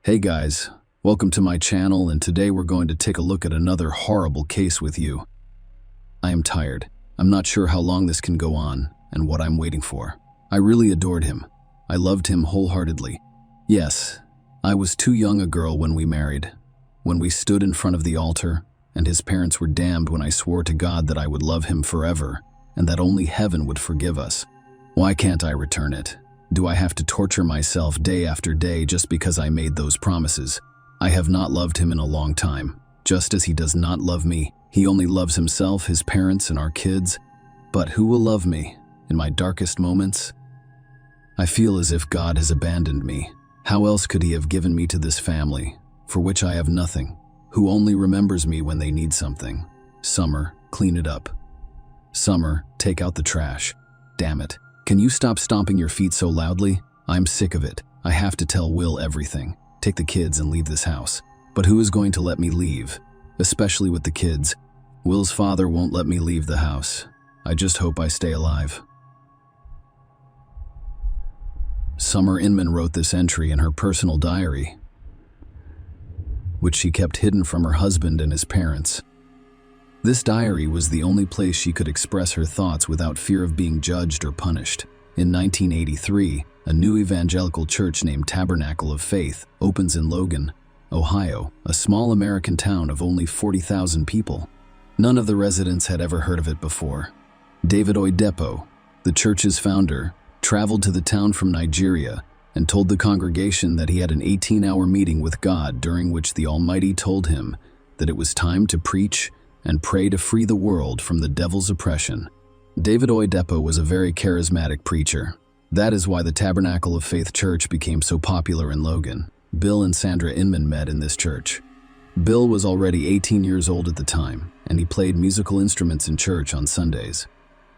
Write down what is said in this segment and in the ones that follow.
Hey guys, welcome to my channel, and today we're going to take a look at another horrible case with you. I am tired. I'm not sure how long this can go on and what I'm waiting for. I really adored him. I loved him wholeheartedly. Yes, I was too young a girl when we married, when we stood in front of the altar, and his parents were damned when I swore to God that I would love him forever and that only heaven would forgive us. Why can't I return it? Do I have to torture myself day after day just because I made those promises? I have not loved him in a long time. Just as he does not love me, he only loves himself, his parents, and our kids. But who will love me in my darkest moments? I feel as if God has abandoned me. How else could he have given me to this family, for which I have nothing, who only remembers me when they need something? Summer, clean it up. Summer, take out the trash. Damn it. Can you stop stomping your feet so loudly? I'm sick of it. I have to tell Will everything. Take the kids and leave this house. But who is going to let me leave? Especially with the kids. Will's father won't let me leave the house. I just hope I stay alive. Summer Inman wrote this entry in her personal diary, which she kept hidden from her husband and his parents. This diary was the only place she could express her thoughts without fear of being judged or punished. In 1983, a new evangelical church named Tabernacle of Faith opens in Logan, Ohio, a small American town of only 40,000 people. None of the residents had ever heard of it before. David Oyedepo, the church's founder, traveled to the town from Nigeria and told the congregation that he had an 18-hour meeting with God during which the Almighty told him that it was time to preach and pray to free the world from the devil's oppression. David Oyedepo was a very charismatic preacher. That is why the Tabernacle of Faith Church became so popular in Logan. Bill and Sandra Inman met in this church. Bill was already 18 years old at the time, and he played musical instruments in church on Sundays.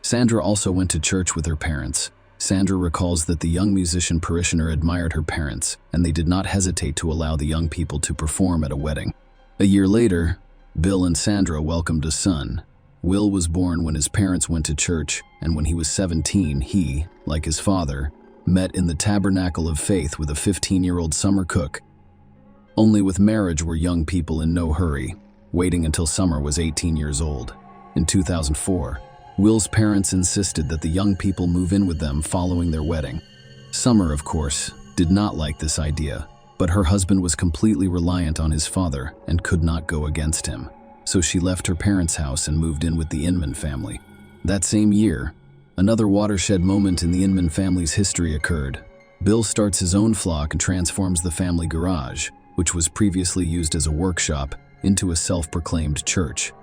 Sandra also went to church with her parents. Sandra recalls that the young musician parishioner admired her parents, and they did not hesitate to allow the young people to perform at a wedding. A year later, Bill and Sandra welcomed a son. Will was born when his parents went to church, and when he was 17, he, like his father, met in the Tabernacle of Faith with a 15-year-old Summer Cook. Only with marriage were young people in no hurry, waiting until Summer was 18 years old. In 2004, Will's parents insisted that the young people move in with them following their wedding. Summer, of course, did not like this idea, but her husband was completely reliant on his father and could not go against him. So she left her parents' house and moved in with the Inman family. That same year, another watershed moment in the Inman family's history occurred. Bill starts his own flock and transforms the family garage, which was previously used as a workshop, into a self-proclaimed church.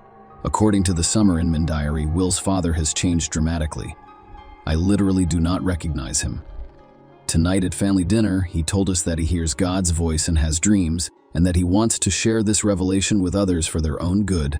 According to the Summer Inman diary, Will's father has changed dramatically. I literally do not recognize him. Tonight at family dinner, he told us that he hears God's voice and has dreams, and that he wants to share this revelation with others for their own good.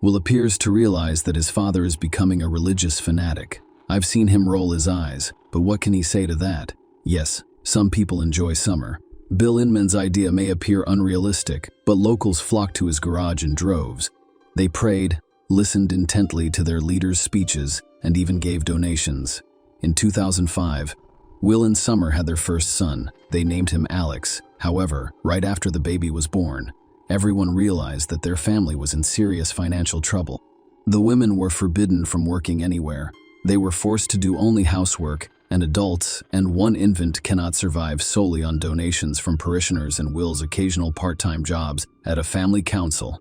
Will appears to realize that his father is becoming a religious fanatic. I've seen him roll his eyes, but what can he say to that? Yes, some people enjoy Summer. Bill Inman's idea may appear unrealistic, but locals flocked to his garage in droves. They prayed, listened intently to their leaders' speeches, and even gave donations. In 2005, Will and Summer had their first son. They named him Alex. However, right after the baby was born, everyone realized that their family was in serious financial trouble. The women were forbidden from working anywhere. They were forced to do only housework, and adults and one infant cannot survive solely on donations from parishioners and Will's occasional part-time jobs at a family council.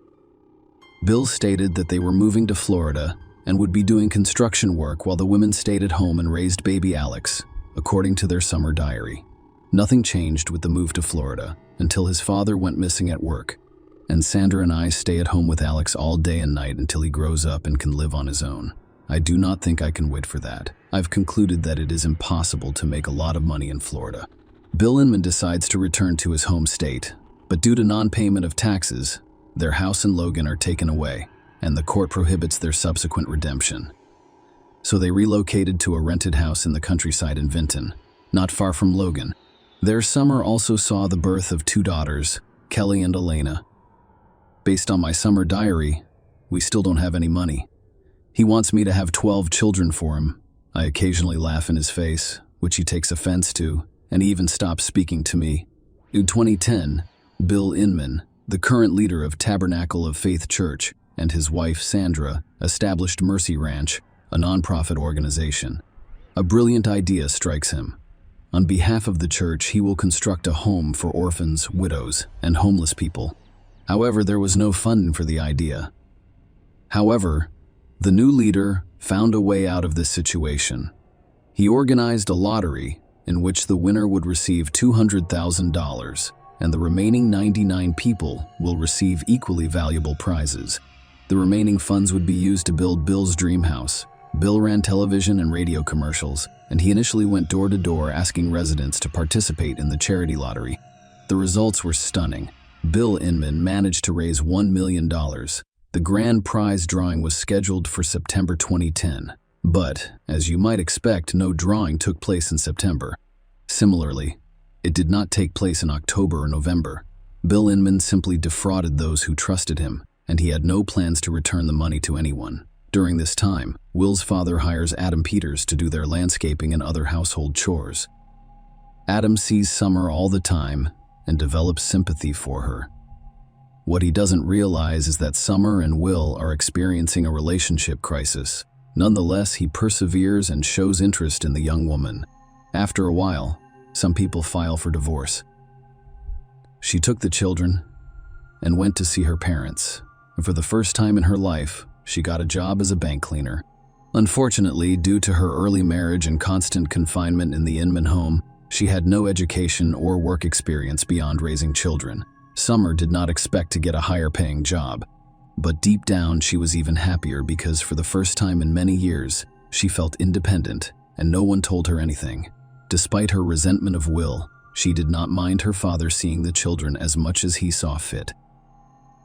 Bill stated that they were moving to Florida and would be doing construction work while the women stayed at home and raised baby Alex, according to their summer diary. Nothing changed with the move to Florida until his father went missing at work, and Sandra and I stay at home with Alex all day and night until he grows up and can live on his own. I do not think I can wait for that. I've concluded that it is impossible to make a lot of money in Florida. Bill Inman decides to return to his home state, but due to non-payment of taxes, their house in Logan are taken away, and the court prohibits their subsequent redemption. So they relocated to a rented house in the countryside in Vinton, not far from Logan. Their summer also saw the birth of two daughters, Kelly and Elena. Based on my summer diary, we still don't have any money. He wants me to have 12 children for him. I occasionally laugh in his face, which he takes offense to, and he even stops speaking to me. In 2010, Bill Inman, the current leader of Tabernacle of Faith Church, and his wife Sandra established Mercy Ranch, a nonprofit organization. A brilliant idea strikes him. On behalf of the church, he will construct a home for orphans, widows, and homeless people. However, there was no funding for the idea. However, the new leader found a way out of this situation. He organized a lottery in which the winner would receive $200,000, and the remaining 99 people will receive equally valuable prizes. The remaining funds would be used to build Bill's dream house. Bill ran television and radio commercials, and he initially went door to door asking residents to participate in the charity lottery. The results were stunning. Bill Inman managed to raise $1 million. The grand prize drawing was scheduled for September 2010. But, as you might expect, no drawing took place in September. Similarly, it did not take place in October or November. Bill Inman simply defrauded those who trusted him, and he had no plans to return the money to anyone. During this time, Will's father hires Adam Peters to do their landscaping and other household chores. Adam sees Summer all the time and develops sympathy for her. What he doesn't realize is that Summer and Will are experiencing a relationship crisis. Nonetheless, he perseveres and shows interest in the young woman. After a while, some people file for divorce. She took the children and went to see her parents. And for the first time in her life, she got a job as a bank cleaner. Unfortunately, due to her early marriage and constant confinement in the Inman home, she had no education or work experience beyond raising children. Summer did not expect to get a higher-paying job. But deep down, she was even happier because for the first time in many years, she felt independent and no one told her anything. Despite her resentment of Will, she did not mind her father seeing the children as much as he saw fit.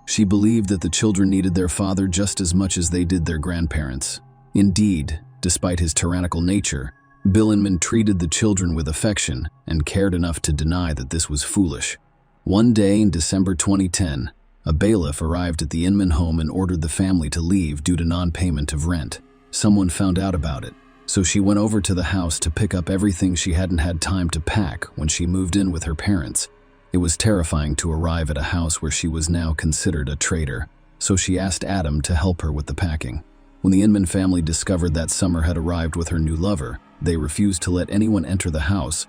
She believed that the children needed their father just as much as they did their grandparents. Indeed, despite his tyrannical nature, Bill Inman treated the children with affection and cared enough to deny that this was foolish. One day in December 2010, a bailiff arrived at the Inman home and ordered the family to leave due to non-payment of rent. Someone found out about it, so she went over to the house to pick up everything she hadn't had time to pack when she moved in with her parents. It was terrifying to arrive at a house where she was now considered a traitor, so she asked Adam to help her with the packing. When the Inman family discovered that Summer had arrived with her new lover, they refused to let anyone enter the house.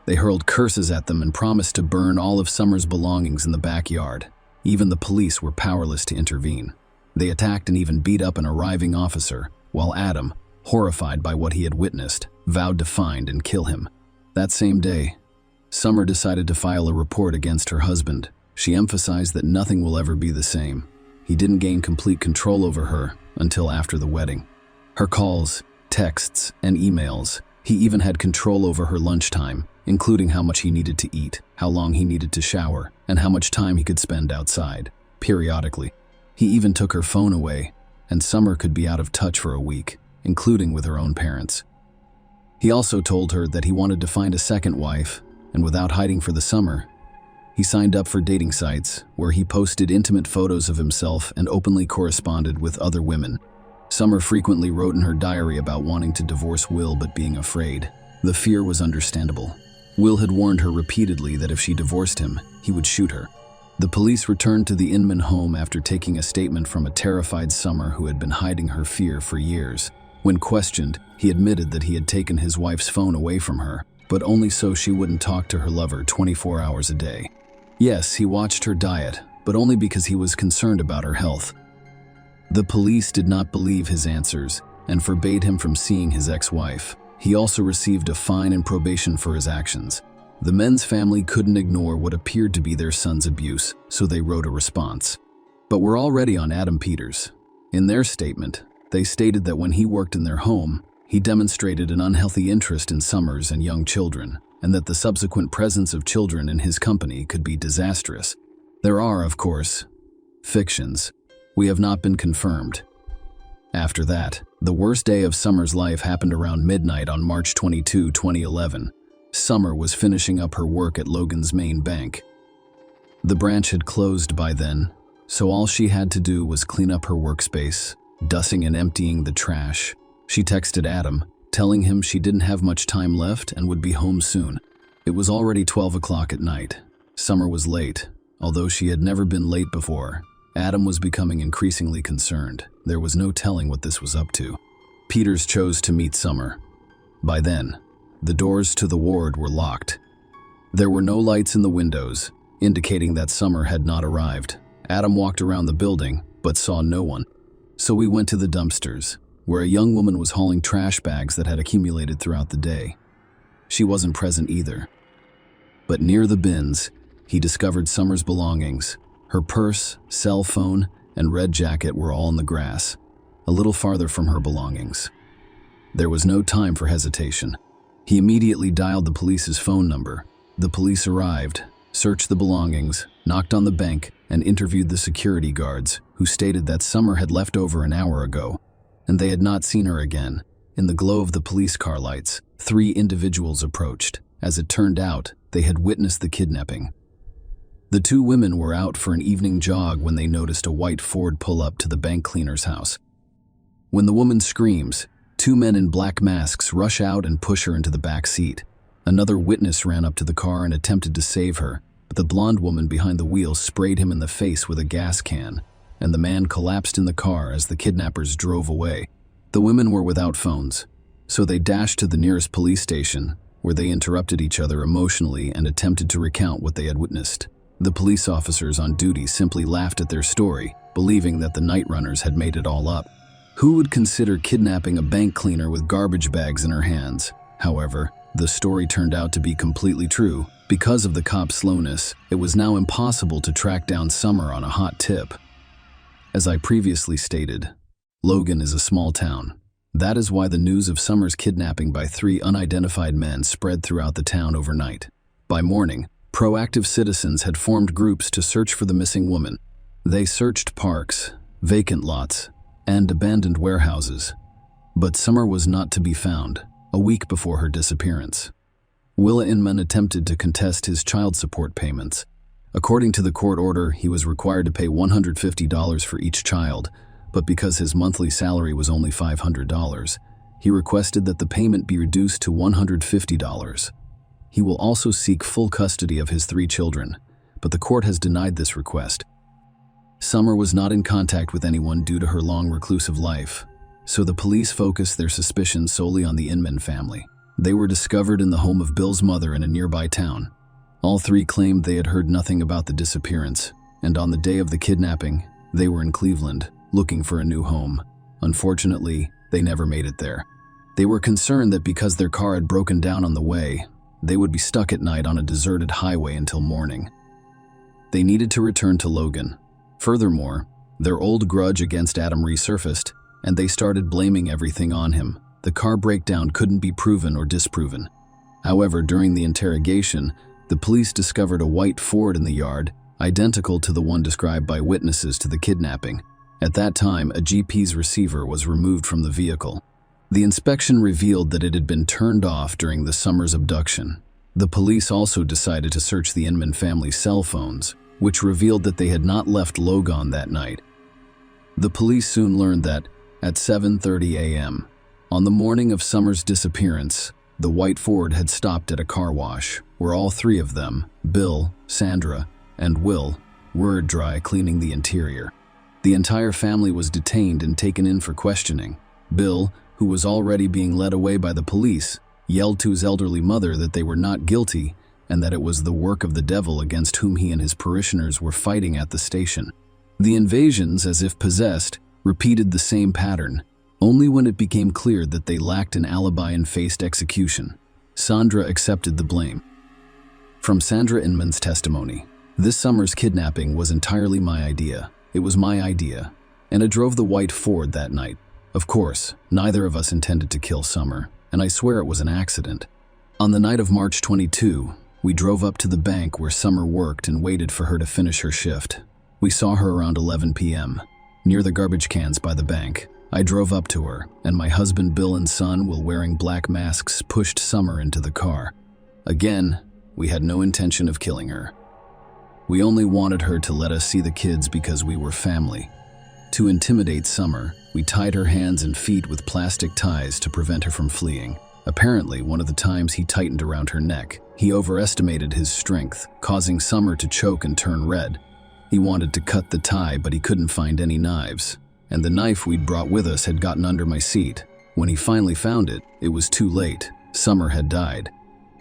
They hurled curses at them and promised to burn all of Summer's belongings in the backyard. Even the police were powerless to intervene. They attacked and even beat up an arriving officer, while Adam, horrified by what he had witnessed, vowed to find and kill him. That same day, Summer decided to file a report against her husband. She emphasized that nothing will ever be the same. He didn't gain complete control over her until after the wedding. Her calls, texts, and emails. He even had control over her lunchtime, including how much he needed to eat, how long he needed to shower, and how much time he could spend outside. Periodically, he even took her phone away, and Summer could be out of touch for a week, including with her own parents. He also told her that he wanted to find a second wife, and without hiding for the summer, he signed up for dating sites where he posted intimate photos of himself and openly corresponded with other women. Summer frequently wrote in her diary about wanting to divorce Will but being afraid. The fear was understandable. Will had warned her repeatedly that if she divorced him, he would shoot her. The police returned to the Inman home after taking a statement from a terrified Summer who had been hiding her fear for years. When questioned, he admitted that he had taken his wife's phone away from her, but only so she wouldn't talk to her lover 24 hours a day. Yes, he watched her diet, but only because he was concerned about her health. The police did not believe his answers and forbade him from seeing his ex-wife. He also received a fine and probation for his actions. The men's family couldn't ignore what appeared to be their son's abuse, so they wrote a response. But we're already on Adam Peters. In their statement, they stated that when he worked in their home, he demonstrated an unhealthy interest in Summers and young children, and that the subsequent presence of children in his company could be disastrous. There are, of course, fictions. We have not been confirmed. After that, the worst day of Summer's life happened around midnight on March 22, 2011. Summer was finishing up her work at Logan's main bank. The branch had closed by then, so all she had to do was clean up her workspace, dusting and emptying the trash. She texted Adam, telling him she didn't have much time left and would be home soon. It was already 12 o'clock at night. Summer was late. Although she had never been late before, Adam was becoming increasingly concerned. There was no telling what this was up to. Peters chose to meet Summer. By then, the doors to the ward were locked. There were no lights in the windows, indicating that Summer had not arrived. Adam walked around the building, but saw no one. So we went to the dumpsters, where a young woman was hauling trash bags that had accumulated throughout the day. She wasn't present either. But near the bins, he discovered Summer's belongings. Her purse, cell phone, and red jacket were all in the grass, a little farther from her belongings. There was no time for hesitation. He immediately dialed the police's phone number. The police arrived, searched the belongings, knocked on the bank, and interviewed the security guards, who stated that Summer had left over an hour ago, and they had not seen her again. In the glow of the police car lights, 3 individuals approached. As it turned out, they had witnessed the kidnapping. The 2 women were out for an evening jog when they noticed a white Ford pull up to the bank cleaner's house. When the woman screams, 2 men in black masks rush out and push her into the back seat. Another witness ran up to the car and attempted to save her, but the blonde woman behind the wheel sprayed him in the face with a gas can, and the man collapsed in the car as the kidnappers drove away. The women were without phones, so they dashed to the nearest police station, where they interrupted each other emotionally and attempted to recount what they had witnessed. The police officers on duty simply laughed at their story, believing that the night runners had made it all up. Who would consider kidnapping a bank cleaner with garbage bags in her hands? However, the story turned out to be completely true. Because of the cops' slowness, it was now impossible to track down Summer on a hot tip. As I previously stated, Logan is a small town. That is why the news of Summer's kidnapping by 3 unidentified men spread throughout the town overnight. By morning, proactive citizens had formed groups to search for the missing woman. They searched parks, vacant lots, and abandoned warehouses. But Summer was not to be found, a week before her disappearance. Willa Inman attempted to contest his child support payments. According to the court order, he was required to pay $150 for each child, but because his monthly salary was only $500, he requested that the payment be reduced to $150. He will also seek full custody of his 3 children, but the court has denied this request. Summer was not in contact with anyone due to her long reclusive life, so the police focused their suspicions solely on the Inman family. They were discovered in the home of Bill's mother in a nearby town. All 3 claimed they had heard nothing about the disappearance, and on the day of the kidnapping, they were in Cleveland, looking for a new home. Unfortunately, they never made it there. They were concerned that because their car had broken down on the way, they would be stuck at night on a deserted highway until morning. They needed to return to Logan. Furthermore, their old grudge against Adam resurfaced, and they started blaming everything on him. The car breakdown couldn't be proven or disproven. However, during the interrogation, the police discovered a white Ford in the yard, identical to the one described by witnesses to the kidnapping. At that time, a GP's receiver was removed from the vehicle. The inspection revealed that it had been turned off during the Summer's abduction. The police also decided to search the Inman family's cell phones, which revealed that they had not left Logan that night. The police soon learned that, at 7:30 a.m., on the morning of Summer's disappearance, the white Ford had stopped at a car wash, where all 3 of them, Bill, Sandra, and Will, were dry cleaning the interior. The entire family was detained and taken in for questioning. Bill, who was already being led away by the police, yelled to his elderly mother that they were not guilty and that it was the work of the devil against whom he and his parishioners were fighting at the station. The invasions, as if possessed, repeated the same pattern, only when it became clear that they lacked an alibi and faced execution. Sandra accepted the blame. From Sandra Inman's testimony, this Summer's kidnapping was entirely my idea. It was my idea, and I drove the white Ford that night. Of course, neither of us intended to kill Summer, and I swear it was an accident. On the night of March 22, we drove up to the bank where Summer worked and waited for her to finish her shift. We saw her around 11 p.m., near the garbage cans by the bank. I drove up to her, and my husband Bill and son, while wearing black masks, pushed Summer into the car. Again, we had no intention of killing her. We only wanted her to let us see the kids because we were family. To intimidate Summer, we tied her hands and feet with plastic ties to prevent her from fleeing. Apparently, one of the times he tightened around her neck, he overestimated his strength, causing Summer to choke and turn red. He wanted to cut the tie, but he couldn't find any knives, and the knife we'd brought with us had gotten under my seat. When he finally found it, it was too late. Summer had died.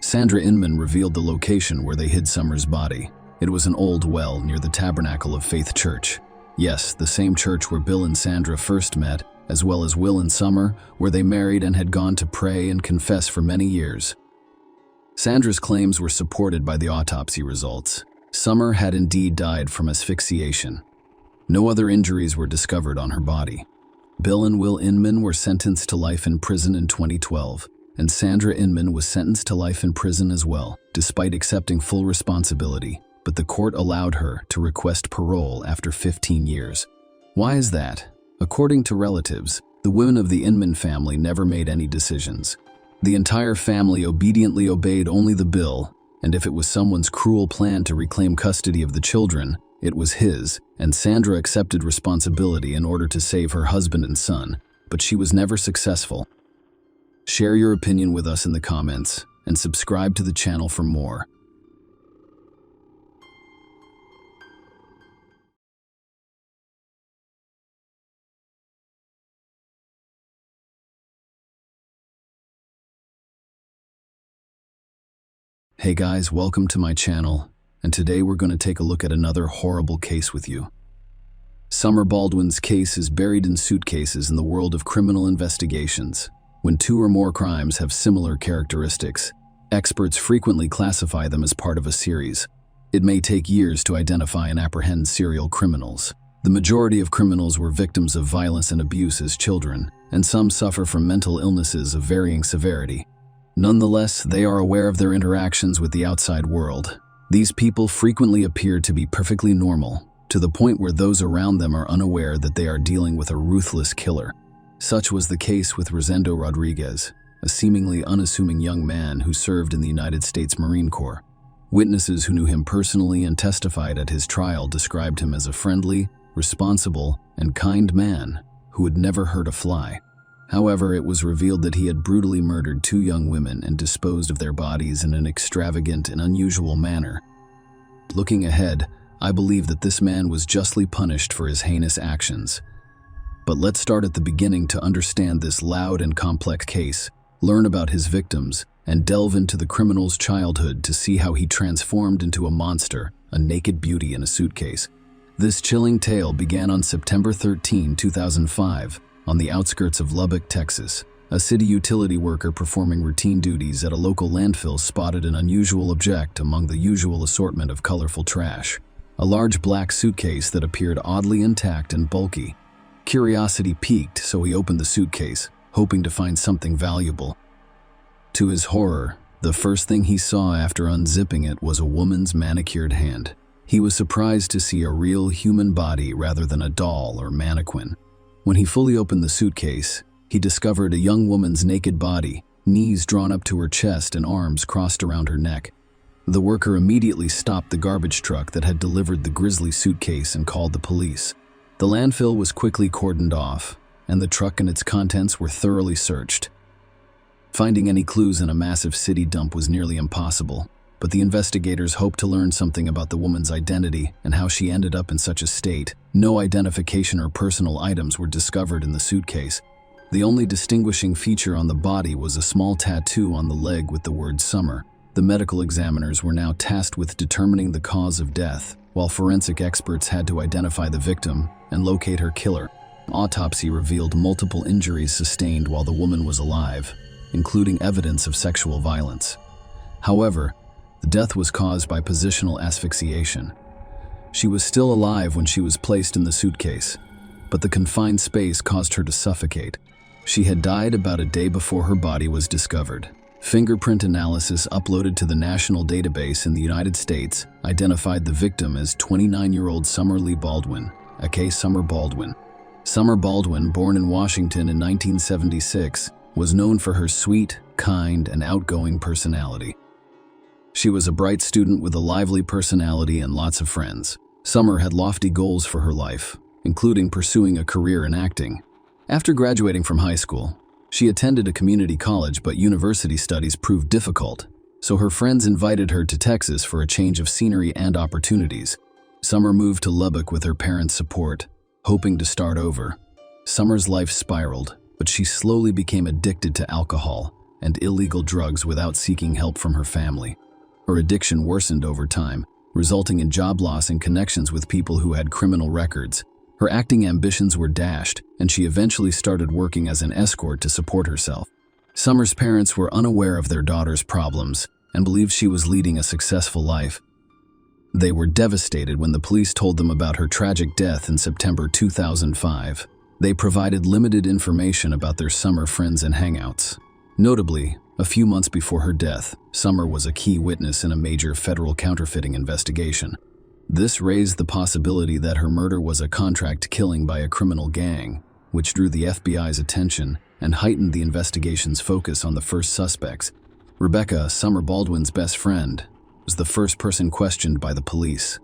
Sandra Inman revealed the location where they hid Summer's body. It was an old well near the Tabernacle of Faith Church. Yes, the same church where Bill and Sandra first met, as well as Will and Summer, where they married and had gone to pray and confess for many years. Sandra's claims were supported by the autopsy results. Summer had indeed died from asphyxiation. No other injuries were discovered on her body. Bill and Will Inman were sentenced to life in prison in 2012, and Sandra Inman was sentenced to life in prison as well, despite accepting full responsibility, but the court allowed her to request parole after 15 years. Why is that? According to relatives, the women of the Inman family never made any decisions. The entire family obediently obeyed only the bill, and if it was someone's cruel plan to reclaim custody of the children, it was his, and Sandra accepted responsibility in order to save her husband and son, but she was never successful. Share your opinion with us in the comments, and subscribe to the channel for more. Hey guys, welcome to my channel, and today we're going to take a look at another horrible case with you. Summer Baldwin's case is buried in suitcases in the world of criminal investigations. When two or more crimes have similar characteristics, experts frequently classify them as part of a series. It may take years to identify and apprehend serial criminals. The majority of criminals were victims of violence and abuse as children, and some suffer from mental illnesses of varying severity. Nonetheless, they are aware of their interactions with the outside world. These people frequently appear to be perfectly normal, to the point where those around them are unaware that they are dealing with a ruthless killer. Such was the case with Rosendo Rodriguez, a seemingly unassuming young man who served in the United States Marine Corps. Witnesses who knew him personally and testified at his trial described him as a friendly, responsible, and kind man who had never hurt a fly. However, it was revealed that he had brutally murdered two young women and disposed of their bodies in an extravagant and unusual manner. Looking ahead, I believe that this man was justly punished for his heinous actions. But let's start at the beginning to understand this loud and complex case, learn about his victims, and delve into the criminal's childhood to see how he transformed into a monster, a naked beauty in a suitcase. This chilling tale began on September 13, 2005, on the outskirts of Lubbock, Texas. A city utility worker performing routine duties at a local landfill spotted an unusual object among the usual assortment of colorful trash. A large black suitcase that appeared oddly intact and bulky. Curiosity piqued, so he opened the suitcase, hoping to find something valuable. To his horror, the first thing he saw after unzipping it was a woman's manicured hand. He was surprised to see a real human body rather than a doll or mannequin. When he fully opened the suitcase, he discovered a young woman's naked body, knees drawn up to her chest and arms crossed around her neck. The worker immediately stopped the garbage truck that had delivered the grisly suitcase and called the police. The landfill was quickly cordoned off, and the truck and its contents were thoroughly searched. Finding any clues in a massive city dump was nearly impossible, but the investigators hoped to learn something about the woman's identity and how she ended up in such a state. No identification or personal items were discovered in the suitcase. The only distinguishing feature on the body was a small tattoo on the leg with the word Summer. The medical examiners were now tasked with determining the cause of death, while forensic experts had to identify the victim and locate her killer. Autopsy revealed multiple injuries sustained while the woman was alive, including evidence of sexual violence. However, the death was caused by positional asphyxiation. She was still alive when she was placed in the suitcase, but the confined space caused her to suffocate. She had died about a day before her body was discovered. Fingerprint analysis uploaded to the national database in the United States identified the victim as 29-year-old Summer Lee Baldwin, aka Summer Baldwin. Summer Baldwin, born in Washington in 1976, was known for her sweet, kind, and outgoing personality. She was a bright student with a lively personality and lots of friends. Summer had lofty goals for her life, including pursuing a career in acting. After graduating from high school, She attended a community college, but university studies proved difficult, so her friends invited her to Texas for a change of scenery and opportunities. Summer moved to Lubbock with her parents' support, hoping to start over. Summer's life spiraled, but she slowly became addicted to alcohol and illegal drugs without seeking help from her family. Her addiction worsened over time, resulting in job loss and connections with people who had criminal records. Her acting ambitions were dashed, and she eventually started working as an escort to support herself. Summer's parents were unaware of their daughter's problems and believed she was leading a successful life. They were devastated when the police told them about her tragic death in September 2005. They provided limited information about their summer friends and hangouts. Notably, a few months before her death, Summer was a key witness in a major federal counterfeiting investigation. This raised the possibility that her murder was a contract killing by a criminal gang, which drew the FBI's attention and heightened the investigation's focus on the first suspects. Rebecca, Summer Baldwin's best friend, was the first person questioned by the police.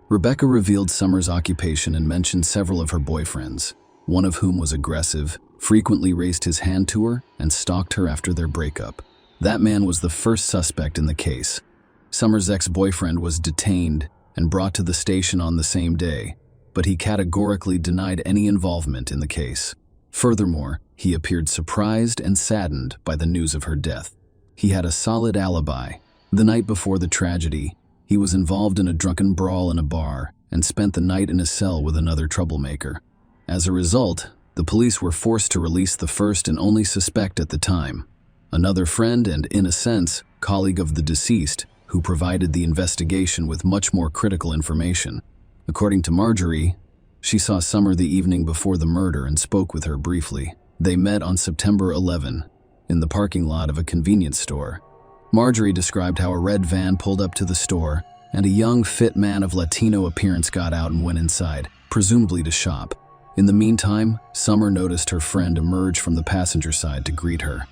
Rebecca revealed Summer's occupation and mentioned several of her boyfriends, one of whom was aggressive, frequently raised his hand to her, and stalked her after their breakup. That man was the first suspect in the case. Summer's ex-boyfriend was detained and brought to the station on the same day, but he categorically denied any involvement in the case. Furthermore, he appeared surprised and saddened by the news of her death. He had a solid alibi. The night before the tragedy, he was involved in a drunken brawl in a bar and spent the night in a cell with another troublemaker. As a result, the police were forced to release the first and only suspect at the time, another friend and, in a sense, colleague of the deceased, who provided the investigation with much more critical information. According to Marjorie, she saw Summer the evening before the murder and spoke with her briefly. They met on September 11, in the parking lot of a convenience store. Marjorie described how a red van pulled up to the store, and a young, fit man of Latino appearance got out and went inside, presumably to shop. In the meantime, Summer noticed her friend emerge from the passenger side to greet her.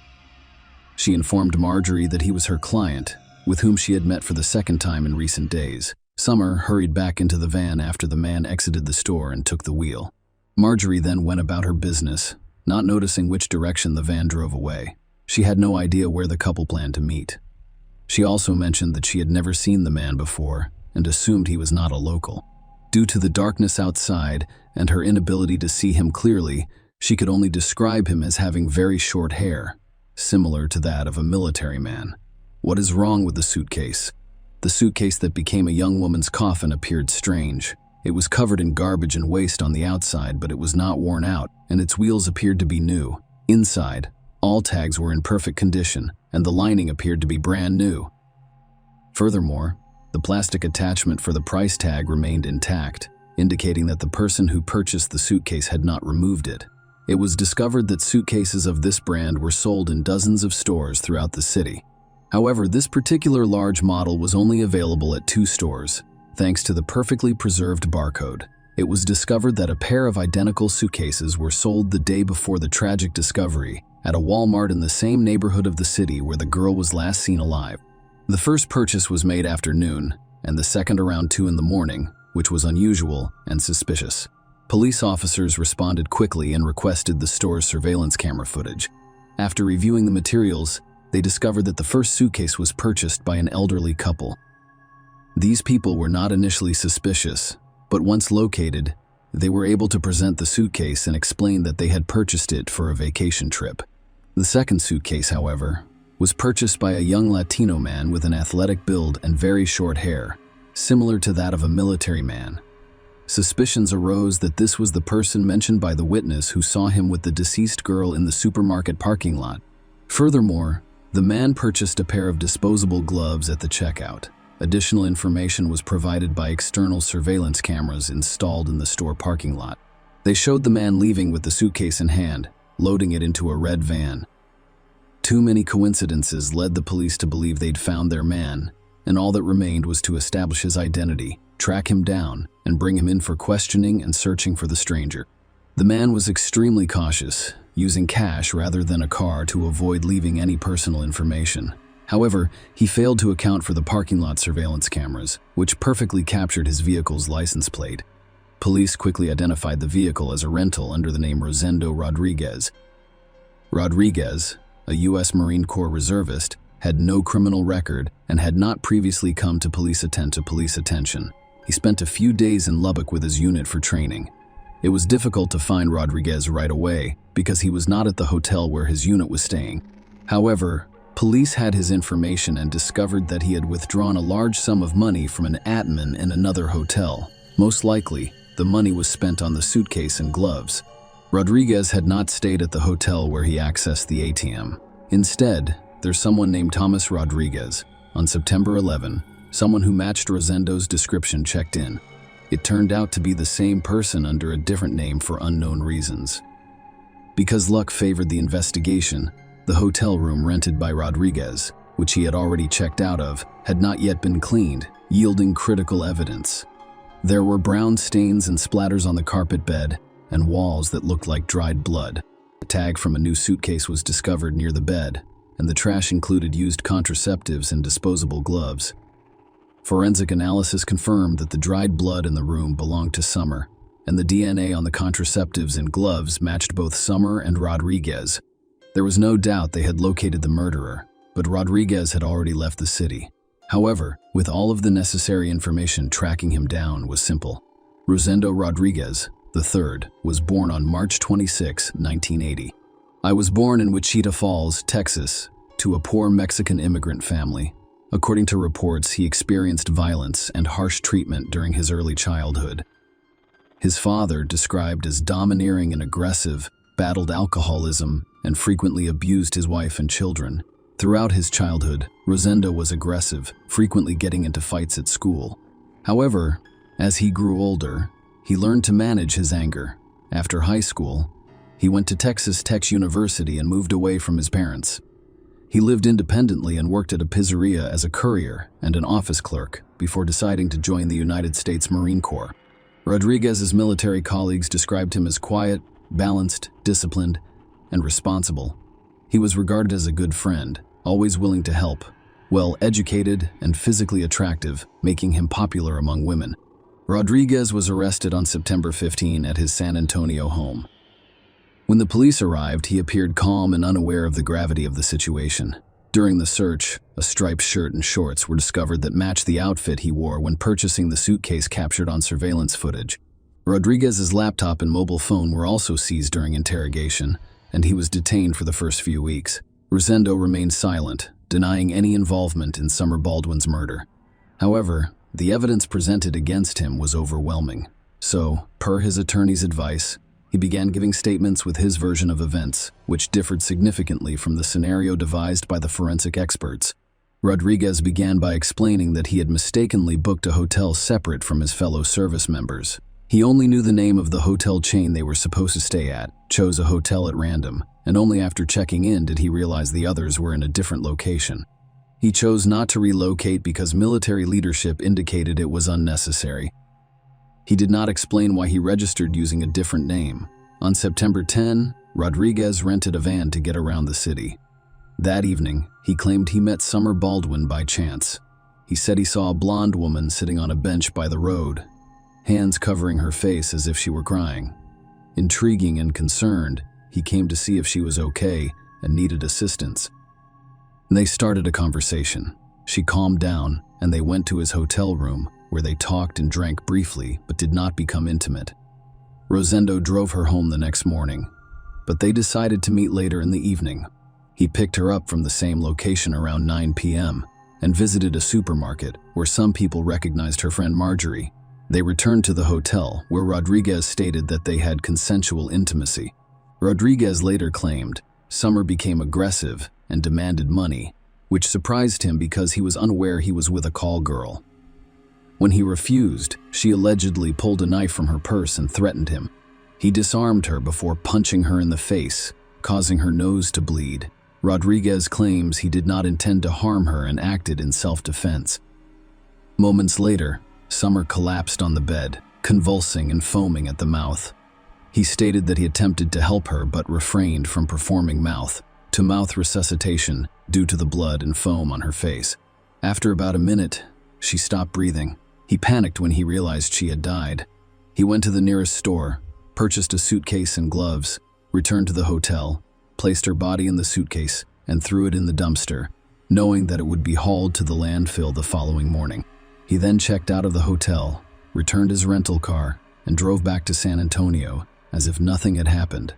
She informed Marjorie that he was her client, with whom she had met for the second time in recent days. Summer hurried back into the van after the man exited the store and took the wheel. Marjorie then went about her business, not noticing which direction the van drove away. She had no idea where the couple planned to meet. She also mentioned that she had never seen the man before and assumed he was not a local. Due to the darkness outside and her inability to see him clearly, she could only describe him as having very short hair, similar to that of a military man. What is wrong with the suitcase? The suitcase that became a young woman's coffin appeared strange. It was covered in garbage and waste on the outside, but it was not worn out, and its wheels appeared to be new. Inside, all tags were in perfect condition, and the lining appeared to be brand new. Furthermore, the plastic attachment for the price tag remained intact, indicating that the person who purchased the suitcase had not removed it. It was discovered that suitcases of this brand were sold in dozens of stores throughout the city. However, this particular large model was only available at 2 stores, thanks to the perfectly preserved barcode. It was discovered that a pair of identical suitcases were sold the day before the tragic discovery at a Walmart in the same neighborhood of the city where the girl was last seen alive. The first purchase was made after noon, and the second around 2 in the morning, which was unusual and suspicious. Police officers responded quickly and requested the store's surveillance camera footage. After reviewing the materials, they discovered that the first suitcase was purchased by an elderly couple. These people were not initially suspicious, but once located, they were able to present the suitcase and explain that they had purchased it for a vacation trip. The second suitcase, however, was purchased by a young Latino man with an athletic build and very short hair, similar to that of a military man. Suspicions arose that this was the person mentioned by the witness who saw him with the deceased girl in the supermarket parking lot. Furthermore, the man purchased a pair of disposable gloves at the checkout. Additional information was provided by external surveillance cameras installed in the store parking lot. They showed the man leaving with the suitcase in hand, loading it into a red van. Too many coincidences led the police to believe they'd found their man, and all that remained was to establish his identity, track him down, and bring him in for questioning and searching for the stranger. The man was extremely cautious, using cash rather than a car to avoid leaving any personal information. However, he failed to account for the parking lot surveillance cameras, which perfectly captured his vehicle's license plate. Police quickly identified the vehicle as a rental under the name Rosendo Rodriguez. Rodriguez, a U.S. Marine Corps reservist, had no criminal record and had not previously come to police attention. He spent a few days in Lubbock with his unit for training. It was difficult to find Rodriguez right away because he was not at the hotel where his unit was staying. However, police had his information and discovered that he had withdrawn a large sum of money from an admin in another hotel. Most likely, the money was spent on the suitcase and gloves. Rodriguez had not stayed at the hotel where he accessed the ATM. Instead, there's someone named Thomas Rodriguez. On September 11, someone who matched Rosendo's description checked in. It turned out to be the same person under a different name for unknown reasons. Because luck favored the investigation, the hotel room rented by Rodriguez, which he had already checked out of, had not yet been cleaned, yielding critical evidence. There were brown stains and splatters on the carpet bed and walls that looked like dried blood. A tag from a new suitcase was discovered near the bed, and the trash included used contraceptives and disposable gloves. Forensic analysis confirmed that the dried blood in the room belonged to Summer, and the DNA on the contraceptives and gloves matched both Summer and Rodriguez. There was no doubt they had located the murderer, but Rodriguez had already left the city. However, with all of the necessary information, tracking him down was simple. Rosendo Rodriguez III was born on March 26, 1980. I was born in Wichita Falls, Texas, to a poor Mexican immigrant family. According to reports, he experienced violence and harsh treatment during his early childhood. His father, described as domineering and aggressive, battled alcoholism and frequently abused his wife and children. Throughout his childhood, Rosendo was aggressive, frequently getting into fights at school. However, as he grew older, he learned to manage his anger. After high school, he went to Texas Tech University and moved away from his parents. He lived independently and worked at a pizzeria as a courier and an office clerk before deciding to join the United States Marine Corps. Rodriguez's military colleagues described him as quiet, balanced, disciplined, and responsible. He was regarded as a good friend, always willing to help, well-educated and physically attractive, making him popular among women. Rodriguez was arrested on September 15 at his San Antonio home. When the police arrived, he appeared calm and unaware of the gravity of the situation. During the search, a striped shirt and shorts were discovered that matched the outfit he wore when purchasing the suitcase captured on surveillance footage. Rodriguez's laptop and mobile phone were also seized during interrogation, and he was detained for the first few weeks. Rosendo remained silent, denying any involvement in Summer Baldwin's murder. However, the evidence presented against him was overwhelming. So, per his attorney's advice, he began giving statements with his version of events, which differed significantly from the scenario devised by the forensic experts. Rodriguez began by explaining that he had mistakenly booked a hotel separate from his fellow service members. He only knew the name of the hotel chain they were supposed to stay at, chose a hotel at random, and only after checking in did he realize the others were in a different location. He chose not to relocate because military leadership indicated it was unnecessary. He did not explain why he registered using a different name. On September 10, Rodriguez rented a van to get around the city. That evening, he claimed he met Summer Baldwin by chance. He said he saw a blonde woman sitting on a bench by the road, hands covering her face as if she were crying. Intriguing and concerned, he came to see if she was okay and needed assistance. They started a conversation. She calmed down, and they went to his hotel room, where they talked and drank briefly but did not become intimate. Rosendo drove her home the next morning, but they decided to meet later in the evening. He picked her up from the same location around 9 p.m. and visited a supermarket where some people recognized her friend Marjorie. They returned to the hotel, where Rodriguez stated that they had consensual intimacy. Rodriguez later claimed Summer became aggressive and demanded money, which surprised him because he was unaware he was with a call girl. When he refused, she allegedly pulled a knife from her purse and threatened him. He disarmed her before punching her in the face, causing her nose to bleed. Rodriguez claims he did not intend to harm her and acted in self-defense. Moments later, Summer collapsed on the bed, convulsing and foaming at the mouth. He stated that he attempted to help her but refrained from performing mouth-to-mouth resuscitation due to the blood and foam on her face. After about a minute, she stopped breathing. He panicked when he realized she had died. He went to the nearest store, purchased a suitcase and gloves, returned to the hotel, placed her body in the suitcase, and threw it in the dumpster, knowing that it would be hauled to the landfill the following morning. He then checked out of the hotel, returned his rental car, and drove back to San Antonio as if nothing had happened.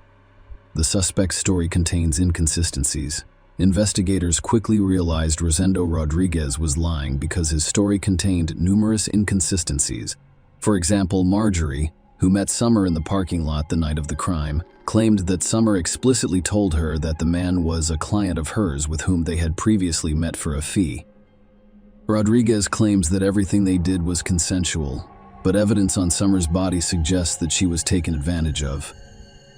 The suspect's story contains inconsistencies. Investigators quickly realized Rosendo Rodriguez was lying because his story contained numerous inconsistencies. For example, Marjorie, who met Summer in the parking lot the night of the crime, claimed that Summer explicitly told her that the man was a client of hers with whom they had previously met for a fee. Rodriguez claims that everything they did was consensual, but evidence on Summer's body suggests that she was taken advantage of.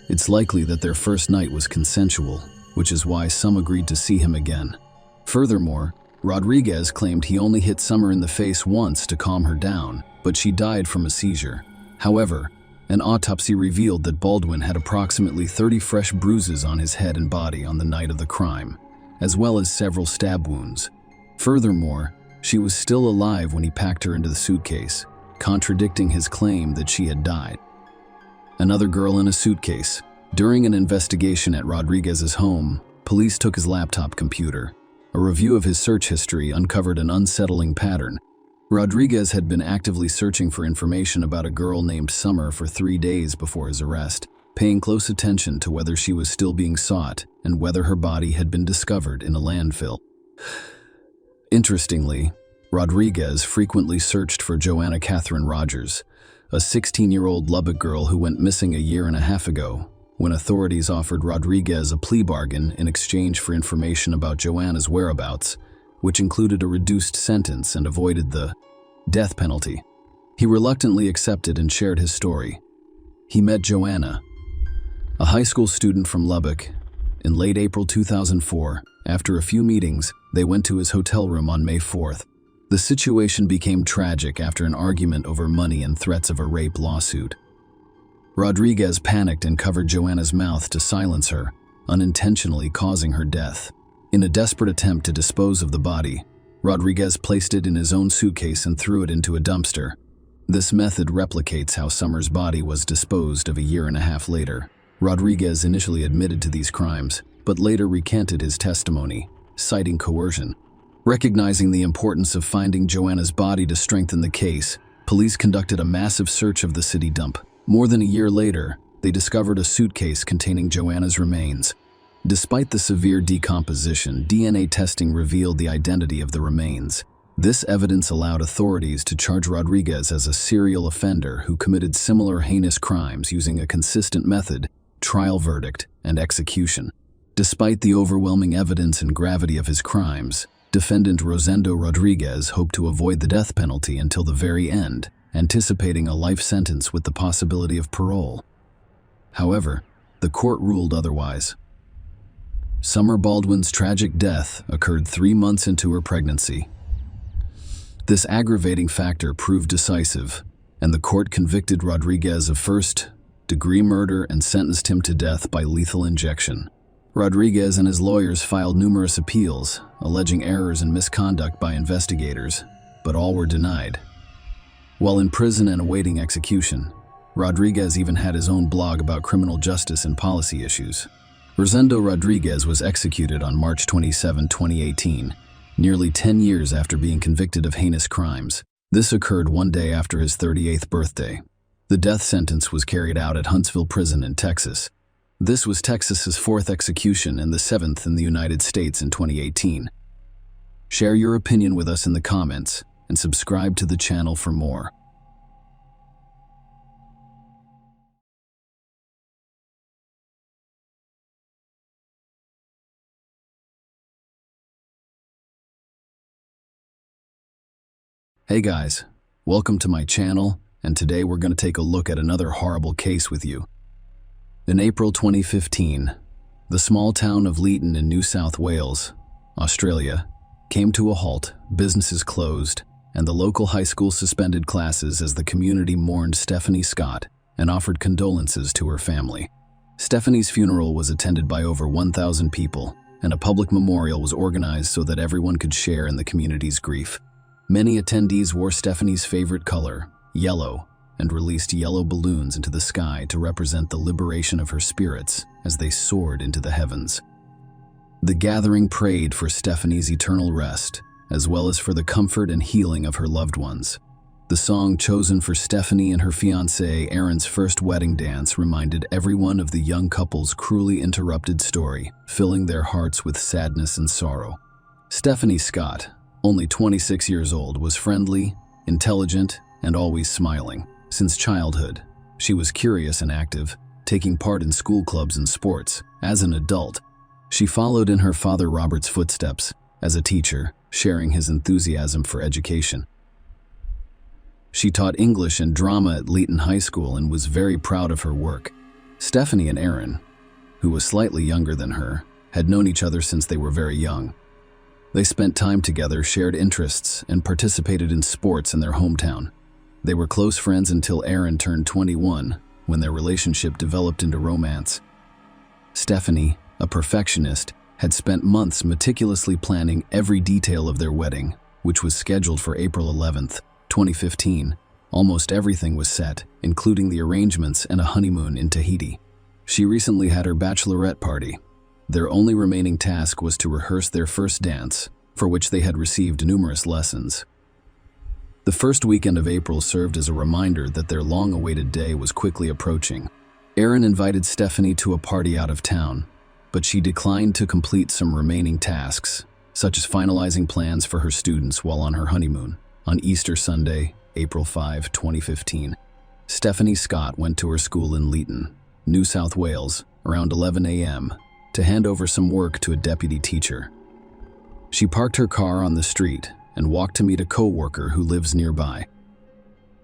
It's likely that their first night was consensual, which is why some agreed to see him again. Furthermore, Rodriguez claimed he only hit Summer in the face once to calm her down, but she died from a seizure. However, an autopsy revealed that Baldwin had approximately 30 fresh bruises on his head and body on the night of the crime, as well as several stab wounds. Furthermore, she was still alive when he packed her into the suitcase, contradicting his claim that she had died. Another girl in a suitcase. During an investigation at Rodriguez's home, police took his laptop computer. A review of his search history uncovered an unsettling pattern. Rodriguez had been actively searching for information about a girl named Summer for 3 days before his arrest, paying close attention to whether she was still being sought and whether her body had been discovered in a landfill. Interestingly, Rodriguez frequently searched for Joanna Catherine Rogers, a 16-year-old Lubbock girl who went missing a year and a half ago, when authorities offered Rodriguez a plea bargain in exchange for information about Joanna's whereabouts, which included a reduced sentence and avoided the death penalty. He reluctantly accepted and shared his story. He met Joanna, a high school student from Lubbock, in late April 2004. After a few meetings, they went to his hotel room on May 4th. The situation became tragic after an argument over money and threats of a rape lawsuit. Rodriguez panicked and covered Joanna's mouth to silence her, unintentionally causing her death. In a desperate attempt to dispose of the body, Rodriguez placed it in his own suitcase and threw it into a dumpster. This method replicates how Summer's body was disposed of a year and a half later. Rodriguez initially admitted to these crimes, but later recanted his testimony, citing coercion. Recognizing the importance of finding Joanna's body to strengthen the case, police conducted a massive search of the city dump. More than a year later, they discovered a suitcase containing Joanna's remains. Despite the severe decomposition, DNA testing revealed the identity of the remains. This evidence allowed authorities to charge Rodriguez as a serial offender who committed similar heinous crimes using a consistent method: trial verdict and execution. Despite the overwhelming evidence and gravity of his crimes, defendant Rosendo Rodriguez hoped to avoid the death penalty until the very end, anticipating a life sentence with the possibility of parole. However, the court ruled otherwise. Summer Baldwin's tragic death occurred 3 months into her pregnancy. This aggravating factor proved decisive, and the court convicted Rodriguez of first-degree murder and sentenced him to death by lethal injection. Rodriguez and his lawyers filed numerous appeals, alleging errors and misconduct by investigators, but all were denied. While in prison and awaiting execution, Rodriguez even had his own blog about criminal justice and policy issues. Rosendo Rodriguez was executed on March 27, 2018, nearly 10 years after being convicted of heinous crimes. This occurred one day after his 38th birthday. The death sentence was carried out at Huntsville Prison in Texas. This was Texas's 4th execution and the 7th in the United States in 2018. Share your opinion with us in the comments and subscribe to the channel for more. Hey guys, welcome to my channel, and today we're going to take a look at another horrible case with you. In April 2015, the small town of Leeton in New South Wales, Australia, came to a halt. Businesses closed, and the local high school suspended classes as the community mourned Stephanie Scott and offered condolences to her family. Stephanie's funeral was attended by over 1,000 people, and a public memorial was organized so that everyone could share in the community's grief. Many attendees wore Stephanie's favorite color, yellow, and released yellow balloons into the sky to represent the liberation of her spirits as they soared into the heavens. The gathering prayed for Stephanie's eternal rest, as well as for the comfort and healing of her loved ones. The song chosen for Stephanie and her fiancé Aaron's first wedding dance reminded everyone of the young couple's cruelly interrupted story, filling their hearts with sadness and sorrow. Stephanie Scott, only 26 years old, was friendly, intelligent, and always smiling. Since childhood, she was curious and active, taking part in school clubs and sports. As an adult, she followed in her father Robert's footsteps as a teacher, sharing his enthusiasm for education. She taught English and drama at Leeton High School and was very proud of her work. Stephanie and Aaron, who was slightly younger than her, had known each other since they were very young. They spent time together, shared interests, and participated in sports in their hometown. They were close friends until Aaron turned 21, when their relationship developed into romance. Stephanie, a perfectionist, had spent months meticulously planning every detail of their wedding, which was scheduled for April 11th, 2015. Almost everything was set, including the arrangements and a honeymoon in Tahiti. She recently had her bachelorette party. Their only remaining task was to rehearse their first dance, for which they had received numerous lessons. The first weekend of April served as a reminder that their long-awaited day was quickly approaching. Aaron invited Stephanie to a party out of town, but she declined to complete some remaining tasks, such as finalizing plans for her students while on her honeymoon. On Easter Sunday, April 5, 2015, Stephanie Scott went to her school in Leeton, New South Wales, around 11 a.m. to hand over some work to a deputy teacher. She parked her car on the street and walked to meet a co-worker who lives nearby.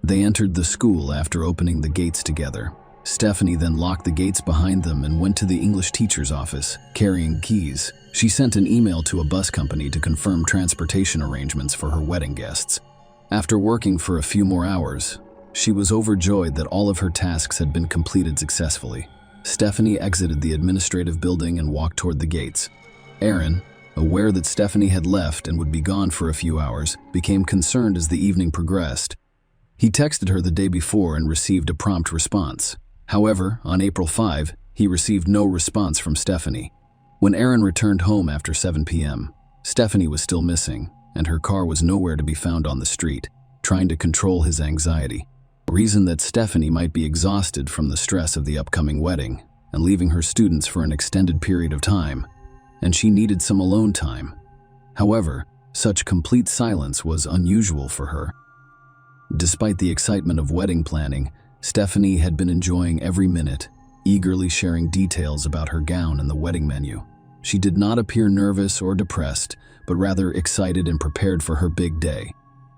They entered the school after opening the gates together. Stephanie then locked the gates behind them and went to the English teacher's office, carrying keys. She sent an email to a bus company to confirm transportation arrangements for her wedding guests. After working for a few more hours, she was overjoyed that all of her tasks had been completed successfully. Stephanie exited the administrative building and walked toward the gates. Aaron, aware that Stephanie had left and would be gone for a few hours, became concerned as the evening progressed. He texted her the day before and received a prompt response. However, on April 5, he received no response from Stephanie. When Aaron returned home after 7 p.m., Stephanie was still missing, and her car was nowhere to be found on the street. Trying to control his anxiety, reasoned that Stephanie might be exhausted from the stress of the upcoming wedding and leaving her students for an extended period of time, and she needed some alone time. However, such complete silence was unusual for her. Despite the excitement of wedding planning, Stephanie had been enjoying every minute, eagerly sharing details about her gown and the wedding menu. She did not appear nervous or depressed, but rather excited and prepared for her big day.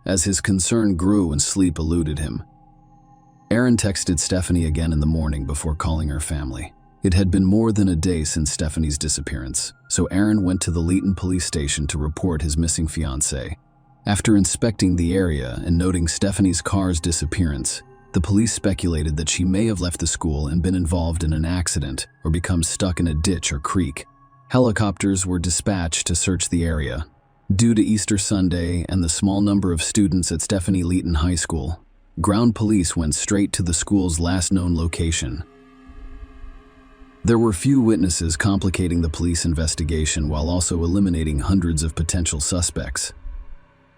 As his concern grew and sleep eluded him, Aaron texted Stephanie again in the morning before calling her family. It had been more than a day since Stephanie's disappearance, so Aaron went to the Leeton police station to report his missing fiancée. After inspecting the area and noting Stephanie's car's disappearance, the police speculated that she may have left the school and been involved in an accident or become stuck in a ditch or creek. Helicopters were dispatched to search the area. Due to Easter Sunday and the small number of students at Stephanie Leeton High School, ground police went straight to the school's last known location. There were few witnesses, complicating the police investigation while also eliminating hundreds of potential suspects.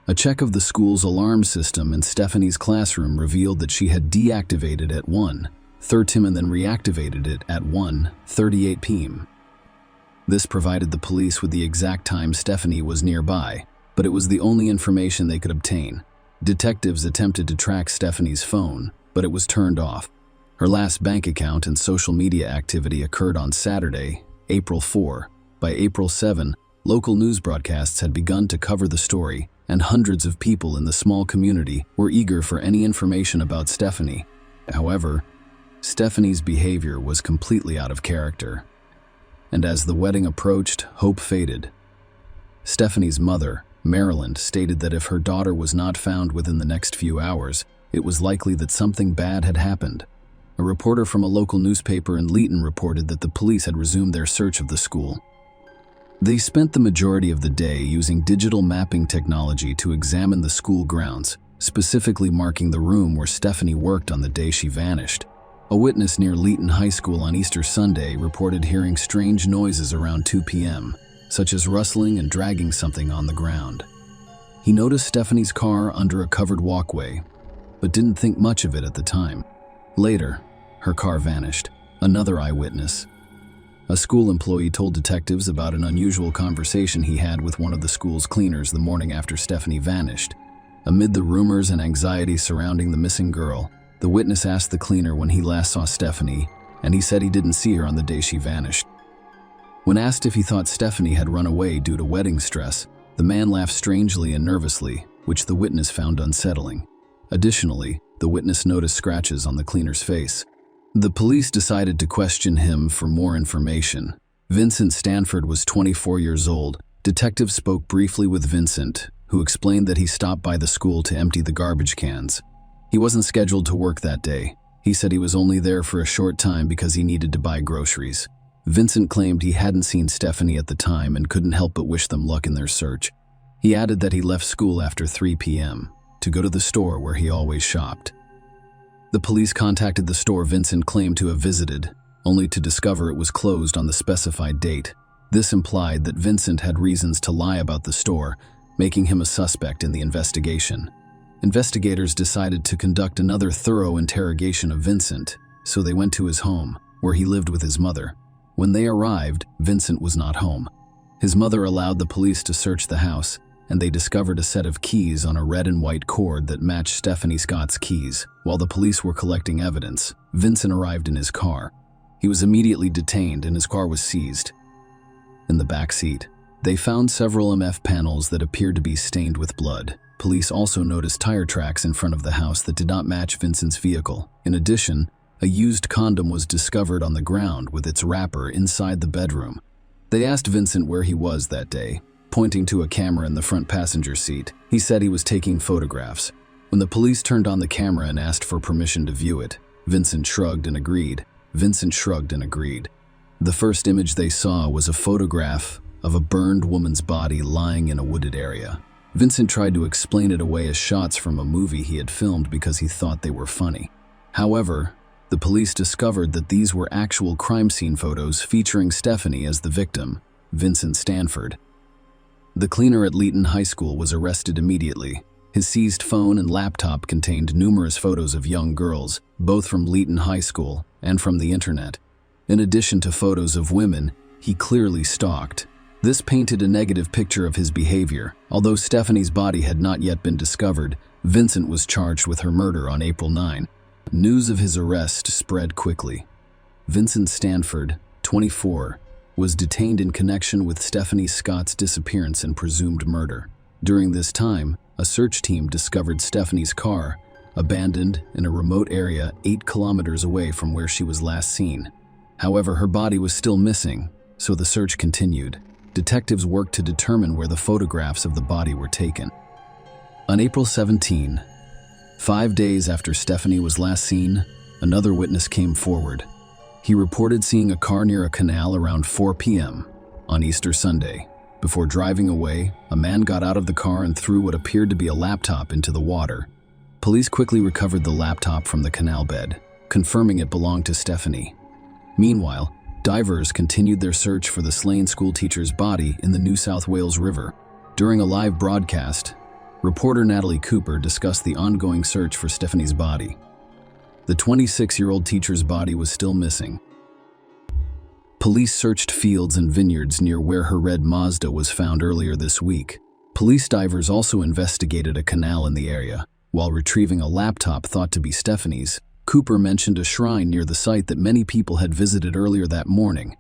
A check of the school's alarm system in Stephanie's classroom revealed that she had deactivated at 1:30 and then reactivated it at 1:38 p.m. This provided the police with the exact time Stephanie was nearby, but it was the only information they could obtain. Detectives attempted to track Stephanie's phone, but it was turned off. Her last bank account and social media activity occurred on Saturday, April 4. By April 7, local news broadcasts had begun to cover the story, and hundreds of people in the small community were eager for any information about Stephanie. However, Stephanie's behavior was completely out of character, and as the wedding approached, hope faded. Stephanie's mother, Marilyn, stated that if her daughter was not found within the next few hours, it was likely that something bad had happened. A reporter from a local newspaper in Leeton reported that the police had resumed their search of the school. They spent the majority of the day using digital mapping technology to examine the school grounds, specifically marking the room where Stephanie worked on the day she vanished. A witness near Leeton High School on Easter Sunday reported hearing strange noises around 2 p.m., such as rustling and dragging something on the ground. He noticed Stephanie's car under a covered walkway, but didn't think much of it at the time. Later, her car vanished. Another eyewitness, a school employee, told detectives about an unusual conversation he had with one of the school's cleaners the morning after Stephanie vanished. Amid the rumors and anxiety surrounding the missing girl, the witness asked the cleaner when he last saw Stephanie, and he said he didn't see her on the day she vanished. When asked if he thought Stephanie had run away due to wedding stress, the man laughed strangely and nervously, which the witness found unsettling. Additionally, the witness noticed scratches on the cleaner's face. The police decided to question him for more information. Vincent Stanford was 24 years old. Detectives spoke briefly with Vincent, who explained that he stopped by the school to empty the garbage cans. He wasn't scheduled to work that day. He said he was only there for a short time because he needed to buy groceries. Vincent claimed he hadn't seen Stephanie at the time and couldn't help but wish them luck in their search. He added that he left school after 3 p.m. to go to the store where he always shopped. The police contacted the store Vincent claimed to have visited, only to discover it was closed on the specified date. This implied that Vincent had reasons to lie about the store, making him a suspect in the investigation. Investigators decided to conduct another thorough interrogation of Vincent, so they went to his home, where he lived with his mother. When they arrived, Vincent was not home. His mother allowed the police to search the house, and they discovered a set of keys on a red and white cord that matched Stephanie Scott's keys. While the police were collecting evidence, Vincent arrived in his car. He was immediately detained and his car was seized. In the back seat, they found several MF panels that appeared to be stained with blood. Police also noticed tire tracks in front of the house that did not match Vincent's vehicle. In addition, a used condom was discovered on the ground with its wrapper inside the bedroom. They asked Vincent where he was that day, pointing to a camera in the front passenger seat. He said he was taking photographs. When the police turned on the camera and asked for permission to view it, Vincent shrugged and agreed. The first image they saw was a photograph of a burned woman's body lying in a wooded area. Vincent tried to explain it away as shots from a movie he had filmed because he thought they were funny. However, the police discovered that these were actual crime scene photos featuring Stephanie as the victim, Vincent Stanford. The cleaner at Leeton High School was arrested immediately. His seized phone and laptop contained numerous photos of young girls, both from Leeton High School and from the internet. In addition to photos of women, he clearly stalked. This painted a negative picture of his behavior. Although Stephanie's body had not yet been discovered, Vincent was charged with her murder on April 9. News of his arrest spread quickly. Vincent Stanford, 24, was detained in connection with Stephanie Scott's disappearance and presumed murder. During this time, a search team discovered Stephanie's car, abandoned in a remote area 8 kilometers away from where she was last seen. However, her body was still missing, so the search continued. Detectives worked to determine where the photographs of the body were taken. On April 17, 5 days after Stephanie was last seen, another witness came forward. He reported seeing a car near a canal around 4 p.m. on Easter Sunday. Before driving away, a man got out of the car and threw what appeared to be a laptop into the water. Police quickly recovered the laptop from the canal bed, confirming it belonged to Stephanie. Meanwhile, divers continued their search for the slain schoolteacher's body in the New South Wales River. During a live broadcast, reporter Natalie Cooper discussed the ongoing search for Stephanie's body. The 26-year-old teacher's body was still missing. Police searched fields and vineyards near where her red Mazda was found earlier this week. Police divers also investigated a canal in the area. While retrieving a laptop thought to be Stephanie's, Cooper mentioned a shrine near the site that many people had visited earlier that morning.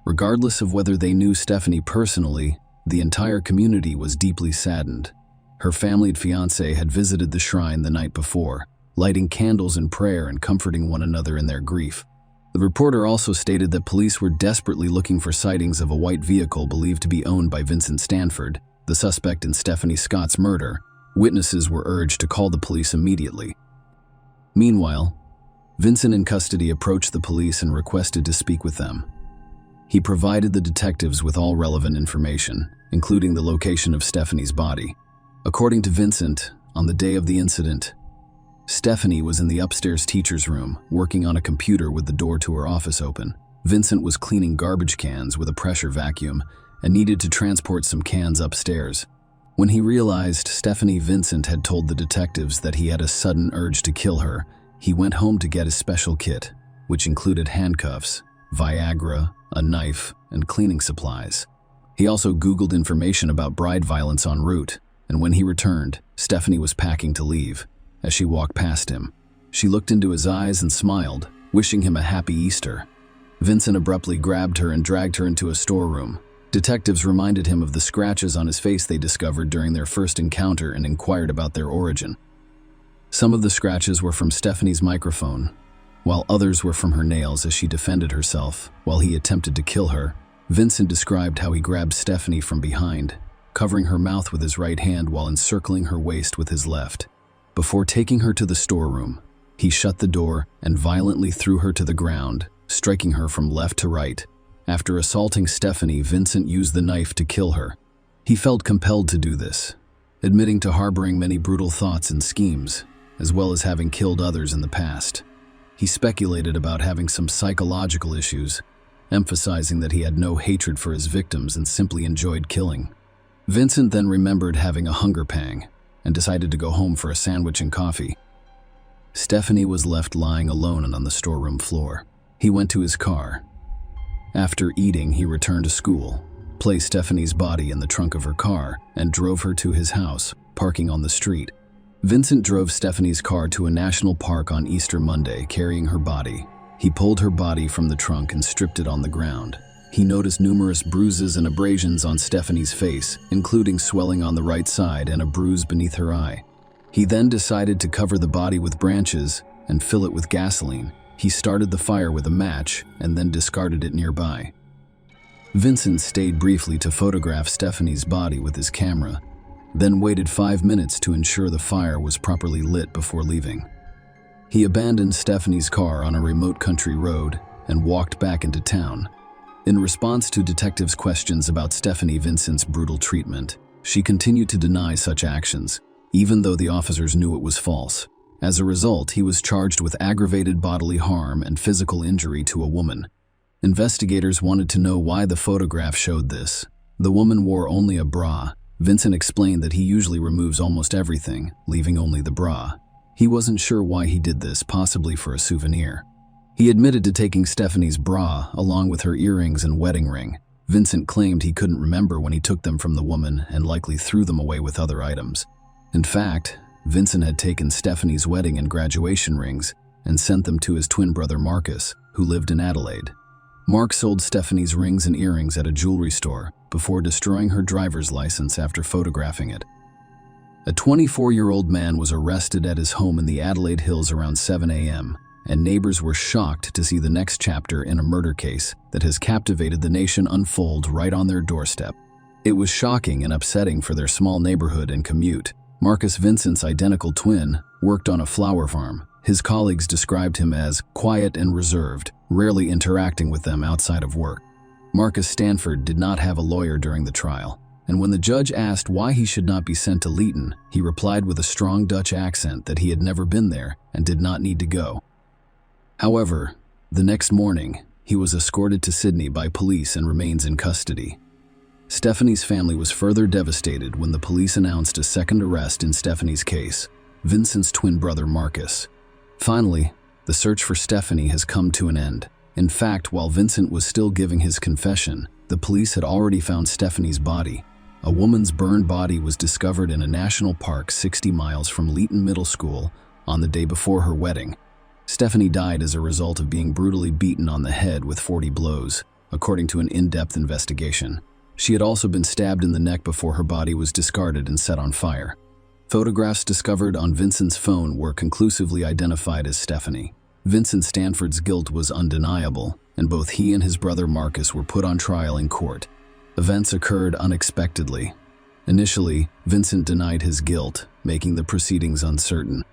Regardless of whether they knew Stephanie personally, the entire community was deeply saddened. Her family and fiancé had visited the shrine the night before, lighting candles in prayer and comforting one another in their grief. The reporter also stated that police were desperately looking for sightings of a white vehicle believed to be owned by Vincent Stanford, the suspect in Stephanie Scott's murder. Witnesses were urged to call the police immediately. Meanwhile, Vincent in custody approached the police and requested to speak with them. He provided the detectives with all relevant information, including the location of Stephanie's body. According to Vincent, On the day of the incident, Stephanie was in the upstairs teacher's room, working on a computer with the door to her office open. Vincent was cleaning garbage cans with a pressure vacuum and needed to transport some cans upstairs. When he realized Stephanie Vincent had told the detectives that he had a sudden urge to kill her, he went home to get his special kit, which included handcuffs, Viagra, a knife, and cleaning supplies. He also Googled information about bride violence en route, and when he returned, Stephanie was packing to leave. As she walked past him, she looked into his eyes and smiled, wishing him a happy Easter. Vincent abruptly grabbed her and dragged her into a storeroom. Detectives reminded him of the scratches on his face they discovered during their first encounter and inquired about their origin. Some of the scratches were from Stephanie's microphone, while others were from her nails as she defended herself while he attempted to kill her. Vincent described how he grabbed Stephanie from behind, covering her mouth with his right hand while encircling her waist with his left. Before taking her to the storeroom, he shut the door and violently threw her to the ground, striking her from left to right. After assaulting Stephanie, Vincent used the knife to kill her. He felt compelled to do this, admitting to harboring many brutal thoughts and schemes, as well as having killed others in the past. He speculated about having some psychological issues, emphasizing that he had no hatred for his victims and simply enjoyed killing. Vincent then remembered having a hunger pang and decided to go home for a sandwich and coffee. Stephanie was left lying alone on the storeroom floor. He went to his car. After eating, he returned to school, placed Stephanie's body in the trunk of her car, and drove her to his house, parking on the street. Vincent drove Stephanie's car to a national park on Easter Monday, carrying her body. He pulled her body from the trunk and stripped it on the ground. He noticed numerous bruises and abrasions on Stephanie's face, including swelling on the right side and a bruise beneath her eye. He then decided to cover the body with branches and fill it with gasoline. He started the fire with a match and then discarded it nearby. Vincent stayed briefly to photograph Stephanie's body with his camera, then waited 5 minutes to ensure the fire was properly lit before leaving. He abandoned Stephanie's car on a remote country road and walked back into town. In response to detectives' questions about Stephanie Vincent's brutal treatment, she continued to deny such actions, even though the officers knew it was false. As a result, he was charged with aggravated bodily harm and physical injury to a woman. Investigators wanted to know why the photograph showed this. The woman wore only a bra. Vincent explained that he usually removes almost everything, leaving only the bra. He wasn't sure why he did this, possibly for a souvenir. He admitted to taking Stephanie's bra, along with her earrings and wedding ring. Vincent claimed he couldn't remember when he took them from the woman and likely threw them away with other items. In fact, Vincent had taken Stephanie's wedding and graduation rings and sent them to his twin brother Marcus, who lived in Adelaide. Mark sold Stephanie's rings and earrings at a jewelry store before destroying her driver's license after photographing it. A 24-year-old man was arrested at his home in the Adelaide Hills around 7 a.m., and neighbors were shocked to see the next chapter in a murder case that has captivated the nation unfold right on their doorstep. It was shocking and upsetting for their small neighborhood and commute. Marcus Vincent's identical twin worked on a flower farm. His colleagues described him as quiet and reserved, rarely interacting with them outside of work. Marcus Stanford did not have a lawyer during the trial, and when the judge asked why he should not be sent to Leeton, he replied with a strong Dutch accent that he had never been there and did not need to go. However, the next morning, he was escorted to Sydney by police and remains in custody. Stephanie's family was further devastated when the police announced a second arrest in Stephanie's case, Vincent's twin brother Marcus. Finally, the search for Stephanie has come to an end. In fact, while Vincent was still giving his confession, the police had already found Stephanie's body. A woman's burned body was discovered in a national park 60 miles from Leeton Middle School on the day before her wedding. Stephanie died as a result of being brutally beaten on the head with 40 blows, according to an in-depth investigation. She had also been stabbed in the neck before her body was discarded and set on fire. Photographs discovered on Vincent's phone were conclusively identified as Stephanie. Vincent Stanford's guilt was undeniable, and both he and his brother Marcus were put on trial in court. Events occurred unexpectedly. Initially, Vincent denied his guilt, making the proceedings uncertain.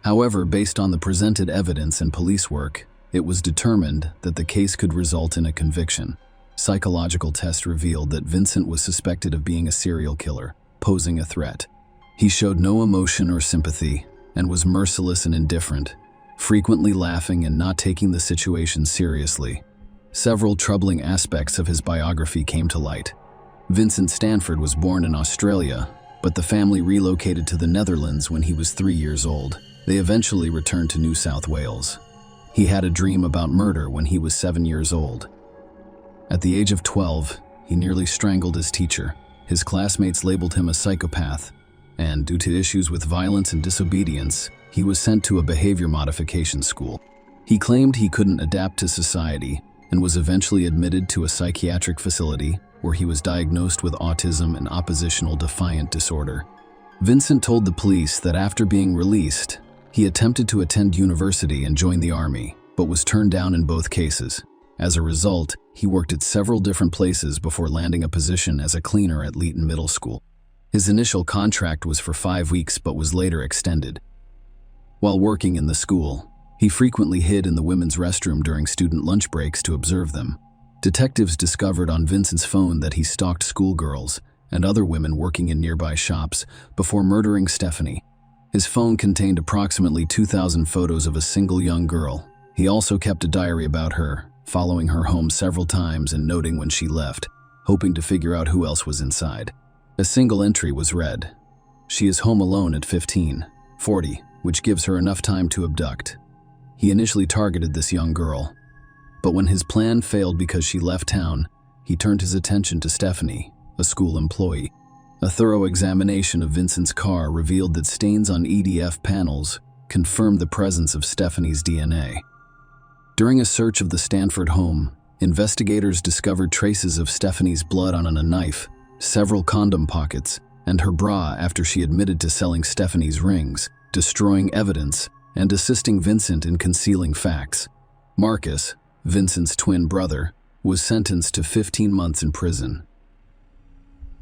However, based on the presented evidence and police work, it was determined that the case could result in a conviction. Psychological tests revealed that Vincent was suspected of being a serial killer, posing a threat. He showed no emotion or sympathy and was merciless and indifferent, frequently laughing and not taking the situation seriously. Several troubling aspects of his biography came to light. Vincent Stanford was born in Australia, but the family relocated to the Netherlands when he was 3 years old. They eventually returned to New South Wales. He had a dream about murder when he was 7 years old. At the age of 12, he nearly strangled his teacher. His classmates labeled him a psychopath, and due to issues with violence and disobedience, he was sent to a behavior modification school. He claimed he couldn't adapt to society and was eventually admitted to a psychiatric facility where he was diagnosed with autism and oppositional defiant disorder. Vincent told the police that after being released, he attempted to attend university and join the army, but was turned down in both cases. As a result, he worked at several different places before landing a position as a cleaner at Leeton Middle School. His initial contract was for 5 weeks but was later extended. While working in the school, he frequently hid in the women's restroom during student lunch breaks to observe them. Detectives discovered on Vincent's phone that he stalked schoolgirls and other women working in nearby shops before murdering Stephanie. His phone contained approximately 2,000 photos of a single young girl. He also kept a diary about her, following her home several times and noting when she left, hoping to figure out who else was inside. A single entry was read, "She is home alone at 15:40, which gives her enough time to abduct." He initially targeted this young girl, but when his plan failed because she left town, he turned his attention to Stephanie, a school employee. A thorough examination of Vincent's car revealed that stains on EDF panels confirmed the presence of Stephanie's DNA. During a search of the Stanford home, investigators discovered traces of Stephanie's blood on a knife, several condom pockets, and her bra after she admitted to selling Stephanie's rings, destroying evidence and assisting Vincent in concealing facts. Marcus, Vincent's twin brother, was sentenced to 15 months in prison.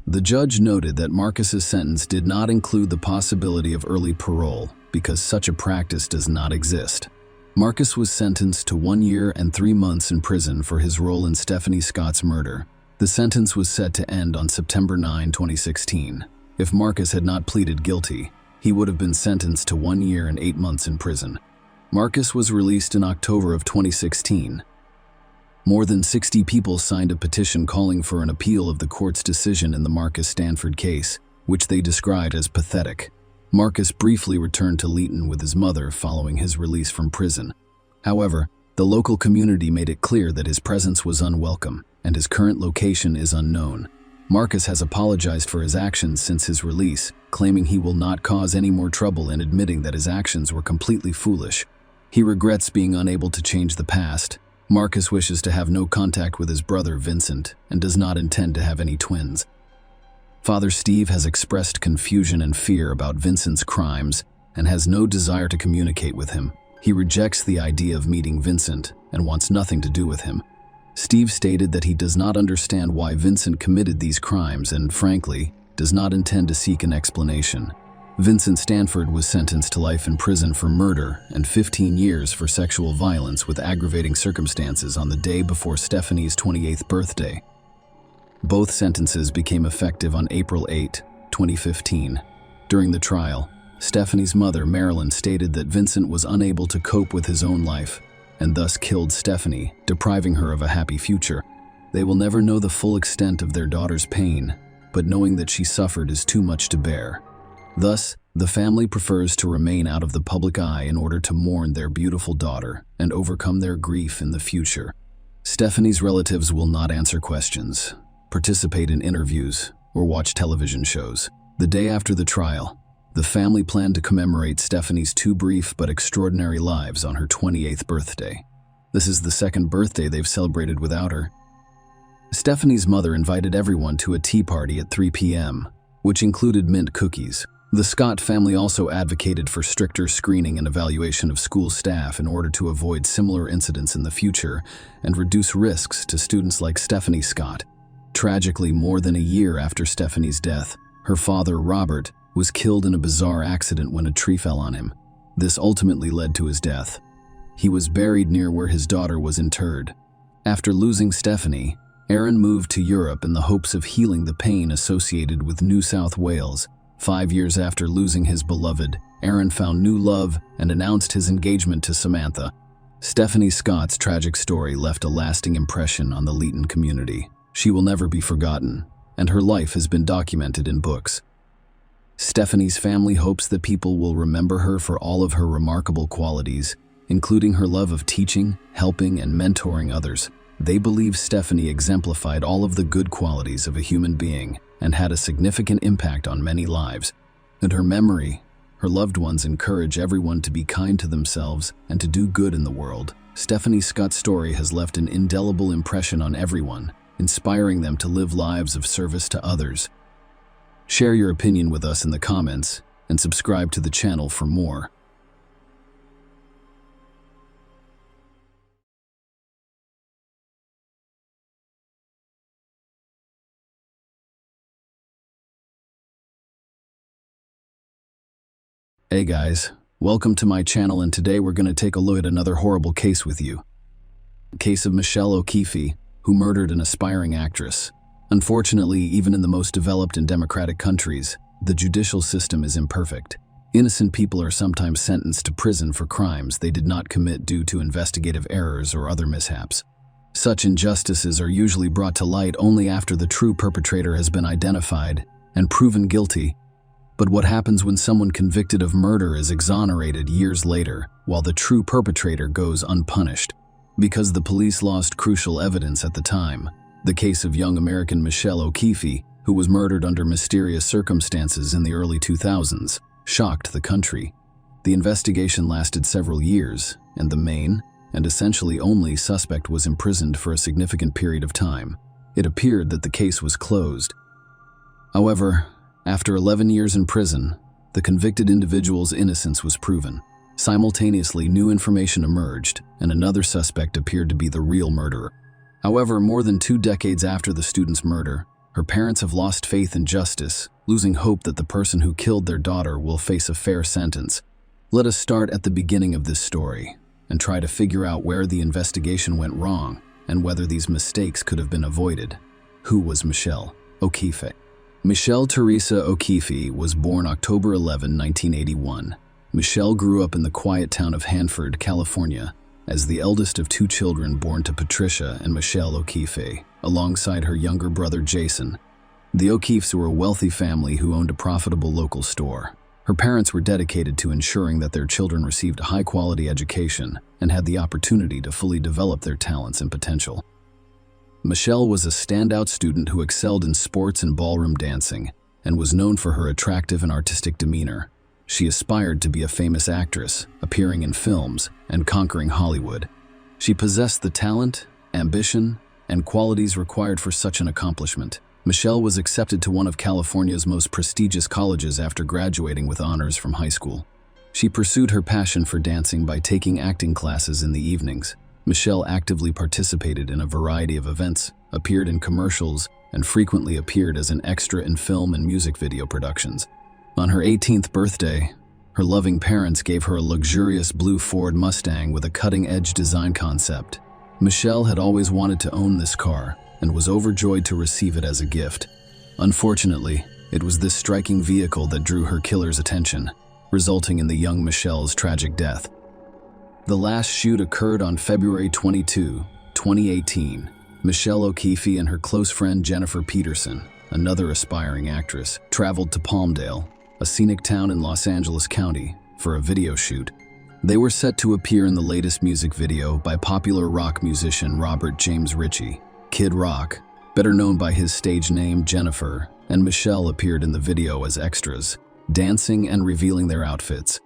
The judge noted that Marcus's sentence did not include the possibility of early parole because such a practice does not exist. Marcus was sentenced to 1 year and 3 months in prison for his role in Stephanie Scott's murder. The sentence was set to end on September 9, 2016. If Marcus had not pleaded guilty, he would have been sentenced to 1 year and 8 months in prison. Marcus was released in October of 2016. More than 60 people signed a petition calling for an appeal of the court's decision in the Marcus Stanford case, which they described as pathetic. Marcus briefly returned to Leeton with his mother following his release from prison. However, the local community made it clear that his presence was unwelcome, and his current location is unknown. Marcus has apologized for his actions since his release, claiming he will not cause any more trouble and admitting that his actions were completely foolish. He regrets being unable to change the past. Marcus wishes to have no contact with his brother Vincent and does not intend to have any twins. Father Steve has expressed confusion and fear about Vincent's crimes and has no desire to communicate with him. He rejects the idea of meeting Vincent and wants nothing to do with him. Steve stated that he does not understand why Vincent committed these crimes and, frankly, does not intend to seek an explanation. Vincent Stanford was sentenced to life in prison for murder and 15 years for sexual violence with aggravating circumstances on the day before Stephanie's 28th birthday. Both sentences became effective on April 8, 2015. During the trial, Stephanie's mother, Marilyn, stated that Vincent was unable to cope with his own life and thus killed Stephanie, depriving her of a happy future. They will never know the full extent of their daughter's pain, but knowing that she suffered is too much to bear. Thus, the family prefers to remain out of the public eye in order to mourn their beautiful daughter and overcome their grief in the future. Stephanie's relatives will not answer questions, participate in interviews, or watch television shows. The day after the trial, the family planned to commemorate Stephanie's 2 brief but extraordinary lives on her 28th birthday. This is the 2nd birthday they've celebrated without her. Stephanie's mother invited everyone to a tea party at 3 p.m., which included mint cookies. The Scott family also advocated for stricter screening and evaluation of school staff in order to avoid similar incidents in the future and reduce risks to students like Stephanie Scott. Tragically, more than a year after Stephanie's death, her father, Robert, was killed in a bizarre accident when a tree fell on him. This ultimately led to his death. He was buried near where his daughter was interred. After losing Stephanie, Aaron moved to Europe in the hopes of healing the pain associated with New South Wales, 5 years after losing his beloved, Aaron found new love and announced his engagement to Samantha. Stephanie Scott's tragic story left a lasting impression on the Leeton community. She will never be forgotten, and her life has been documented in books. Stephanie's family hopes that people will remember her for all of her remarkable qualities, including her love of teaching, helping, and mentoring others. They believe Stephanie exemplified all of the good qualities of a human being and had a significant impact on many lives. In her memory, her loved ones encourage everyone to be kind to themselves and to do good in the world. Stephanie Scott's story has left an indelible impression on everyone, inspiring them to live lives of service to others. Share your opinion with us in the comments and subscribe to the channel for more. Hey guys, welcome to my channel, and today we're going to take a look at another horrible case with you. The case of Michelle O'Keefe, who murdered an aspiring actress. Unfortunately, even in the most developed and democratic countries, the judicial system is imperfect. Innocent people are sometimes sentenced to prison for crimes they did not commit due to investigative errors or other mishaps. Such injustices are usually brought to light only after the true perpetrator has been identified and proven guilty. But what happens when someone convicted of murder is exonerated years later, while the true perpetrator goes unpunished? Because the police lost crucial evidence at the time. The case of young American Michelle O'Keefe, who was murdered under mysterious circumstances in the early 2000s, shocked the country. The investigation lasted several years, and the main, and essentially only, suspect was imprisoned for a significant period of time. It appeared that the case was closed. However, after 11 years in prison, the convicted individual's innocence was proven. Simultaneously, new information emerged, and another suspect appeared to be the real murderer. However, more than 2 decades after the student's murder, her parents have lost faith in justice, losing hope that the person who killed their daughter will face a fair sentence. Let us start at the beginning of this story and try to figure out where the investigation went wrong and whether these mistakes could have been avoided. Who was Michelle O'Keefe? Michelle Teresa O'Keefe was born October 11, 1981. Michelle grew up in the quiet town of Hanford, California, as the eldest of 2 children born to Patricia and Michelle O'Keefe, alongside her younger brother Jason. The O'Keefes were a wealthy family who owned a profitable local store. Her parents were dedicated to ensuring that their children received a high-quality education and had the opportunity to fully develop their talents and potential. Michelle was a standout student who excelled in sports and ballroom dancing and was known for her attractive and artistic demeanor. She aspired to be a famous actress, appearing in films and conquering Hollywood. She possessed the talent, ambition, and qualities required for such an accomplishment. Michelle was accepted to one of California's most prestigious colleges after graduating with honors from high school. She pursued her passion for dancing by taking acting classes in the evenings. Michelle actively participated in a variety of events, appeared in commercials, and frequently appeared as an extra in film and music video productions. On her 18th birthday, her loving parents gave her a luxurious blue Ford Mustang with a cutting-edge design concept. Michelle had always wanted to own this car and was overjoyed to receive it as a gift. Unfortunately, it was this striking vehicle that drew her killer's attention, resulting in the young Michelle's tragic death. The last shoot occurred on February 22, 2018. Michelle O'Keefe and her close friend Jennifer Peterson, another aspiring actress, traveled to Palmdale, a scenic town in Los Angeles County, for a video shoot. They were set to appear in the latest music video by popular rock musician Robert James Ritchie. Kid Rock, better known by his stage name Jennifer, and Michelle appeared in the video as extras, dancing and revealing their outfits.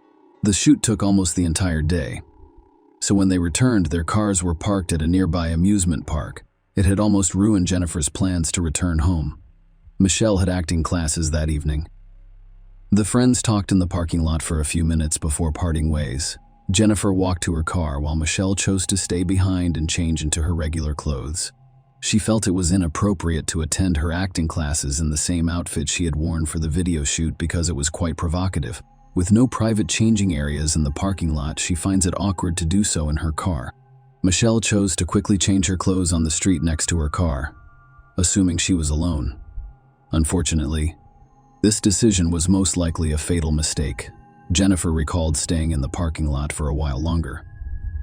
The shoot took almost the entire day. So when they returned, their cars were parked at a nearby amusement park. It had almost ruined Jennifer's plans to return home. Michelle had acting classes that evening. The friends talked in the parking lot for a few minutes before parting ways. Jennifer walked to her car while Michelle chose to stay behind and change into her regular clothes. She felt it was inappropriate to attend her acting classes in the same outfit she had worn for the video shoot because it was quite provocative. With no private changing areas in the parking lot, she finds it awkward to do so in her car. Michelle chose to quickly change her clothes on the street next to her car, assuming she was alone. Unfortunately, This decision was most likely a fatal mistake. Jennifer recalled staying in the parking lot for a while longer,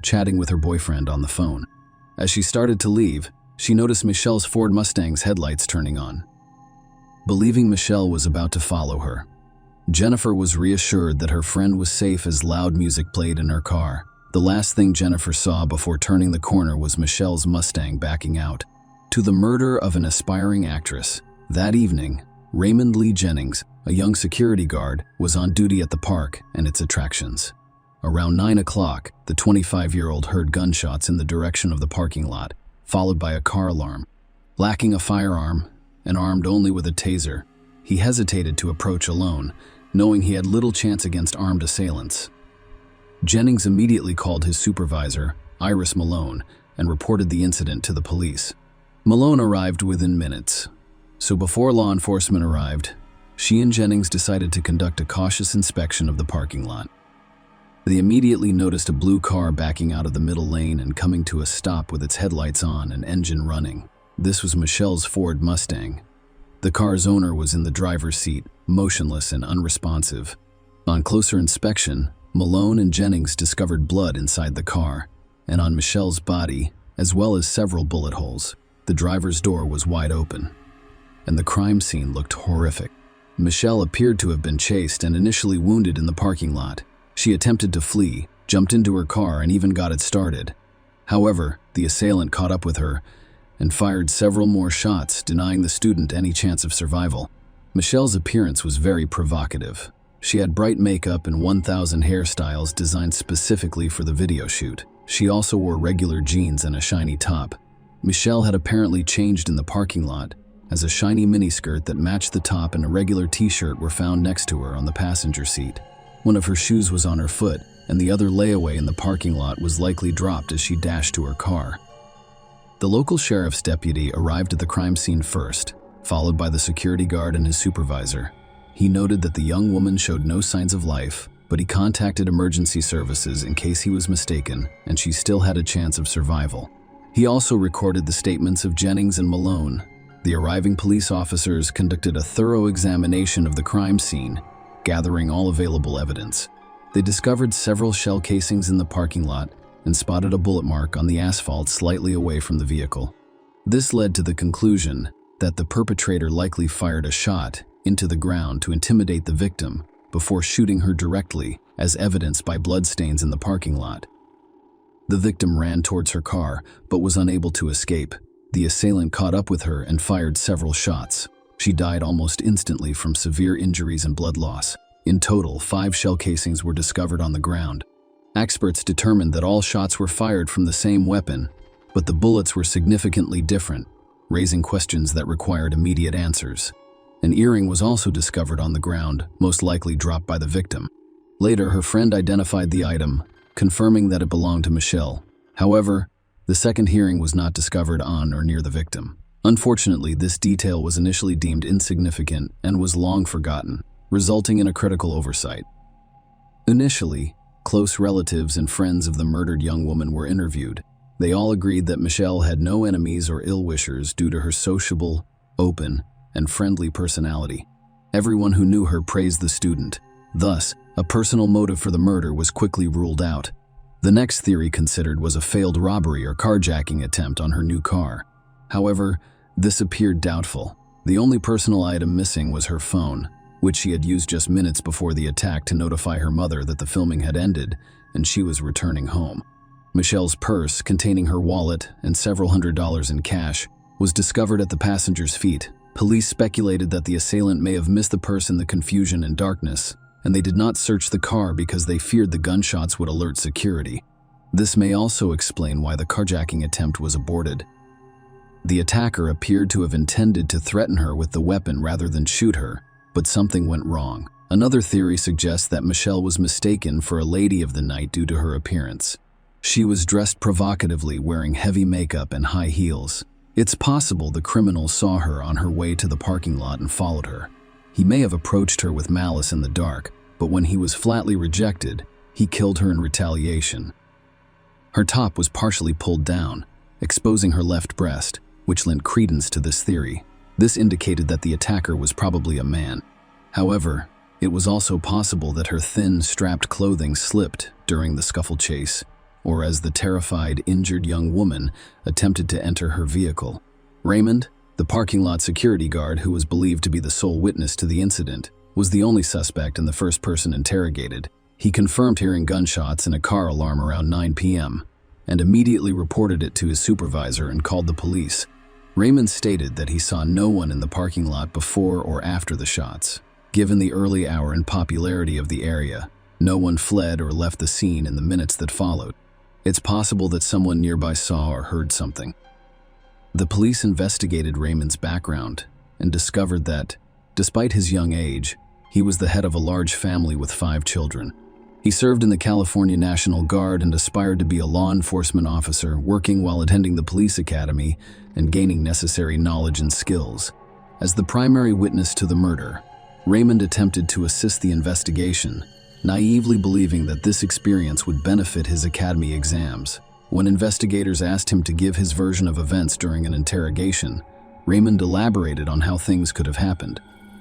chatting with her boyfriend on the phone. As she started to leave, she noticed Michelle's Ford Mustang's headlights turning on. Believing Michelle was about to follow her, Jennifer was reassured that her friend was safe as loud music played in her car. The last thing Jennifer saw before turning the corner was Michelle's Mustang backing out. To the murder of an aspiring actress. That evening, Raymond Lee Jennings, a young security guard, was on duty at the park and its attractions. Around 9 o'clock, the 25-year-old heard gunshots in the direction of the parking lot, followed by a car alarm. Lacking a firearm and armed only with a taser, he hesitated to approach alone, knowing he had little chance against armed assailants. Jennings immediately called his supervisor, Iris Malone, and reported the incident to the police. Malone arrived within minutes, so before law enforcement arrived, she and Jennings decided to conduct a cautious inspection of the parking lot. They immediately noticed a blue car backing out of the middle lane and coming to a stop with its headlights on and engine running. This was Michelle's Ford Mustang. The car's owner was in the driver's seat, motionless and unresponsive. On closer inspection, Malone and Jennings discovered blood inside the car, and on Michelle's body, as well as several bullet holes. The driver's door was wide open, and the crime scene looked horrific. Michelle appeared to have been chased and initially wounded in the parking lot. She attempted to flee, jumped into her car, and even got it started. However, the assailant caught up with her and fired several more shots, denying the student any chance of survival. Michelle's appearance was very provocative. She had bright makeup and 1,000 hairstyles designed specifically for the video shoot. She also wore regular jeans and a shiny top. Michelle had apparently changed in the parking lot, as a shiny miniskirt that matched the top and a regular t-shirt were found next to her on the passenger seat. One of her shoes was on her foot, and the other layaway in the parking lot was likely dropped as she dashed to her car. The local sheriff's deputy arrived at the crime scene first, followed by the security guard and his supervisor. He noted that the young woman showed no signs of life, but he contacted emergency services in case he was mistaken, and she still had a chance of survival. He also recorded the statements of Jennings and Malone. The arriving police officers conducted a thorough examination of the crime scene, gathering all available evidence. They discovered several shell casings in the parking lot and spotted a bullet mark on the asphalt slightly away from the vehicle. This led to the conclusion that the perpetrator likely fired a shot into the ground to intimidate the victim before shooting her directly, as evidenced by bloodstains in the parking lot. The victim ran towards her car, but was unable to escape. The assailant caught up with her and fired several shots. She died almost instantly from severe injuries and blood loss. In total, 5 shell casings were discovered on the ground. Experts determined that all shots were fired from the same weapon, but the bullets were significantly different, raising questions that required immediate answers. An earring was also discovered on the ground, most likely dropped by the victim. Later, her friend identified the item, confirming that it belonged to Michelle. However, the second earring was not discovered on or near the victim. Unfortunately, this detail was initially deemed insignificant and was long forgotten, resulting in a critical oversight. Initially, close relatives and friends of the murdered young woman were interviewed. They all agreed that Michelle had no enemies or ill-wishers due to her sociable, open, and friendly personality. Everyone who knew her praised the student. Thus, a personal motive for the murder was quickly ruled out. The next theory considered was a failed robbery or carjacking attempt on her new car. However, this appeared doubtful. The only personal item missing was her phone, which she had used just minutes before the attack to notify her mother that the filming had ended and she was returning home. Michelle's purse, containing her wallet and several $100s in cash, was discovered at the passenger's feet. Police speculated that the assailant may have missed the purse in the confusion and darkness, and they did not search the car because they feared the gunshots would alert security. This may also explain why the carjacking attempt was aborted. The attacker appeared to have intended to threaten her with the weapon rather than shoot her, but something went wrong. Another theory suggests that Michelle was mistaken for a lady of the night due to her appearance. She was dressed provocatively, wearing heavy makeup and high heels. It's possible the criminal saw her on her way to the parking lot and followed her. He may have approached her with malice in the dark, but when he was flatly rejected, he killed her in retaliation. Her top was partially pulled down, exposing her left breast, which lent credence to this theory. This indicated that the attacker was probably a man. However, it was also possible that her thin, strapped clothing slipped during the scuffle chase, or as the terrified, injured young woman attempted to enter her vehicle. Raymond, the parking lot security guard who was believed to be the sole witness to the incident, was the only suspect and the first person interrogated. He confirmed hearing gunshots and a car alarm around 9 p.m. and immediately reported it to his supervisor and called the police. Raymond stated that he saw no one in the parking lot before or after the shots. Given the early hour and popularity of the area, no one fled or left the scene in the minutes that followed. It's possible that someone nearby saw or heard something. The police investigated Raymond's background and discovered that, despite his young age, he was the head of a large family with 5 children. He served in the California National Guard and aspired to be a law enforcement officer, working while attending the police academy and gaining necessary knowledge and skills. As the primary witness to the murder, Raymond attempted to assist the investigation, naively believing that this experience would benefit his academy exams. When investigators asked him to give his version of events during an interrogation, Raymond elaborated on how things could have happened.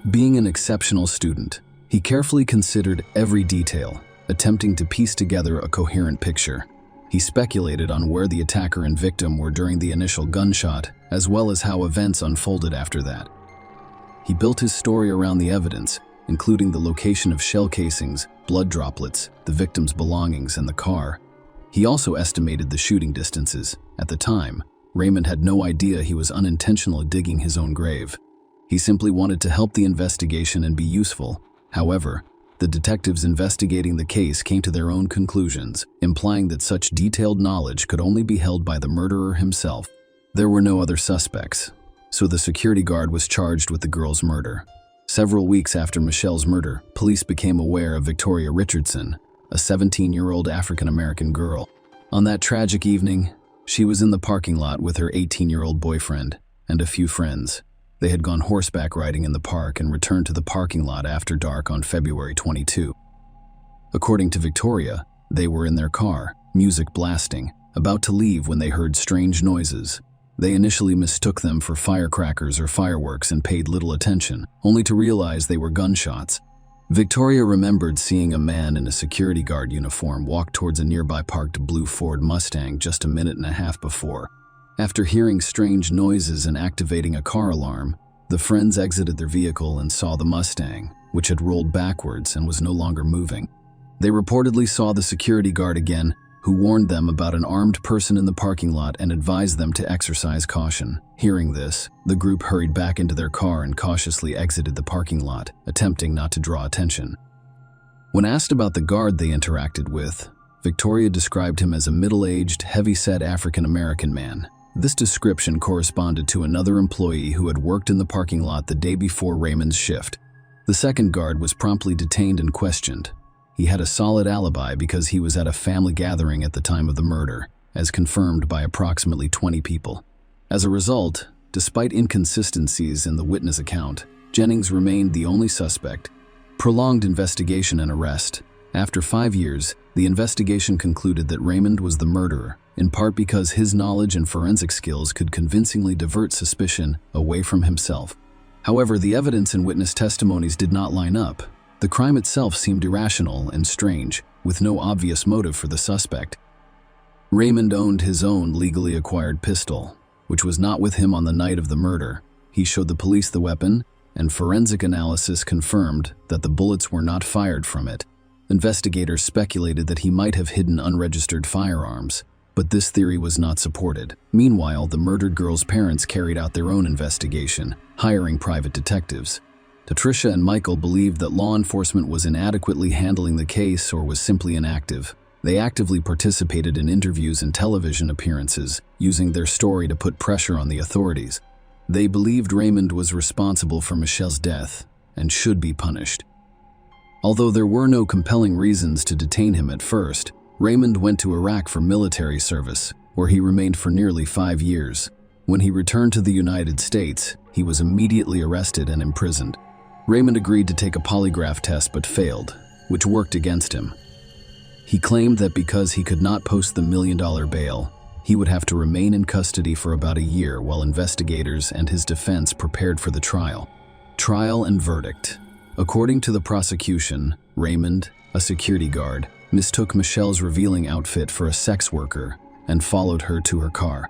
Being an exceptional student, he carefully considered every detail, attempting to piece together a coherent picture. He speculated on where the attacker and victim were during the initial gunshot, as well as how events unfolded after that. He built his story around the evidence, including the location of shell casings, blood droplets, the victim's belongings, and the car. He also estimated the shooting distances. At the time, Raymond had no idea he was unintentionally digging his own grave. He simply wanted to help the investigation and be useful. However, the detectives investigating the case came to their own conclusions, implying that such detailed knowledge could only be held by the murderer himself. There were no other suspects, so the security guard was charged with the girl's murder. Several weeks after Michelle's murder, police became aware of Victoria Richardson, a 17-year-old African-American girl. On that tragic evening, she was in the parking lot with her 18-year-old boyfriend and a few friends. They had gone horseback riding in the park and returned to the parking lot after dark on February 22. According to Victoria, they were in their car, music blasting, about to leave when they heard strange noises. They initially mistook them for firecrackers or fireworks and paid little attention, only to realize they were gunshots. Victoria remembered seeing a man in a security guard uniform walk towards a nearby parked blue Ford Mustang just a minute and a half before. After hearing strange noises and activating a car alarm, the friends exited their vehicle and saw the Mustang, which had rolled backwards and was no longer moving. They reportedly saw the security guard again, who warned them about an armed person in the parking lot and advised them to exercise caution. Hearing this, the group hurried back into their car and cautiously exited the parking lot, attempting not to draw attention. When asked about the guard they interacted with, Victoria described him as a middle-aged, heavy-set African-American man. This description corresponded to another employee who had worked in the parking lot the day before Raymond's shift. The second guard was promptly detained and questioned. He had a solid alibi because he was at a family gathering at the time of the murder, as confirmed by approximately 20 people. As a result, despite inconsistencies in the witness account, Jennings remained the only suspect. Prolonged investigation and arrest. After 5 years, the investigation concluded that Raymond was the murderer, in part because his knowledge and forensic skills could convincingly divert suspicion away from himself. However, the evidence and witness testimonies did not line up. The crime itself seemed irrational and strange, with no obvious motive for the suspect. Raymond owned his own legally acquired pistol, which was not with him on the night of the murder. He showed the police the weapon, and forensic analysis confirmed that the bullets were not fired from it. Investigators speculated that he might have hidden unregistered firearms, but this theory was not supported. Meanwhile, the murdered girl's parents carried out their own investigation, hiring private detectives. Patricia and Michael believed that law enforcement was inadequately handling the case or was simply inactive. They actively participated in interviews and television appearances, using their story to put pressure on the authorities. They believed Raymond was responsible for Michelle's death and should be punished. Although there were no compelling reasons to detain him at first, Raymond went to Iraq for military service, where he remained for nearly 5 years. When he returned to the United States, he was immediately arrested and imprisoned. Raymond agreed to take a polygraph test but failed, which worked against him. He claimed that because he could not post the $1 million bail, he would have to remain in custody for about a year while investigators and his defense prepared for the trial. Trial and verdict. According to the prosecution, Raymond, a security guard, mistook Michelle's revealing outfit for a sex worker and followed her to her car.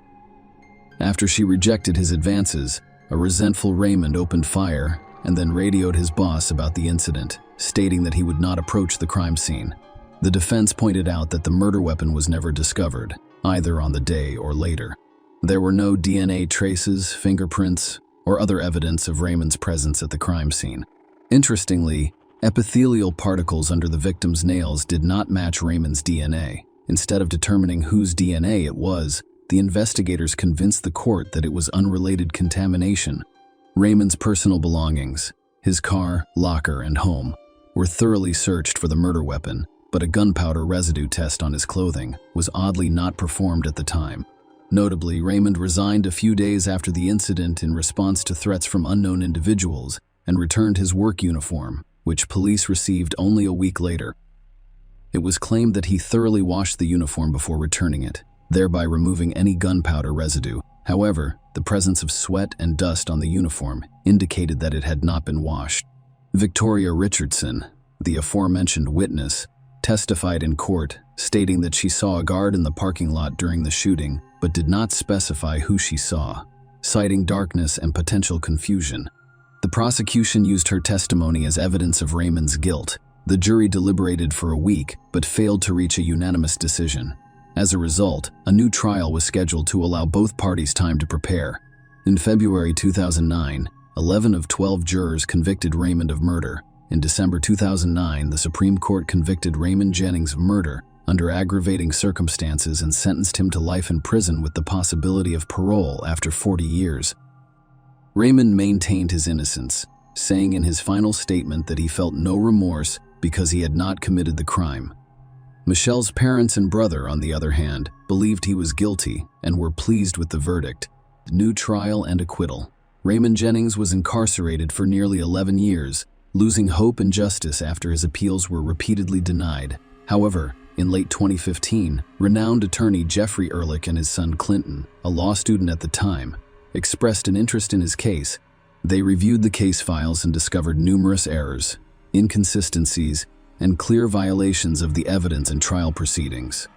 After she rejected his advances, a resentful Raymond opened fire and then radioed his boss about the incident, stating that he would not approach the crime scene. The defense pointed out that the murder weapon was never discovered, either on the day or later. There were no DNA traces, fingerprints, or other evidence of Raymond's presence at the crime scene. Interestingly, epithelial particles under the victim's nails did not match Raymond's DNA. Instead of determining whose DNA it was, the investigators convinced the court that it was unrelated contamination. Raymond's personal belongings, his car, locker, and home, were thoroughly searched for the murder weapon, but a gunpowder residue test on his clothing was oddly not performed at the time. Notably, Raymond resigned a few days after the incident in response to threats from unknown individuals and returned his work uniform, which police received only a week later. It was claimed that he thoroughly washed the uniform before returning it, thereby removing any gunpowder residue. However, the presence of sweat and dust on the uniform indicated that it had not been washed. Victoria Richardson, the aforementioned witness, testified in court, stating that she saw a guard in the parking lot during the shooting, but did not specify who she saw, citing darkness and potential confusion. The prosecution used her testimony as evidence of Raymond's guilt. The jury deliberated for a week, but failed to reach a unanimous decision. As a result, a new trial was scheduled to allow both parties time to prepare. In February 2009, 11 of 12 jurors convicted Raymond of murder. In December 2009, the Supreme Court convicted Raymond Jennings of murder under aggravating circumstances and sentenced him to life in prison with the possibility of parole after 40 years. Raymond maintained his innocence, saying in his final statement that he felt no remorse because he had not committed the crime. Michelle's parents and brother, on the other hand, believed he was guilty and were pleased with the verdict. New trial and acquittal. Raymond Jennings was incarcerated for nearly 11 years, losing hope and justice after his appeals were repeatedly denied. However, in late 2015, renowned attorney Jeffrey Ehrlich and his son Clinton, a law student at the time, expressed an interest in his case. They reviewed the case files and discovered numerous errors, inconsistencies, and clear violations of the evidence and trial proceedings.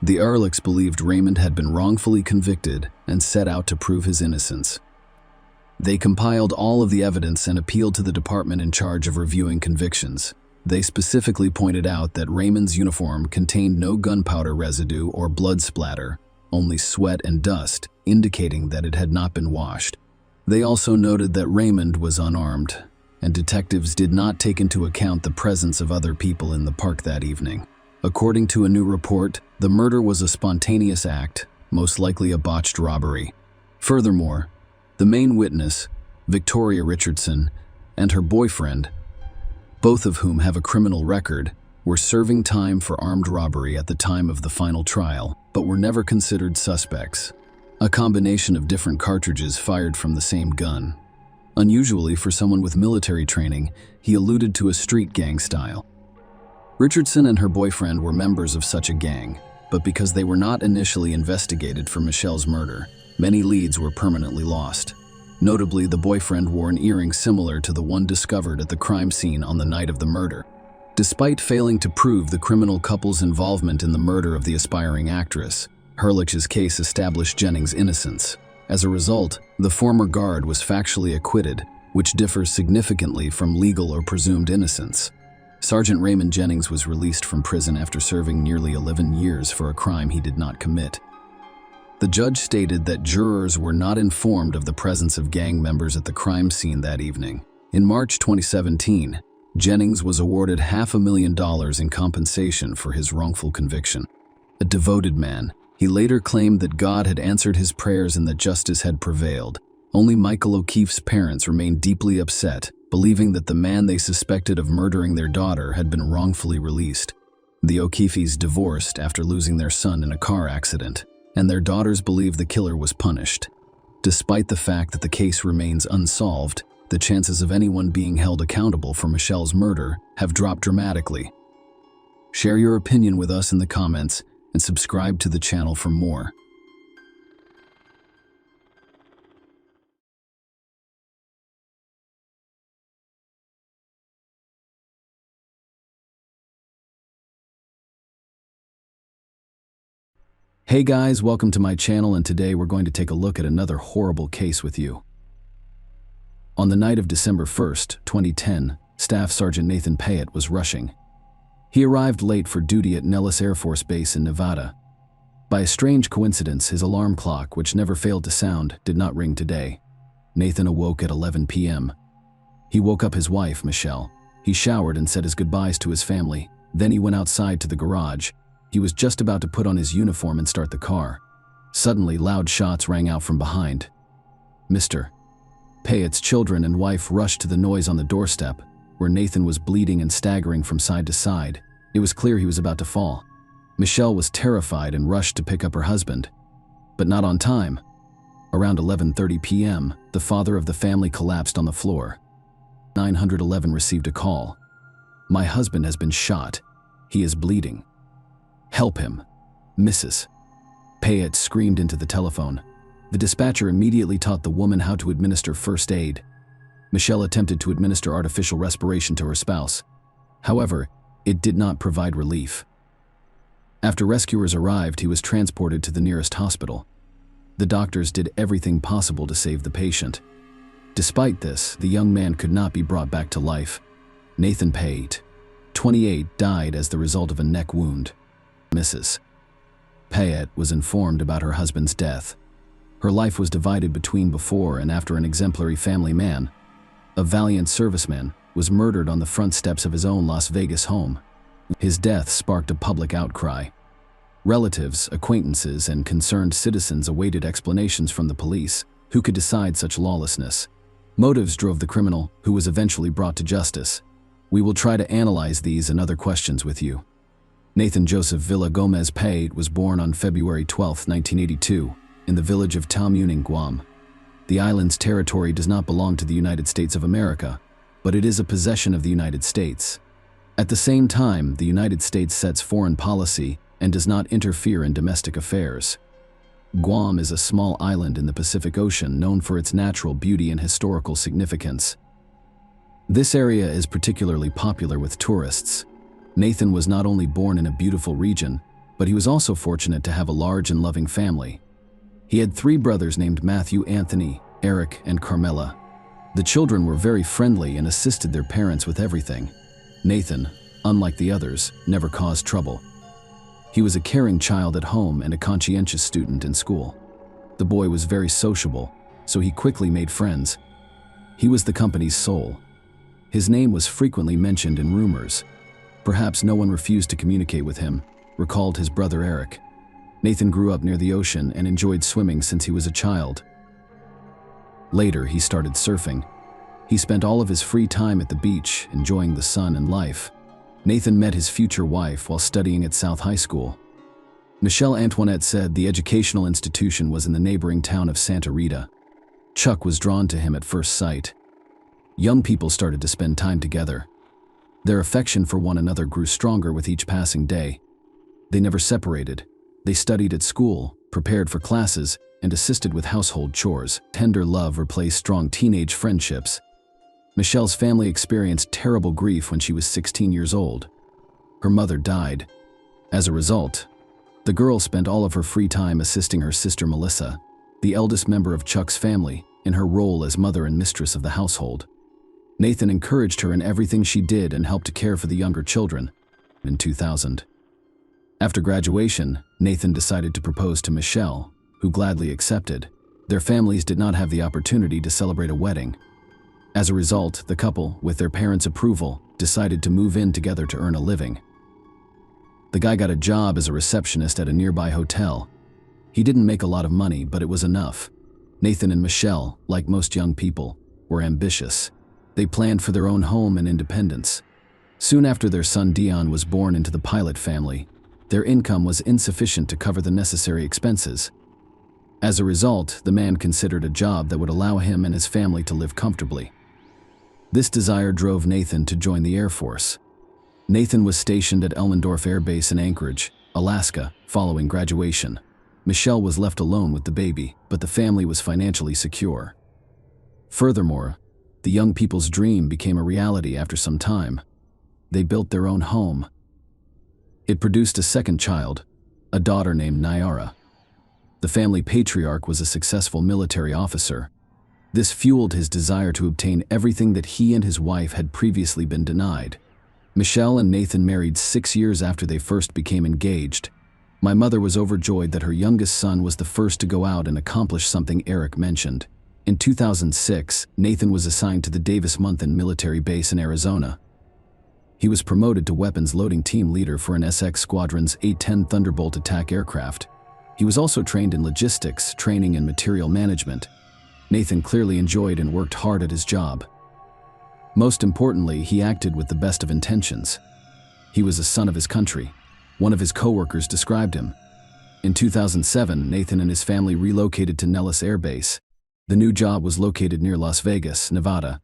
The Ehrlichs believed Raymond had been wrongfully convicted and set out to prove his innocence. They compiled all of the evidence and appealed to the department in charge of reviewing convictions. They specifically pointed out that Raymond's uniform contained no gunpowder residue or blood splatter, only sweat and dust, indicating that it had not been washed. They also noted that Raymond was unarmed, and detectives did not take into account the presence of other people in the park that evening. According to a new report, the murder was a spontaneous act, most likely a botched robbery. Furthermore, the main witness, Victoria Richardson, and her boyfriend, both of whom have a criminal record, were serving time for armed robbery at the time of the final trial, but were never considered suspects. A combination of different cartridges fired from the same gun. Unusually for someone with military training, he alluded to a street gang style. Richardson and her boyfriend were members of such a gang, but because they were not initially investigated for Michelle's murder, many leads were permanently lost. Notably, the boyfriend wore an earring similar to the one discovered at the crime scene on the night of the murder. Despite failing to prove the criminal couple's involvement in the murder of the aspiring actress, Ehrlich's case established Jennings' innocence. As a result, the former guard was factually acquitted, which differs significantly from legal or presumed innocence. Sergeant Raymond Jennings was released from prison after serving nearly 11 years for a crime he did not commit. The judge stated that jurors were not informed of the presence of gang members at the crime scene that evening. In March 2017, Jennings was awarded $500,000 in compensation for his wrongful conviction. A devoted man, he later claimed that God had answered his prayers and that justice had prevailed. Only Michael O'Keefe's parents remained deeply upset, believing that the man they suspected of murdering their daughter had been wrongfully released. The O'Keefes divorced after losing their son in a car accident, and their daughters believe the killer was punished. Despite the fact that the case remains unsolved, the chances of anyone being held accountable for Michelle's murder have dropped dramatically. Share your opinion with us in the comments and subscribe to the channel for more. Hey guys, welcome to my channel, and today we're going to take a look at another horrible case with you. On the night of December 1st, 2010, Staff Sergeant Nathan Payette was rushing. He arrived late for duty at Nellis Air Force Base in Nevada. By a strange coincidence, his alarm clock, which never failed to sound, did not ring today. Nathan awoke at 11 p.m. He woke up his wife, Michelle. He showered and said his goodbyes to his family. Then he went outside to the garage. He was just about to put on his uniform and start the car. Suddenly, loud shots rang out from behind. Mr. Payette's children and wife rushed to the noise on the doorstep, where Nathan was bleeding and staggering from side to side. It was clear he was about to fall. Michelle was terrified and rushed to pick up her husband, but not on time. Around 11:30 p.m., the father of the family collapsed on the floor. 911 received a call. "My husband has been shot. He is bleeding. Help him." Mrs. Payette screamed into the telephone. The dispatcher immediately taught the woman how to administer first aid. Michelle attempted to administer artificial respiration to her spouse. However, it did not provide relief. After rescuers arrived, he was transported to the nearest hospital. The doctors did everything possible to save the patient. Despite this, the young man could not be brought back to life. Nathan Payette, 28, died as the result of a neck wound. Mrs. Payette was informed about her husband's death. Her life was divided between before and after an exemplary family man, a valiant serviceman, was murdered on the front steps of his own Las Vegas home. His death sparked a public outcry. Relatives, acquaintances, and concerned citizens awaited explanations from the police, who could decide such lawlessness. Motives drove the criminal, who was eventually brought to justice. We will try to analyze these and other questions with you. Nathan Joseph Villa Gomez Payette was born on February 12, 1982, in the village of Tamuning, Guam. The island's territory does not belong to the United States of America, but it is a possession of the United States. At the same time, the United States sets foreign policy and does not interfere in domestic affairs. Guam is a small island in the Pacific Ocean known for its natural beauty and historical significance. This area is particularly popular with tourists. Nathan was not only born in a beautiful region, but he was also fortunate to have a large and loving family. He had 3 brothers named Matthew, Anthony, Eric, and Carmela. The children were very friendly and assisted their parents with everything. Nathan, unlike the others, never caused trouble. He was a caring child at home and a conscientious student in school. The boy was very sociable, so he quickly made friends. He was the company's soul. His name was frequently mentioned in rumors. Perhaps no one refused to communicate with him, recalled his brother Eric. Nathan grew up near the ocean and enjoyed swimming since he was a child. Later, he started surfing. He spent all of his free time at the beach, enjoying the sun and life. Nathan met his future wife while studying at South High School. Michelle Antoinette said the educational institution was in the neighboring town of Santa Rita. Chuck was drawn to him at first sight. Young people started to spend time together. Their affection for one another grew stronger with each passing day. They never separated. They studied at school, prepared for classes, and assisted with household chores. Tender love replaced strong teenage friendships. Michelle's family experienced terrible grief when she was 16 years old. Her mother died. As a result, the girl spent all of her free time assisting her sister Melissa, the eldest member of Chuck's family, in her role as mother and mistress of the household. Nathan encouraged her in everything she did and helped to care for the younger children. In 2000, after graduation, Nathan decided to propose to Michelle, who gladly accepted. Their families did not have the opportunity to celebrate a wedding. As a result, the couple, with their parents' approval, decided to move in together to earn a living. The guy got a job as a receptionist at a nearby hotel. He didn't make a lot of money, but it was enough. Nathan and Michelle, like most young people, were ambitious. They planned for their own home and independence. Soon after their son Dion was born into the pilot family, their income was insufficient to cover the necessary expenses. As a result, the man considered a job that would allow him and his family to live comfortably. This desire drove Nathan to join the Air Force. Nathan was stationed at Elmendorf Air Base in Anchorage, Alaska, following graduation. Michelle was left alone with the baby, but the family was financially secure. Furthermore, the young people's dream became a reality after some time. They built their own home. It produced a second child, a daughter named Nyara. The family patriarch was a successful military officer. This fueled his desire to obtain everything that he and his wife had previously been denied. Michelle and Nathan married 6 years after they first became engaged. My mother was overjoyed that her youngest son was the first to go out and accomplish something Eric mentioned. In 2006, Nathan was assigned to the Davis-Monthan military base in Arizona. He was promoted to weapons loading team leader for an SX Squadron's A-10 Thunderbolt attack aircraft. He was also trained in logistics, training, and material management. Nathan clearly enjoyed and worked hard at his job. Most importantly, he acted with the best of intentions. He was a son of his country. One of his co-workers described him. In 2007, Nathan and his family relocated to Nellis Air Base. The new job was located near Las Vegas, Nevada.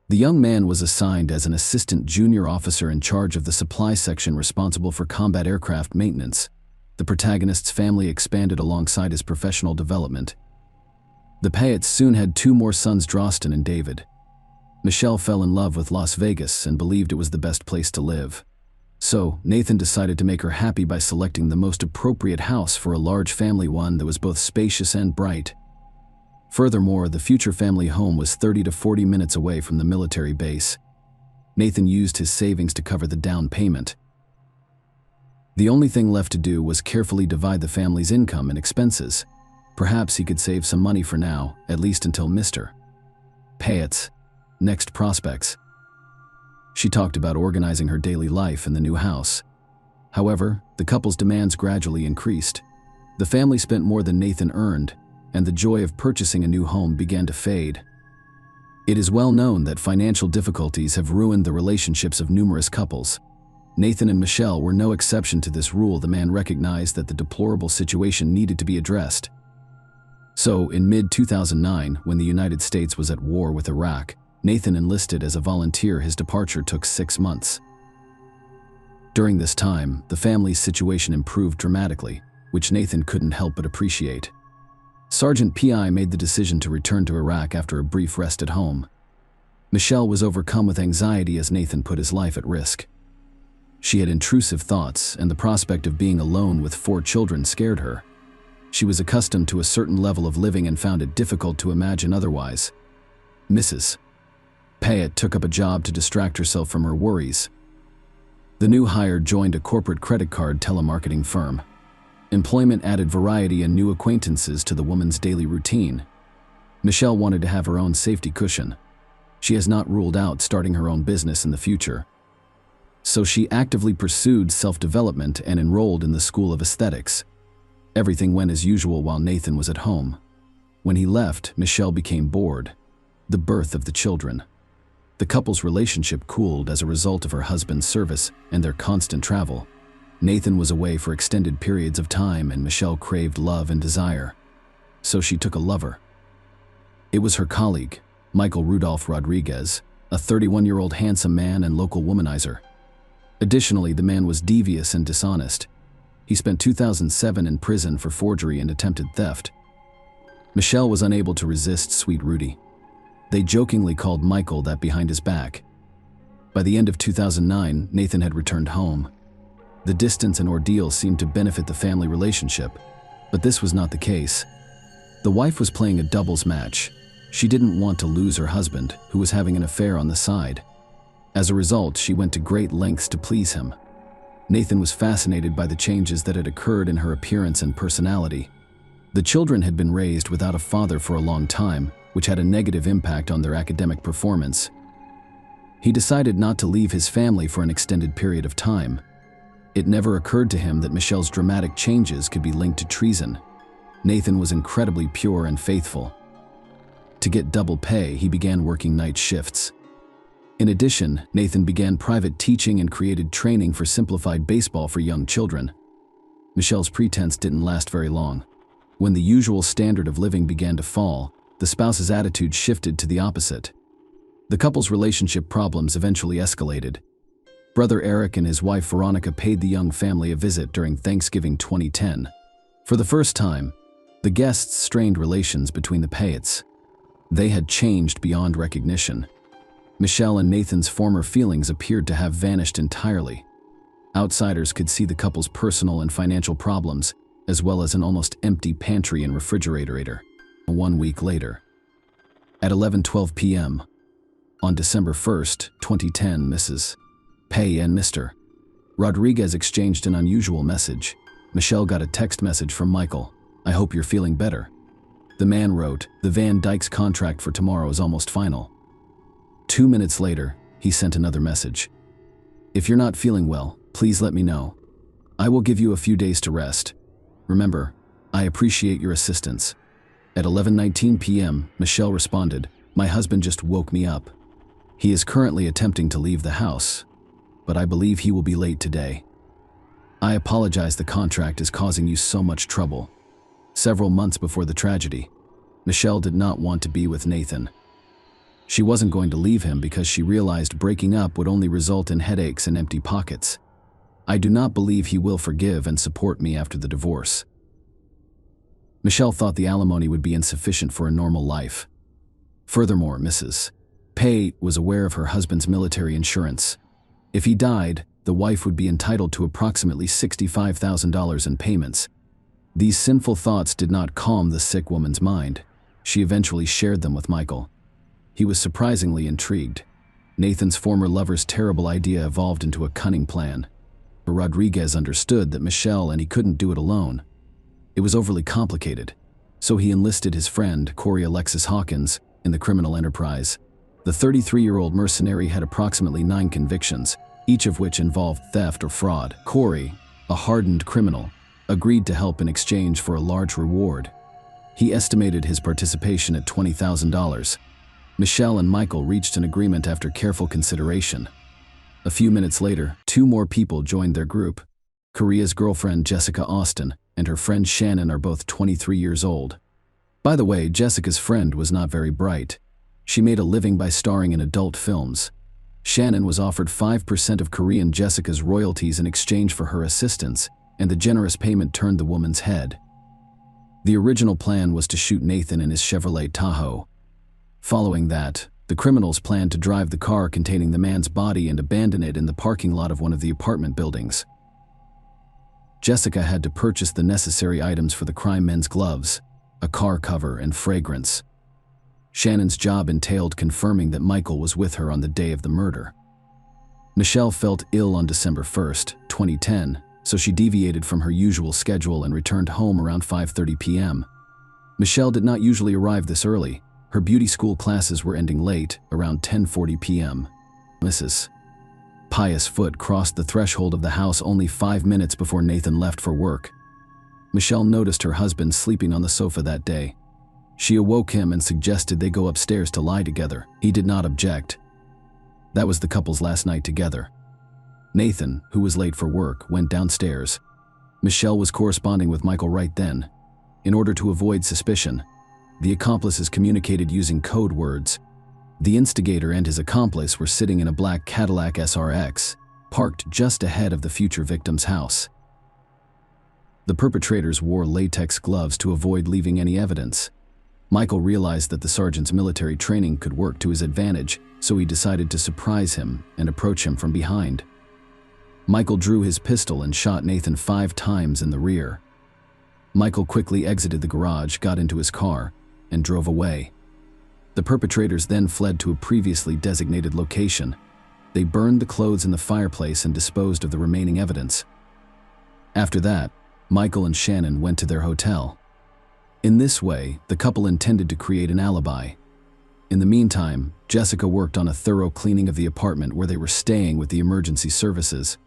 The young man was assigned as an assistant junior officer in charge of the supply section responsible for combat aircraft maintenance. The protagonist's family expanded alongside his professional development. The Payets soon had 2 more sons, Droston and David. Michelle fell in love with Las Vegas and believed it was the best place to live. So, Nathan decided to make her happy by selecting the most appropriate house for a large family, one that was both spacious and bright. Furthermore, the future family home was 30 to 40 minutes away from the military base. Nathan used his savings to cover the down payment. The only thing left to do was carefully divide the family's income and expenses. Perhaps he could save some money for now, at least until Mr. Payet's next prospects. She talked about organizing her daily life in the new house. However, the couple's demands gradually increased. The family spent more than Nathan earned, and the joy of purchasing a new home began to fade. It is well known that financial difficulties have ruined the relationships of numerous couples. Nathan and Michelle were no exception to this rule. The man recognized that the deplorable situation needed to be addressed. So, in mid-2009, when the United States was at war with Iraq, Nathan enlisted as a volunteer. His departure took 6 months. During this time, the family's situation improved dramatically, which Nathan couldn't help but appreciate. Sergeant P.I. made the decision to return to Iraq after a brief rest at home. Michelle was overcome with anxiety as Nathan put his life at risk. She had intrusive thoughts, and the prospect of being alone with 4 children scared her. She was accustomed to a certain level of living and found it difficult to imagine otherwise. Mrs. Payet took up a job to distract herself from her worries. The new hire joined a corporate credit card telemarketing firm. Employment added variety and new acquaintances to the woman's daily routine. Michelle wanted to have her own safety cushion. She has not ruled out starting her own business in the future. So she actively pursued self-development and enrolled in the School of Aesthetics. Everything went as usual while Nathan was at home. When he left, Michelle became bored. The birth of the children. The couple's relationship cooled as a result of her husband's service and their constant travel. Nathan was away for extended periods of time, and Michelle craved love and desire. So she took a lover. It was her colleague, Michael Rudolph Rodriguez, a 31-year-old handsome man and local womanizer. Additionally, the man was devious and dishonest. He spent 2007 in prison for forgery and attempted theft. Michelle was unable to resist Sweet Rudy. They jokingly called Michael that behind his back. By the end of 2009, Nathan had returned home. The distance and ordeal seemed to benefit the family relationship, but this was not the case. The wife was playing a doubles match. She didn't want to lose her husband, who was having an affair on the side. As a result, she went to great lengths to please him. Nathan was fascinated by the changes that had occurred in her appearance and personality. The children had been raised without a father for a long time, which had a negative impact on their academic performance. He decided not to leave his family for an extended period of time. It never occurred to him that Michelle's dramatic changes could be linked to treason. Nathan was incredibly pure and faithful. To get double pay, he began working night shifts. In addition, Nathan began private teaching and created training for simplified baseball for young children. Michelle's pretense didn't last very long. When the usual standard of living began to fall, the spouse's attitude shifted to the opposite. The couple's relationship problems eventually escalated. Brother Eric and his wife Veronica paid the young family a visit during Thanksgiving 2010. For the first time, the guests strained relations between the Payets. They had changed beyond recognition. Michelle and Nathan's former feelings appeared to have vanished entirely. Outsiders could see the couple's personal and financial problems, as well as an almost empty pantry and refrigerator. 1 week later, at 11:12 p.m., on December 1st, 2010, Mrs. Pei and Mr. Rodriguez exchanged an unusual message. Michelle got a text message from Michael. "I hope you're feeling better." The man wrote, "The Van Dykes contract for tomorrow is almost final." 2 minutes later, he sent another message. "If you're not feeling well, please let me know. I will give you a few days to rest. Remember, I appreciate your assistance." At 11:19 p.m., Michelle responded, "My husband just woke me up. He is currently attempting to leave the house, but I believe he will be late today. I apologize the contract is causing you so much trouble." Several months before the tragedy, Michelle did not want to be with Nathan. She wasn't going to leave him because she realized breaking up would only result in headaches and empty pockets. "I do not believe he will forgive and support me after the divorce." Michelle thought the alimony would be insufficient for a normal life. Furthermore, Mrs. Pei was aware of her husband's military insurance. If he died, the wife would be entitled to approximately $65,000 in payments. These sinful thoughts did not calm the sick woman's mind. She eventually shared them with Michael. He was surprisingly intrigued. Nathan's former lover's terrible idea evolved into a cunning plan. Rodriguez understood that Michelle and he couldn't do it alone. It was overly complicated, so he enlisted his friend, Corey Alexis Hawkins, in the criminal enterprise. The 33-year-old mercenary had approximately 9 convictions, each of which involved theft or fraud. Corey, a hardened criminal, agreed to help in exchange for a large reward. He estimated his participation at $20,000. Michelle and Michael reached an agreement after careful consideration. A few minutes later, 2 more people joined their group. Korea's girlfriend Jessica Austin and her friend Shannon are both 23 years old. By the way, Jessica's friend was not very bright. She made a living by starring in adult films. Shannon was offered 5% of Korean Jessica's royalties in exchange for her assistance, and the generous payment turned the woman's head. The original plan was to shoot Nathan in his Chevrolet Tahoe. Following that, the criminals planned to drive the car containing the man's body and abandon it in the parking lot of one of the apartment buildings. Jessica had to purchase the necessary items for the crime: men's gloves, a car cover, and fragrance. Shannon's job entailed confirming that Michael was with her on the day of the murder. Michelle felt ill on December 1st, 2010, so she deviated from her usual schedule and returned home around 5:30 p.m. Michelle did not usually arrive this early. Her beauty school classes were ending late, around 10:40 p.m. Mrs. Pious Foot crossed the threshold of the house only 5 minutes before Nathan left for work. Michelle noticed her husband sleeping on the sofa that day. She awoke him and suggested they go upstairs to lie together. He did not object. That was the couple's last night together. Nathan, who was late for work, went downstairs. Michelle was corresponding with Michael right then. In order to avoid suspicion, the accomplices communicated using code words. The instigator and his accomplice were sitting in a black Cadillac SRX, parked just ahead of the future victim's house. The perpetrators wore latex gloves to avoid leaving any evidence. Michael realized that the sergeant's military training could work to his advantage, so he decided to surprise him and approach him from behind. Michael drew his pistol and shot Nathan 5 times in the rear. Michael quickly exited the garage, got into his car, and drove away. The perpetrators then fled to a previously designated location. They burned the clothes in the fireplace and disposed of the remaining evidence. After that, Michael and Shannon went to their hotel. In this way, the couple intended to create an alibi. In the meantime, Jessica worked on a thorough cleaning of the apartment where they were staying with the emergency services.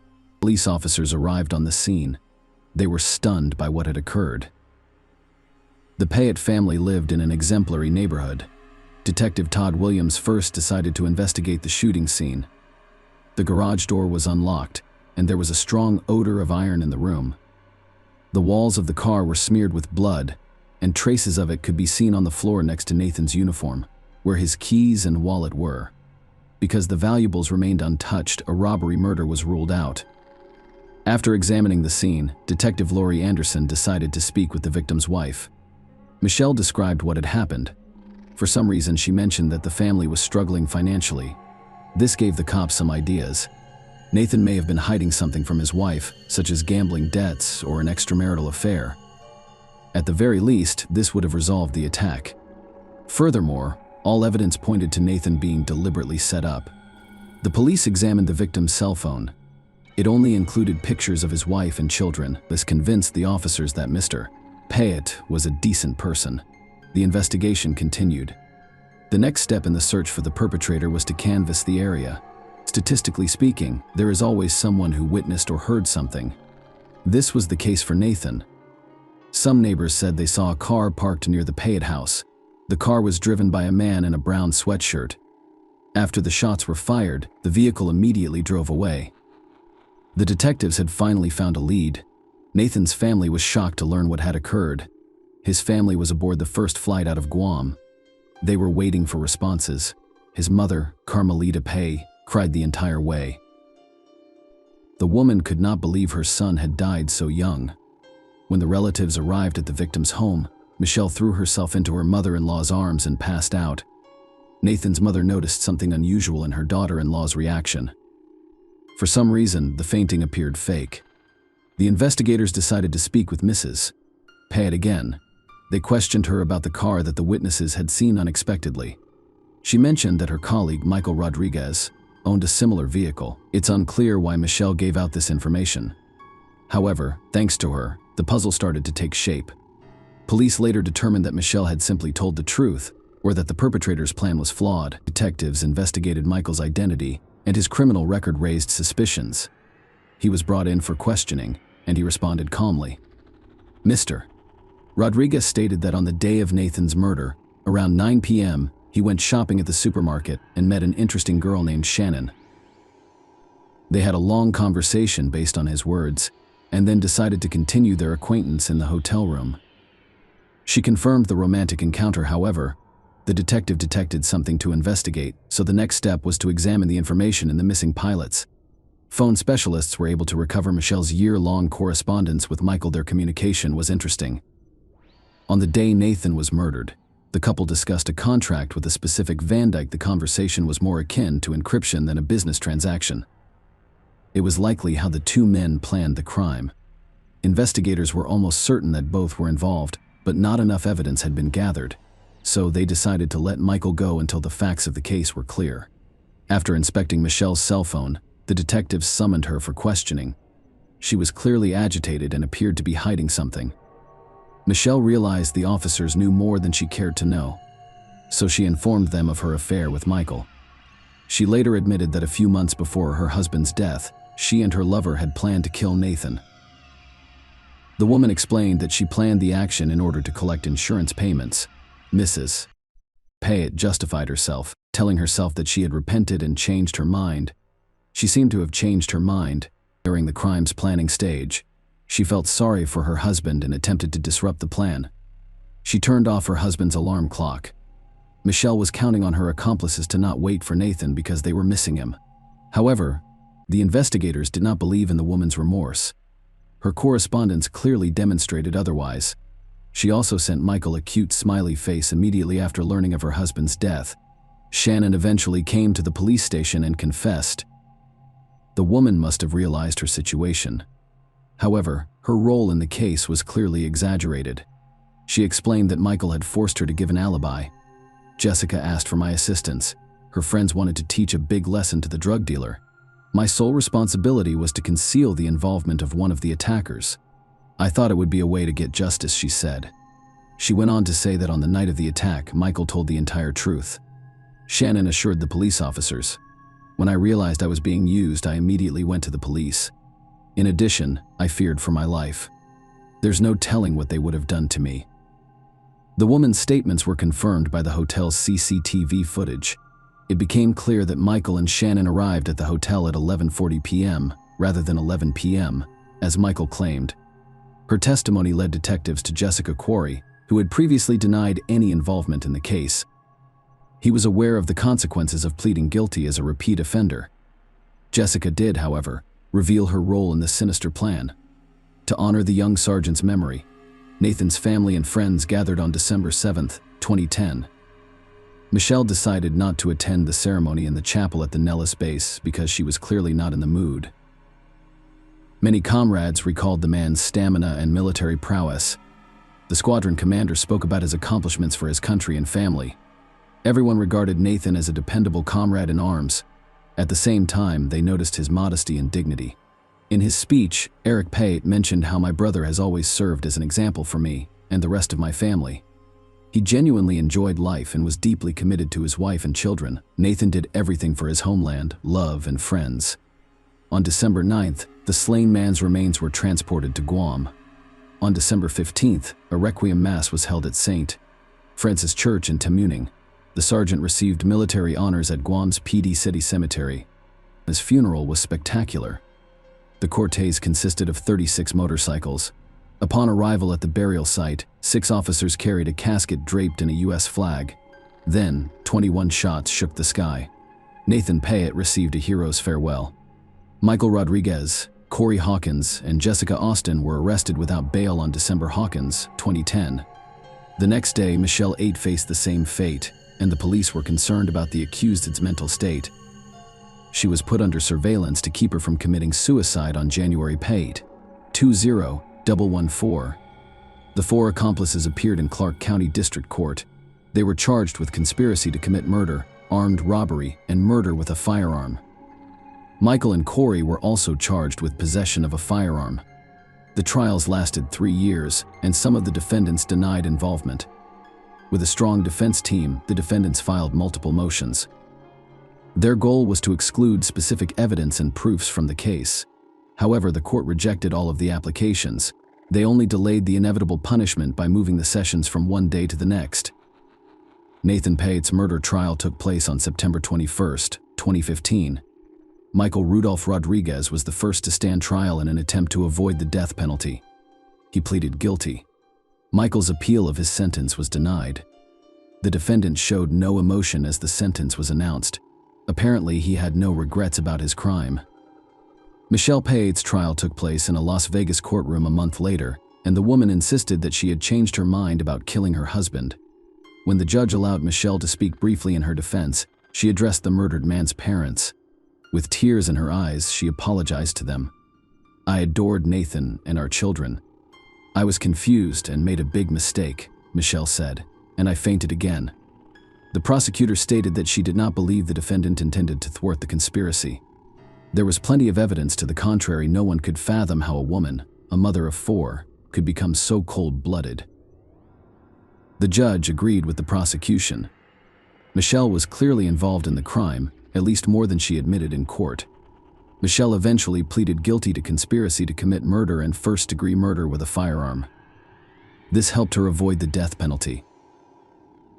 Police officers arrived on the scene. They were stunned by what had occurred. The Payette family lived in an exemplary neighborhood. Detective Todd Williams first decided to investigate the shooting scene. The garage door was unlocked, and there was a strong odor of iron in the room. The walls of the car were smeared with blood, and traces of it could be seen on the floor next to Nathan's uniform, where his keys and wallet were. Because the valuables remained untouched, a robbery murder was ruled out. After examining the scene, Detective Lori Anderson decided to speak with the victim's wife. Michelle described what had happened. For some reason, she mentioned that the family was struggling financially. This gave the cops some ideas. Nathan may have been hiding something from his wife, such as gambling debts or an extramarital affair. At the very least, this would have resolved the attack. Furthermore, all evidence pointed to Nathan being deliberately set up. The police examined the victim's cell phone. It only included pictures of his wife and children. This convinced the officers that Mr. Payet was a decent person. The investigation continued. The next step in the search for the perpetrator was to canvass the area. Statistically speaking, there is always someone who witnessed or heard something. This was the case for Nathan. Some neighbors said they saw a car parked near the Payet house. The car was driven by a man in a brown sweatshirt. After the shots were fired, the vehicle immediately drove away. The detectives had finally found a lead. Nathan's family was shocked to learn what had occurred. His family was aboard the first flight out of Guam. They were waiting for responses. His mother, Carmelita Pay, cried the entire way. The woman could not believe her son had died so young. When the relatives arrived at the victim's home, Michelle threw herself into her mother-in-law's arms and passed out. Nathan's mother noticed something unusual in her daughter-in-law's reaction. For some reason, the fainting appeared fake. The investigators decided to speak with Mrs. Payet again. They questioned her about the car that the witnesses had seen unexpectedly. She mentioned that her colleague, Michael Rodriguez, owned a similar vehicle. It's unclear why Michelle gave out this information. However, thanks to her, the puzzle started to take shape. Police later determined that Michelle had simply told the truth, or that the perpetrator's plan was flawed. Detectives investigated Michael's identity, and his criminal record raised suspicions. He was brought in for questioning, and he responded calmly. Mr. Rodriguez stated that on the day of Nathan's murder, around 9 p.m., he went shopping at the supermarket and met an interesting girl named Shannon. They had a long conversation based on his words, and then decided to continue their acquaintance in the hotel room. She confirmed the romantic encounter. However, the detective detected something to investigate, so the next step was to examine the information in the missing pilots. Phone specialists were able to recover Michelle's year-long correspondence with Michael. Their communication was interesting. On the day Nathan was murdered, the couple discussed a contract with a specific Van Dyke. The conversation was more akin to encryption than a business transaction. It was likely how the two men planned the crime. Investigators were almost certain that both were involved, but not enough evidence had been gathered, so they decided to let Michael go until the facts of the case were clear. After inspecting Michelle's cell phone, the detectives summoned her for questioning. She was clearly agitated and appeared to be hiding something. Michelle realized the officers knew more than she cared to know, so she informed them of her affair with Michael. She later admitted that a few months before her husband's death, she and her lover had planned to kill Nathan. The woman explained that she planned the action in order to collect insurance payments. Mrs. Payet justified herself, telling herself that she had repented and changed her mind. She seemed to have changed her mind during the crime's planning stage. She felt sorry for her husband and attempted to disrupt the plan. She turned off her husband's alarm clock. Michelle was counting on her accomplices to not wait for Nathan because they were missing him. However, the investigators did not believe in the woman's remorse. Her correspondence clearly demonstrated otherwise. She also sent Michael a cute smiley face immediately after learning of her husband's death. Shannon eventually came to the police station and confessed. The woman must have realized her situation. However, her role in the case was clearly exaggerated. She explained that Michael had forced her to give an alibi. Jessica asked for my assistance. Her friends wanted to teach a big lesson to the drug dealer. My sole responsibility was to conceal the involvement of one of the attackers. I thought it would be a way to get justice, she said. She went on to say that on the night of the attack, Michael told the entire truth. Shannon assured the police officers. When I realized I was being used, I immediately went to the police. In addition, I feared for my life. There's no telling what they would have done to me. The woman's statements were confirmed by the hotel's CCTV footage. It became clear that Michael and Shannon arrived at the hotel at 11:40 p.m. rather than 11 p.m., as Michael claimed. Her testimony led detectives to Jessica Quarry, who had previously denied any involvement in the case. He was aware of the consequences of pleading guilty as a repeat offender. Jessica did, however, reveal her role in the sinister plan. To honor the young sergeant's memory, Nathan's family and friends gathered on December 7, 2010. Michelle decided not to attend the ceremony in the chapel at the Nellis base because she was clearly not in the mood. Many comrades recalled the man's stamina and military prowess. The squadron commander spoke about his accomplishments for his country and family. Everyone regarded Nathan as a dependable comrade in arms. At the same time, they noticed his modesty and dignity. In his speech, Eric Pate mentioned how my brother has always served as an example for me and the rest of my family. He genuinely enjoyed life and was deeply committed to his wife and children. Nathan did everything for his homeland, love, and friends. On December 9th, the slain man's remains were transported to Guam. On December 15th, a requiem mass was held at St. Francis Church in Tamuning. The sergeant received military honors at Guam's PD City Cemetery. His funeral was spectacular. The cortege consisted of 36 motorcycles. Upon arrival at the burial site, 6 officers carried a casket draped in a U.S. flag. Then, 21 shots shook the sky. Nathan Payette received a hero's farewell. Michael Rodriguez, Corey Hawkins, and Jessica Austin were arrested without bail on December 2010. The next day, Michelle 8 faced the same fate, and the police were concerned about the accused's mental state. She was put under surveillance to keep her from committing suicide on January 20114. The 4 accomplices appeared in Clark County District Court. They were charged with conspiracy to commit murder, armed robbery, and murder with a firearm. Michael and Corey were also charged with possession of a firearm. The trials lasted 3 years, and some of the defendants denied involvement. With a strong defense team, the defendants filed multiple motions. Their goal was to exclude specific evidence and proofs from the case. However, the court rejected all of the applications. They only delayed the inevitable punishment by moving the sessions from one day to the next. Nathan Payette's murder trial took place on September 21, 2015. Michael Rudolph Rodriguez was the first to stand trial in an attempt to avoid the death penalty. He pleaded guilty. Michael's appeal of his sentence was denied. The defendant showed no emotion as the sentence was announced. Apparently, he had no regrets about his crime. Michelle Payette's trial took place in a Las Vegas courtroom a month later, and the woman insisted that she had changed her mind about killing her husband. When the judge allowed Michelle to speak briefly in her defense, she addressed the murdered man's parents. With tears in her eyes, she apologized to them. "I adored Nathan and our children. I was confused and made a big mistake," Michelle said, "and I fainted again." The prosecutor stated that she did not believe the defendant intended to thwart the conspiracy. There was plenty of evidence to the contrary. No one could fathom how a woman, a mother of 4, could become so cold-blooded. The judge agreed with the prosecution. Michelle was clearly involved in the crime, at least more than she admitted in court. Michelle eventually pleaded guilty to conspiracy to commit murder and first-degree murder with a firearm. This helped her avoid the death penalty.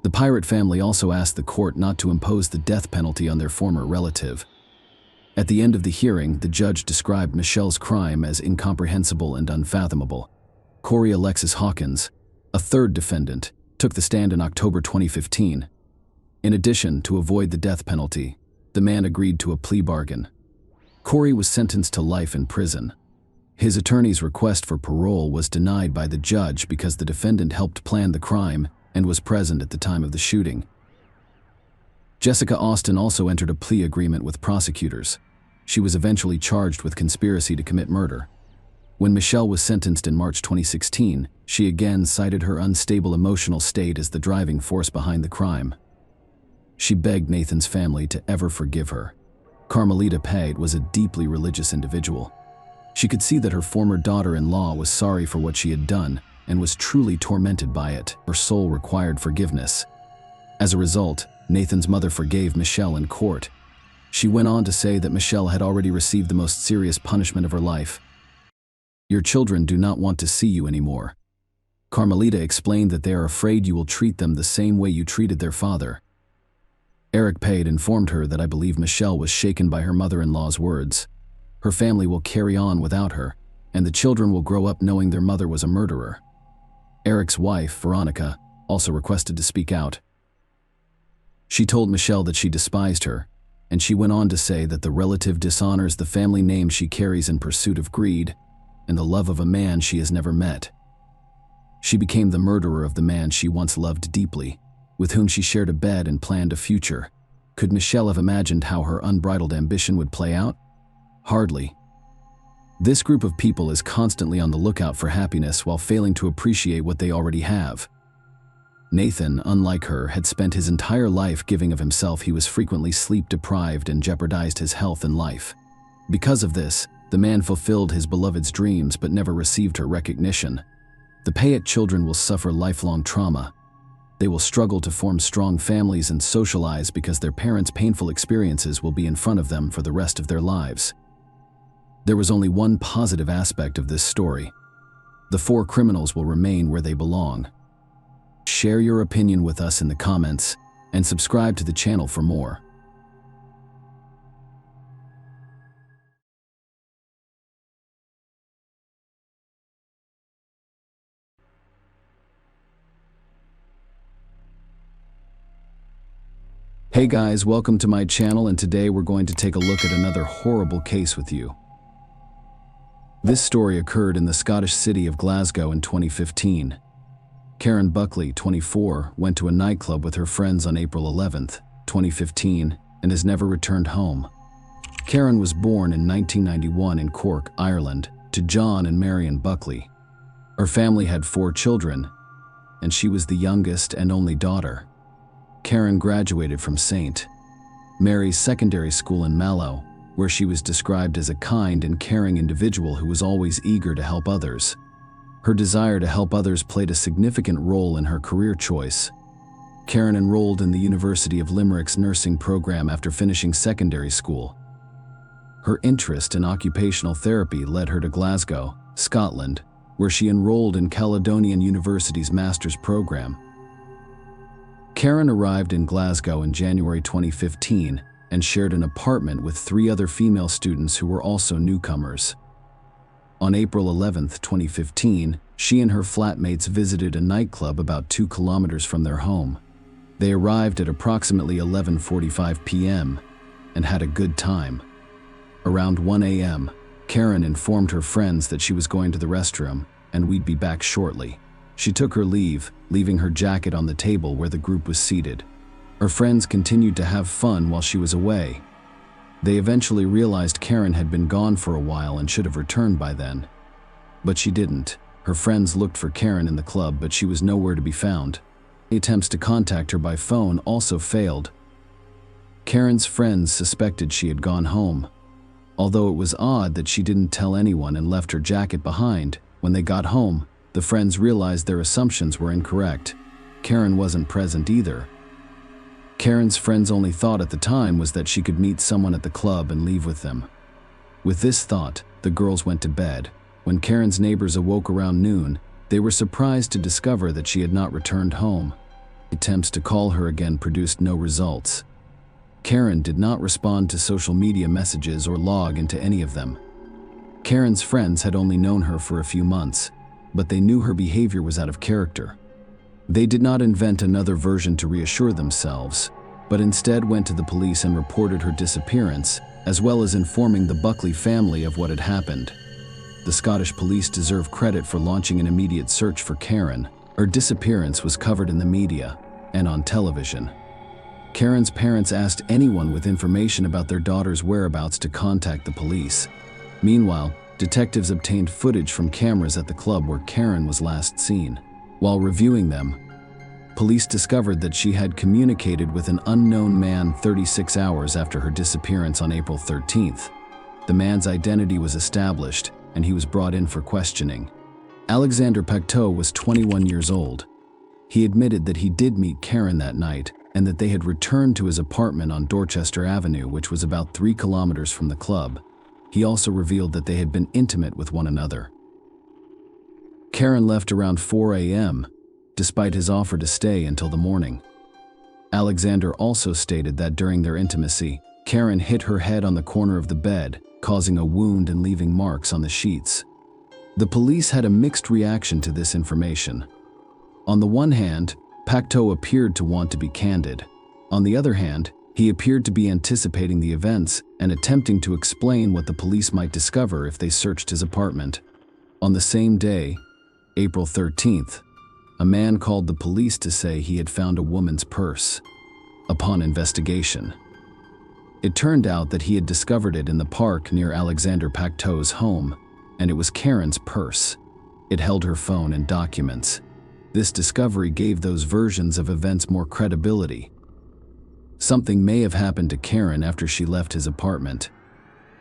The Pirate family also asked the court not to impose the death penalty on their former relative. At the end of the hearing, the judge described Michelle's crime as incomprehensible and unfathomable. Corey Alexis Hawkins, a third defendant, took the stand in October 2015. In addition, to avoid the death penalty, the man agreed to a plea bargain. Corey was sentenced to life in prison. His attorney's request for parole was denied by the judge because the defendant helped plan the crime and was present at the time of the shooting. Jessica Austin also entered a plea agreement with prosecutors. She was eventually charged with conspiracy to commit murder. When Michelle was sentenced in March 2016, she again cited her unstable emotional state as the driving force behind the crime. She begged Nathan's family to ever forgive her. Carmelita Payette was a deeply religious individual. She could see that her former daughter-in-law was sorry for what she had done and was truly tormented by it. Her soul required forgiveness. As a result, Nathan's mother forgave Michelle in court. She went on to say that Michelle had already received the most serious punishment of her life. "Your children do not want to see you anymore." Carmelita explained that they are afraid you will treat them the same way you treated their father. Eric Payette informed her that I believe Michelle was shaken by her mother-in-law's words. Her family will carry on without her, and the children will grow up knowing their mother was a murderer. Eric's wife, Veronica, also requested to speak out. She told Michelle that she despised her, and she went on to say that the relative dishonors the family name she carries in pursuit of greed and the love of a man she has never met. She became the murderer of the man she once loved deeply. with whom she shared a bed and planned a future. Could Michelle have imagined how her unbridled ambition would play out? Hardly. This group of people is constantly on the lookout for happiness while failing to appreciate what they already have. Nathan, unlike her, had spent his entire life giving of himself. He was frequently sleep-deprived and jeopardized his health and life. Because of this, the man fulfilled his beloved's dreams but never received her recognition. The Payette children will suffer lifelong trauma. They will struggle to form strong families and socialize because their parents' painful experiences will be in front of them for the rest of their lives. There was only one positive aspect of this story. The 4 criminals will remain where they belong. Share your opinion with us in the comments and subscribe to the channel for more. Hey guys, welcome to my channel, and today we're going to take a look at another horrible case with you. This story occurred in the Scottish city of Glasgow in 2015. Karen Buckley, 24, went to a nightclub with her friends on April 11th, 2015, and has never returned home. Karen was born in 1991 in Cork, Ireland, to John and Marion Buckley. Her family had 4 children, and she was the youngest and only daughter. Karen graduated from St. Mary's Secondary School in Mallow, where she was described as a kind and caring individual who was always eager to help others. Her desire to help others played a significant role in her career choice. Karen enrolled in the University of Limerick's nursing program after finishing secondary school. Her interest in occupational therapy led her to Glasgow, Scotland, where she enrolled in Caledonian University's master's program. Karen arrived in Glasgow in January 2015 and shared an apartment with 3 other female students who were also newcomers. On April 11, 2015, she and her flatmates visited a nightclub about 2 kilometers from their home. They arrived at approximately 11:45 p.m. and had a good time. Around 1 a.m., Karen informed her friends that she was going to the restroom and we'd be back shortly. She took her leave, leaving her jacket on the table where the group was seated. Her friends continued to have fun while she was away. They eventually realized Karen had been gone for a while and should have returned by then. But she didn't. Her friends looked for Karen in the club, but she was nowhere to be found. Attempts to contact her by phone also failed. Karen's friends suspected she had gone home. Although it was odd that she didn't tell anyone and left her jacket behind, when they got home, the friends realized their assumptions were incorrect. Karen wasn't present either. Karen's friends' only thought at the time was that she could meet someone at the club and leave with them. With this thought, the girls went to bed. When Karen's neighbors awoke around noon, they were surprised to discover that she had not returned home. Attempts to call her again produced no results. Karen did not respond to social media messages or log into any of them. Karen's friends had only known her for a few months, but they knew her behavior was out of character. They did not invent another version to reassure themselves, but instead went to the police and reported her disappearance, as well as informing the Buckley family of what had happened. The Scottish police deserve credit for launching an immediate search for Karen. Her disappearance was covered in the media and on television. Karen's parents asked anyone with information about their daughter's whereabouts to contact the police. Meanwhile, detectives obtained footage from cameras at the club where Karen was last seen. While reviewing them, police discovered that she had communicated with an unknown man 36 hours after her disappearance on April 13th. The man's identity was established, and he was brought in for questioning. Alexander Pacteau was 21 years old. He admitted that he did meet Karen that night and that they had returned to his apartment on Dorchester Avenue, which was about 3 kilometers from the club. He also revealed that they had been intimate with one another. Karen left around 4 a.m., despite his offer to stay until the morning. Alexander also stated that during their intimacy, Karen hit her head on the corner of the bed, causing a wound and leaving marks on the sheets. The police had a mixed reaction to this information. On the one hand, Pacteau appeared to want to be candid. On the other hand, he appeared to be anticipating the events and attempting to explain what the police might discover if they searched his apartment. On the same day, April 13th, a man called the police to say he had found a woman's purse. Upon investigation, it turned out that he had discovered it in the park near Alexander Pacteau's home, and it was Karen's purse. It held her phone and documents. This discovery gave those versions of events more credibility. Something may have happened to Karen after she left his apartment.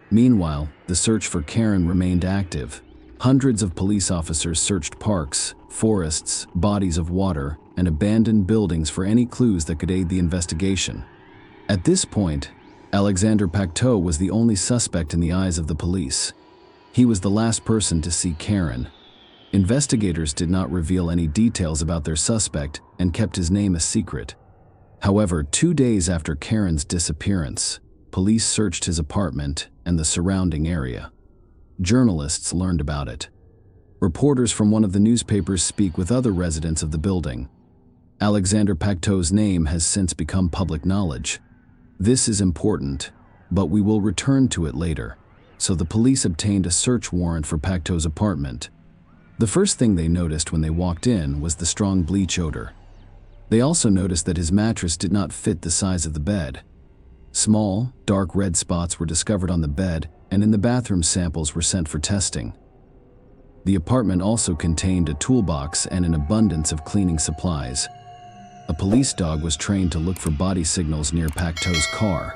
Meanwhile, the search for Karen remained active. Hundreds of police officers searched parks, forests, bodies of water, and abandoned buildings for any clues that could aid the investigation. At this point, Alexander Pacteau was the only suspect in the eyes of the police. He was the last person to see Karen. Investigators did not reveal any details about their suspect and kept his name a secret. However, 2 days after Karen's disappearance, police searched his apartment and the surrounding area. Journalists learned about it. Reporters from one of the newspapers speak with other residents of the building. Alexander Pacteau's name has since become public knowledge. This is important, but we will return to it later. So the police obtained a search warrant for Pacteau's apartment. The first thing they noticed when they walked in was the strong bleach odor. They also noticed that his mattress did not fit the size of the bed. Small, dark red spots were discovered on the bed, and in the bathroom samples were sent for testing. The apartment also contained a toolbox and an abundance of cleaning supplies. A police dog was trained to look for body signals near Pacteau's car,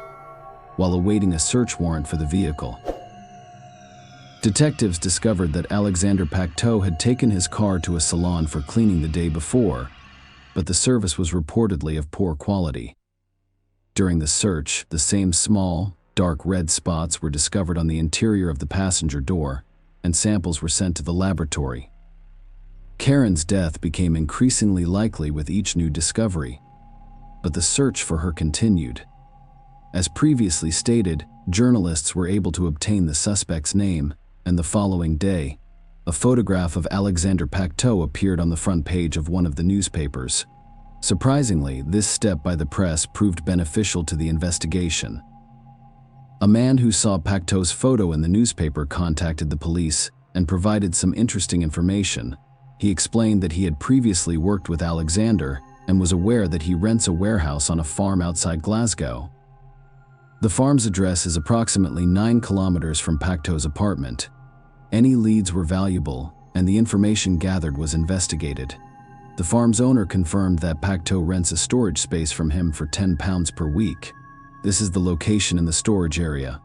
while awaiting a search warrant for the vehicle. Detectives discovered that Alexander Pacteau had taken his car to a salon for cleaning the day before, but the service was reportedly of poor quality. During the search, the same small, dark red spots were discovered on the interior of the passenger door, and samples were sent to the laboratory. Karen's death became increasingly likely with each new discovery, but the search for her continued. As previously stated, journalists were able to obtain the suspect's name, and the following day, a photograph of Alexander Pacteau appeared on the front page of one of the newspapers. Surprisingly, this step by the press proved beneficial to the investigation. A man who saw Pacteau's photo in the newspaper contacted the police and provided some interesting information. He explained that he had previously worked with Alexander and was aware that he rents a warehouse on a farm outside Glasgow. The farm's address is approximately 9 kilometers from Pacteau's apartment. Any leads were valuable, and the information gathered was investigated. The farm's owner confirmed that Pacteau rents a storage space from him for £10 per week. This is the location in the storage area.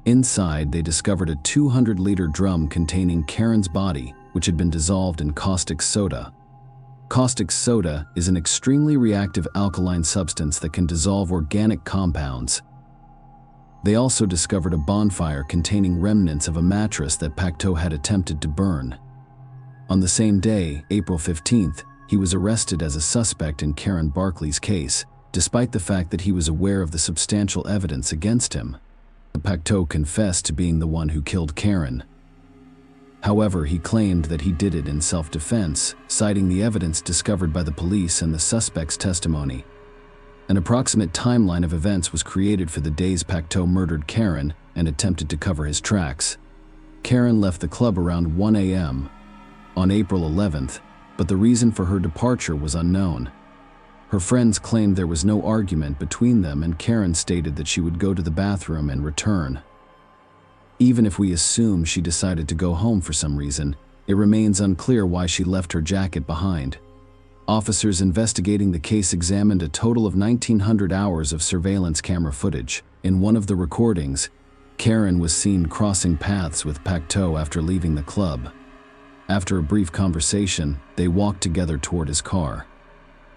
Inside, they discovered a 200-liter drum containing Karen's body, which had been dissolved in caustic soda. Caustic soda is an extremely reactive alkaline substance that can dissolve organic compounds. They also discovered a bonfire containing remnants of a mattress that Pacteau had attempted to burn. On the same day, April 15th, he was arrested as a suspect in Karen Barkley's case, despite the fact that he was aware of the substantial evidence against him. Pacteau confessed to being the one who killed Karen. However, he claimed that he did it in self-defense, citing the evidence discovered by the police and the suspect's testimony. An approximate timeline of events was created for the days Pacteau murdered Karen and attempted to cover his tracks. Karen left the club around 1 a.m. on April 11th, but the reason for her departure was unknown. Her friends claimed there was no argument between them, and Karen stated that she would go to the bathroom and return. Even if we assume she decided to go home for some reason, it remains unclear why she left her jacket behind. Officers investigating the case examined a total of 1,900 hours of surveillance camera footage. In one of the recordings, Karen was seen crossing paths with Pacteau after leaving the club. After a brief conversation, they walked together toward his car.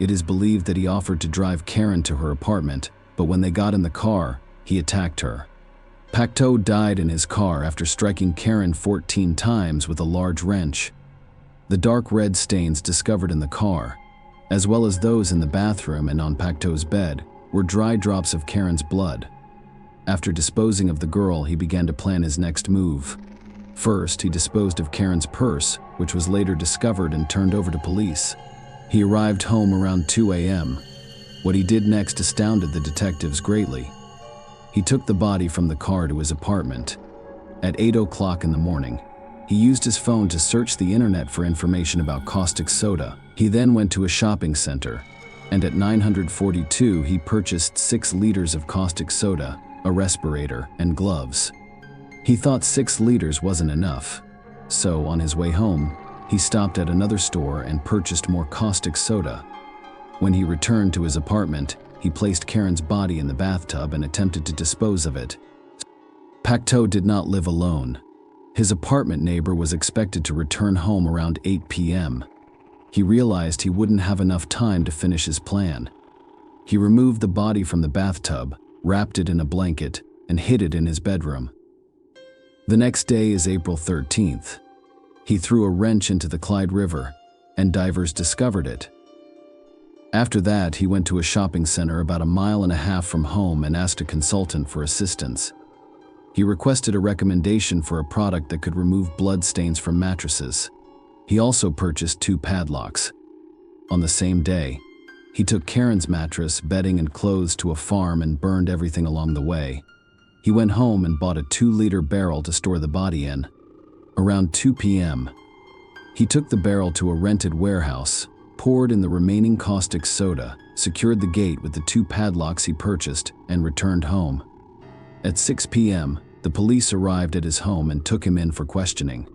It is believed that he offered to drive Karen to her apartment, but when they got in the car, he attacked her. Pacteau died in his car after striking Karen 14 times with a large wrench. The dark red stains discovered in the car, as well as those in the bathroom and on Pacteau's bed, were dry drops of Karen's blood. After disposing of the girl, he began to plan his next move. First, he disposed of Karen's purse, which was later discovered and turned over to police. He arrived home around 2 a.m. What he did next astounded the detectives greatly. He took the body from the car to his apartment. At 8 o'clock in the morning, he used his phone to search the internet for information about caustic soda. He then went to a shopping center, and at 9:42 he purchased 6 liters of caustic soda, a respirator, and gloves. He thought 6 liters wasn't enough, so on his way home, he stopped at another store and purchased more caustic soda. When he returned to his apartment, he placed Karen's body in the bathtub and attempted to dispose of it. Pacto did not live alone. His apartment neighbor was expected to return home around 8 p.m. He realized he wouldn't have enough time to finish his plan. He removed the body from the bathtub, wrapped it in a blanket, and hid it in his bedroom. The next day is April 13th. He threw a wrench into the Clyde River, and divers discovered it. After that, he went to a shopping center about 1.5 miles from home and asked a consultant for assistance. He requested a recommendation for a product that could remove blood stains from mattresses. He also purchased 2 padlocks. On the same day, he took Karen's mattress, bedding, and clothes to a farm and burned everything along the way. He went home and bought a 2-liter barrel to store the body in. Around 2 p.m., he took the barrel to a rented warehouse, poured in the remaining caustic soda, secured the gate with the 2 padlocks he purchased, and returned home. At 6 p.m., the police arrived at his home and took him in for questioning.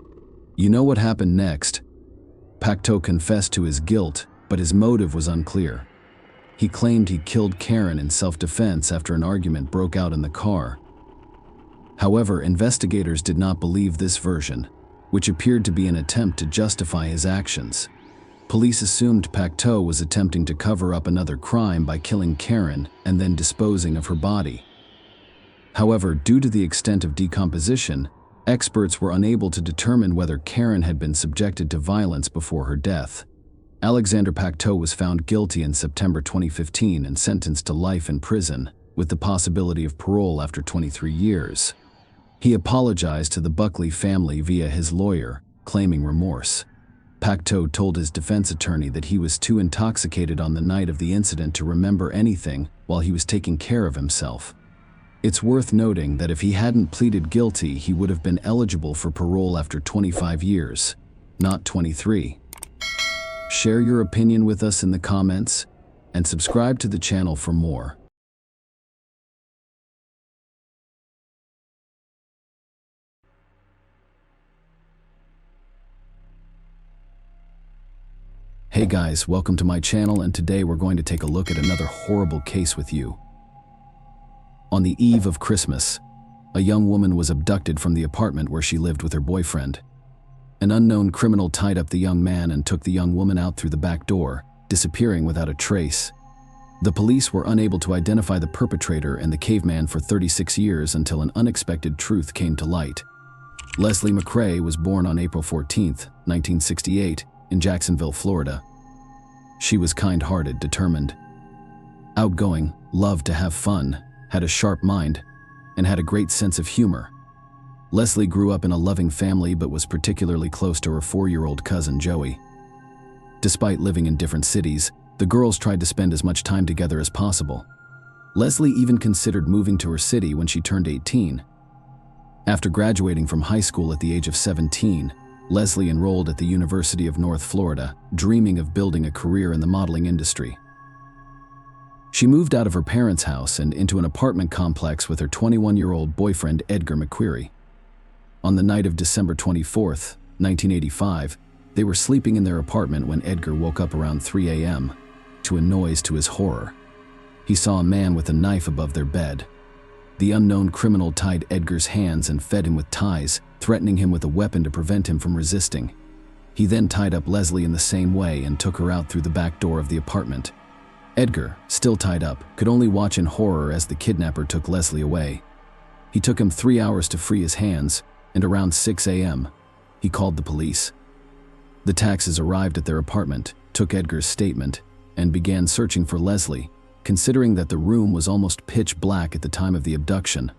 You know what happened next? Pacto confessed to his guilt, but his motive was unclear. He claimed he killed Karen in self-defense after an argument broke out in the car. However, investigators did not believe this version, which appeared to be an attempt to justify his actions. Police assumed Pacto was attempting to cover up another crime by killing Karen and then disposing of her body. However, due to the extent of decomposition, experts were unable to determine whether Karen had been subjected to violence before her death. Alexander Pacto was found guilty in September 2015 and sentenced to life in prison, with the possibility of parole after 23 years. He apologized to the Buckley family via his lawyer, claiming remorse. Pacto told his defense attorney that he was too intoxicated on the night of the incident to remember anything while he was taking care of himself. It's worth noting that if he hadn't pleaded guilty, he would have been eligible for parole after 25 years, not 23. Share your opinion with us in the comments, and subscribe to the channel for more. Hey guys, welcome to my channel, and today we're going to take a look at another horrible case with you. On the eve of Christmas, a young woman was abducted from the apartment where she lived with her boyfriend. An unknown criminal tied up the young man and took the young woman out through the back door, disappearing without a trace. The police were unable to identify the perpetrator and the caveman for 36 years until an unexpected truth came to light. Leslie McRae was born on April 14, 1968, in Jacksonville, Florida. She was kind-hearted, determined, outgoing, loved to have fun, had a sharp mind, and had a great sense of humor. Leslie grew up in a loving family but was particularly close to her 4-year-old cousin Joey. Despite living in different cities, the girls tried to spend as much time together as possible. Leslie even considered moving to her city when she turned 18. After graduating from high school at the age of 17, Leslie enrolled at the University of North Florida, dreaming of building a career in the modeling industry. She moved out of her parents' house and into an apartment complex with her 21-year-old boyfriend Edgar McQuarrie. On the night of December 24, 1985, they were sleeping in their apartment when Edgar woke up around 3 a.m. to a noise to his horror. He saw a man with a knife above their bed. The unknown criminal tied Edgar's hands and fed him with ties, threatening him with a weapon to prevent him from resisting. He then tied up Leslie in the same way and took her out through the back door of the apartment. Edgar, still tied up, could only watch in horror as the kidnapper took Leslie away. He took him 3 hours to free his hands, and around 6 a.m., he called the police. The taxis arrived at their apartment, took Edgar's statement, and began searching for Leslie, considering that the room was almost pitch black at the time of the abduction.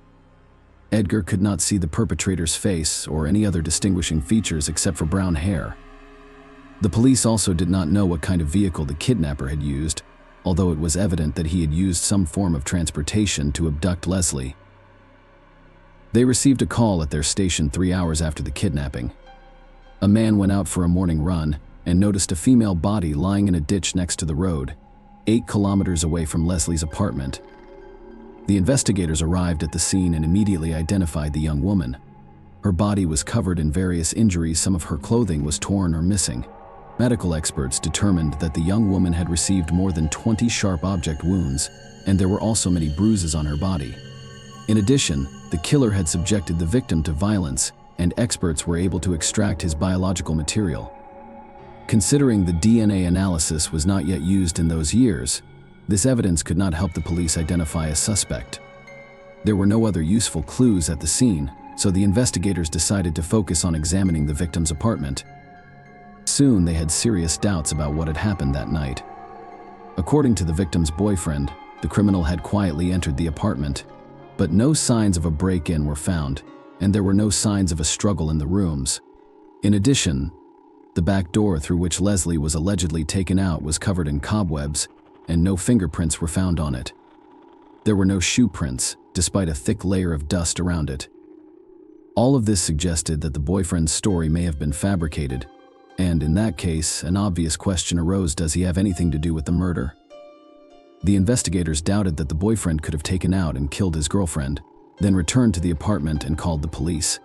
Edgar could not see the perpetrator's face or any other distinguishing features except for brown hair. The police also did not know what kind of vehicle the kidnapper had used, although it was evident that he had used some form of transportation to abduct Leslie. They received a call at their station 3 hours after the kidnapping. A man went out for a morning run and noticed a female body lying in a ditch next to the road, 8 kilometers away from Leslie's apartment. The investigators arrived at the scene and immediately identified the young woman. Her body was covered in various injuries. Some of her clothing was torn or missing. Medical experts determined that the young woman had received more than 20 sharp object wounds, and there were also many bruises on her body. In addition, the killer had subjected the victim to violence, and experts were able to extract his biological material. Considering the DNA analysis was not yet used in those years, this evidence could not help the police identify a suspect. There were no other useful clues at the scene, so the investigators decided to focus on examining the victim's apartment. Soon they had serious doubts about what had happened that night. According to the victim's boyfriend, the criminal had quietly entered the apartment, but no signs of a break-in were found, and there were no signs of a struggle in the rooms. In addition, the back door through which Leslie was allegedly taken out was covered in cobwebs, and no fingerprints were found on it. There were no shoe prints, despite a thick layer of dust around it. All of this suggested that the boyfriend's story may have been fabricated, and in that case, an obvious question arose: does he have anything to do with the murder? The investigators doubted that the boyfriend could have taken out and killed his girlfriend, then returned to the apartment and called the police.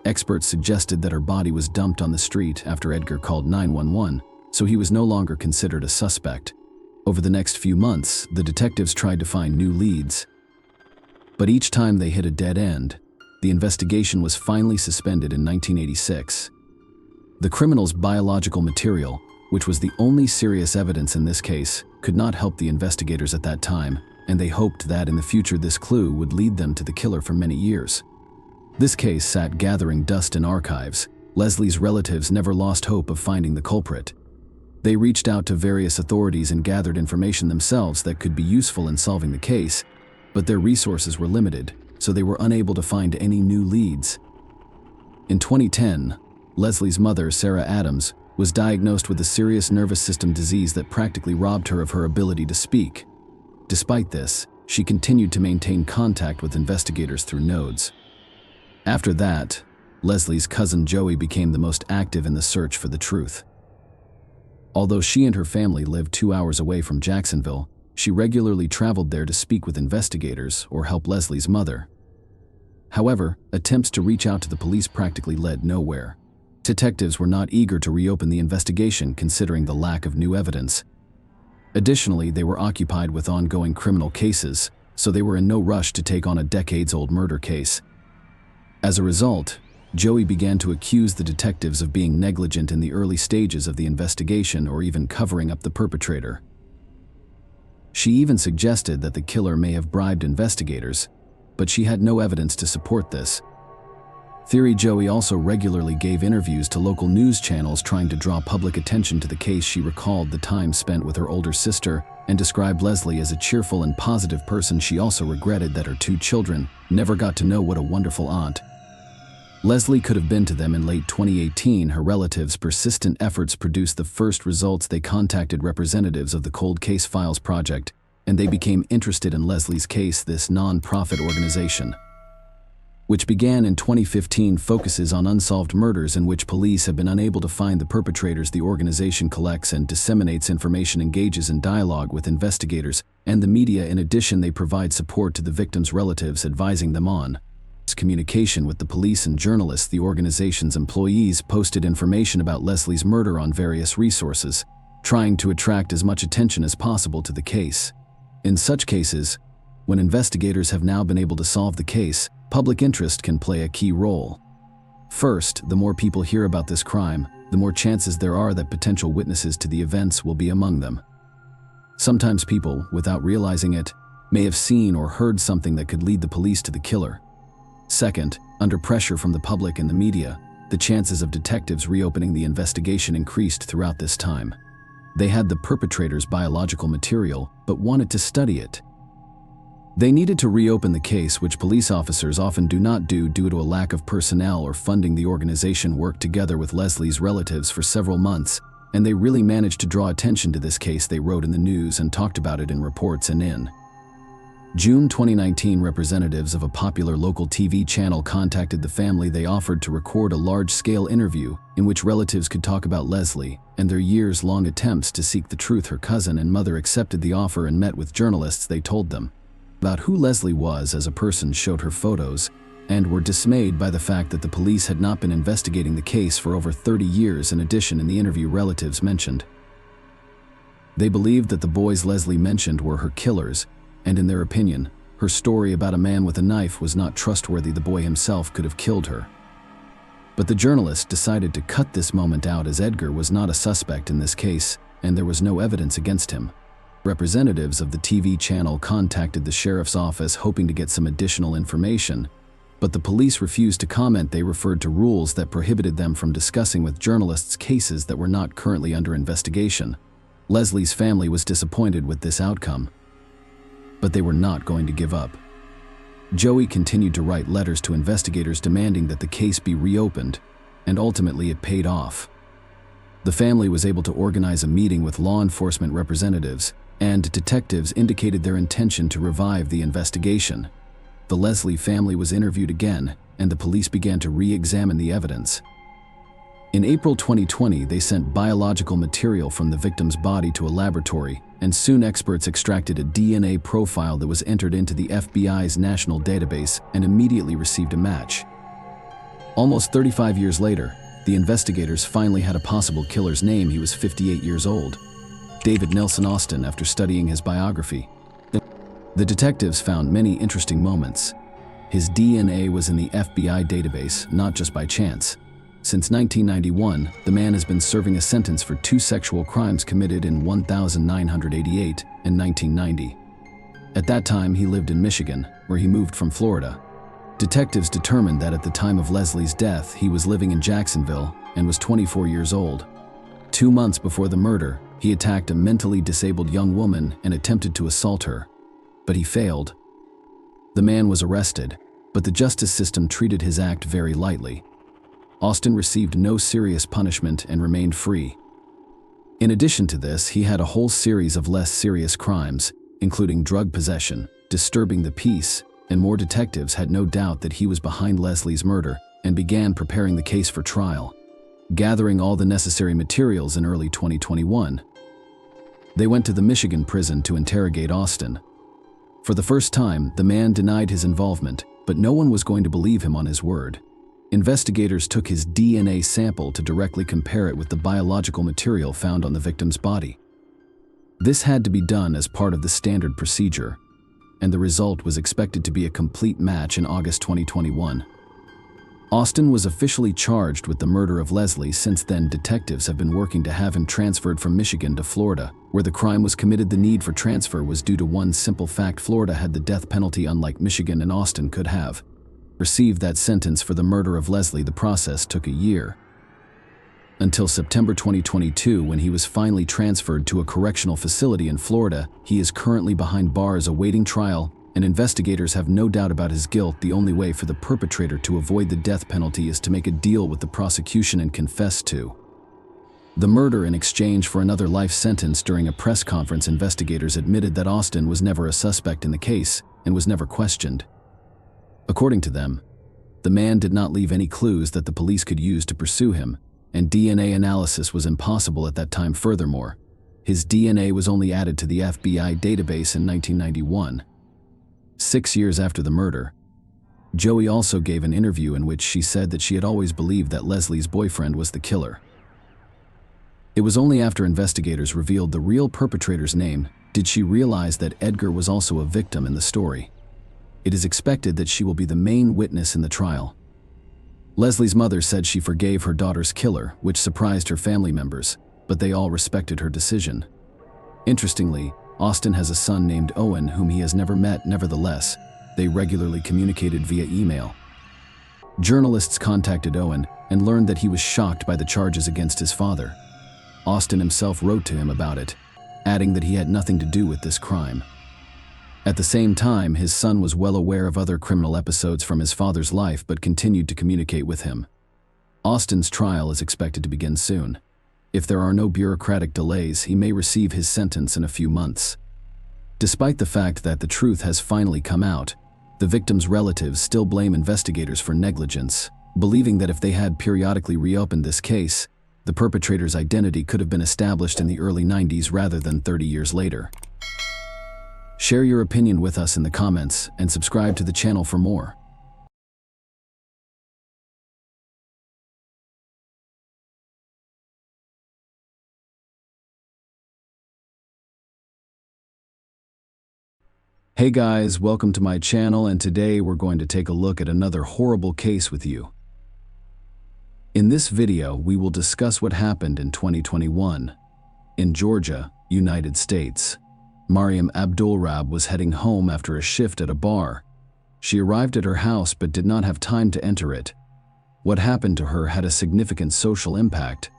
Experts suggested that her body was dumped on the street after Edgar called 911, so he was no longer considered a suspect. Over the next few months, the detectives tried to find new leads. But each time they hit a dead end, the investigation was finally suspended in 1986. The criminal's biological material, which was the only serious evidence in this case, could not help the investigators at that time, and they hoped that in the future this clue would lead them to the killer for many years. This case sat gathering dust in archives. Leslie's relatives never lost hope of finding the culprit. They reached out to various authorities and gathered information themselves that could be useful in solving the case, but their resources were limited, so they were unable to find any new leads. In 2010, Leslie's mother, Sarah Adams, was diagnosed with a serious nervous system disease that practically robbed her of her ability to speak. Despite this, she continued to maintain contact with investigators through nodes. After that, Leslie's cousin Joey became the most active in the search for the truth. Although she and her family lived 2 hours away from Jacksonville, she regularly traveled there to speak with investigators or help Leslie's mother. However, attempts to reach out to the police practically led nowhere. Detectives were not eager to reopen the investigation considering the lack of new evidence. Additionally, they were occupied with ongoing criminal cases, so they were in no rush to take on a decades-old murder case. As a result, Joey began to accuse the detectives of being negligent in the early stages of the investigation or even covering up the perpetrator. She even suggested that the killer may have bribed investigators, but she had no evidence to support this. Theory Joey also regularly gave interviews to local news channels trying to draw public attention to the case. She recalled the time spent with her older sister and described Leslie as a cheerful and positive person. She also regretted that her 2 children never got to know what a wonderful aunt Leslie could have been to them. In late 2018, her relatives' persistent efforts produced the first results. They contacted representatives of the Cold Case Files Project, and they became interested in Leslie's case. This non-profit organization, which began in 2015, focuses on unsolved murders in which police have been unable to find the perpetrators. The organization collects and disseminates information, engages in dialogue with investigators and the media. In addition, they provide support to the victims' relatives, advising them on communication with the police and journalists. The organization's employees posted information about Leslie's murder on various resources, trying to attract as much attention as possible to the case. In such cases, when investigators have now been able to solve the case, public interest can play a key role. First, the more people hear about this crime, the more chances there are that potential witnesses to the events will be among them. Sometimes people, without realizing it, may have seen or heard something that could lead the police to the killer. Second, under pressure from the public and the media, the chances of detectives reopening the investigation increased throughout this time. They had the perpetrator's biological material, but wanted to study it. They needed to reopen the case, which police officers often do not do due to a lack of personnel or funding. The organization worked together with Leslie's relatives for several months, and they really managed to draw attention to this case. They wrote in the news and talked about it in reports and in June 2019, representatives of a popular local TV channel contacted the family. They offered to record a large-scale interview in which relatives could talk about Leslie and their years-long attempts to seek the truth. Her cousin and mother accepted the offer and met with journalists. They told them about who Leslie was as a person, showed her photos, and were dismayed by the fact that the police had not been investigating the case for over 30 years. In addition, in the interview, relatives mentioned they believed that the boys Leslie mentioned were her killers, and in their opinion, her story about a man with a knife was not trustworthy. The boy himself could have killed her. But the journalist decided to cut this moment out, as Edgar was not a suspect in this case, and there was no evidence against him. Representatives of the TV channel contacted the sheriff's office hoping to get some additional information, but the police refused to comment. They referred to rules that prohibited them from discussing with journalists cases that were not currently under investigation. Leslie's family was disappointed with this outcome, but they were not going to give up. Joey continued to write letters to investigators demanding that the case be reopened, and ultimately it paid off. The family was able to organize a meeting with law enforcement representatives, and detectives indicated their intention to revive the investigation. The Leslie family was interviewed again, and the police began to re-examine the evidence. In April 2020, they sent biological material from the victim's body to a laboratory, and soon experts extracted a DNA profile that was entered into the FBI's national database and immediately received a match. Almost 35 years later, the investigators finally had a possible killer's name. He was 58 years old, David Nelson Austin. After studying his biography, the detectives found many interesting moments. His DNA was in the FBI database, not just by chance. Since 1991, the man has been serving a sentence for 2 sexual crimes committed in 1988 and 1990. At that time, he lived in Michigan, where he moved from Florida. Detectives determined that at the time of Leslie's death, he was living in Jacksonville and was 24 years old. 2 months before the murder, he attacked a mentally disabled young woman and attempted to assault her, but he failed. The man was arrested, but the justice system treated his act very lightly. Austin received no serious punishment and remained free. In addition to this, he had a whole series of less serious crimes, including drug possession, disturbing the peace, and more. Detectives had no doubt that he was behind Leslie's murder and began preparing the case for trial. Gathering all the necessary materials in early 2021, they went to the Michigan prison to interrogate Austin. For the first time, the man denied his involvement, but no one was going to believe him on his word. Investigators took his DNA sample to directly compare it with the biological material found on the victim's body. This had to be done as part of the standard procedure, and the result was expected to be a complete match in August 2021. Austin was officially charged with the murder of Leslie. Since then, detectives have been working to have him transferred from Michigan to Florida, where the crime was committed. The need for transfer was due to one simple fact: Florida had the death penalty, unlike Michigan, and Austin could have received that sentence for the murder of Leslie. The process took a year, until September 2022, when he was finally transferred to a correctional facility in Florida. He is currently behind bars awaiting trial, and investigators have no doubt about his guilt. The only way for the perpetrator to avoid the death penalty is to make a deal with the prosecution and confess to the murder in exchange for another life sentence. During a press conference, investigators admitted that Austin was never a suspect in the case and was never questioned. According to them, the man did not leave any clues that the police could use to pursue him, and DNA analysis was impossible at that time. Furthermore, his DNA was only added to the FBI database in 1991. 6 years after the murder, Joey also gave an interview in which she said that she had always believed that Leslie's boyfriend was the killer. It was only after investigators revealed the real perpetrator's name did she realize that Edgar was also a victim in the story. It is expected that she will be the main witness in the trial. Leslie's mother said she forgave her daughter's killer, which surprised her family members, but they all respected her decision. Interestingly, Austin has a son named Owen whom he has never met. Nevertheless, they regularly communicated via email. Journalists contacted Owen and learned that he was shocked by the charges against his father. Austin himself wrote to him about it, adding that he had nothing to do with this crime. At the same time, his son was well aware of other criminal episodes from his father's life but continued to communicate with him. Austin's trial is expected to begin soon. If there are no bureaucratic delays, he may receive his sentence in a few months. Despite the fact that the truth has finally come out, the victim's relatives still blame investigators for negligence, believing that if they had periodically reopened this case, the perpetrator's identity could have been established in the early 90s rather than 30 years later. Share your opinion with us in the comments and subscribe to the channel for more. Hey guys, welcome to my channel, and today we're going to take a look at another horrible case with you. In this video, we will discuss what happened in 2021. In Georgia, United States, Mariam Abdulrab was heading home after a shift at a bar. She arrived at her house but did not have time to enter it. What happened to her had a significant social impact.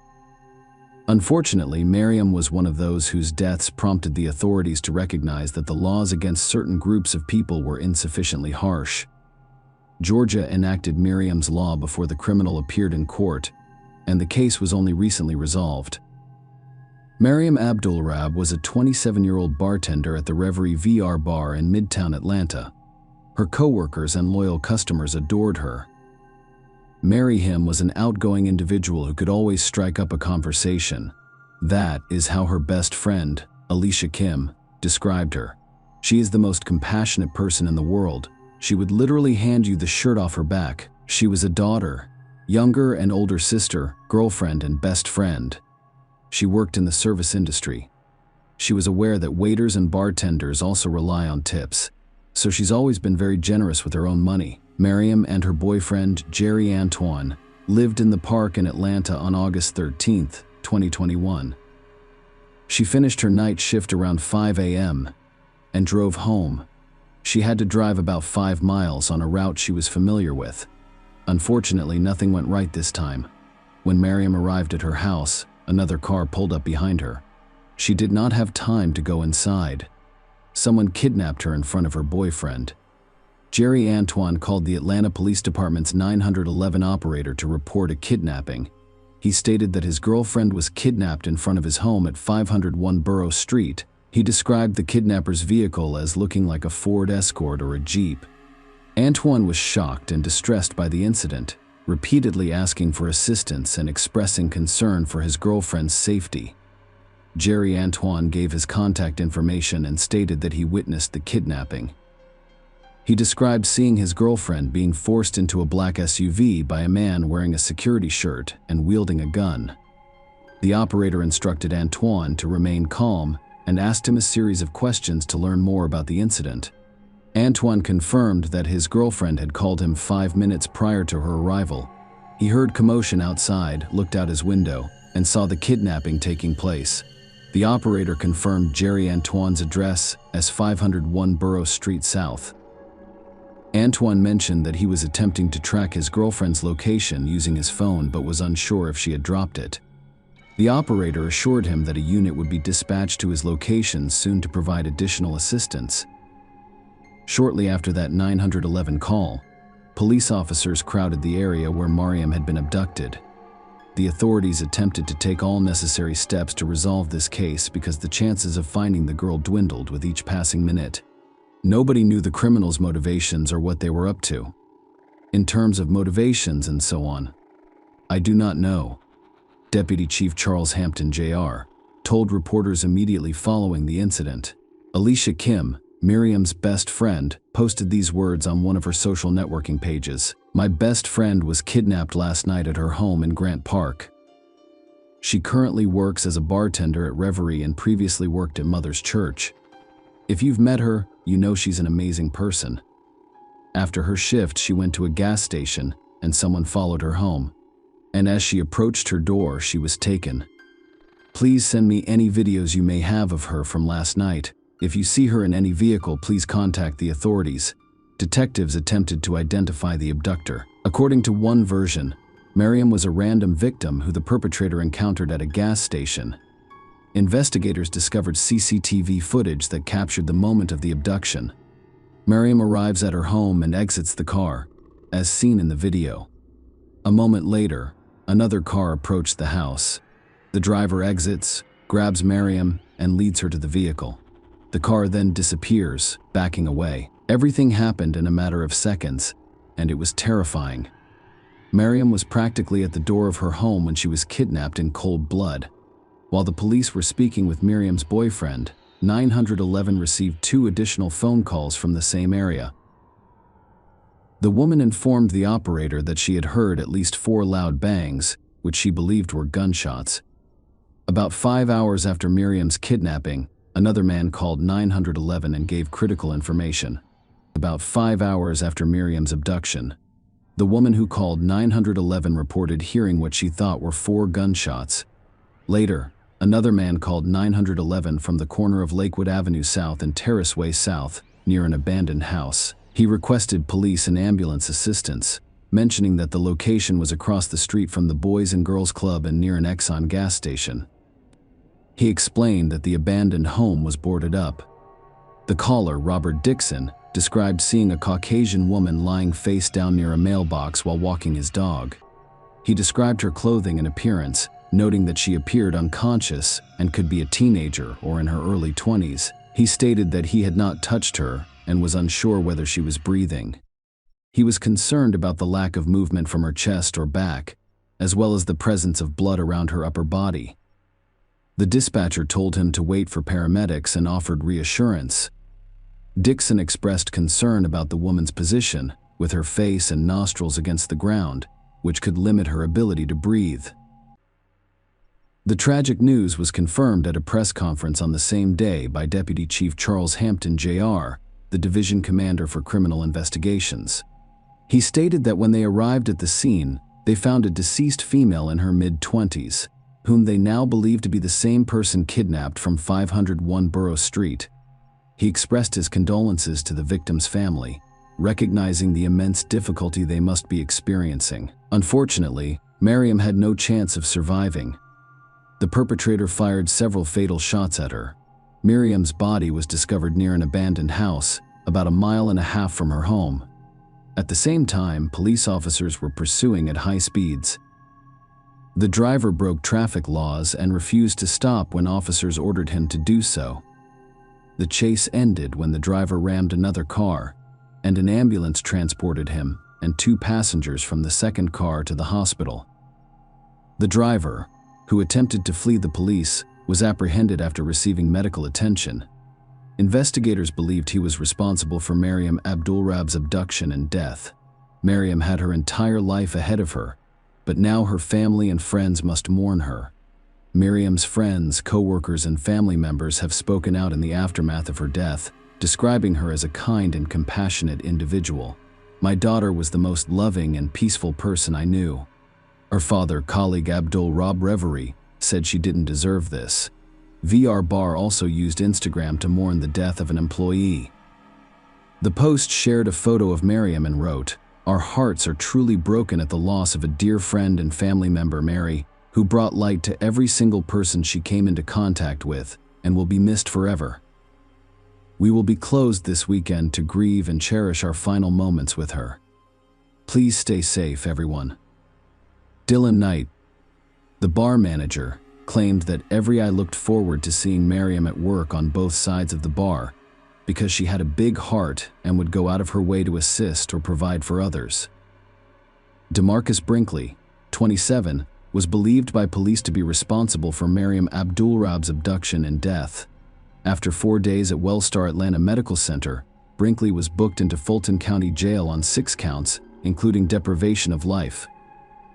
Unfortunately, Mariam was one of those whose deaths prompted the authorities to recognize that the laws against certain groups of people were insufficiently harsh. Georgia enacted Mariam's law before the criminal appeared in court, and the case was only recently resolved. Mariam Abdulrab was a 27-year-old bartender at the Reverie VR bar in Midtown Atlanta. Her co-workers and loyal customers adored her. Mariam was an outgoing individual who could always strike up a conversation. That is how her best friend, Alicia Kim, described her. She is the most compassionate person in the world. She would literally hand you the shirt off her back. She was a daughter, younger and older sister, girlfriend, and best friend. She worked in the service industry. She was aware that waiters and bartenders also rely on tips, so she's always been very generous with her own money. Mariam and her boyfriend, Jerry Antoine, lived in the park in Atlanta on August 13, 2021. She finished her night shift around 5 a.m. and drove home. She had to drive about 5 miles on a route she was familiar with. Unfortunately, nothing went right this time. When Mariam arrived at her house, another car pulled up behind her. She did not have time to go inside. Someone kidnapped her in front of her boyfriend. Jerry Antoine called the Atlanta Police Department's 911 operator to report a kidnapping. He stated that his girlfriend was kidnapped in front of his home at 501 Borough Street. He described the kidnapper's vehicle as looking like a Ford Escort or a Jeep. Antoine was shocked and distressed by the incident, repeatedly asking for assistance and expressing concern for his girlfriend's safety. Jerry Antoine gave his contact information and stated that he witnessed the kidnapping. He described seeing his girlfriend being forced into a black SUV by a man wearing a security shirt and wielding a gun. The operator instructed Antoine to remain calm and asked him a series of questions to learn more about the incident. Antoine confirmed that his girlfriend had called him 5 minutes prior to her arrival. He heard commotion outside, looked out his window, and saw the kidnapping taking place. The operator confirmed Jerry Antoine's address as 501 Borough Street South. Antoine mentioned that he was attempting to track his girlfriend's location using his phone but was unsure if she had dropped it. The operator assured him that a unit would be dispatched to his location soon to provide additional assistance. Shortly after that 911 call, police officers crowded the area where Mariam had been abducted. The authorities attempted to take all necessary steps to resolve this case because the chances of finding the girl dwindled with each passing minute. Nobody knew the criminals' motivations or what they were up to. In terms of motivations and so on, I do not know. Deputy Chief Charles Hampton Jr. told reporters immediately following the incident. Alicia Kim, Mariam's best friend, posted these words on one of her social networking pages. "My best friend was kidnapped last night at her home in Grant Park. She currently works as a bartender at Reverie and previously worked at Mother's Church. If you've met her, you know she's an amazing person. After her shift, she went to a gas station and someone followed her home. And as she approached her door, she was taken. Please send me any videos you may have of her from last night. If you see her in any vehicle, please contact the authorities." Detectives attempted to identify the abductor. According to one version, Mariam was a random victim who the perpetrator encountered at a gas station. Investigators discovered CCTV footage that captured the moment of the abduction. Mariam arrives at her home and exits the car, as seen in the video. A moment later, another car approached the house. The driver exits, grabs Mariam, and leads her to the vehicle. The car then disappears, backing away. Everything happened in a matter of seconds, and it was terrifying. Miriam was practically at the door of her home when she was kidnapped in cold blood. While the police were speaking with Miriam's boyfriend, 911 received 2 additional phone calls from the same area. The woman informed the operator that she had heard at least 4 loud bangs, which she believed were gunshots. About 5 hours after Miriam's kidnapping, another man called 911 and gave critical information. About 5 hours after Miriam's abduction, the woman who called 911 reported hearing what she thought were 4 gunshots. Later, another man called 911 from the corner of Lakewood Avenue South and Terrace Way South, near an abandoned house. He requested police and ambulance assistance, mentioning that the location was across the street from the Boys and Girls Club and near an Exxon gas station. He explained that the abandoned home was boarded up. The caller, Robert Dixon, described seeing a Caucasian woman lying face down near a mailbox while walking his dog. He described her clothing and appearance, noting that she appeared unconscious and could be a teenager or in her early 20s. He stated that he had not touched her and was unsure whether she was breathing. He was concerned about the lack of movement from her chest or back, as well as the presence of blood around her upper body. The dispatcher told him to wait for paramedics and offered reassurance. Dixon expressed concern about the woman's position, with her face and nostrils against the ground, which could limit her ability to breathe. The tragic news was confirmed at a press conference on the same day by Deputy Chief Charles Hampton, Jr., the Division Commander for Criminal Investigations. He stated that when they arrived at the scene, they found a deceased female in her mid-20s, whom they now believe to be the same person kidnapped from 501 Borough Street. He expressed his condolences to the victim's family, recognizing the immense difficulty they must be experiencing. Unfortunately, Miriam had no chance of surviving. The perpetrator fired several fatal shots at her. Miriam's body was discovered near an abandoned house, about 1.5 miles from her home. At the same time, police officers were pursuing at high speeds. The driver broke traffic laws and refused to stop when officers ordered him to do so. The chase ended when the driver rammed another car, and an ambulance transported him and 2 passengers from the second car to the hospital. The driver, who attempted to flee the police, was apprehended after receiving medical attention. Investigators believed he was responsible for Miriam Abdulrab's abduction and death. Miriam had her entire life ahead of her, but now her family and friends must mourn her. Miriam's friends, co-workers, and family members have spoken out in the aftermath of her death, describing her as a kind and compassionate individual. "My daughter was the most loving and peaceful person I knew." Her father, colleague Abdul Rab Reverie, said she didn't deserve this. VR Bar also used Instagram to mourn the death of an employee. The post shared a photo of Miriam and wrote, "Our hearts are truly broken at the loss of a dear friend and family member, Mary, who brought light to every single person she came into contact with and will be missed forever. We will be closed this weekend to grieve and cherish our final moments with her. Please stay safe, everyone." Dylan Knight, the bar manager, claimed that every eye looked forward to seeing Miriam at work on both sides of the bar because she had a big heart and would go out of her way to assist or provide for others. DeMarcus Brinkley, 27, was believed by police to be responsible for Miriam Abdulrab's abduction and death. After 4 days at Wellstar Atlanta Medical Center, Brinkley was booked into Fulton County Jail on 6 counts, including deprivation of life.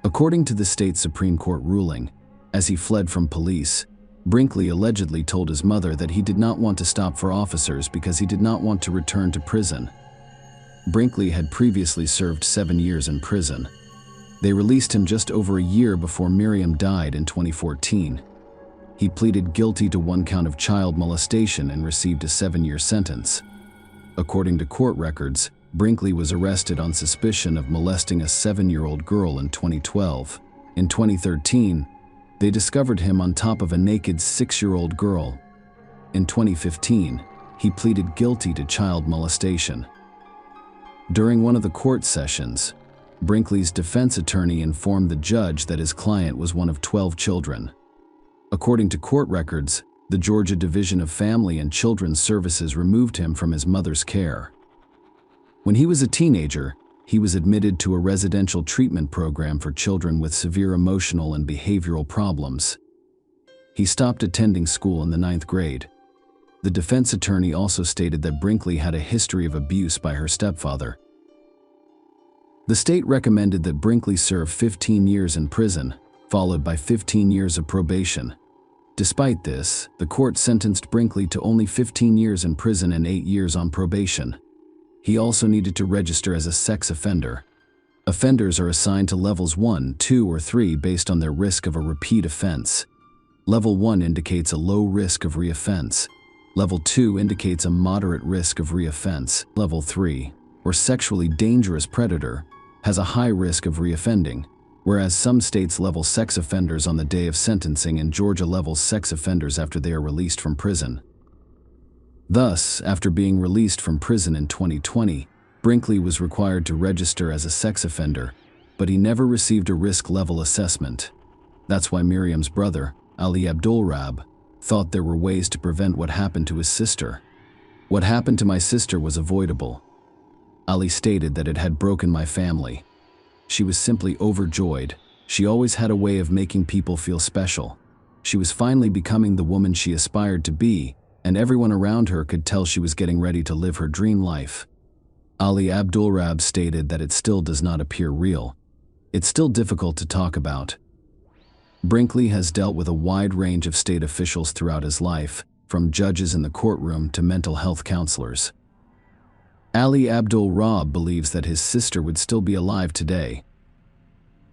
According to the state Supreme Court ruling, as he fled from police, Brinkley allegedly told his mother that he did not want to stop for officers because he did not want to return to prison. Brinkley had previously served 7 years in prison. They released him just over a year before Miriam died in 2014. He pleaded guilty to 1 count of child molestation and received a 7-year sentence. According to court records, Brinkley was arrested on suspicion of molesting a 7-year-old girl in 2012. In 2013, they discovered him on top of a naked 6-year-old girl. In 2015, he pleaded guilty to child molestation. During one of the court sessions, Brinkley's defense attorney informed the judge that his client was one of 12 children. According to court records, the Georgia Division of Family and Children's Services removed him from his mother's care. When he was a teenager, he was admitted to a residential treatment program for children with severe emotional and behavioral problems. He stopped attending school in the 9th grade. The defense attorney also stated that Brinkley had a history of abuse by her stepfather. The state recommended that Brinkley serve 15 years in prison, followed by 15 years of probation. Despite this, the court sentenced Brinkley to only 15 years in prison and 8 years on probation. He also needed to register as a sex offender. Offenders are assigned to levels 1, 2, or 3 based on their risk of a repeat offense. Level 1 indicates a low risk of reoffense. Level 2 indicates a moderate risk of reoffense. Level 3, or sexually dangerous predator, has a high risk of reoffending, whereas some states level sex offenders on the day of sentencing and Georgia levels sex offenders after they are released from prison. Thus, after being released from prison in 2020, Brinkley was required to register as a sex offender, but he never received a risk level assessment. That's why Miriam's brother, Ali Abdulrab, thought there were ways to prevent what happened to his sister. "What happened to my sister was avoidable." Ali stated that it had broken my family. She was simply overjoyed. She always had a way of making people feel special. She was finally becoming the woman she aspired to be, and everyone around her could tell she was getting ready to live her dream life. Ali Abdulrab stated that it still does not appear real. It's still difficult to talk about. Brinkley has dealt with a wide range of state officials throughout his life, from judges in the courtroom to mental health counselors. Ali Abdul-Rab believes that his sister would still be alive today.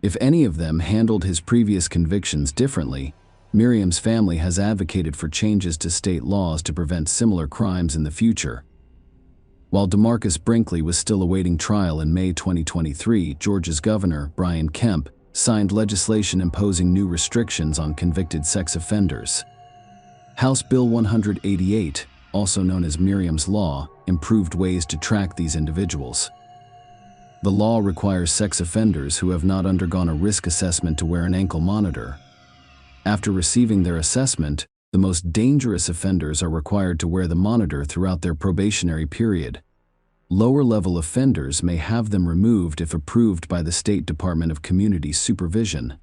If any of them handled his previous convictions differently, Miriam's family has advocated for changes to state laws to prevent similar crimes in the future. While DeMarcus Brinkley was still awaiting trial in May 2023, Georgia's Governor, Brian Kemp, signed legislation imposing new restrictions on convicted sex offenders. House Bill 188, also known as Miriam's Law, improved ways to track these individuals. The law requires sex offenders who have not undergone a risk assessment to wear an ankle monitor. After receiving their assessment, the most dangerous offenders are required to wear the monitor throughout their probationary period. Lower-level offenders may have them removed if approved by the State Department of Community Supervision.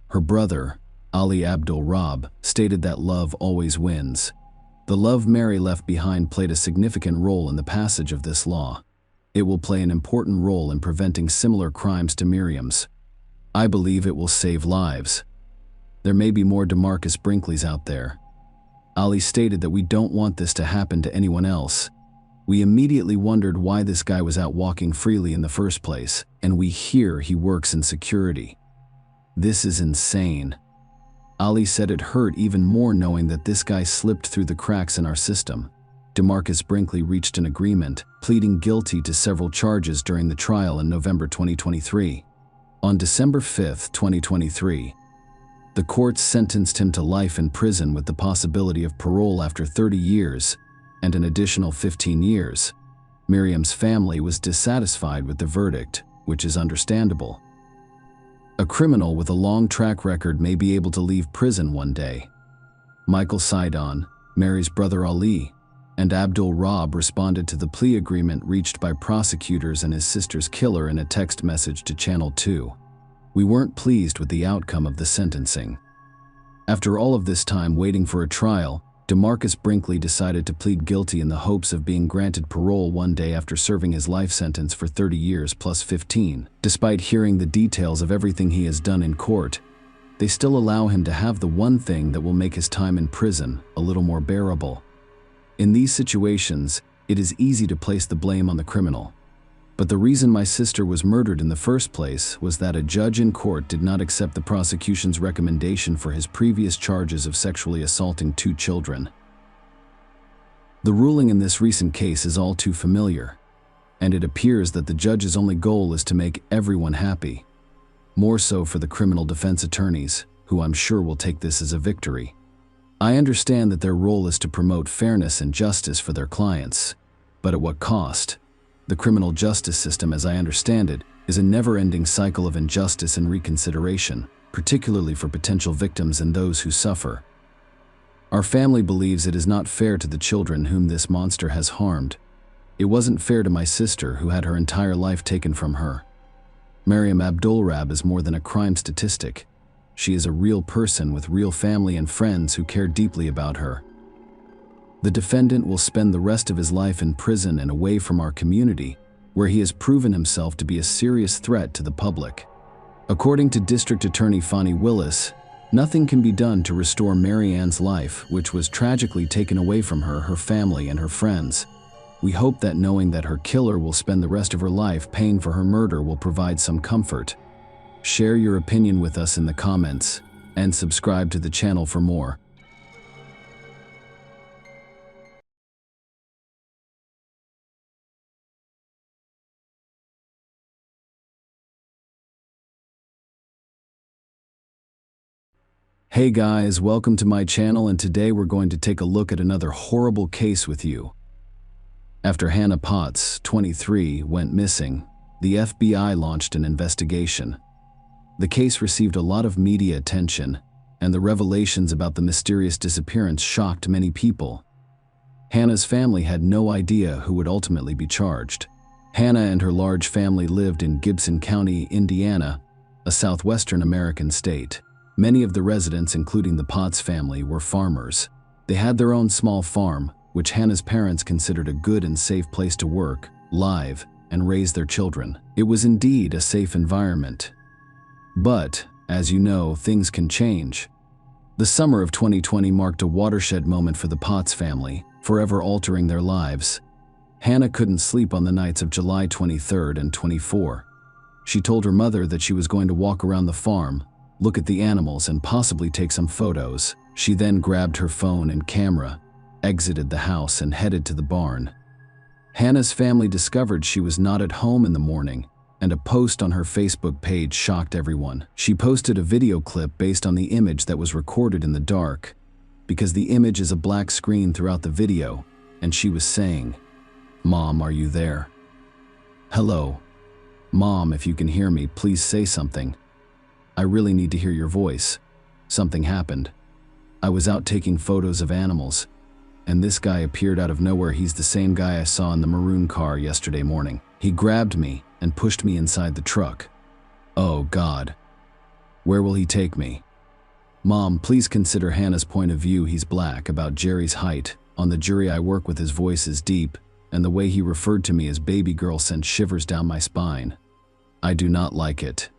Her brother, Ali Abdul-Rab, stated that love always wins. The love Mary left behind played a significant role in the passage of this law. It will play an important role in preventing similar crimes to Miriam's. I believe it will save lives. There may be more DeMarcus Brinkleys out there. Ali stated that we don't want this to happen to anyone else. We immediately wondered why this guy was out walking freely in the first place, and we hear he works in security. This is insane. Ali said it hurt even more knowing that this guy slipped through the cracks in our system. DeMarcus Brinkley reached an agreement, pleading guilty to several charges during the trial in November 2023. On December 5, 2023, the court sentenced him to life in prison with the possibility of parole after 30 years and an additional 15 years. Miriam's family was dissatisfied with the verdict, which is understandable. A criminal with a long track record may be able to leave prison one day. Michael Sidon, Mary's brother Ali, and Abdul-Rab responded to the plea agreement reached by prosecutors and his sister's killer in a text message to Channel 2. We weren't pleased with the outcome of the sentencing. After all of this time waiting for a trial, DeMarcus Brinkley decided to plead guilty in the hopes of being granted parole one day after serving his life sentence for 30 years plus 15. Despite hearing the details of everything he has done in court, they still allow him to have the one thing that will make his time in prison a little more bearable. In these situations, it is easy to place the blame on the criminal. But the reason my sister was murdered in the first place was that a judge in court did not accept the prosecution's recommendation for his previous charges of sexually assaulting 2 children. The ruling in this recent case is all too familiar, and it appears that the judge's only goal is to make everyone happy. More so for the criminal defense attorneys, who I'm sure will take this as a victory. I understand that their role is to promote fairness and justice for their clients, but at what cost? The criminal justice system, as I understand it, is a never-ending cycle of injustice and reconsideration, particularly for potential victims and those who suffer. Our family believes it is not fair to the children whom this monster has harmed. It wasn't fair to my sister who had her entire life taken from her. Mariam Abdulrab is more than a crime statistic. She is a real person with real family and friends who care deeply about her. The defendant will spend the rest of his life in prison and away from our community, where he has proven himself to be a serious threat to the public. According to District Attorney Fani Willis, nothing can be done to restore Mary Ann's life, which was tragically taken away from her, her family, and her friends. We hope that knowing that her killer will spend the rest of her life paying for her murder will provide some comfort. Share your opinion with us in the comments, and subscribe to the channel for more. Hey guys, welcome to my channel, and today we're going to take a look at another horrible case with you. After Hannah Potts, 23, went missing, the FBI launched an investigation. The case received a lot of media attention, and the revelations about the mysterious disappearance shocked many people. Hannah's family had no idea who would ultimately be charged. Hannah and her large family lived in Gibson County, Indiana, a southwestern American state. Many of the residents, including the Potts family, were farmers. They had their own small farm, which Hannah's parents considered a good and safe place to work, live, and raise their children. It was indeed a safe environment. But, as you know, things can change. The summer of 2020 marked a watershed moment for the Potts family, forever altering their lives. Hannah couldn't sleep on the nights of July 23rd and 24. She told her mother that she was going to walk around the farm, look at the animals, and possibly take some photos. She then grabbed her phone and camera, exited the house, and headed to the barn. Hannah's family discovered she was not at home in the morning, and a post on her Facebook page shocked everyone. She posted a video clip based on the image that was recorded in the dark, because the image is a black screen throughout the video, and she was saying, "Mom, are you there? Hello? Mom, if you can hear me, please say something. I really need to hear your voice. Something happened. I was out taking photos of animals, and this guy appeared out of nowhere. He's the same guy I saw in the maroon car yesterday morning. He grabbed me and pushed me inside the truck. Oh God. Where will he take me? Mom, please consider Hannah's point of view. He's black, about Jerry's height. On the jury I work with, his voice is deep, and the way he referred to me as baby girl sent shivers down my spine. I do not like it.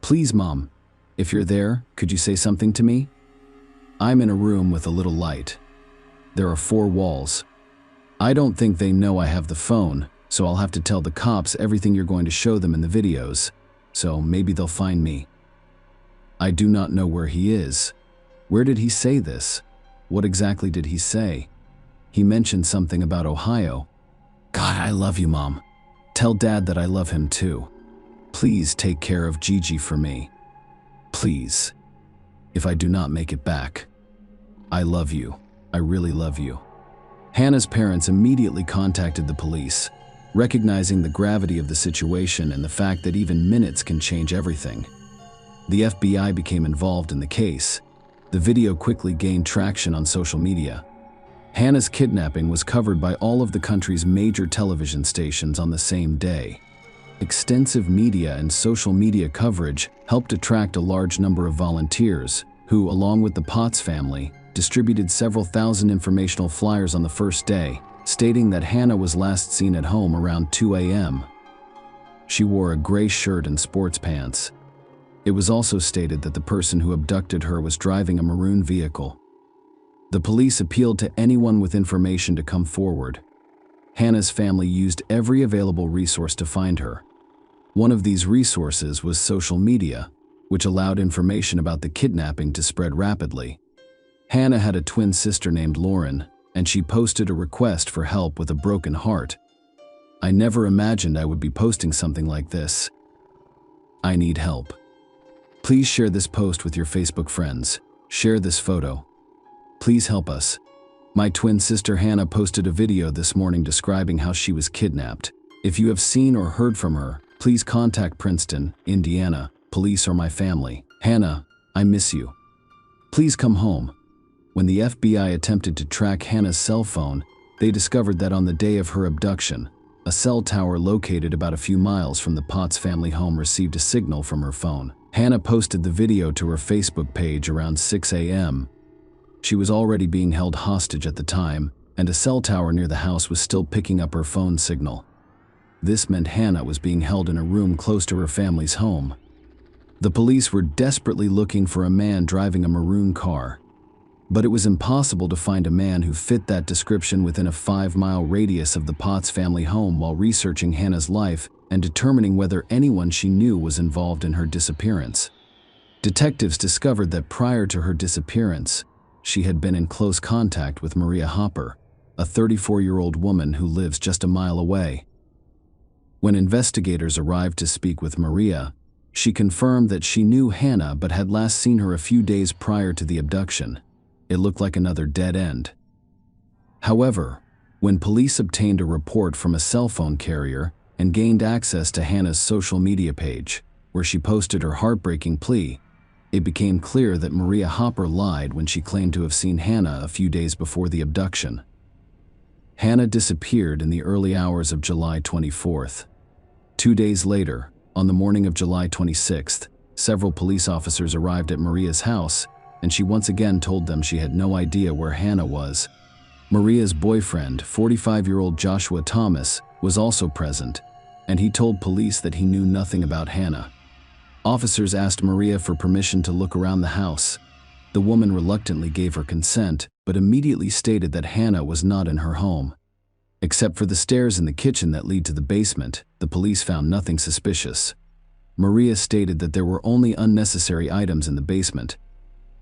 Please, Mom, if you're there, could you say something to me? I'm in a room with a little light. There are 4 walls. I don't think they know I have the phone, so I'll have to tell the cops everything you're going to show them in the videos, so maybe they'll find me. I do not know where he is. Where did he say this? What exactly did he say? He mentioned something about Ohio. God, I love you, Mom. Tell Dad that I love him too. Please take care of Gigi for me. Please. If I do not make it back. I love you. I really love you." Hannah's parents immediately contacted the police, recognizing the gravity of the situation and the fact that even minutes can change everything. The FBI became involved in the case. The video quickly gained traction on social media. Hannah's kidnapping was covered by all of the country's major television stations on the same day. Extensive media and social media coverage helped attract a large number of volunteers who, along with the Potts family, distributed several thousand informational flyers on the first day, stating that Hannah was last seen at home around 2 a.m. She wore a gray shirt and sports pants. It was also stated that the person who abducted her was driving a maroon vehicle. The police appealed to anyone with information to come forward. Hannah's family used every available resource to find her. One of these resources was social media, which allowed information about the kidnapping to spread rapidly. Hannah had a twin sister named Lauren, and she posted a request for help with a broken heart. I never imagined I would be posting something like this. I need help. Please share this post with your Facebook friends. Share this photo. Please help us. My twin sister Hannah posted a video this morning describing how she was kidnapped. If you have seen or heard from her, please contact Princeton, Indiana, police or my family. Hannah, I miss you. Please come home. When the FBI attempted to track Hannah's cell phone, they discovered that on the day of her abduction, a cell tower located about a few miles from the Potts family home received a signal from her phone. Hannah posted the video to her Facebook page around 6 a.m. She was already being held hostage at the time, and a cell tower near the house was still picking up her phone signal. This meant Hannah was being held in a room close to her family's home. The police were desperately looking for a man driving a maroon car, but it was impossible to find a man who fit that description within a 5-mile radius of the Potts family home while researching Hannah's life and determining whether anyone she knew was involved in her disappearance. Detectives discovered that prior to her disappearance, she had been in close contact with Maria Hopper, a 34-year-old woman who lives just a mile away. When investigators arrived to speak with Maria, she confirmed that she knew Hannah but had last seen her a few days prior to the abduction. It looked like another dead end. However, when police obtained a report from a cell phone carrier and gained access to Hannah's social media page, where she posted her heartbreaking plea, it became clear that Maria Hopper lied when she claimed to have seen Hannah a few days before the abduction. Hannah disappeared in the early hours of July 24th. 2 days later, on the morning of July 26th, several police officers arrived at Maria's house, and she once again told them she had no idea where Hannah was. Maria's boyfriend, 45-year-old Joshua Thomas, was also present, and he told police that he knew nothing about Hannah. Officers asked Maria for permission to look around the house. The woman reluctantly gave her consent, but immediately stated that Hannah was not in her home. Except for the stairs in the kitchen that lead to the basement, the police found nothing suspicious. Maria stated that there were only unnecessary items in the basement.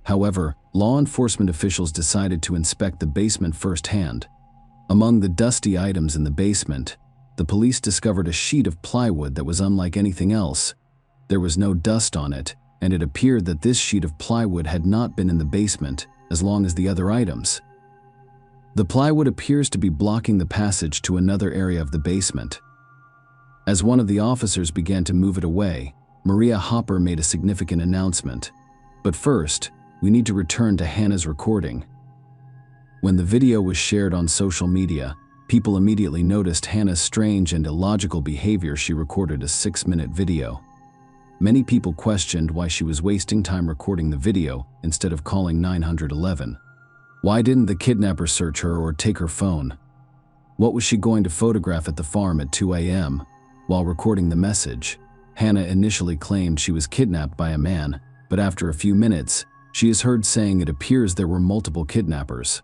However, law enforcement officials decided to inspect the basement firsthand. Among the dusty items in the basement, the police discovered a sheet of plywood that was unlike anything else. There was no dust on it, and it appeared that this sheet of plywood had not been in the basement as long as the other items. The plywood appears to be blocking the passage to another area of the basement. As one of the officers began to move it away, Maria Hopper made a significant announcement. But first, we need to return to Hannah's recording. When the video was shared on social media, people immediately noticed Hannah's strange and illogical behavior. She recorded a 6-minute video. Many people questioned why she was wasting time recording the video instead of calling 911. Why didn't the kidnapper search her or take her phone? What was she going to photograph at the farm at 2 a.m. while recording the message? Hannah initially claimed she was kidnapped by a man, but after a few minutes, she is heard saying it appears there were multiple kidnappers.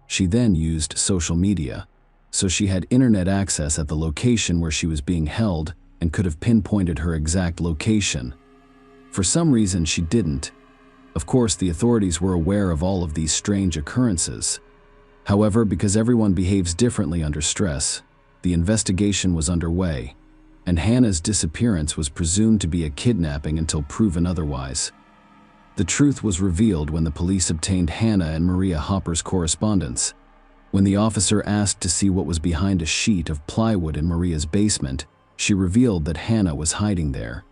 She then used social media, so she had internet access at the location where she was being held and could have pinpointed her exact location. For some reason, she didn't. Of course, the authorities were aware of all of these strange occurrences. However, because everyone behaves differently under stress, the investigation was underway, and Hannah's disappearance was presumed to be a kidnapping until proven otherwise. The truth was revealed when the police obtained Hannah and Maria Hopper's correspondence. When the officer asked to see what was behind a sheet of plywood in Maria's basement, she revealed that Hannah was hiding there.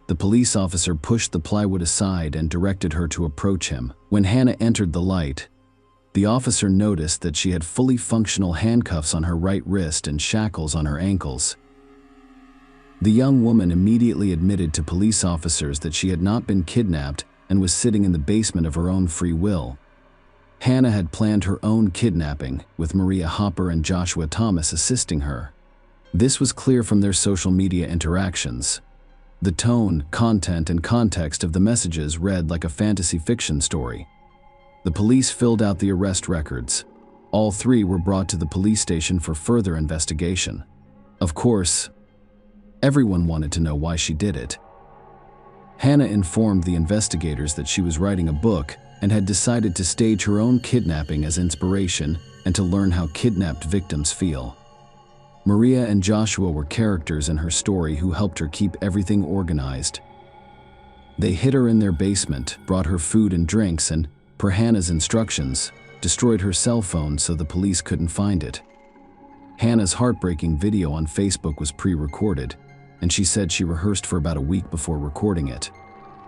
The police officer pushed the plywood aside and directed her to approach him. When Hannah entered the light, the officer noticed that she had fully functional handcuffs on her right wrist and shackles on her ankles. The young woman immediately admitted to police officers that she had not been kidnapped and was sitting in the basement of her own free will. Hannah had planned her own kidnapping, with Maria Hopper and Joshua Thomas assisting her. This was clear from their social media interactions. The tone, content, and context of the messages read like a fantasy fiction story. The police filled out the arrest records. All three were brought to the police station for further investigation. Of course, everyone wanted to know why she did it. Hannah informed the investigators that she was writing a book and had decided to stage her own kidnapping as inspiration and to learn how kidnapped victims feel. Maria and Joshua were characters in her story who helped her keep everything organized. They hid her in their basement, brought her food and drinks, and, per Hannah's instructions, destroyed her cell phone so the police couldn't find it. Hannah's heartbreaking video on Facebook was pre-recorded, and she said she rehearsed for about a week before recording it.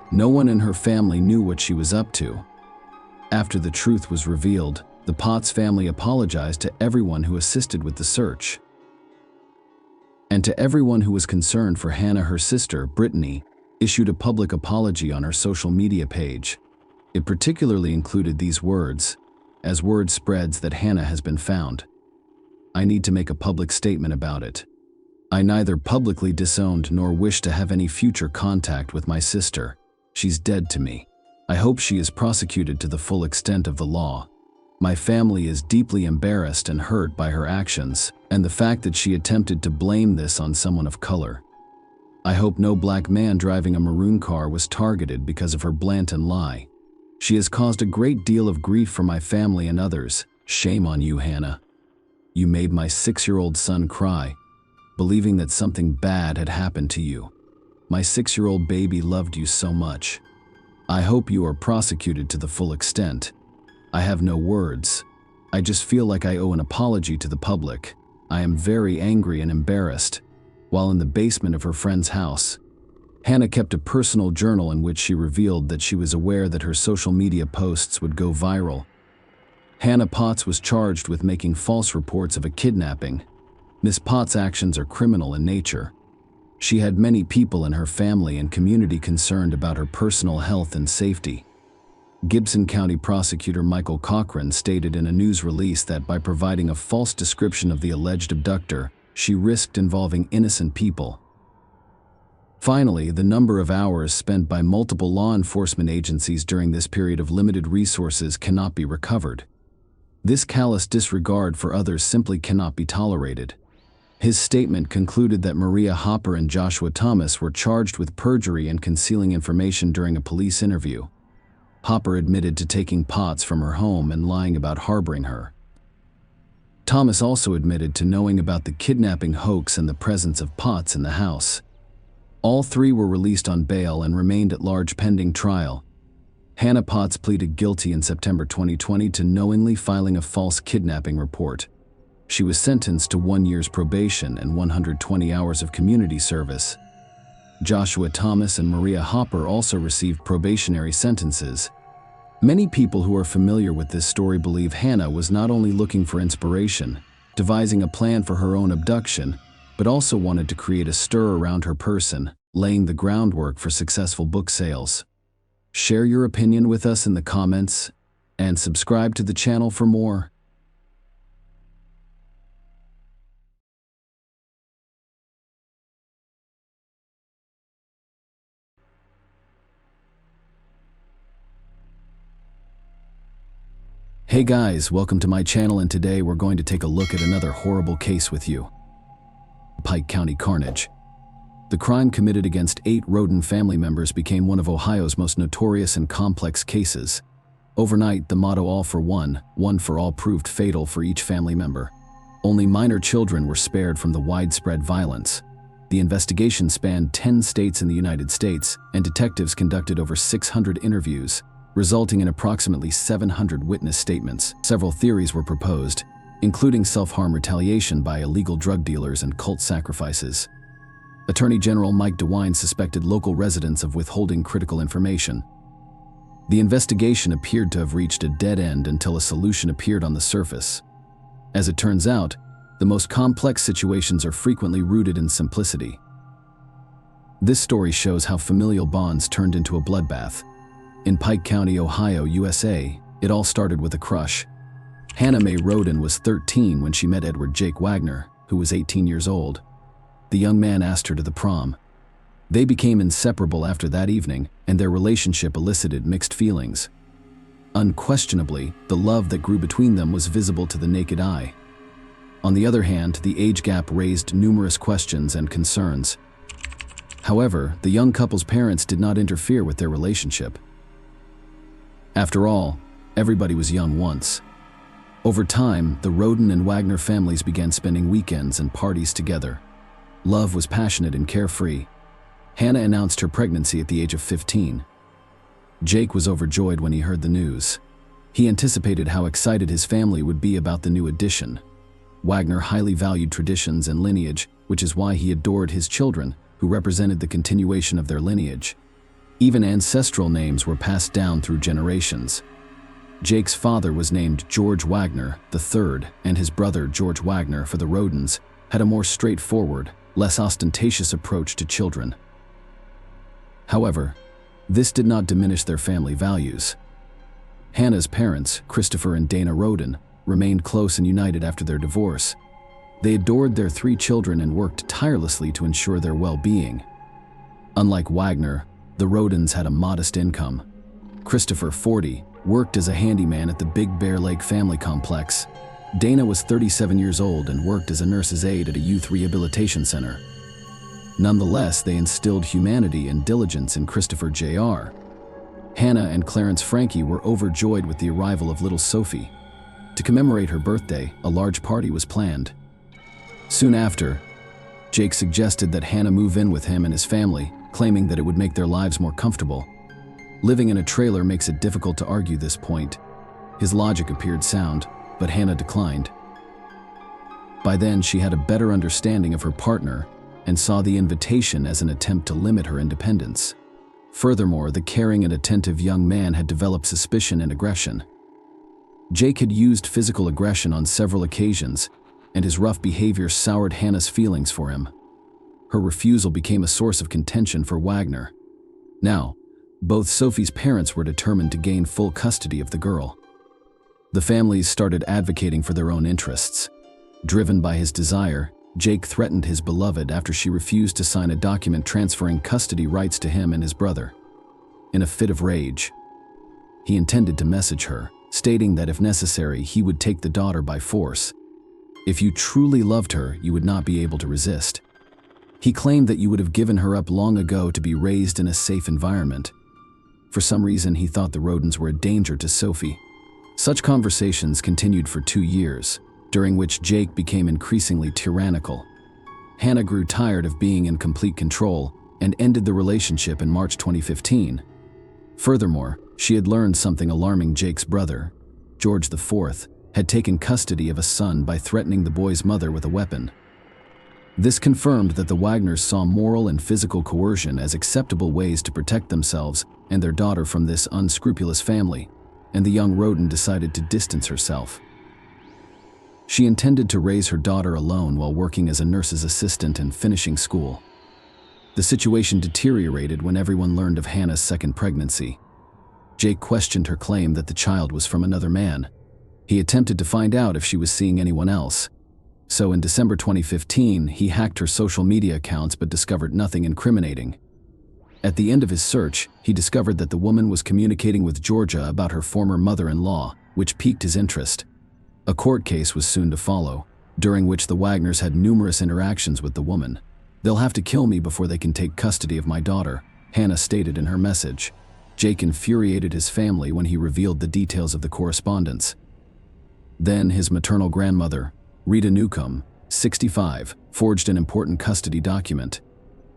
No one in her family knew what she was up to. After the truth was revealed, the Potts family apologized to everyone who assisted with the search. And to everyone who was concerned for Hannah, her sister, Brittany, issued a public apology on her social media page. It particularly included these words: "As word spreads that Hannah has been found, I need to make a public statement about it. I neither publicly disowned nor wish to have any future contact with my sister. She's dead to me. I hope she is prosecuted to the full extent of the law. My family is deeply embarrassed and hurt by her actions, and the fact that she attempted to blame this on someone of color. I hope no black man driving a maroon car was targeted because of her blatant lie. She has caused a great deal of grief for my family and others. Shame on you, Hannah. You made my 6-year-old son cry, believing that something bad had happened to you. My 6-year-old baby loved you so much. I hope you are prosecuted to the full extent. I have no words. I just feel like I owe an apology to the public. I am very angry and embarrassed." While in the basement of her friend's house, Hannah kept a personal journal in which she revealed that she was aware that her social media posts would go viral. Hannah Potts was charged with making false reports of a kidnapping. Miss Potts' actions are criminal in nature. She had many people in her family and community concerned about her personal health and safety. Gibson County Prosecutor Michael Cochran stated in a news release that by providing a false description of the alleged abductor, she risked involving innocent people. Finally, the number of hours spent by multiple law enforcement agencies during this period of limited resources cannot be recovered. This callous disregard for others simply cannot be tolerated. His statement concluded that Maria Hopper and Joshua Thomas were charged with perjury and concealing information during a police interview. Hopper admitted to taking Potts from her home and lying about harboring her. Thomas also admitted to knowing about the kidnapping hoax and the presence of Potts in the house. All three were released on bail and remained at large pending trial. Hannah Potts pleaded guilty in September 2020 to knowingly filing a false kidnapping report. She was sentenced to 1 year's probation and 120 hours of community service. Joshua Thomas and Maria Hopper also received probationary sentences. Many people who are familiar with this story believe Hannah was not only looking for inspiration, devising a plan for her own abduction, but also wanted to create a stir around her person, laying the groundwork for successful book sales. Share your opinion with us in the comments, and subscribe to the channel for more. Hey guys, welcome to my channel, and today we're going to take a look at another horrible case with you. Pike County carnage. The crime committed against 8 Roden family members became one of Ohio's most notorious and complex cases. Overnight, the motto "all for one, one for all" proved fatal for each family member. Only minor children were spared from the widespread violence. The investigation spanned 10 states in the United States, and detectives conducted over 600 interviews, resulting in approximately 700 witness statements. Several theories were proposed, including self-harm retaliation by illegal drug dealers and cult sacrifices. Attorney General Mike DeWine suspected local residents of withholding critical information. The investigation appeared to have reached a dead end until a solution appeared on the surface. As it turns out, the most complex situations are frequently rooted in simplicity. This story shows how familial bonds turned into a bloodbath. In Pike County, Ohio, USA, it all started with a crush. Hannah Mae Roden was 13 when she met Edward Jake Wagner, who was 18 years old. The young man asked her to the prom. They became inseparable after that evening, and their relationship elicited mixed feelings. Unquestionably, the love that grew between them was visible to the naked eye. On the other hand, the age gap raised numerous questions and concerns. However, the young couple's parents did not interfere with their relationship. After all, everybody was young once. Over time, the Roden and Wagner families began spending weekends and parties together. Love was passionate and carefree. Hannah announced her pregnancy at the age of 15. Jake was overjoyed when he heard the news. He anticipated how excited his family would be about the new addition. Wagner highly valued traditions and lineage, which is why he adored his children, who represented the continuation of their lineage. Even ancestral names were passed down through generations. Jake's father was named George Wagner III, and his brother George Wagner for the Rodens had a more straightforward, less ostentatious approach to children. However, this did not diminish their family values. Hannah's parents, Christopher and Dana Roden, remained close and united after their divorce. They adored their 3 children and worked tirelessly to ensure their well-being. Unlike Wagner, the Rodens had a modest income. Christopher, 40, worked as a handyman at the Big Bear Lake family complex. Dana was 37 years old and worked as a nurse's aide at a youth rehabilitation center. Nonetheless, they instilled humanity and diligence in Christopher Jr. Hannah and Clarence Frankie were overjoyed with the arrival of little Sophie. To commemorate her birthday, a large party was planned. Soon after, Jake suggested that Hannah move in with him and his family, claiming that it would make their lives more comfortable. Living in a trailer makes it difficult to argue this point. His logic appeared sound, but Hannah declined. By then, she had a better understanding of her partner and saw the invitation as an attempt to limit her independence. Furthermore, the caring and attentive young man had developed suspicion and aggression. Jake had used physical aggression on several occasions, and his rough behavior soured Hannah's feelings for him. Her refusal became a source of contention for Wagner. Now, both Sophie's parents were determined to gain full custody of the girl. The families started advocating for their own interests. Driven by his desire, Jake threatened his beloved after she refused to sign a document transferring custody rights to him and his brother. In a fit of rage, he intended to message her, stating that if necessary, he would take the daughter by force. If you truly loved her, you would not be able to resist. He claimed that you would have given her up long ago to be raised in a safe environment. For some reason, he thought the Rodens were a danger to Sophie. Such conversations continued for 2 years, during which Jake became increasingly tyrannical. Hannah grew tired of being in complete control and ended the relationship in March 2015. Furthermore, she had learned something alarming. Jake's brother, George IV, had taken custody of a son by threatening the boy's mother with a weapon. This confirmed that the Wagners saw moral and physical coercion as acceptable ways to protect themselves and their daughter from this unscrupulous family, and the young Roden decided to distance herself. She intended to raise her daughter alone while working as a nurse's assistant and finishing school. The situation deteriorated when everyone learned of Hannah's second pregnancy. Jake questioned her claim that the child was from another man. He attempted to find out if she was seeing anyone else. So in December 2015, he hacked her social media accounts but discovered nothing incriminating. At the end of his search, he discovered that the woman was communicating with Georgia about her former mother-in-law, which piqued his interest. A court case was soon to follow, during which the Wagners had numerous interactions with the woman. "They'll have to kill me before they can take custody of my daughter," Hannah stated in her message. Jake infuriated his family when he revealed the details of the correspondence. Then his maternal grandmother, Rita Newcomb, 65, forged an important custody document.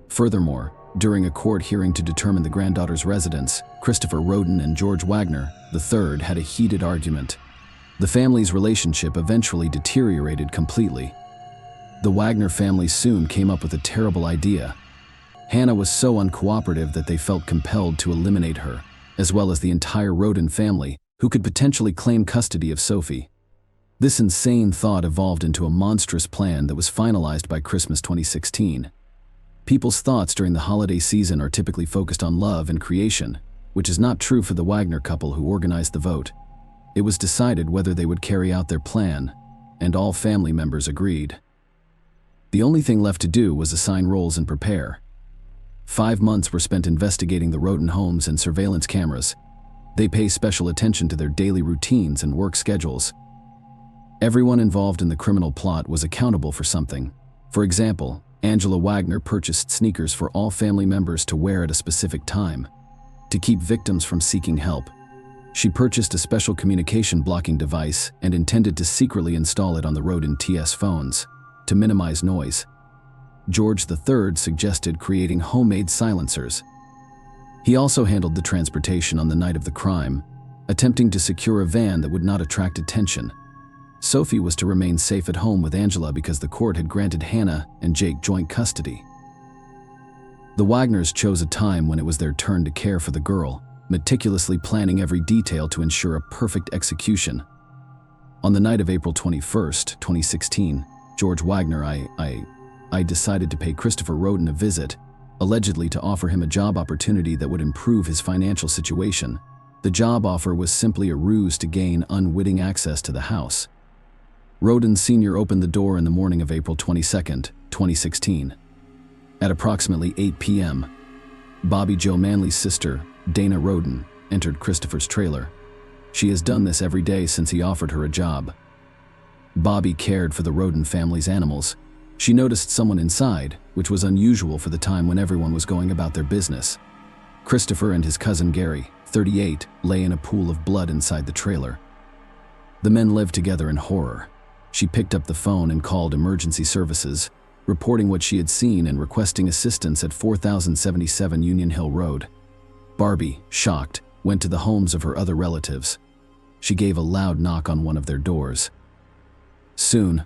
Furthermore, during a court hearing to determine the granddaughter's residence, Christopher Roden and George Wagner III had a heated argument. The family's relationship eventually deteriorated completely. The Wagner family soon came up with a terrible idea. Hannah was so uncooperative that they felt compelled to eliminate her, as well as the entire Roden family, who could potentially claim custody of Sophie. This insane thought evolved into a monstrous plan that was finalized by Christmas 2016. People's thoughts during the holiday season are typically focused on love and creation, which is not true for the Wagner couple who organized the vote. It was decided whether they would carry out their plan, and all family members agreed. The only thing left to do was assign roles and prepare. 5 months were spent investigating the Roden homes and surveillance cameras. They pay special attention to their daily routines and work schedules. Everyone involved in the criminal plot was accountable for something. For example, Angela Wagner purchased sneakers for all family members to wear at a specific time. To keep victims from seeking help, she purchased a special communication blocking device and intended to secretly install it on the Roden TS phones to minimize noise. George III suggested creating homemade silencers. He also handled the transportation on the night of the crime, attempting to secure a van that would not attract attention. Sophie was to remain safe at home with Angela because the court had granted Hannah and Jake joint custody. The Wagners chose a time when it was their turn to care for the girl, meticulously planning every detail to ensure a perfect execution. On the night of April 21st, 2016, George Wagner, I decided to pay Christopher Roden a visit, allegedly to offer him a job opportunity that would improve his financial situation. The job offer was simply a ruse to gain unwitting access to the house. Roden Sr. opened the door in the morning of April 22nd, 2016. At approximately 8 p.m., Bobby Joe Manley's sister, Dana Roden, entered Christopher's trailer. She has done this every day since he offered her a job. Bobby cared for the Roden family's animals. She noticed someone inside, which was unusual for the time when everyone was going about their business. Christopher and his cousin Gary, 38, lay in a pool of blood inside the trailer. The men lived together in horror. She picked up the phone and called emergency services, reporting what she had seen and requesting assistance at 4077 Union Hill Road. Barbie, shocked, went to the homes of her other relatives. She gave a loud knock on one of their doors. Soon,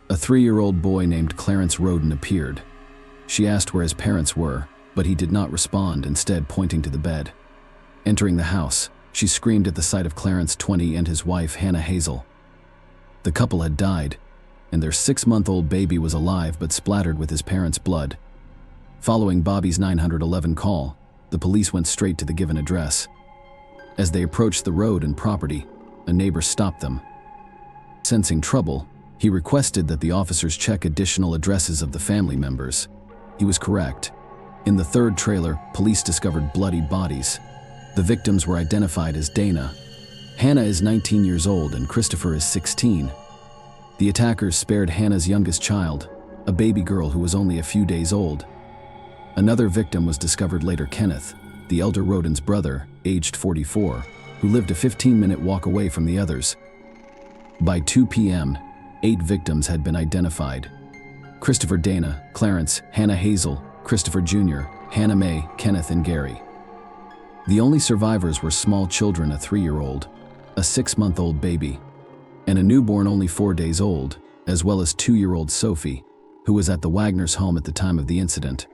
a 3-year-old boy named Clarence Roden appeared. She asked where his parents were, but he did not respond, instead pointing to the bed. Entering the house, she screamed at the sight of Clarence, 20, and his wife, Hannah Hazel. The couple had died, and their 6-month-old baby was alive but splattered with his parents' blood. Following Bobby's 911 call, the police went straight to the given address. As they approached the road and property, a neighbor stopped them. Sensing trouble, he requested that the officers check additional addresses of the family members. He was correct. In the third trailer, police discovered bloody bodies. The victims were identified as Dana. Hannah is 19 years old and Christopher is 16. The attackers spared Hannah's youngest child, a baby girl who was only a few days old. Another victim was discovered later, Kenneth, the elder Roden's brother, aged 44, who lived a 15-minute walk away from the others. By 2 p.m., 8 victims had been identified: Christopher, Dana, Clarence, Hannah Hazel, Christopher Jr., Hannah Mae, Kenneth, and Gary. The only survivors were small children, a 3-year-old, a 6-month-old baby, and a newborn only 4 days old, as well as 2-year-old Sophie, who was at the Wagner's home at the time of the incident.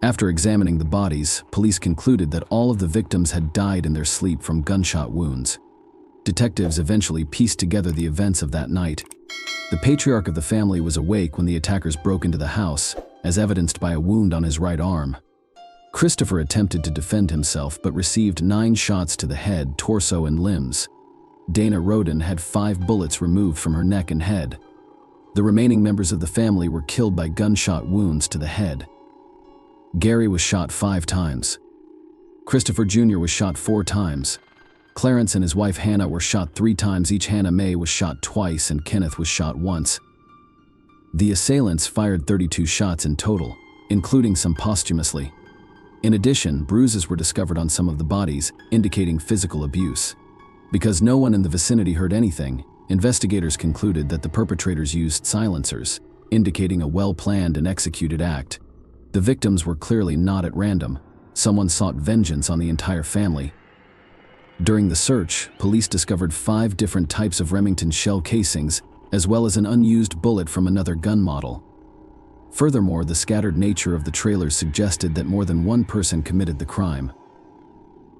After examining the bodies, police concluded that all of the victims had died in their sleep from gunshot wounds. Detectives eventually pieced together the events of that night. The patriarch of the family was awake when the attackers broke into the house, as evidenced by a wound on his right arm. Christopher attempted to defend himself but received 9 shots to the head, torso, and limbs. Dana Roden had 5 bullets removed from her neck and head. The remaining members of the family were killed by gunshot wounds to the head. Gary was shot 5 times. Christopher Jr. was shot 4 times. Clarence and his wife Hannah were shot 3 times each. Hannah Mae was shot twice and Kenneth was shot once. The assailants fired 32 shots in total, including some posthumously. In addition, bruises were discovered on some of the bodies, indicating physical abuse. Because no one in the vicinity heard anything, investigators concluded that the perpetrators used silencers, indicating a well-planned and executed act. The victims were clearly not at random. Someone sought vengeance on the entire family. During the search, police discovered 5 different types of Remington shell casings, as well as an unused bullet from another gun model. Furthermore, the scattered nature of the trailers suggested that more than one person committed the crime.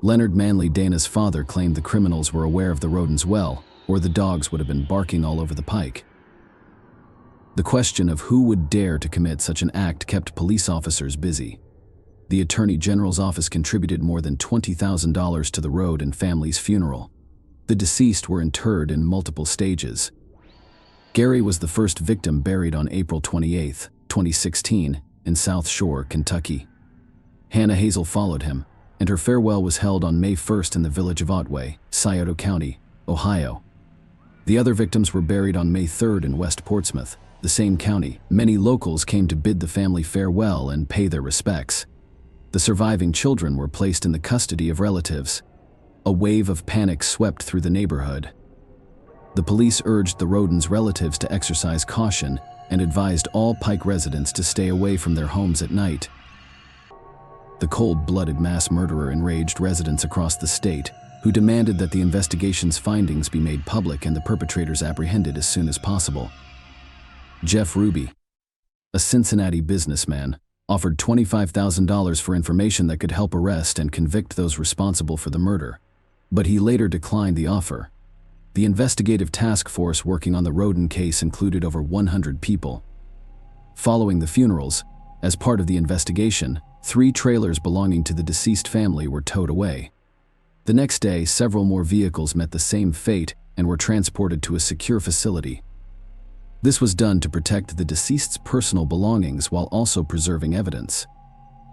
Leonard Manley, Dana's father, claimed the criminals were aware of the Rodens well, or the dogs would have been barking all over the pike. The question of who would dare to commit such an act kept police officers busy. The Attorney General's office contributed more than $20,000 to the Roden family's funeral. The deceased were interred in multiple stages. Gary was the first victim, buried on April 28, 2016, in South Shore, Kentucky. Hannah Hazel followed him, and her farewell was held on May 1st in the village of Otway, Scioto County, Ohio. The other victims were buried on May 3rd in West Portsmouth, the same county. Many locals came to bid the family farewell and pay their respects. The surviving children were placed in the custody of relatives. A wave of panic swept through the neighborhood. The police urged the Rodens' relatives to exercise caution and advised all Pike residents to stay away from their homes at night. The cold-blooded mass murderer enraged residents across the state, who demanded that the investigation's findings be made public and the perpetrators apprehended as soon as possible. Jeff Ruby, a Cincinnati businessman, offered $25,000 for information that could help arrest and convict those responsible for the murder, but he later declined the offer. The investigative task force working on the Roden case included over 100 people. Following the funerals, as part of the investigation, 3 trailers belonging to the deceased family were towed away. The next day, several more vehicles met the same fate and were transported to a secure facility. This was done to protect the deceased's personal belongings while also preserving evidence.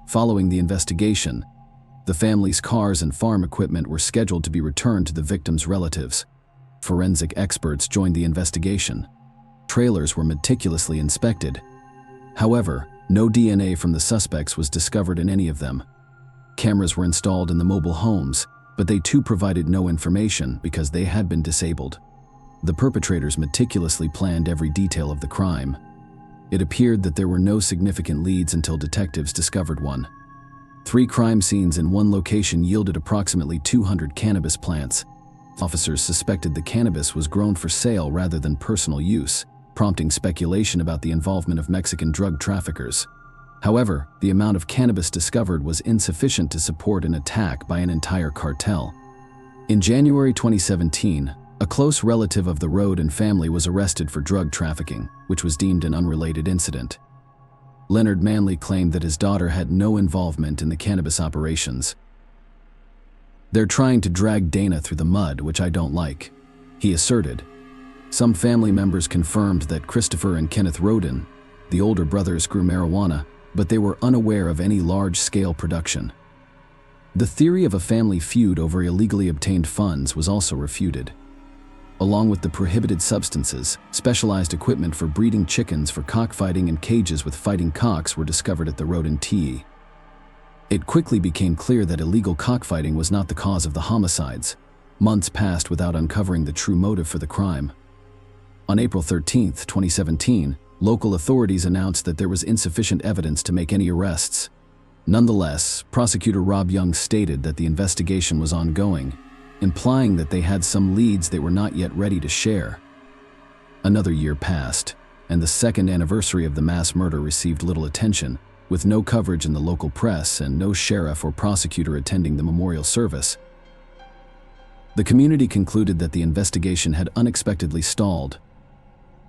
Following the investigation, the family's cars and farm equipment were scheduled to be returned to the victims' relatives. Forensic experts joined the investigation. Trailers were meticulously inspected. However, no DNA from the suspects was discovered in any of them. Cameras were installed in the mobile homes, but they too provided no information because they had been disabled. The perpetrators meticulously planned every detail of the crime. It appeared that there were no significant leads until detectives discovered one. 3 crime scenes in one location yielded approximately 200 cannabis plants. Officers suspected the cannabis was grown for sale rather than personal use, prompting speculation about the involvement of Mexican drug traffickers. However, the amount of cannabis discovered was insufficient to support an attack by an entire cartel. In January 2017, a close relative of the Roden family was arrested for drug trafficking, which was deemed an unrelated incident. Leonard Manley claimed that his daughter had no involvement in the cannabis operations. "They're trying to drag Dana through the mud, which I don't like," he asserted. Some family members confirmed that Christopher and Kenneth Roden, the older brothers, grew marijuana, but they were unaware of any large-scale production. The theory of a family feud over illegally obtained funds was also refuted. Along with the prohibited substances, specialized equipment for breeding chickens for cockfighting and cages with fighting cocks were discovered at the Roden TE. It quickly became clear that illegal cockfighting was not the cause of the homicides. Months passed without uncovering the true motive for the crime. On April 13, 2017, local authorities announced that there was insufficient evidence to make any arrests. Nonetheless, prosecutor Rob Young stated that the investigation was ongoing, implying that they had some leads they were not yet ready to share. Another year passed, and the second anniversary of the mass murder received little attention, with no coverage in the local press and no sheriff or prosecutor attending the memorial service. The community concluded that the investigation had unexpectedly stalled.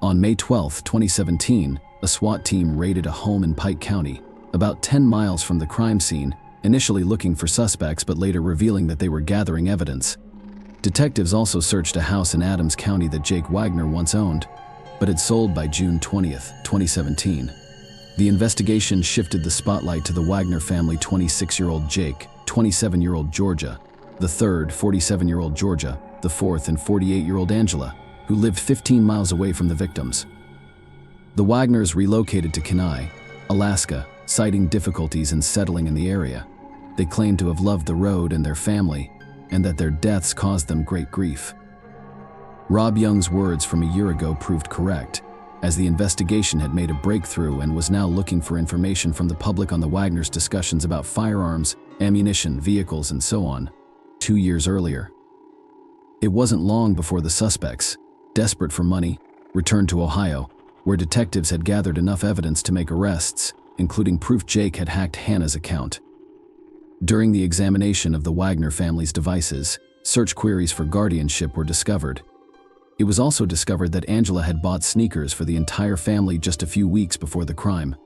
On May 12, 2017, a SWAT team raided a home in Pike County, about 10 miles from the crime scene, initially looking for suspects but later revealing that they were gathering evidence. Detectives also searched a house in Adams County that Jake Wagner once owned, but had sold by June 20, 2017. The investigation shifted the spotlight to the Wagner family: 26-year-old Jake, 27-year-old Georgia, the third, 47-year-old Georgia, the fourth, and 48-year-old Angela, who lived 15 miles away from the victims. The Wagners relocated to Kenai, Alaska, citing difficulties in settling in the area. They claimed to have loved the road and their family, and that their deaths caused them great grief. Rob Young's words from a year ago proved correct, as the investigation had made a breakthrough and was now looking for information from the public on the Wagners' discussions about firearms, ammunition, vehicles, and so on, 2 years earlier. It wasn't long before the suspects, desperate for money, returned to Ohio, where detectives had gathered enough evidence to make arrests, including proof Jake had hacked Hannah's account. During the examination of the Wagner family's devices, search queries for guardianship were discovered. It was also discovered that Angela had bought sneakers for the entire family just a few weeks before the crime.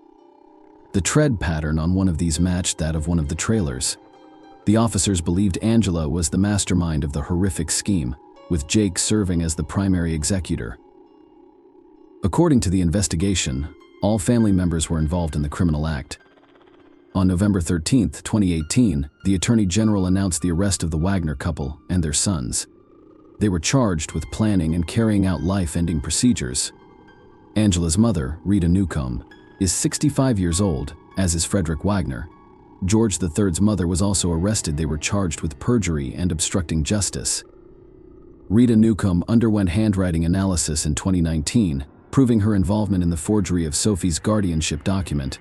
The tread pattern on one of these matched that of one of the trailers. The officers believed Angela was the mastermind of the horrific scheme, with Jake serving as the primary executor. According to the investigation, all family members were involved in the criminal act. On November 13, 2018, the Attorney General announced the arrest of the Wagner couple and their sons. They were charged with planning and carrying out life-ending procedures. Angela's mother, Rita Newcomb, is 65 years old, as is Frederick Wagner. George III's mother was also arrested. They were charged with perjury and obstructing justice. Rita Newcomb underwent handwriting analysis in 2019, proving her involvement in the forgery of Sophie's guardianship document.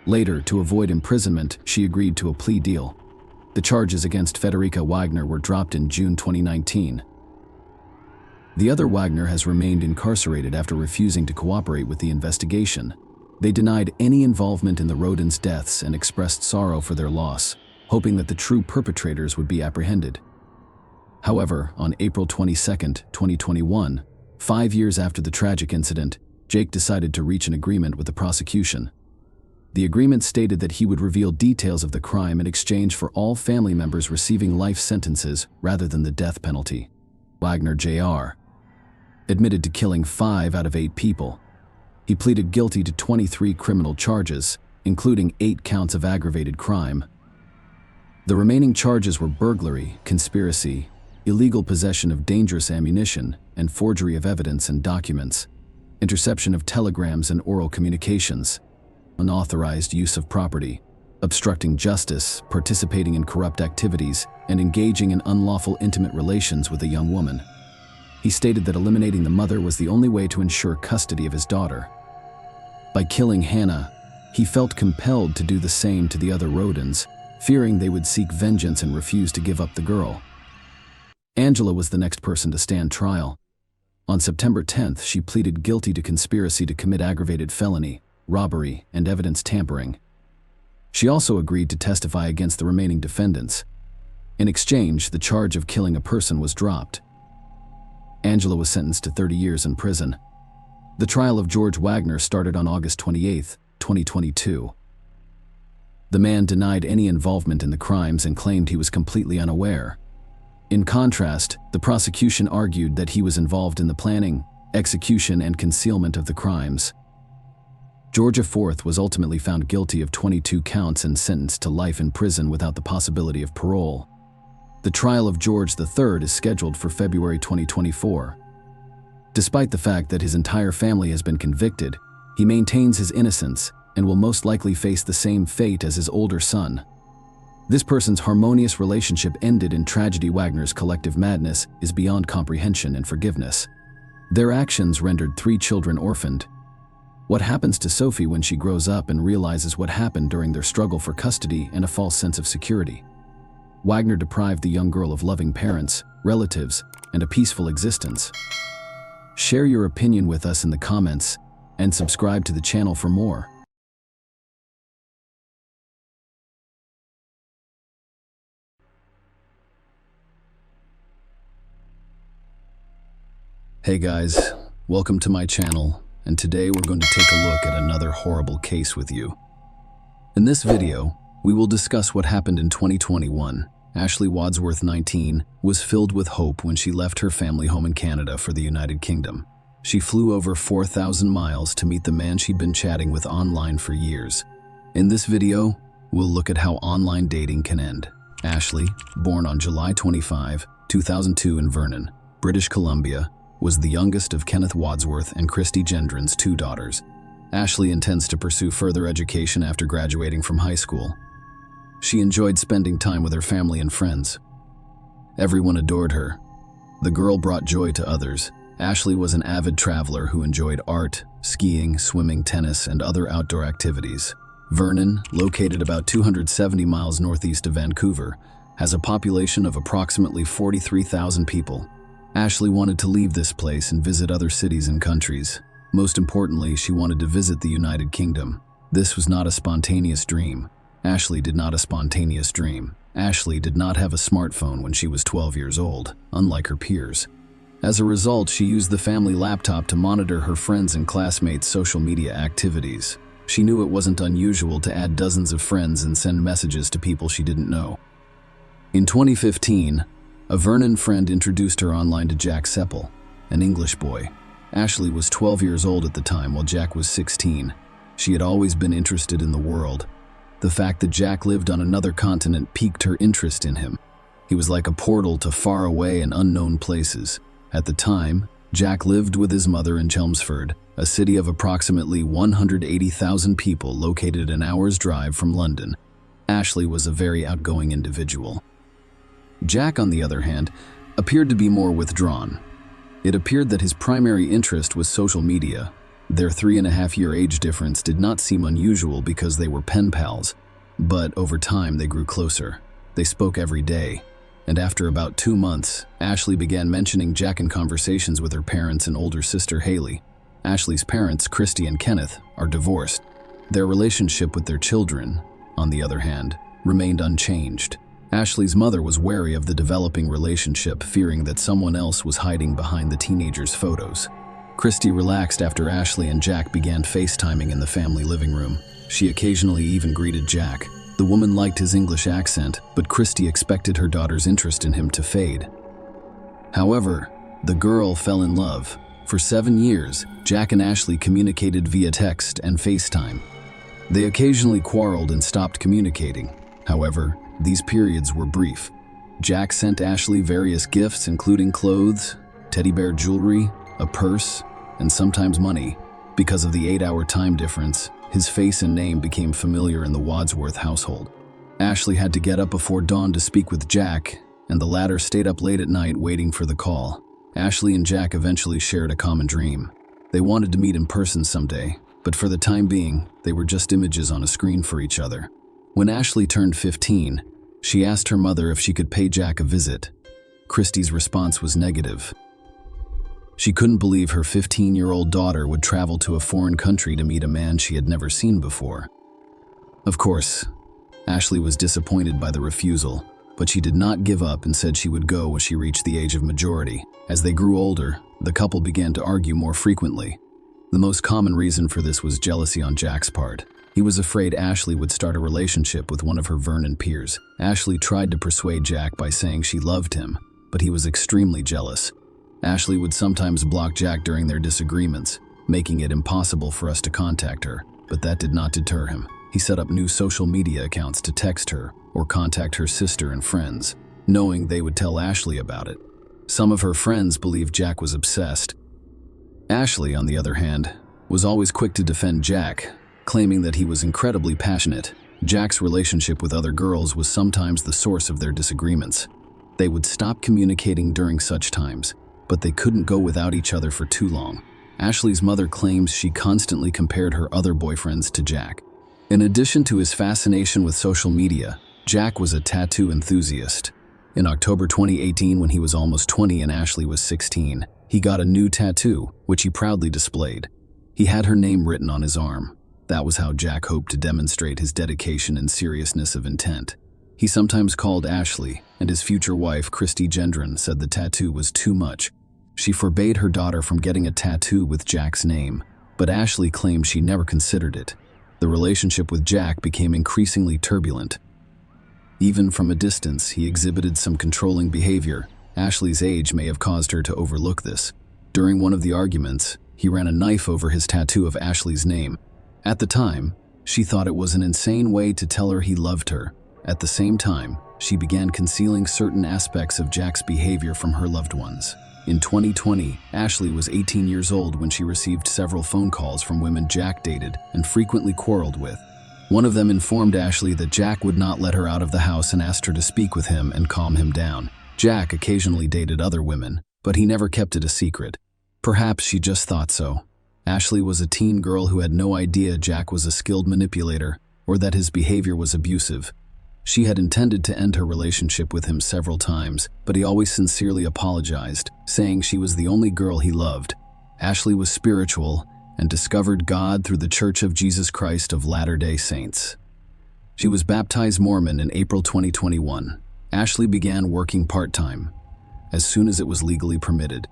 Later, to avoid imprisonment, she agreed to a plea deal. The charges against Federica Wagner were dropped in June 2019. The other Wagner has remained incarcerated after refusing to cooperate with the investigation. They denied any involvement in the rodents' deaths and expressed sorrow for their loss, hoping that the true perpetrators would be apprehended. However, on April 22, 2021, 5 years after the tragic incident, Jake decided to reach an agreement with the prosecution. The agreement stated that he would reveal details of the crime in exchange for all family members receiving life sentences rather than the death penalty. Wagner Jr. admitted to killing 5 out of 8 people. He pleaded guilty to 23 criminal charges, including 8 counts of aggravated crime. The remaining charges were burglary, conspiracy, illegal possession of dangerous ammunition, and forgery of evidence and documents, interception of telegrams and oral communications, unauthorized use of property, obstructing justice, participating in corrupt activities, and engaging in unlawful intimate relations with a young woman. He stated that eliminating the mother was the only way to ensure custody of his daughter. By killing Hannah, he felt compelled to do the same to the other rodents, fearing they would seek vengeance and refuse to give up the girl. Angela was the next person to stand trial. On September 10th, she pleaded guilty to conspiracy to commit aggravated felony, robbery, and evidence tampering. She also agreed to testify against the remaining defendants. In exchange, the charge of killing a person was dropped. Angela was sentenced to 30 years in prison. The trial of George Wagner started on August 28, 2022. The man denied any involvement in the crimes and claimed he was completely unaware. In contrast, the prosecution argued that he was involved in the planning, execution, and concealment of the crimes. Georgia IV was ultimately found guilty of 22 counts and sentenced to life in prison without the possibility of parole. The trial of George III is scheduled for February 2024. Despite the fact that his entire family has been convicted, he maintains his innocence and will most likely face the same fate as his older son. This person's harmonious relationship ended in tragedy. Wagner's collective madness is beyond comprehension and forgiveness. Their actions rendered 3 children orphaned. What happens to Sophie when she grows up and realizes what happened during their struggle for custody and a false sense of security? Wagner deprived the young girl of loving parents, relatives, and a peaceful existence. Share your opinion with us in the comments and subscribe to the channel for more. Hey guys, welcome to my channel, and today we're going to take a look at another horrible case with you. In this video, we will discuss what happened in 2021. Ashley Wadsworth, 19, was filled with hope when she left her family home in Canada for the United Kingdom. She flew over 4,000 miles to meet the man she'd been chatting with online for years. In this video, we'll look at how online dating can end. Ashley, born on July 25, 2002 in Vernon, British Columbia, was the youngest of Kenneth Wadsworth and Christy Gendron's 2 daughters. Ashley intends to pursue further education after graduating from high school. She enjoyed spending time with her family and friends. Everyone adored her. The girl brought joy to others. Ashley was an avid traveler who enjoyed art, skiing, swimming, tennis, and other outdoor activities. Vernon, located about 270 miles northeast of Vancouver, has a population of approximately 43,000 people. Ashley wanted to leave this place and visit other cities and countries. Most importantly, she wanted to visit the United Kingdom. This was not a spontaneous dream. Ashley did not have a smartphone when she was 12 years old, unlike her peers. As a result, she used the family laptop to monitor her friends' and classmates' social media activities. She knew it wasn't unusual to add dozens of friends and send messages to people she didn't know. In 2015, a Vernon friend introduced her online to Jack Seppel, an English boy. Ashley was 12 years old at the time, while Jack was 16. She had always been interested in the world. The fact that Jack lived on another continent piqued her interest in him. He was like a portal to faraway and unknown places. At the time, Jack lived with his mother in Chelmsford, a city of approximately 180,000 people located an hour's drive from London. Ashley was a very outgoing individual. Jack, on the other hand, appeared to be more withdrawn. It appeared that his primary interest was social media. Their 3.5-year age difference did not seem unusual because they were pen pals, but over time they grew closer. They spoke every day, and after about 2 months, Ashley began mentioning Jack in conversations with her parents and older sister Haley. Ashley's parents, Christy and Kenneth, are divorced. Their relationship with their children, on the other hand, remained unchanged. Ashley's mother was wary of the developing relationship, fearing that someone else was hiding behind the teenagers' photos. Christy relaxed after Ashley and Jack began FaceTiming in the family living room. She occasionally even greeted Jack. The woman liked his English accent, but Christy expected her daughter's interest in him to fade. However, the girl fell in love. For 7 years, Jack and Ashley communicated via text and FaceTime. They occasionally quarreled and stopped communicating. However, these periods were brief. Jack sent Ashley various gifts, including clothes, teddy bear jewelry, a purse, and sometimes money. Because of the 8-hour time difference, his face and name became familiar in the Wadsworth household. Ashley had to get up before dawn to speak with Jack, and the latter stayed up late at night waiting for the call. Ashley and Jack eventually shared a common dream. They wanted to meet in person someday, but for the time being, they were just images on a screen for each other. When Ashley turned 15, she asked her mother if she could pay Jack a visit. Christy's response was negative. She couldn't believe her 15-year-old daughter would travel to a foreign country to meet a man she had never seen before. Of course, Ashley was disappointed by the refusal, but she did not give up and said she would go when she reached the age of majority. As they grew older, the couple began to argue more frequently. The most common reason for this was jealousy on Jack's part. He was afraid Ashley would start a relationship with one of her Vernon peers. Ashley tried to persuade Jack by saying she loved him, but he was extremely jealous. Ashley would sometimes block Jack during their disagreements, making it impossible for us to contact her, but that did not deter him. He set up new social media accounts to text her or contact her sister and friends, knowing they would tell Ashley about it. Some of her friends believed Jack was obsessed. Ashley, on the other hand, was always quick to defend Jack, claiming that he was incredibly passionate. Jack's relationship with other girls was sometimes the source of their disagreements. They would stop communicating during such times, but they couldn't go without each other for too long. Ashley's mother claims she constantly compared her other boyfriends to Jack. In addition to his fascination with social media, Jack was a tattoo enthusiast. In October 2018, when he was almost 20 and Ashley was 16, he got a new tattoo, which he proudly displayed. He had her name written on his arm. That was how Jack hoped to demonstrate his dedication and seriousness of intent. He sometimes called Ashley, and his future wife, Christy Gendron, said the tattoo was too much. She forbade her daughter from getting a tattoo with Jack's name, but Ashley claimed she never considered it. The relationship with Jack became increasingly turbulent. Even from a distance, he exhibited some controlling behavior. Ashley's age may have caused her to overlook this. During one of the arguments, he ran a knife over his tattoo of Ashley's name. At the time, she thought it was an insane way to tell her he loved her. At the same time, she began concealing certain aspects of Jack's behavior from her loved ones. In 2020, Ashley was 18 years old when she received several phone calls from women Jack dated and frequently quarreled with. One of them informed Ashley that Jack would not let her out of the house and asked her to speak with him and calm him down. Jack occasionally dated other women, but he never kept it a secret. Perhaps she just thought so. Ashley was a teen girl who had no idea Jack was a skilled manipulator or that his behavior was abusive. She had intended to end her relationship with him several times, but he always sincerely apologized, saying she was the only girl he loved. Ashley was spiritual and discovered God through the Church of Jesus Christ of Latter-day Saints. She was baptized Mormon in April 2021. Ashley began working part-time, as soon as it was legally permitted.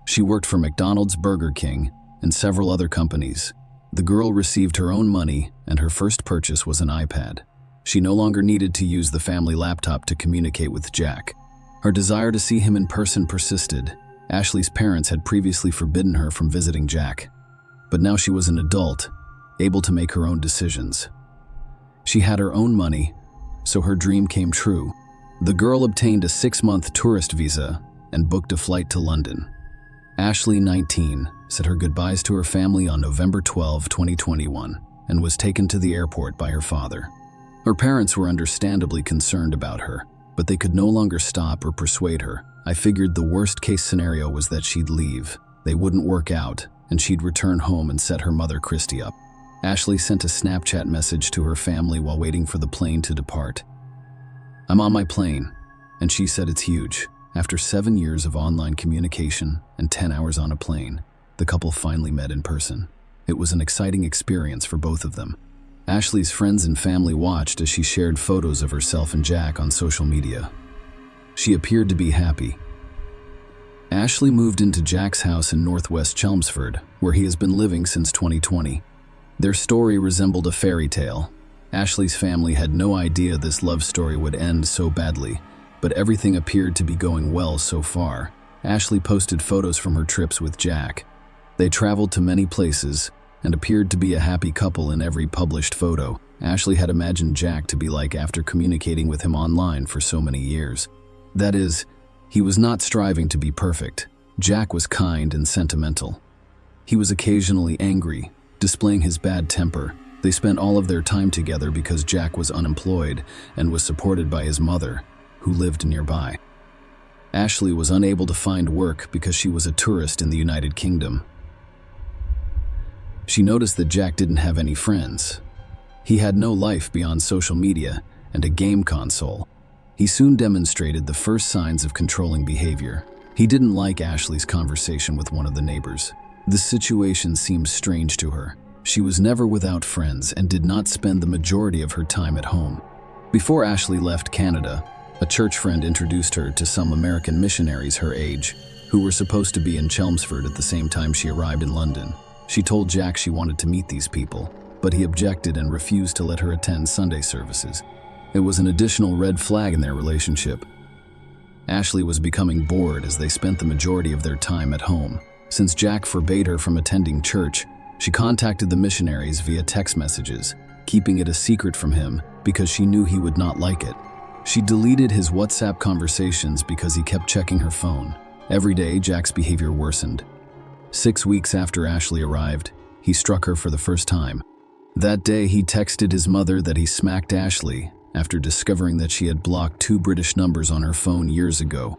She worked for McDonald's, Burger King, and several other companies. The girl received her own money, and her first purchase was an iPad. She no longer needed to use the family laptop to communicate with Jack. Her desire to see him in person persisted. Ashley's parents had previously forbidden her from visiting Jack, but now she was an adult, able to make her own decisions. She had her own money, so her dream came true. The girl obtained a 6-month tourist visa and booked a flight to London. Ashley, 19, said her goodbyes to her family on November 12, 2021, and was taken to the airport by her father. Her parents were understandably concerned about her, but they could no longer stop or persuade her. I figured the worst-case scenario was that she'd leave. They wouldn't work out, and she'd return home and set her mother, Christy, up. Ashley sent a Snapchat message to her family while waiting for the plane to depart. "I'm on my plane," and she said it's huge. After 7 years of online communication and 10 hours on a plane, the couple finally met in person. It was an exciting experience for both of them. Ashley's friends and family watched as she shared photos of herself and Jack on social media. She appeared to be happy. Ashley moved into Jack's house in northwest Chelmsford, where he has been living since 2020. Their story resembled a fairy tale. Ashley's family had no idea this love story would end so badly, but everything appeared to be going well so far. Ashley posted photos from her trips with Jack. They traveled to many places and appeared to be a happy couple in every published photo. Ashley had imagined Jack to be like after communicating with him online for so many years. That is, he was not striving to be perfect. Jack was kind and sentimental. He was occasionally angry, displaying his bad temper. They spent all of their time together because Jack was unemployed and was supported by his mother, who lived nearby. Ashley was unable to find work because she was a tourist in the United Kingdom. She noticed that Jack didn't have any friends. He had no life beyond social media and a game console. He soon demonstrated the first signs of controlling behavior. He didn't like Ashley's conversation with one of the neighbors. The situation seemed strange to her. She was never without friends and did not spend the majority of her time at home. Before Ashley left Canada, a church friend introduced her to some American missionaries her age, who were supposed to be in Chelmsford at the same time she arrived in London. She told Jack she wanted to meet these people, but he objected and refused to let her attend Sunday services. It was an additional red flag in their relationship. Ashley was becoming bored as they spent the majority of their time at home. Since Jack forbade her from attending church, she contacted the missionaries via text messages, keeping it a secret from him because she knew he would not like it. She deleted his WhatsApp conversations because he kept checking her phone. Every day, Jack's behavior worsened. 6 weeks after Ashley arrived, he struck her for the first time. That day, he texted his mother that he smacked Ashley after discovering that she had blocked 2 British numbers on her phone years ago.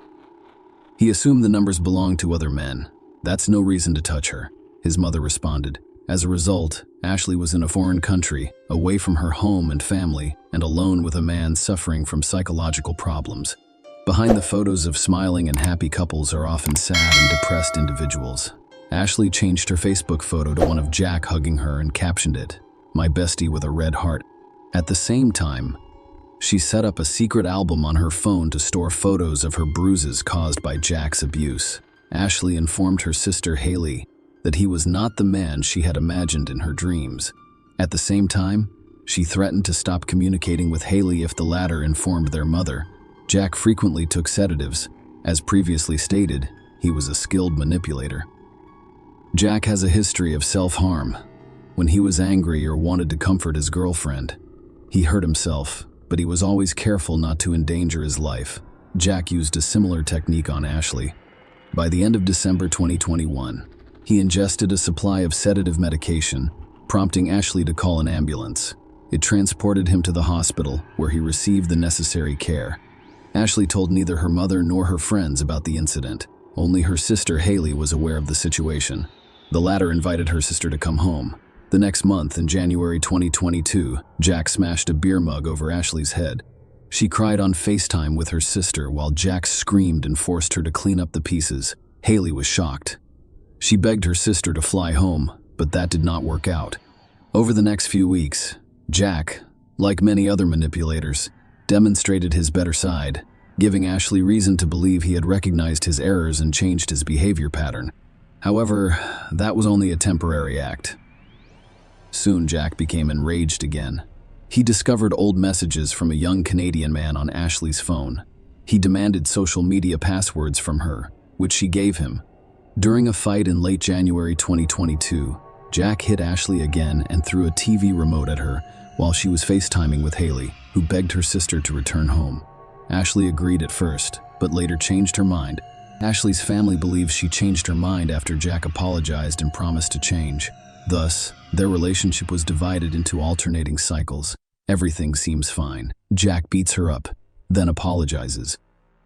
He assumed the numbers belonged to other men. That's no reason to touch her, his mother responded. As a result, Ashley was in a foreign country, away from her home and family, and alone with a man suffering from psychological problems. Behind the photos of smiling and happy couples are often sad and depressed individuals. Ashley changed her Facebook photo to one of Jack hugging her and captioned it, "My bestie with a red heart." At the same time, she set up a secret album on her phone to store photos of her bruises caused by Jack's abuse. Ashley informed her sister Haley that he was not the man she had imagined in her dreams. At the same time, she threatened to stop communicating with Haley if the latter informed their mother. Jack frequently took sedatives. As previously stated, he was a skilled manipulator. Jack has a history of self-harm. When he was angry or wanted to comfort his girlfriend, he hurt himself, but he was always careful not to endanger his life. Jack used a similar technique on Ashley. By the end of December 2021, he ingested a supply of sedative medication, prompting Ashley to call an ambulance. It transported him to the hospital, where he received the necessary care. Ashley told neither her mother nor her friends about the incident. Only her sister Haley was aware of the situation. The latter invited her sister to come home. The next month, in January 2022, Jack smashed a beer mug over Ashley's head. She cried on FaceTime with her sister while Jack screamed and forced her to clean up the pieces. Haley was shocked. She begged her sister to fly home, but that did not work out. Over the next few weeks, Jack, like many other manipulators, demonstrated his better side, giving Ashley reason to believe he had recognized his errors and changed his behavior pattern. However, that was only a temporary act. Soon Jack became enraged again. He discovered old messages from a young Canadian man on Ashley's phone. He demanded social media passwords from her, which she gave him. During a fight in late January 2022, Jack hit Ashley again and threw a TV remote at her while she was FaceTiming with Haley, who begged her sister to return home. Ashley agreed at first, but later changed her mind. Ashley's family believes she changed her mind after Jack apologized and promised to change. Thus, their relationship was divided into alternating cycles. Everything seems fine. Jack beats her up, then apologizes.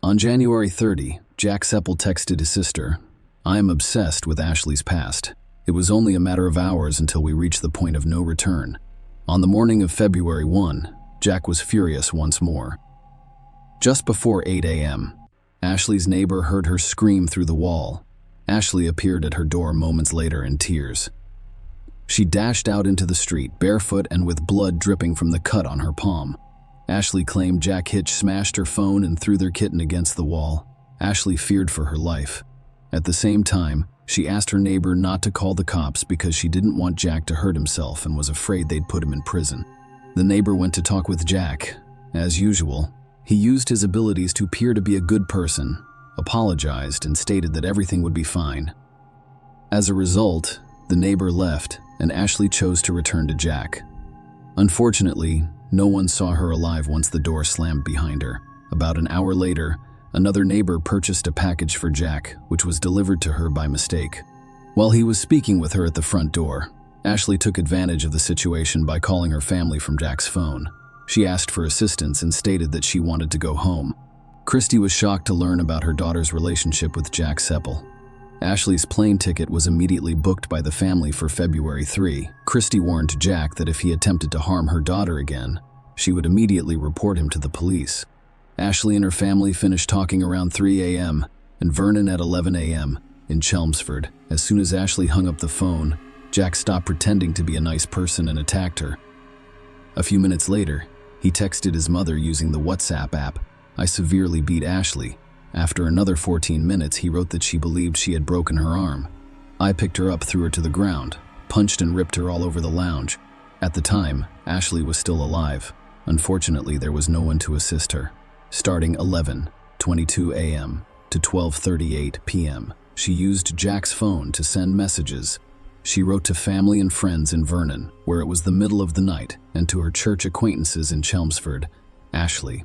On January 30, Jack Seppel texted his sister, "I am obsessed with Ashley's past. It was only a matter of hours until we reached the point of no return." On the morning of February 1, Jack was furious once more. Just before 8 a.m., Ashley's neighbor heard her scream through the wall. Ashley appeared at her door moments later in tears. She dashed out into the street, barefoot and with blood dripping from the cut on her palm. Ashley claimed Jack Hitch smashed her phone and threw their kitten against the wall. Ashley feared for her life. At the same time, she asked her neighbor not to call the cops because she didn't want Jack to hurt himself and was afraid they'd put him in prison. The neighbor went to talk with Jack. As usual, he used his abilities to appear to be a good person, apologized, and stated that everything would be fine. As a result, the neighbor left, and Ashley chose to return to Jack. Unfortunately, no one saw her alive once the door slammed behind her. About an hour later, another neighbor purchased a package for Jack, which was delivered to her by mistake. While he was speaking with her at the front door, Ashley took advantage of the situation by calling her family from Jack's phone. She asked for assistance and stated that she wanted to go home. Christy was shocked to learn about her daughter's relationship with Jack Seppel. Ashley's plane ticket was immediately booked by the family for February 3. Christy warned Jack that if he attempted to harm her daughter again, she would immediately report him to the police. Ashley and her family finished talking around 3 a.m. and Vernon at 11 a.m. in Chelmsford. As soon as Ashley hung up the phone, Jack stopped pretending to be a nice person and attacked her. A few minutes later, he texted his mother using the WhatsApp app, "I severely beat Ashley." After another 14 minutes, he wrote that she believed she had broken her arm. I picked her up, threw her to the ground, punched and ripped her all over the lounge. At the time, Ashley was still alive. Unfortunately, there was no one to assist her. Starting 11:22 a.m. to 12:38 p.m., she used Jack's phone to send messages. She wrote to family and friends in Vernon, where it was the middle of the night, and to her church acquaintances in Chelmsford. Ashley.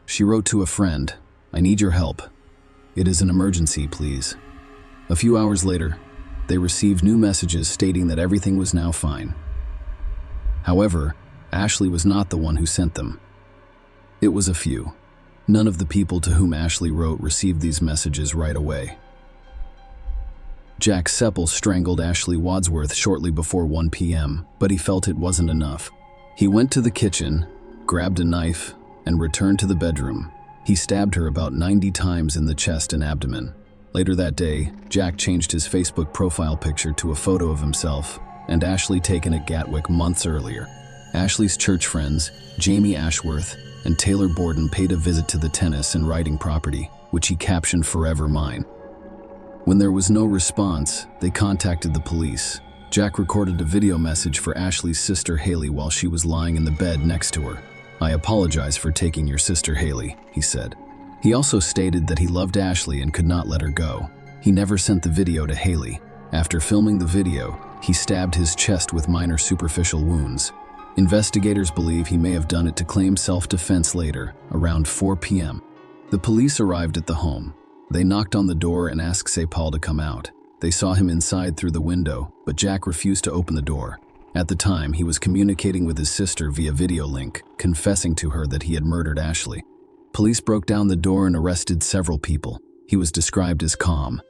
She wrote to a friend, "I need your help. It is an emergency, please." A few hours later, they received new messages stating that everything was now fine. However, Ashley was not the one who sent them. It was a few. None of the people to whom Ashley wrote received these messages right away. Jack Seppel strangled Ashley Wadsworth shortly before 1 p.m., but he felt it wasn't enough. He went to the kitchen, grabbed a knife, and returned to the bedroom. He stabbed her about 90 times in the chest and abdomen. Later that day, Jack changed his Facebook profile picture to a photo of himself and Ashley taken at Gatwick months earlier. Ashley's church friends, Jamie Ashworth and Taylor Borden, paid a visit to the tennis and riding property, which he captioned "Forever Mine." When there was no response, they contacted the police. Jack recorded a video message for Ashley's sister Haley while she was lying in the bed next to her. "I apologize for taking your sister Haley," he said. He also stated that he loved Ashley and could not let her go. He never sent the video to Haley. After filming the video, he stabbed his chest with minor superficial wounds. Investigators believe he may have done it to claim self-defense later, around 4 p.m. The police arrived at the home. They knocked on the door and asked Seppel to come out. They saw him inside through the window, but Jack refused to open the door. At the time, he was communicating with his sister via video link, confessing to her that he had murdered Ashley. Police broke down the door and arrested several people. He was described as calm.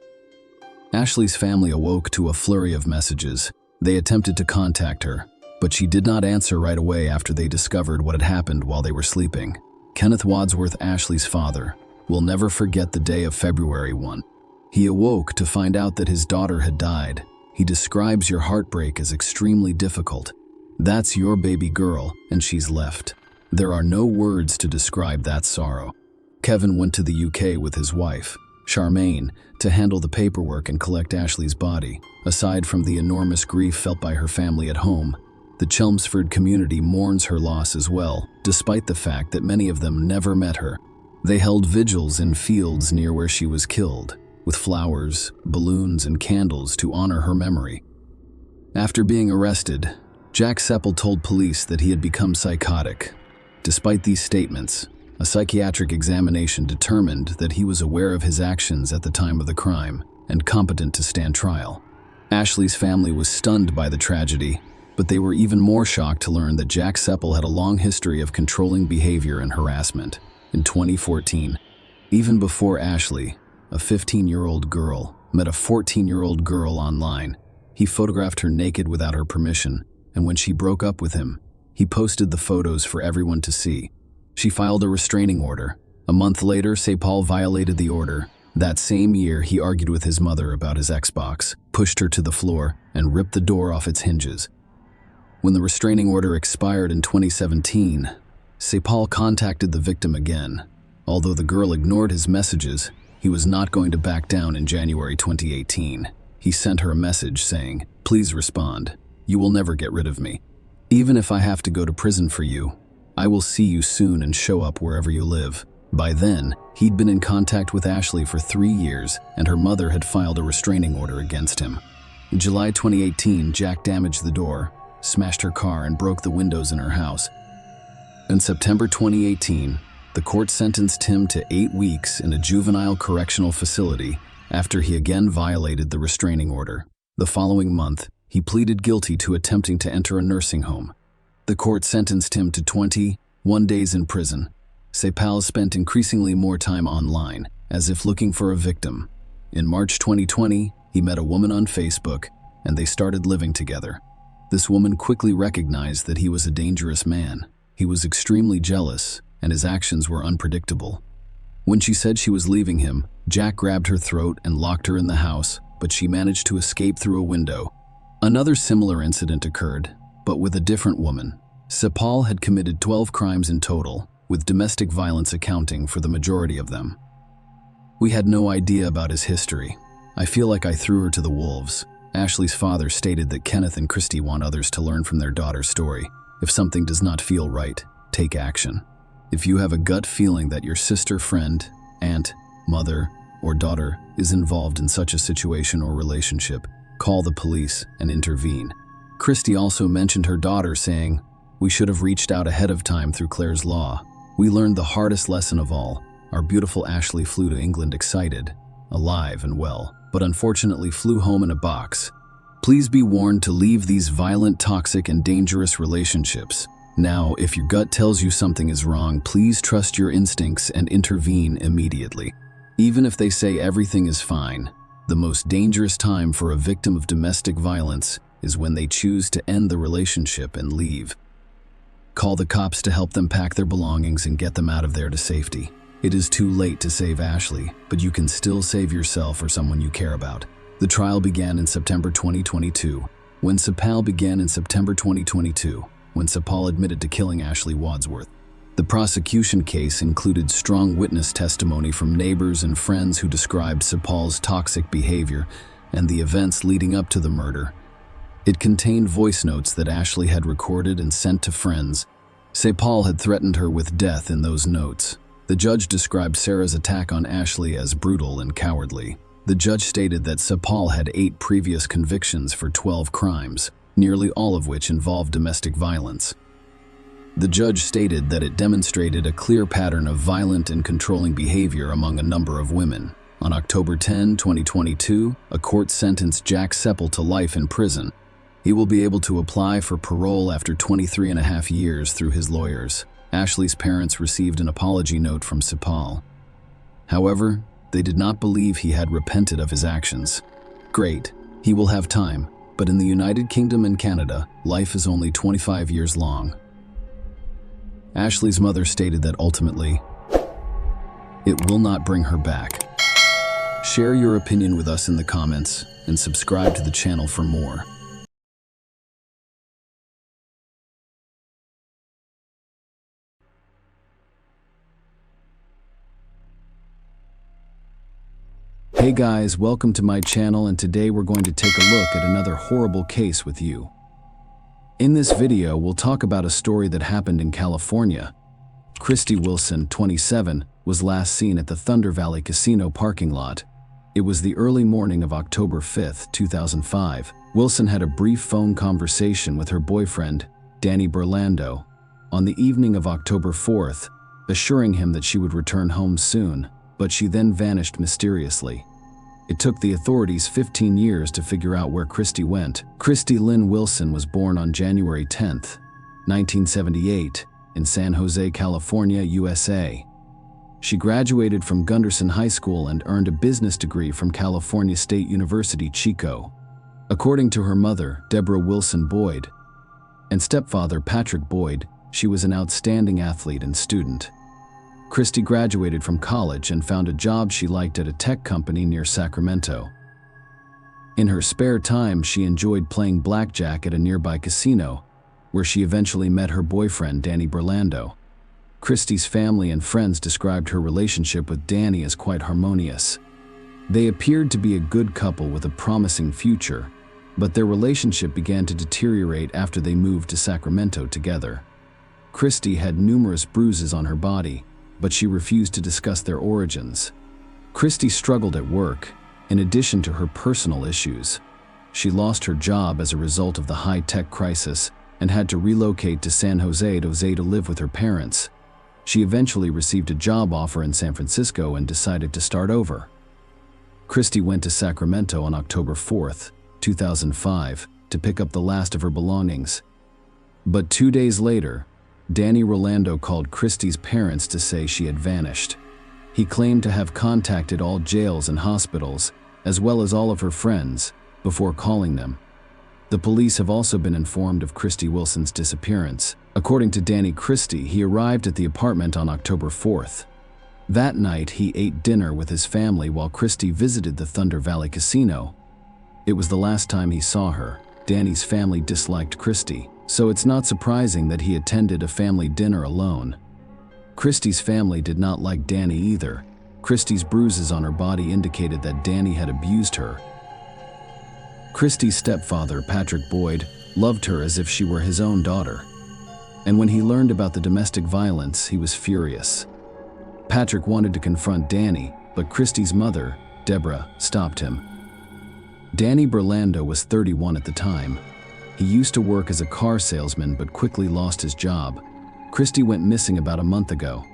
Ashley's family awoke to a flurry of messages. They attempted to contact her, but she did not answer right away after they discovered what had happened while they were sleeping. Kenneth Wadsworth, Ashley's father, will never forget the day of February 1. He awoke to find out that his daughter had died. He describes your heartbreak as extremely difficult. That's your baby girl, and she's left. There are no words to describe that sorrow. Kevin went to the UK with his wife, Charmaine, to handle the paperwork and collect Ashley's body. Aside from the enormous grief felt by her family at home, the Chelmsford community mourns her loss as well, despite the fact that many of them never met her. They held vigils in fields near where she was killed, with flowers, balloons, and candles to honor her memory. After being arrested, Jack Seppel told police that he had become psychotic. Despite these statements, a psychiatric examination determined that he was aware of his actions at the time of the crime and competent to stand trial. Ashley's family was stunned by the tragedy, but they were even more shocked to learn that Jack Seppel had a long history of controlling behavior and harassment. In 2014, even before Ashley, a 15-year-old girl, met a 14-year-old girl online, he photographed her naked without her permission, and when she broke up with him, he posted the photos for everyone to see. She filed a restraining order. A month later, Seppel violated the order, That same year, he argued with his mother about his Xbox, pushed her to the floor, and ripped the door off its hinges. When the restraining order expired in 2017, Sepal contacted the victim again. Although the girl ignored his messages, he was not going to back down. In January 2018. He sent her a message saying, "Please respond. You will never get rid of me. Even if I have to go to prison for you, I will see you soon and show up wherever you live." By then, he'd been in contact with Ashley for 3 years, and her mother had filed a restraining order against him. In July 2018, Jack damaged the door, smashed her car, and broke the windows in her house. In September 2018, the court sentenced him to 8 weeks in a juvenile correctional facility after he again violated the restraining order. The following month, he pleaded guilty to attempting to enter a nursing home. The court sentenced him to 21 days in prison. Sepal spent increasingly more time online, as if looking for a victim. In March 2020, he met a woman on Facebook, and they started living together. This woman quickly recognized that he was a dangerous man. He was extremely jealous, and his actions were unpredictable. When she said she was leaving him, Jack grabbed her throat and locked her in the house, but she managed to escape through a window. Another similar incident occurred, but with a different woman. Sepal had committed 12 crimes in total, with domestic violence accounting for the majority of them. We had no idea about his history. I feel like I threw her to the wolves. Ashley's father stated that Kenneth and Christy want others to learn from their daughter's story. If something does not feel right, take action. If you have a gut feeling that your sister, friend, aunt, mother, or daughter is involved in such a situation or relationship, call the police and intervene. Christy also mentioned her daughter, saying, "We should have reached out ahead of time through Claire's law." We learned the hardest lesson of all. Our beautiful Ashley flew to England excited, alive and well, but unfortunately flew home in a box. Please be warned to leave these violent, toxic, and dangerous relationships. Now, if your gut tells you something is wrong, please trust your instincts and intervene immediately. Even if they say everything is fine, the most dangerous time for a victim of domestic violence is when they choose to end the relationship and leave. Call the cops to help them pack their belongings and get them out of there to safety. It is too late to save Ashley, but you can still save yourself or someone you care about. The trial began in September 2022. When Sepal admitted to killing Ashley Wadsworth. The prosecution case included strong witness testimony from neighbors and friends who described Sepal's toxic behavior and the events leading up to the murder. It contained voice notes that Ashley had recorded and sent to friends. Sepal had threatened her with death in those notes. The judge described Sarah's attack on Ashley as brutal and cowardly. The judge stated that Sepal had 8 previous convictions for 12 crimes, nearly all of which involved domestic violence. The judge stated that it demonstrated a clear pattern of violent and controlling behavior among a number of women. On October 10, 2022, a court sentenced Jack Sepal to life in prison. He will be able to apply for parole after 23.5 years through his lawyers. Ashley's parents received an apology note from Sepal. However, they did not believe he had repented of his actions. Great, he will have time, but in the United Kingdom and Canada, life is only 25 years long. Ashley's mother stated that ultimately, it will not bring her back. Share your opinion with us in the comments and subscribe to the channel for more. Hey guys, welcome to my channel, and today we're going to take a look at another horrible case with you. In this video, we'll talk about a story that happened in California. Christy Wilson, 27, was last seen at the Thunder Valley Casino parking lot. It was the early morning of October 5, 2005. Wilson had a brief phone conversation with her boyfriend, Danny Burlando, on the evening of October 4th, assuring him that she would return home soon, but she then vanished mysteriously. It took the authorities 15 years to figure out where Christy went. Christy Lynn Wilson was born on January 10, 1978, in San Jose, California, USA. She graduated from Gunderson High School and earned a business degree from California State University, Chico. According to her mother, Deborah Wilson Boyd, and stepfather, Patrick Boyd, she was an outstanding athlete and student. Christy graduated from college and found a job she liked at a tech company near Sacramento. In her spare time, she enjoyed playing blackjack at a nearby casino, where she eventually met her boyfriend, Danny Burlando. Christy's family and friends described her relationship with Danny as quite harmonious. They appeared to be a good couple with a promising future, but their relationship began to deteriorate after they moved to Sacramento together. Christy had numerous bruises on her body, but she refused to discuss their origins. Christy struggled at work, in addition to her personal issues. She lost her job as a result of the high-tech crisis and had to relocate to San Jose to live with her parents. She eventually received a job offer in San Francisco and decided to start over. Christy went to Sacramento on October 4th, 2005, to pick up the last of her belongings. But 2 days later, Danny Rolando called Christy's parents to say she had vanished. He claimed to have contacted all jails and hospitals, as well as all of her friends, before calling them. The police have also been informed of Christy Wilson's disappearance. According to Danny Christie, he arrived at the apartment on October 4th. That night, he ate dinner with his family while Christy visited the Thunder Valley Casino. It was the last time he saw her. Danny's family disliked Christy, so it's not surprising that he attended a family dinner alone. Christy's family did not like Danny either. Christy's bruises on her body indicated that Danny had abused her. Christy's stepfather, Patrick Boyd, loved her as if she were his own daughter. And when he learned about the domestic violence, he was furious. Patrick wanted to confront Danny, but Christy's mother, Deborah, stopped him. Danny Burlando was 31 at the time. He used to work as a car salesman but quickly lost his job. Christy went missing about a month ago.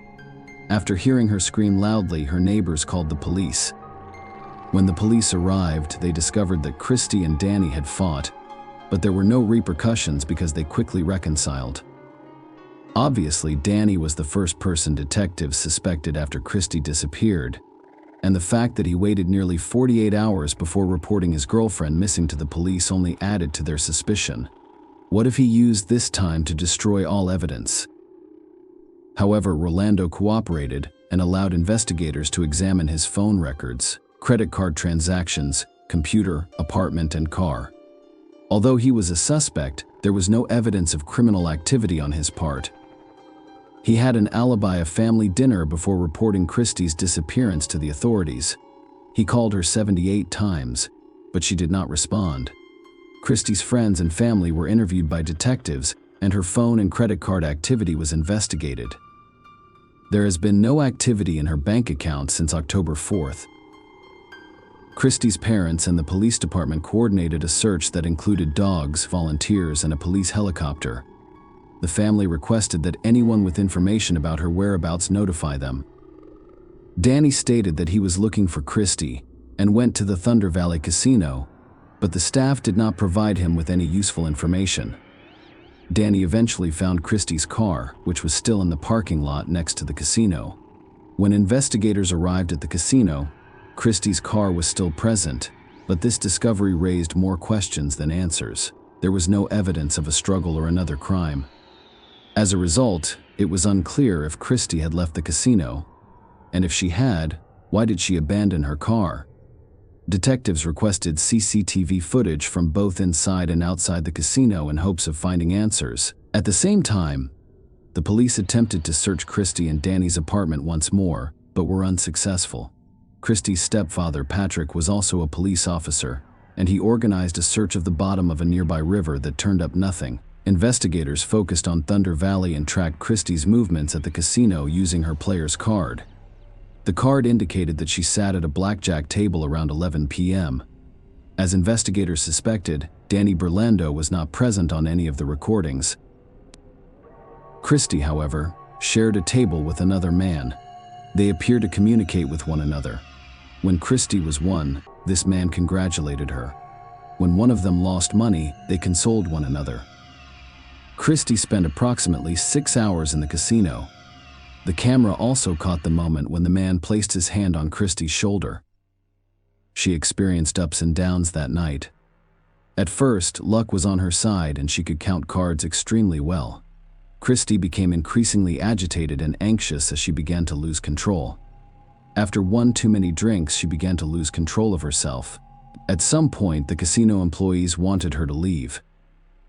After hearing her scream loudly, her neighbors called the police. When the police arrived, they discovered that Christy and Danny had fought, but there were no repercussions because they quickly reconciled. Obviously, Danny was the first person detectives suspected after Christy disappeared, and the fact that he waited nearly 48 hours before reporting his girlfriend missing to the police only added to their suspicion. What if he used this time to destroy all evidence? However, Rolando cooperated and allowed investigators to examine his phone records, credit card transactions, computer, apartment, and car. Although he was a suspect, there was no evidence of criminal activity on his part. He had an alibi of family dinner before reporting Christy's disappearance to the authorities. He called her 78 times, but she did not respond. Christy's friends and family were interviewed by detectives, and her phone and credit card activity was investigated. There has been no activity in her bank account since October 4th. Christy's parents and the police department coordinated a search that included dogs, volunteers, and a police helicopter. The family requested that anyone with information about her whereabouts notify them. Danny stated that he was looking for Christy and went to the Thunder Valley Casino, but the staff did not provide him with any useful information. Danny eventually found Christy's car, which was still in the parking lot next to the casino. When investigators arrived at the casino, Christy's car was still present, but this discovery raised more questions than answers. There was no evidence of a struggle or another crime. As a result, it was unclear if Christy had left the casino, and if she had, why did she abandon her car? Detectives requested CCTV footage from both inside and outside the casino in hopes of finding answers. At the same time, the police attempted to search Christy and Danny's apartment once more, but were unsuccessful. Christy's stepfather, Patrick, was also a police officer, and he organized a search of the bottom of a nearby river that turned up nothing. Investigators focused on Thunder Valley and tracked Christy's movements at the casino using her player's card. The card indicated that she sat at a blackjack table around 11 p.m. As investigators suspected, Danny Burlando was not present on any of the recordings. Christy, however, shared a table with another man. They appeared to communicate with one another. When Christy was won, this man congratulated her. When one of them lost money, they consoled one another. Christy spent approximately 6 hours in the casino. The camera also caught the moment when the man placed his hand on Christy's shoulder. She experienced ups and downs that night. At first, luck was on her side and she could count cards extremely well. Christy became increasingly agitated and anxious as she began to lose control. After one too many drinks, she began to lose control of herself. At some point, the casino employees wanted her to leave.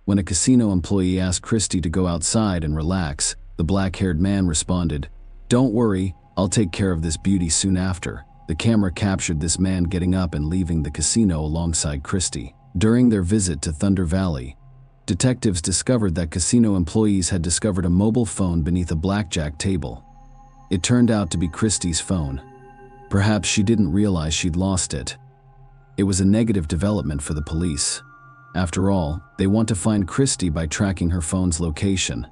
When a casino employee asked Christy to go outside and relax, the black-haired man responded, "Don't worry, I'll take care of this beauty soon after." The camera captured this man getting up and leaving the casino alongside Christy. During their visit to Thunder Valley, detectives discovered that casino employees had discovered a mobile phone beneath a blackjack table. It turned out to be Christy's phone. Perhaps she didn't realize she'd lost it. It was a negative development for the police. After all, they want to find Christy by tracking her phone's location.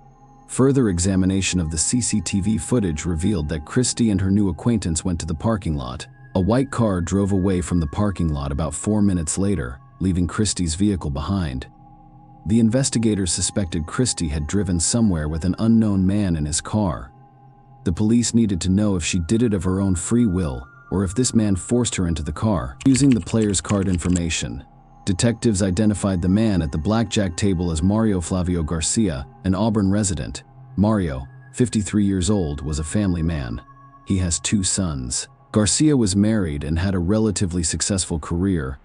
Further examination of the CCTV footage revealed that Christy and her new acquaintance went to the parking lot. A white car drove away from the parking lot about 4 minutes later, leaving Christy's vehicle behind. The investigators suspected Christy had driven somewhere with an unknown man in his car. The police needed to know if she did it of her own free will or if this man forced her into the car. Using the player's card information, detectives identified the man at the blackjack table as Mario Flavio Garcia, an Auburn resident. Mario, 53 years old, was a family man. He has 2 sons. Garcia was married and had a relatively successful career,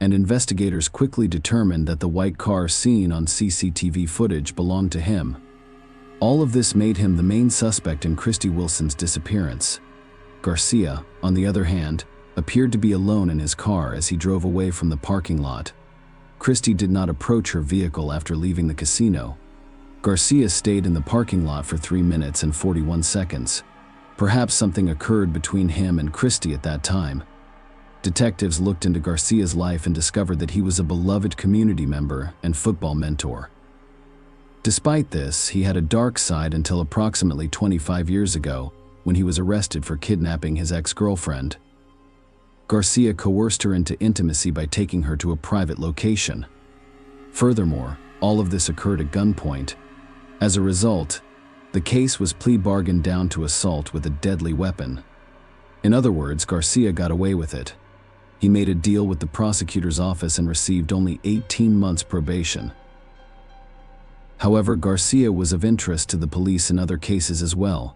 and investigators quickly determined that the white car seen on CCTV footage belonged to him. All of this made him the main suspect in Christy Wilson's disappearance. Garcia, on the other hand, appeared to be alone in his car as he drove away from the parking lot. Christy did not approach her vehicle after leaving the casino. Garcia stayed in the parking lot for 3 minutes and 41 seconds. Perhaps something occurred between him and Christy at that time. Detectives looked into Garcia's life and discovered that he was a beloved community member and football mentor. Despite this, he had a dark side until approximately 25 years ago, when he was arrested for kidnapping his ex-girlfriend. Garcia coerced her into intimacy by taking her to a private location. Furthermore, all of this occurred at gunpoint. As a result, the case was plea bargained down to assault with a deadly weapon. In other words, Garcia got away with it. He made a deal with the prosecutor's office and received only 18 months probation. However, Garcia was of interest to the police in other cases as well.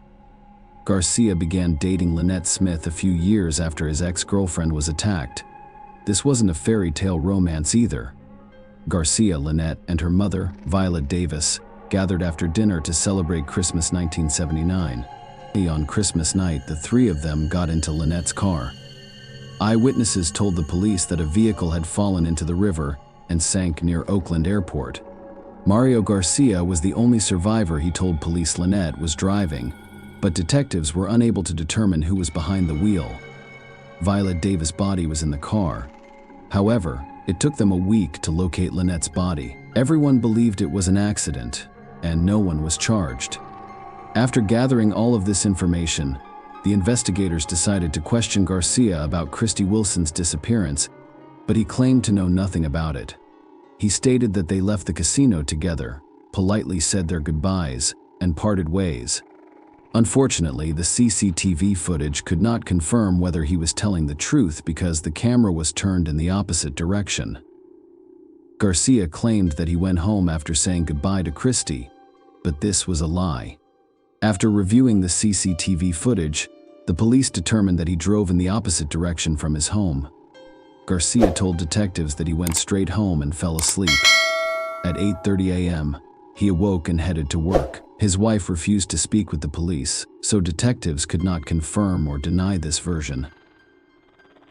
Garcia began dating Lynette Smith a few years after his ex-girlfriend was attacked. This wasn't a fairy tale romance either. Garcia, Lynette, and her mother, Violet Davis, gathered after dinner to celebrate Christmas 1979. On Christmas night, the 3 of them got into Lynette's car. Eyewitnesses told the police that a vehicle had fallen into the river and sank near Oakland Airport. Mario Garcia was the only survivor. He told police Lynette was driving, but detectives were unable to determine who was behind the wheel. Violet Davis' body was in the car. However, it took them a week to locate Lynette's body. Everyone believed it was an accident, and no one was charged. After gathering all of this information, the investigators decided to question Garcia about Christy Wilson's disappearance, but he claimed to know nothing about it. He stated that they left the casino together, politely said their goodbyes, and parted ways. Unfortunately, the CCTV footage could not confirm whether he was telling the truth because the camera was turned in the opposite direction. Garcia claimed that he went home after saying goodbye to Christy, but this was a lie. After reviewing the CCTV footage, the police determined that he drove in the opposite direction from his home. Garcia told detectives that he went straight home and fell asleep. At 8:30 a.m., he awoke and headed to work. His wife refused to speak with the police, so detectives could not confirm or deny this version.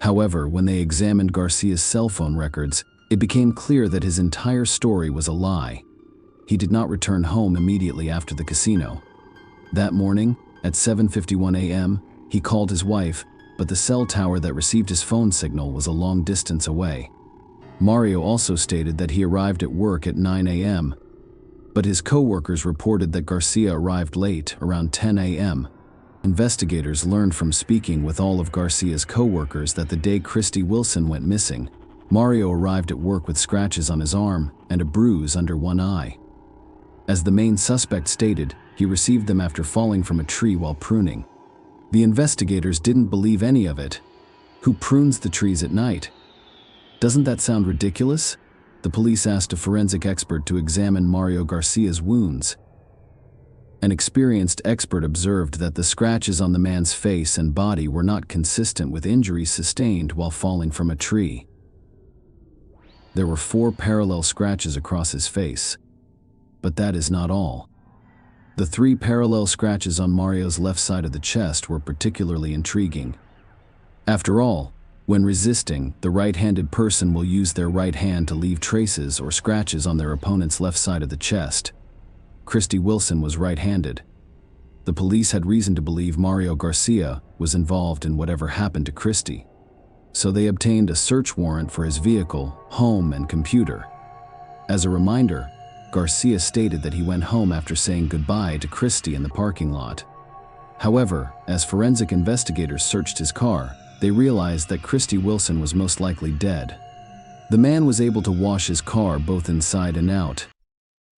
However, when they examined Garcia's cell phone records, it became clear that his entire story was a lie. He did not return home immediately after the casino. That morning, at 7:51 a.m., he called his wife, but the cell tower that received his phone signal was a long distance away. Mario also stated that he arrived at work at 9 a.m., but his co-workers reported that Garcia arrived late, around 10 a.m. Investigators learned from speaking with all of Garcia's co-workers that the day Christy Wilson went missing, Mario arrived at work with scratches on his arm and a bruise under one eye. As the main suspect stated, he received them after falling from a tree while pruning. The investigators didn't believe any of it. Who prunes the trees at night? Doesn't that sound ridiculous? The police asked a forensic expert to examine Mario Garcia's wounds. An experienced expert observed that the scratches on the man's face and body were not consistent with injuries sustained while falling from a tree. There were 4 parallel scratches across his face. But that is not all. The 3 parallel scratches on Mario's left side of the chest were particularly intriguing. After all, when resisting, the right-handed person will use their right hand to leave traces or scratches on their opponent's left side of the chest. Christy Wilson was right-handed. The police had reason to believe Mario Garcia was involved in whatever happened to Christy, so they obtained a search warrant for his vehicle, home, and computer. As a reminder, Garcia stated that he went home after saying goodbye to Christy in the parking lot. However, as forensic investigators searched his car, they realized that Christy Wilson was most likely dead. The man was able to wash his car both inside and out.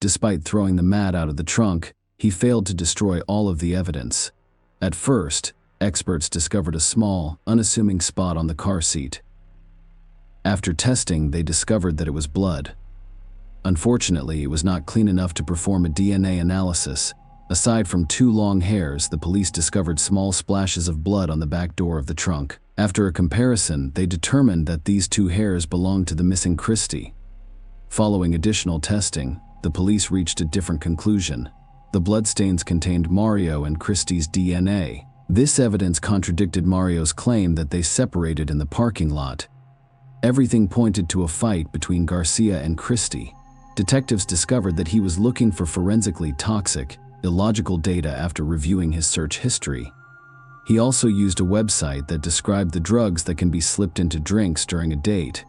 Despite throwing the mat out of the trunk, he failed to destroy all of the evidence. At first, experts discovered a small, unassuming spot on the car seat. After testing, they discovered that it was blood. Unfortunately, it was not clean enough to perform a DNA analysis. Aside from 2 long hairs, the police discovered small splashes of blood on the back door of the trunk. After a comparison, they determined that these 2 hairs belonged to the missing Christy. Following additional testing, the police reached a different conclusion. The bloodstains contained Mario and Christy's DNA. This evidence contradicted Mario's claim that they separated in the parking lot. Everything pointed to a fight between Garcia and Christy. Detectives discovered that he was looking for forensically toxic, illogical data after reviewing his search history. He also used a website that described the drugs that can be slipped into drinks during a date.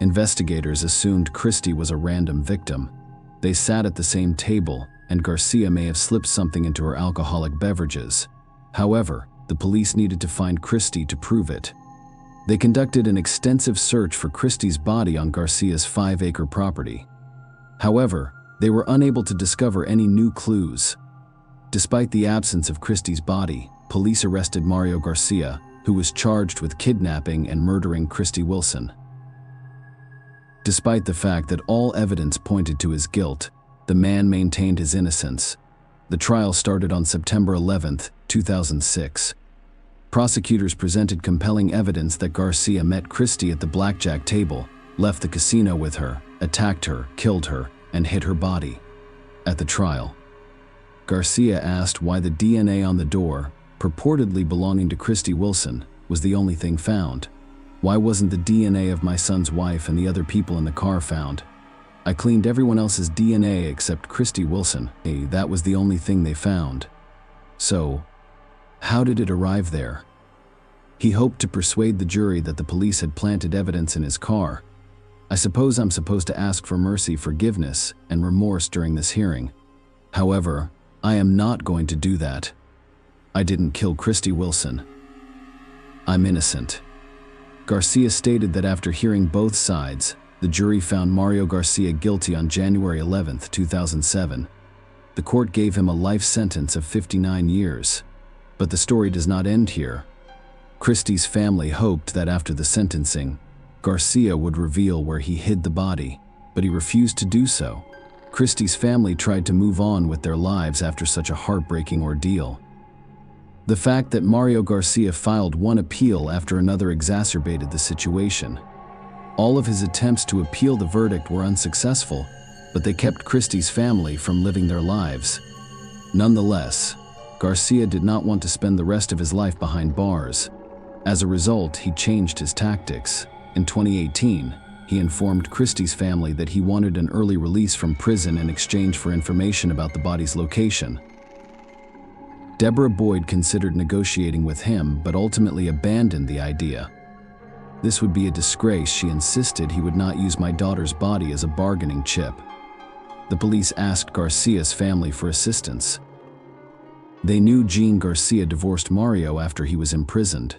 Investigators assumed Christy was a random victim. They sat at the same table, and Garcia may have slipped something into her alcoholic beverages. However, the police needed to find Christy to prove it. They conducted an extensive search for Christy's body on Garcia's 5-acre property. However, they were unable to discover any new clues. Despite the absence of Christy's body, police arrested Mario Garcia, who was charged with kidnapping and murdering Christy Wilson. Despite the fact that all evidence pointed to his guilt, the man maintained his innocence. The trial started on September 11, 2006. Prosecutors presented compelling evidence that Garcia met Christy at the blackjack table, left the casino with her, attacked her, killed her, and hid her body. At the trial, Garcia asked why the DNA on the door, purportedly belonging to Christy Wilson, was the only thing found. Why wasn't the DNA of my son's wife and the other people in the car found? I cleaned everyone else's DNA except Christy Wilson. Hey, that was the only thing they found. So, how did it arrive there? He hoped to persuade the jury that the police had planted evidence in his car. I suppose I'm supposed to ask for mercy, forgiveness, and remorse during this hearing. However, I am not going to do that. I didn't kill Christy Wilson. I'm innocent. Garcia stated that after hearing both sides, the jury found Mario Garcia guilty on January 11, 2007. The court gave him a life sentence of 59 years. But the story does not end here. Christy's family hoped that after the sentencing, Garcia would reveal where he hid the body, but he refused to do so. Christy's family tried to move on with their lives after such a heartbreaking ordeal. The fact that Mario Garcia filed one appeal after another exacerbated the situation. All of his attempts to appeal the verdict were unsuccessful, but they kept Christy's family from living their lives. Nonetheless, Garcia did not want to spend the rest of his life behind bars. As a result, he changed his tactics. In 2018, he informed Christy's family that he wanted an early release from prison in exchange for information about the body's location. Deborah Boyd considered negotiating with him, but ultimately abandoned the idea. This would be a disgrace. She insisted he would not use my daughter's body as a bargaining chip. The police asked Garcia's family for assistance. They knew Jean Garcia divorced Mario after he was imprisoned.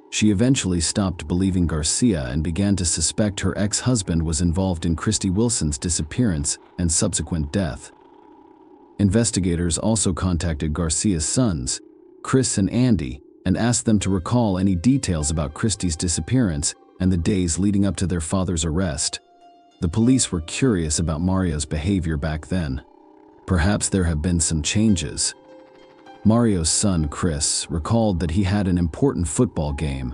She eventually stopped believing Garcia and began to suspect her ex-husband was involved in Christy Wilson's disappearance and subsequent death. Investigators also contacted Garcia's sons, Chris and Andy, and asked them to recall any details about Christy's disappearance and the days leading up to their father's arrest. The police were curious about Mario's behavior back then. Perhaps there have been some changes. Mario's son, Chris, recalled that he had an important football game.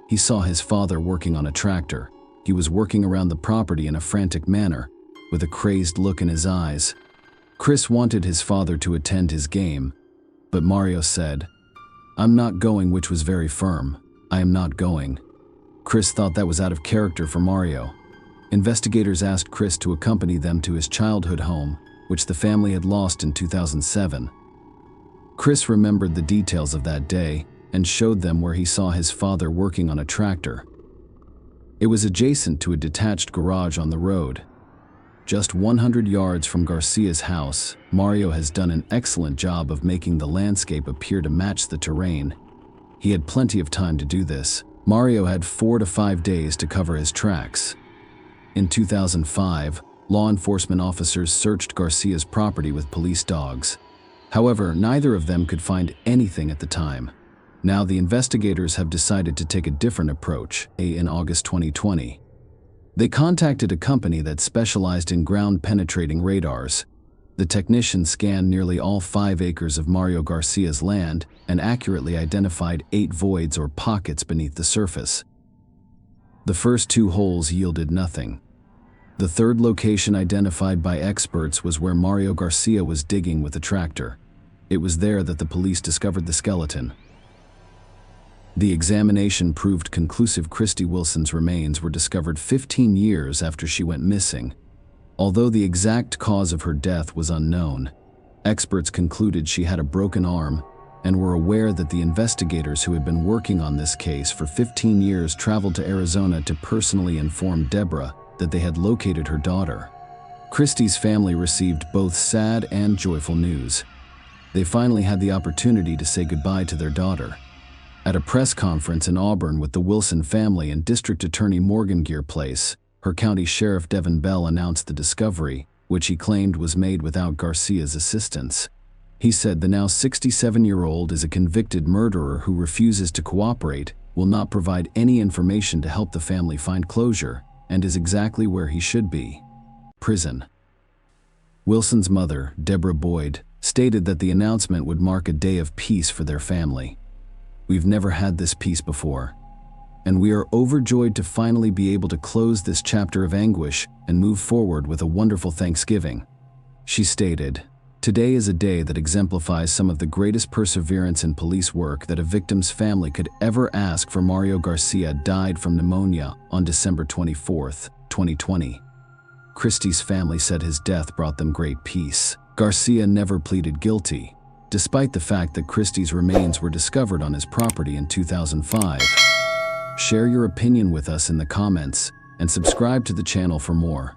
He saw his father working on a tractor. He was working around the property in a frantic manner, with a crazed look in his eyes. Chris wanted his father to attend his game, but Mario said, "I'm not going," which was very firm. "I am not going." Chris thought that was out of character for Mario. Investigators asked Chris to accompany them to his childhood home, which the family had lost in 2007. Chris remembered the details of that day and showed them where he saw his father working on a tractor. It was adjacent to a detached garage on the road. Just 100 yards from Garcia's house, Mario has done an excellent job of making the landscape appear to match the terrain. He had plenty of time to do this. Mario had 4 to 5 days to cover his tracks. In 2005, law enforcement officers searched Garcia's property with police dogs. However, neither of them could find anything at the time. Now the investigators have decided to take a different approach, in August 2020. They contacted a company that specialized in ground-penetrating radars. The technicians scanned nearly all 5 acres of Mario Garcia's land and accurately identified 8 voids or pockets beneath the surface. The first 2 holes yielded nothing. The third location identified by experts was where Mario Garcia was digging with a tractor. It was there that the police discovered the skeleton. The examination proved conclusive. Christy Wilson's remains were discovered 15 years after she went missing. Although the exact cause of her death was unknown, experts concluded she had a broken arm and were aware that the investigators who had been working on this case for 15 years traveled to Arizona to personally inform Deborah that they had located her daughter. Christy's family received both sad and joyful news. They finally had the opportunity to say goodbye to their daughter. At a press conference in Auburn with the Wilson family and District Attorney Morgan Gear Place, her County Sheriff Devin Bell announced the discovery, which he claimed was made without Garcia's assistance. He said the now 67-year-old is a convicted murderer who refuses to cooperate, will not provide any information to help the family find closure, and is exactly where he should be: prison. Wilson's mother, Deborah Boyd, stated that the announcement would mark a day of peace for their family. "We've never had this peace before, and we are overjoyed to finally be able to close this chapter of anguish and move forward with a wonderful Thanksgiving," she stated. "Today is a day that exemplifies some of the greatest perseverance in police work that a victim's family could ever ask for. Mario Garcia died from pneumonia on December 24, 2020. Christy's family said his death brought them great peace. Garcia never pleaded guilty, despite the fact that Christy's remains were discovered on his property in 2005. Share your opinion with us in the comments and subscribe to the channel for more.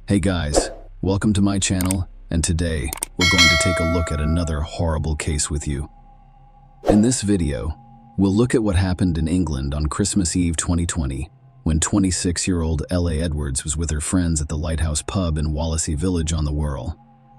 Hey guys, welcome to my channel, and today we're going to take a look at another horrible case with you. In this video, we'll look at what happened in England on Christmas Eve 2020, when 26-year-old Ella Edwards was with her friends at the Lighthouse pub in Wallasey Village on the Wirral.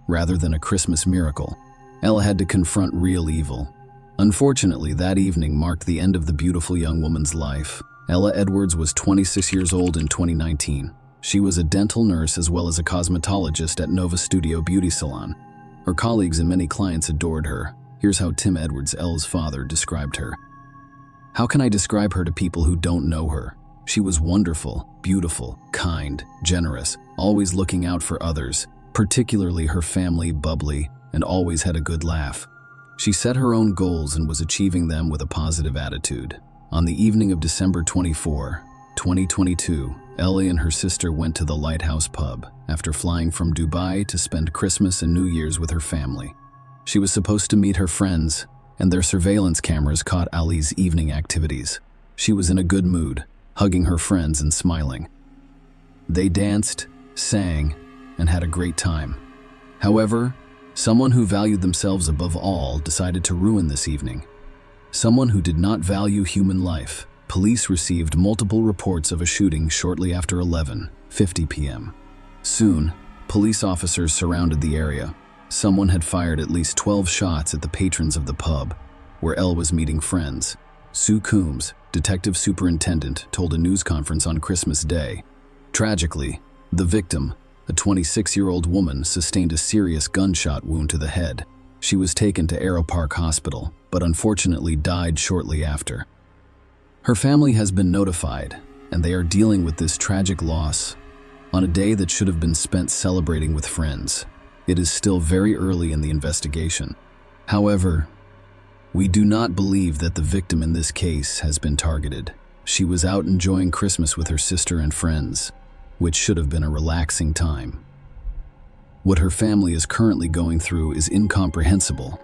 Rather than a Christmas miracle, Ella had to confront real evil. Unfortunately, that evening marked the end of the beautiful young woman's life. Ella Edwards was 26 years old in 2019. She was a dental nurse as well as a cosmetologist at Nova Studio Beauty Salon. Her colleagues and many clients adored her. Here's how Tim Edwards, Ella's father, described her. "How can I describe her to people who don't know her? She was wonderful, beautiful, kind, generous, always looking out for others, particularly her family, bubbly, and always had a good laugh. She set her own goals and was achieving them with a positive attitude." On the evening of December 24, 2022, Ellie and her sister went to the Lighthouse pub after flying from Dubai to spend Christmas and New Year's with her family. She was supposed to meet her friends, and their surveillance cameras caught Ali's evening activities. She was in a good mood, hugging her friends and smiling. They danced, sang, and had a great time. However, someone who valued themselves above all decided to ruin this evening. Someone who did not value human life. Police received multiple reports of a shooting shortly after 11:50 p.m. Soon, police officers surrounded the area. Someone had fired at least 12 shots at the patrons of the pub, where Elle was meeting friends. Sue Coombs, detective superintendent, told a news conference on Christmas Day. Tragically, the victim, a 26-year-old woman, sustained a serious gunshot wound to the head. She was taken to Aero Park Hospital, but unfortunately died shortly after. Her family has been notified, and they are dealing with this tragic loss on a day that should have been spent celebrating with friends. It is still very early in the investigation. However, we do not believe that the victim in this case has been targeted. She was out enjoying Christmas with her sister and friends, which should have been a relaxing time. What her family is currently going through is incomprehensible.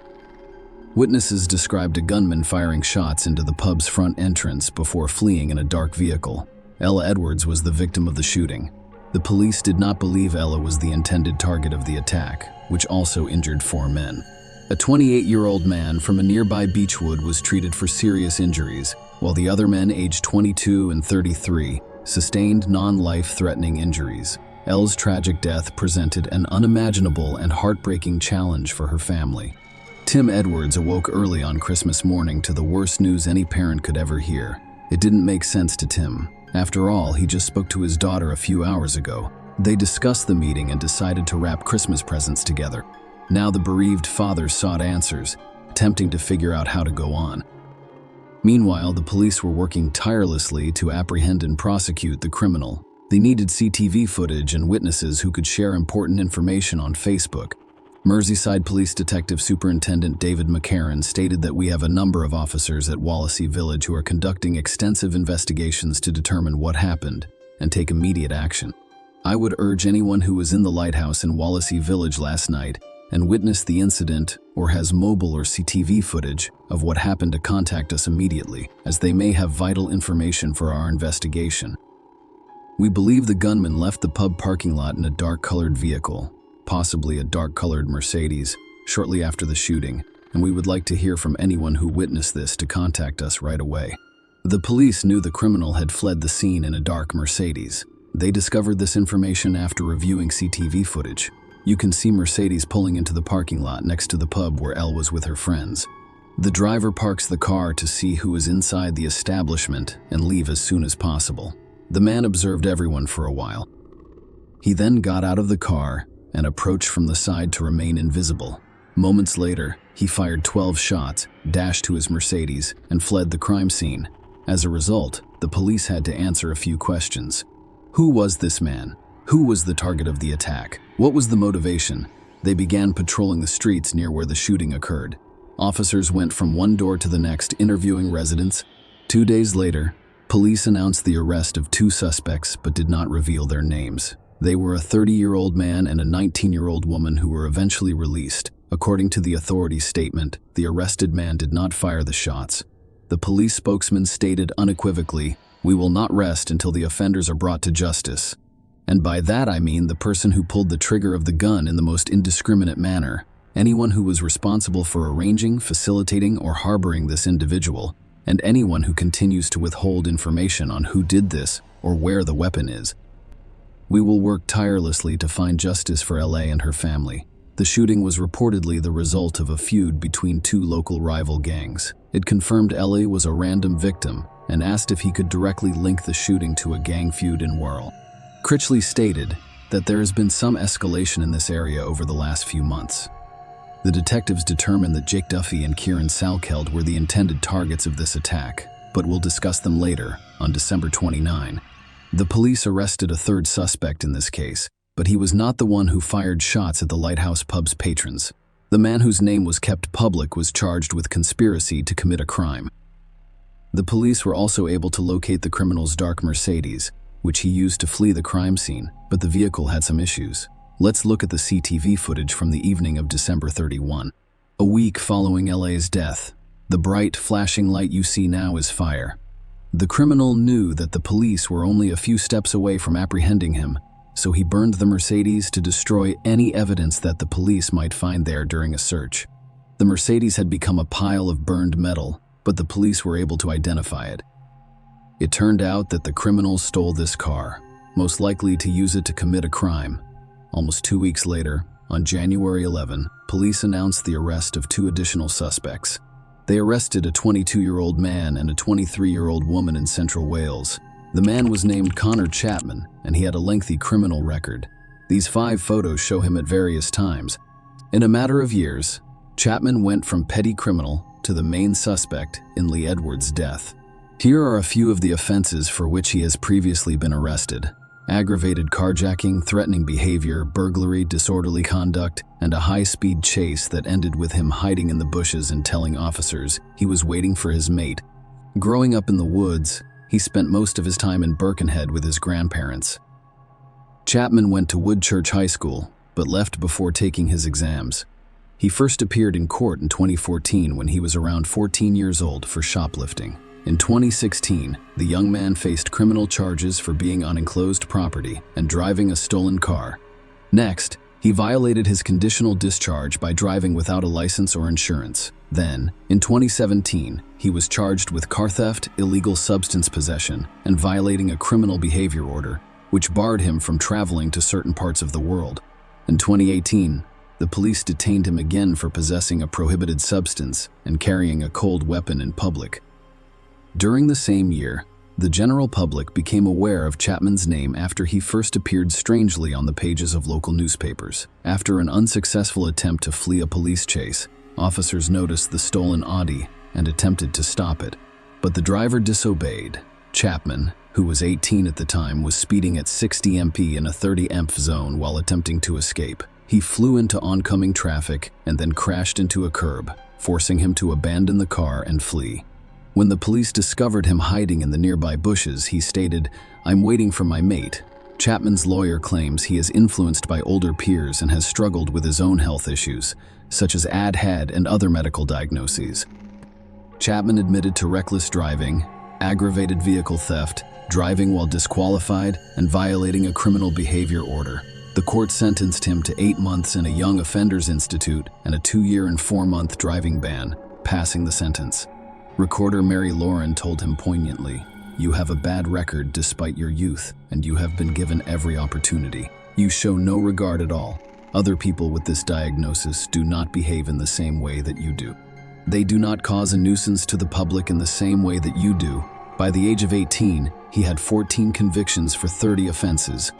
Witnesses described a gunman firing shots into the pub's front entrance before fleeing in a dark vehicle. Ella Edwards was the victim of the shooting. The police did not believe Ella was the intended target of the attack, which also injured 4 men. A 28-year-old man from a nearby Beechwood was treated for serious injuries, while the other men, aged 22 and 33, sustained non-life-threatening injuries. Elle's tragic death presented an unimaginable and heartbreaking challenge for her family. Tim Edwards awoke early on Christmas morning to the worst news any parent could ever hear. It didn't make sense to Tim. After all, he just spoke to his daughter a few hours ago. They discussed the meeting and decided to wrap Christmas presents together. Now the bereaved father sought answers, attempting to figure out how to go on. Meanwhile, the police were working tirelessly to apprehend and prosecute the criminal. They needed CCTV footage and witnesses who could share important information on Facebook. Merseyside Police Detective Superintendent David McCarran stated that we have a number of officers at Wallasey Village who are conducting extensive investigations to determine what happened and take immediate action. I would urge anyone who was in the lighthouse in Wallasey Village last night and witnessed the incident or has mobile or CCTV footage of what happened to contact us immediately, as they may have vital information for our investigation. We believe the gunman left the pub parking lot in a dark-colored vehicle, possibly a dark-colored Mercedes, shortly after the shooting, and we would like to hear from anyone who witnessed this to contact us right away. The police knew the criminal had fled the scene in a dark Mercedes. They discovered this information after reviewing CCTV footage. You can see Mercedes pulling into the parking lot next to the pub where Elle was with her friends. The driver parks the car to see who is inside the establishment and leave as soon as possible. The man observed everyone for a while. He then got out of the car and approached from the side to remain invisible. Moments later, he fired 12 shots, dashed to his Mercedes, and fled the crime scene. As a result, the police had to answer a few questions. Who was this man? Who was the target of the attack? What was the motivation? They began patrolling the streets near where the shooting occurred. Officers went from one door to the next, interviewing residents. 2 days later, police announced the arrest of 2 suspects but did not reveal their names. They were a 30-year-old man and a 19-year-old woman who were eventually released. According to the authorities' statement, the arrested man did not fire the shots. The police spokesman stated unequivocally, "We will not rest until the offenders are brought to justice." And by that I mean the person who pulled the trigger of the gun in the most indiscriminate manner, anyone who was responsible for arranging, facilitating, or harboring this individual, and anyone who continues to withhold information on who did this or where the weapon is. We will work tirelessly to find justice for LA and her family. The shooting was reportedly the result of a feud between 2 local rival gangs. It confirmed LA was a random victim and asked if he could directly link the shooting to a gang feud in Whirl. Critchley stated that there has been some escalation in this area over the last few months. The detectives determined that Jake Duffy and Kieran Salkeld were the intended targets of this attack, but we'll discuss them later, on December 29. The police arrested a 3rd suspect in this case, but he was not the one who fired shots at the Lighthouse pub's patrons. The man whose name was kept public was charged with conspiracy to commit a crime. The police were also able to locate the criminal's dark Mercedes, which he used to flee the crime scene, but the vehicle had some issues. Let's look at the CCTV footage from the evening of December 31. A week following LA's death, the bright, flashing light you see now is fire. The criminal knew that the police were only a few steps away from apprehending him, so he burned the Mercedes to destroy any evidence that the police might find there during a search. The Mercedes had become a pile of burned metal, but the police were able to identify it. It turned out that the criminals stole this car, most likely to use it to commit a crime. Almost 2 weeks later, on January 11, police announced the arrest of 2 additional suspects. They arrested a 22-year-old man and a 23-year-old woman in central Wales. The man was named Connor Chapman, and he had a lengthy criminal record. These 5 photos show him at various times. In a matter of years, Chapman went from petty criminal to the main suspect in Lee Edwards' death. Here are a few of the offenses for which he has previously been arrested: aggravated carjacking, threatening behavior, burglary, disorderly conduct, and a high-speed chase that ended with him hiding in the bushes and telling officers he was waiting for his mate. Growing up in the woods, he spent most of his time in Birkenhead with his grandparents. Chapman went to Woodchurch High School, but left before taking his exams. He first appeared in court in 2014 when he was around 14 years old for shoplifting. In 2016, the young man faced criminal charges for being on enclosed property and driving a stolen car. Next, he violated his conditional discharge by driving without a license or insurance. Then, in 2017, he was charged with car theft, illegal substance possession, and violating a criminal behavior order, which barred him from traveling to certain parts of the world. In 2018, the police detained him again for possessing a prohibited substance and carrying a cold weapon in public. During the same year, the general public became aware of Chapman's name after he first appeared strangely on the pages of local newspapers. After an unsuccessful attempt to flee a police chase, officers noticed the stolen Audi and attempted to stop it, but the driver disobeyed. Chapman, who was 18 at the time, was speeding at 60 mph in a 30 mph zone while attempting to escape. He flew into oncoming traffic and then crashed into a curb, forcing him to abandon the car and flee. When the police discovered him hiding in the nearby bushes, he stated, "I'm waiting for my mate." Chapman's lawyer claims he is influenced by older peers and has struggled with his own health issues, such as ADHD and other medical diagnoses. Chapman admitted to reckless driving, aggravated vehicle theft, driving while disqualified, and violating a criminal behavior order. The court sentenced him to 8 months in a Young Offenders Institute and a 2-year and 4-month driving ban, passing the sentence. Recorder Mary Lauren told him poignantly, "You have a bad record despite your youth, and you have been given every opportunity. You show no regard at all. Other people with this diagnosis do not behave in the same way that you do. They do not cause a nuisance to the public in the same way that you do." By the age of 18, he had 14 convictions for 30 offenses.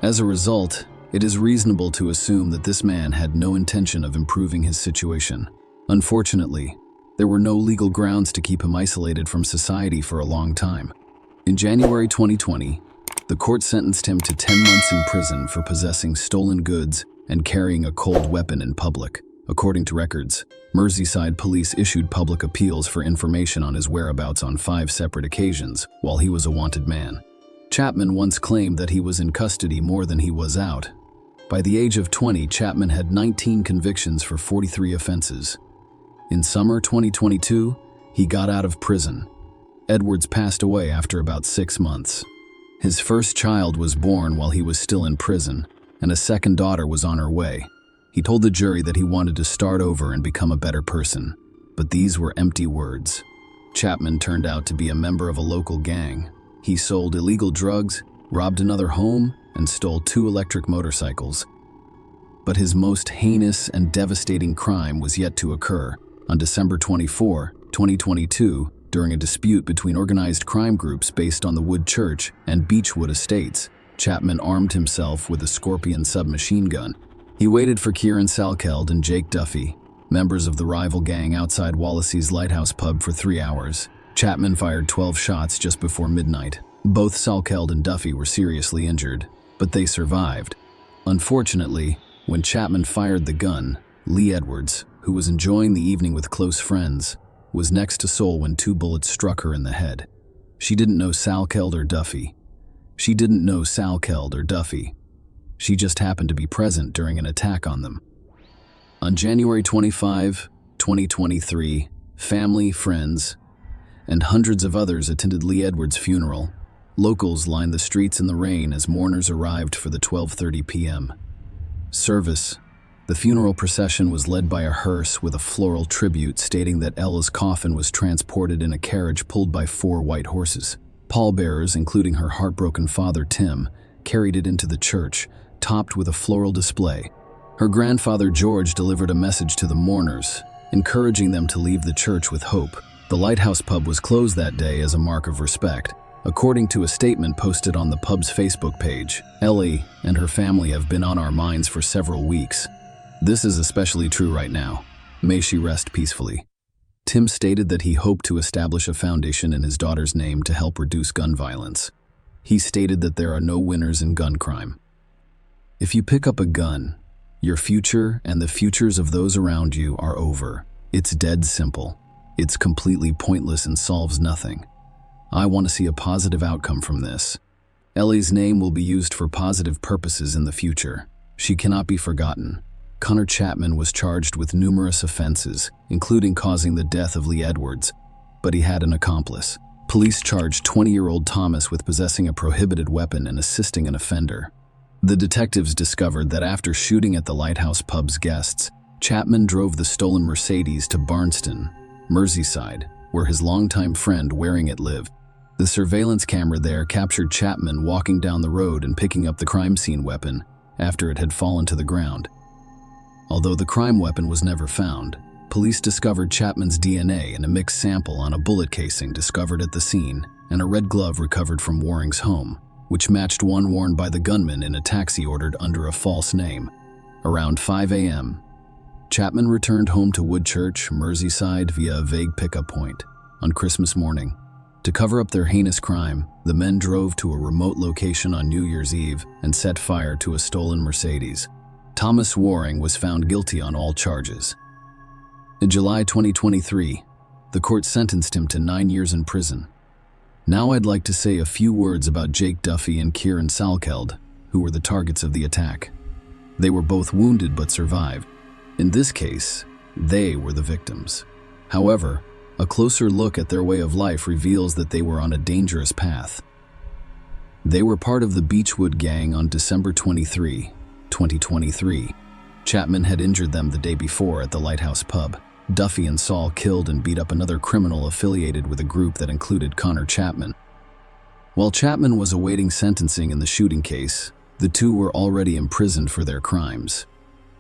As a result, it is reasonable to assume that this man had no intention of improving his situation. Unfortunately, there were no legal grounds to keep him isolated from society for a long time. In January 2020, the court sentenced him to 10 months in prison for possessing stolen goods and carrying a cold weapon in public. According to records, Merseyside police issued public appeals for information on his whereabouts on 5 separate occasions while he was a wanted man. Chapman once claimed that he was in custody more than he was out. By the age of 20, Chapman had 19 convictions for 43 offenses. In summer 2022, he got out of prison. Edwards passed away after about 6 months. His first child was born while he was still in prison, and a second daughter was on her way. He told the jury that he wanted to start over and become a better person, but these were empty words. Chapman turned out to be a member of a local gang. He sold illegal drugs, robbed another home, and stole 2 electric motorcycles. But his most heinous and devastating crime was yet to occur. On December 24, 2022, during a dispute between organized crime groups based on the Woodchurch and Beechwood estates, Chapman armed himself with a Scorpion submachine gun. He waited for Kieran Salkeld and Jake Duffy, members of the rival gang outside Wallasey's Lighthouse pub, for 3 hours. Chapman fired 12 shots just before midnight. Both Salkeld and Duffy were seriously injured, but they survived. Unfortunately, when Chapman fired the gun, Lee Edwards, who was enjoying the evening with close friends, was next to Sol when 2 bullets struck her in the head. She didn't know Salkeld or Duffy. She just happened to be present during an attack on them. On January 25, 2023, family, friends, and hundreds of others attended Lee Edwards' funeral. Locals lined the streets in the rain as mourners arrived for the 12:30 p.m. service. The funeral procession was led by a hearse with a floral tribute stating that Ella's coffin was transported in a carriage pulled by 4 white horses. Pallbearers, including her heartbroken father Tim, carried it into the church, topped with a floral display. Her grandfather George delivered a message to the mourners, encouraging them to leave the church with hope. The Lighthouse Pub was closed that day as a mark of respect. According to a statement posted on the pub's Facebook page, Ellie and her family have been on our minds for several weeks. This is especially true right now. May she rest peacefully. Tim stated that he hoped to establish a foundation in his daughter's name to help reduce gun violence. He stated that there are no winners in gun crime. If you pick up a gun, your future and the futures of those around you are over. It's dead simple. It's completely pointless and solves nothing. I want to see a positive outcome from this. Ellie's name will be used for positive purposes in the future. She cannot be forgotten. Connor Chapman was charged with numerous offenses, including causing the death of Lee Edwards, but he had an accomplice. Police charged 20-year-old Thomas with possessing a prohibited weapon and assisting an offender. The detectives discovered that after shooting at the Lighthouse Pub's guests, Chapman drove the stolen Mercedes to Barnston, Merseyside, where his longtime friend wearing it lived. The surveillance camera there captured Chapman walking down the road and picking up the crime scene weapon after it had fallen to the ground. Although the crime weapon was never found, police discovered Chapman's DNA in a mixed sample on a bullet casing discovered at the scene and a red glove recovered from Waring's home, which matched one worn by the gunman in a taxi ordered under a false name. Around 5 a.m., Chapman returned home to Woodchurch, Merseyside via a vague pickup point on Christmas morning. To cover up their heinous crime, the men drove to a remote location on New Year's Eve and set fire to a stolen Mercedes. Thomas Waring was found guilty on all charges. In July 2023, the court sentenced him to 9 years in prison. Now I'd like to say a few words about Jake Duffy and Kieran Salkeld, who were the targets of the attack. They were both wounded but survived. In this case, they were the victims. However, a closer look at their way of life reveals that they were on a dangerous path. They were part of the Beechwood gang on December 23, 2023. Chapman had injured them the day before at the Lighthouse Pub. Duffy and Saul killed and beat up another criminal affiliated with a group that included Connor Chapman. While Chapman was awaiting sentencing in the shooting case, the two were already imprisoned for their crimes.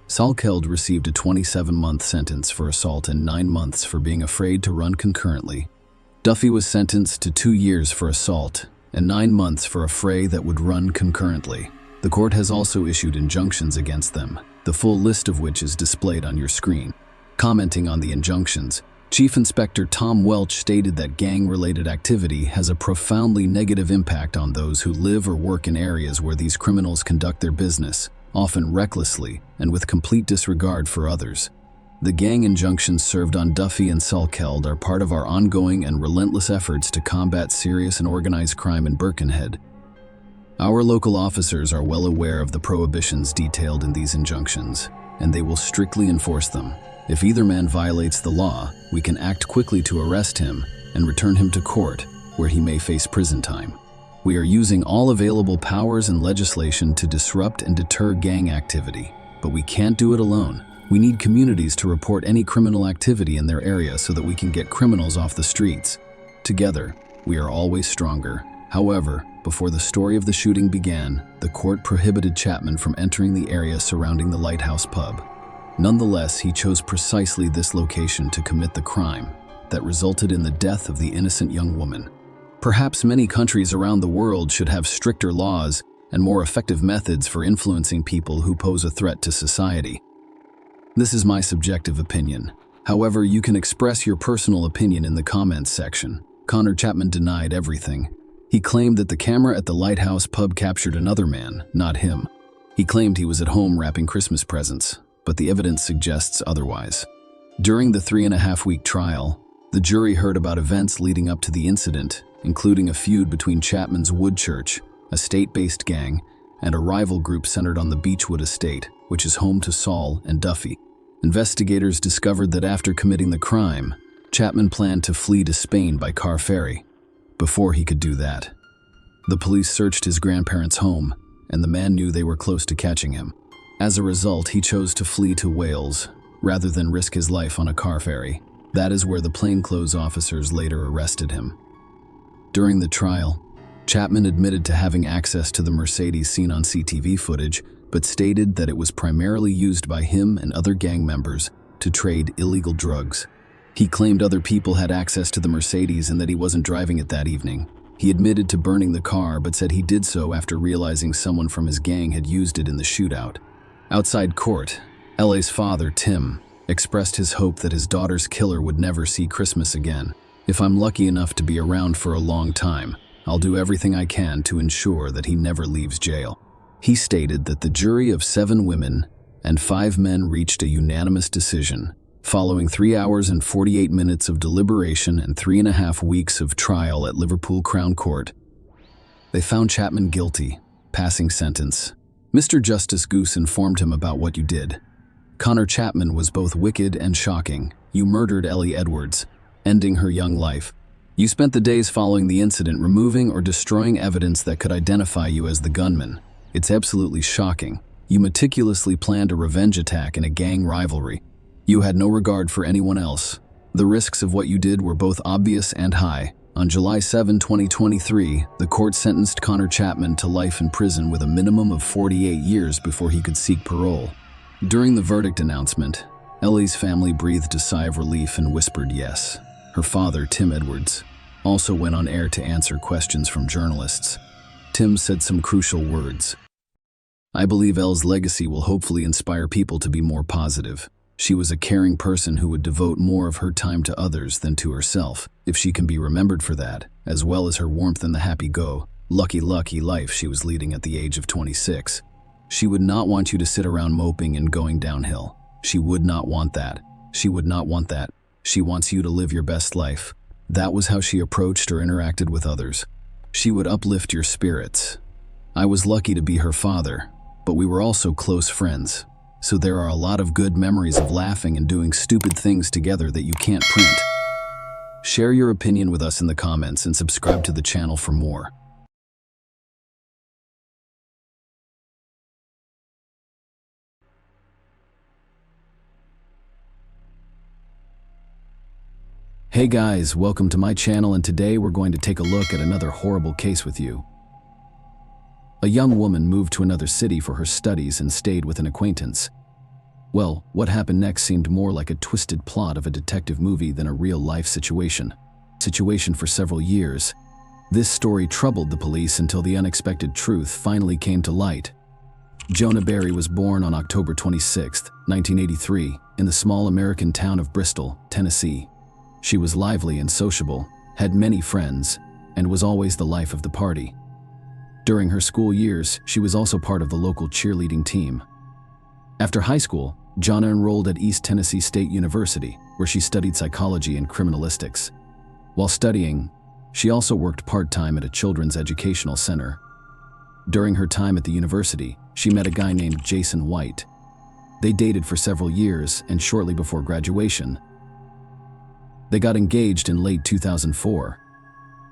Salkeld received a 27-month sentence for assault and 9 months for being afraid to run concurrently. Duffy was sentenced to 2 years for assault and 9 months for a fray that would run concurrently. The court has also issued injunctions against them, the full list of which is displayed on your screen. Commenting on the injunctions, Chief Inspector Tom Welch stated that gang-related activity has a profoundly negative impact on those who live or work in areas where these criminals conduct their business, often recklessly and with complete disregard for others. The gang injunctions served on Duffy and Salkeld are part of our ongoing and relentless efforts to combat serious and organized crime in Birkenhead. Our local officers are well aware of the prohibitions detailed in these injunctions, and they will strictly enforce them. If either man violates the law, we can act quickly to arrest him and return him to court, where he may face prison time. We are using all available powers and legislation to disrupt and deter gang activity, but we can't do it alone. We need communities to report any criminal activity in their area so that we can get criminals off the streets. Together, we are always stronger. However, before the story of the shooting began, the court prohibited Chapman from entering the area surrounding the Lighthouse Pub. Nonetheless, he chose precisely this location to commit the crime that resulted in the death of the innocent young woman. Perhaps many countries around the world should have stricter laws and more effective methods for influencing people who pose a threat to society. This is my subjective opinion. However, you can express your personal opinion in the comments section. Connor Chapman denied everything. He claimed that the camera at the Lighthouse Pub captured another man, not him. He claimed he was at home wrapping Christmas presents, but the evidence suggests otherwise. During the 3.5-week trial, the jury heard about events leading up to the incident, including a feud between Chapman's Woodchurch, a state-based gang, and a rival group centered on the Beechwood estate, which is home to Saul and Duffy. Investigators discovered that after committing the crime, Chapman planned to flee to Spain by car ferry. Before he could do that, the police searched his grandparents' home, and the man knew they were close to catching him. As a result, he chose to flee to Wales, rather than risk his life on a car ferry. That is where the plainclothes officers later arrested him. During the trial, Chapman admitted to having access to the Mercedes seen on CCTV footage, but stated that it was primarily used by him and other gang members to trade illegal drugs. He claimed other people had access to the Mercedes and that he wasn't driving it that evening. He admitted to burning the car, but said he did so after realizing someone from his gang had used it in the shootout. Outside court, LA's father, Tim, expressed his hope that his daughter's killer would never see Christmas again. "If I'm lucky enough to be around for a long time, I'll do everything I can to ensure that he never leaves jail." He stated that the jury of 7 women and 5 men reached a unanimous decision. Following 3 hours and 48 minutes of deliberation and 3.5 weeks of trial at Liverpool Crown Court, they found Chapman guilty, passing sentence. Mr. Justice Goose informed him about what you did. "Connor Chapman was both wicked and shocking. You murdered Ellie Edwards, ending her young life. You spent the days following the incident removing or destroying evidence that could identify you as the gunman. It's absolutely shocking. You meticulously planned a revenge attack in a gang rivalry. You had no regard for anyone else. The risks of what you did were both obvious and high." On July 7, 2023, the court sentenced Connor Chapman to life in prison with a minimum of 48 years before he could seek parole. During the verdict announcement, Ellie's family breathed a sigh of relief and whispered yes. Her father, Tim Edwards, also went on air to answer questions from journalists. Tim said some crucial words. "I believe Elle's legacy will hopefully inspire people to be more positive. She was a caring person who would devote more of her time to others than to herself. If she can be remembered for that, as well as her warmth and the happy-go-lucky life she was leading at the age of 26. She would not want you to sit around moping and going downhill. She would not want that. She would not want that. She wants you to live your best life." That was how she approached or interacted with others. She would uplift your spirits. "I was lucky to be her father, but we were also close friends. So there are a lot of good memories of laughing and doing stupid things together that you can't print." Share your opinion with us in the comments and subscribe to the channel for more. Hey guys, welcome to my channel, and today we're going to take a look at another horrible case with you. A young woman moved to another city for her studies and stayed with an acquaintance. Well, what happened next seemed more like a twisted plot of a detective movie than a real-life situation. For several years. This story troubled the police until the unexpected truth finally came to light. Jonah Berry was born on October 26, 1983, in the small American town of Bristol, Tennessee. She was lively and sociable, had many friends, and was always the life of the party. During her school years, she was also part of the local cheerleading team. After high school, Jonah enrolled at East Tennessee State University, where she studied psychology and criminalistics. While studying, she also worked part-time at a children's educational center. During her time at the university, she met a guy named Jason White. They dated for several years, and shortly before graduation, they got engaged in late 2004.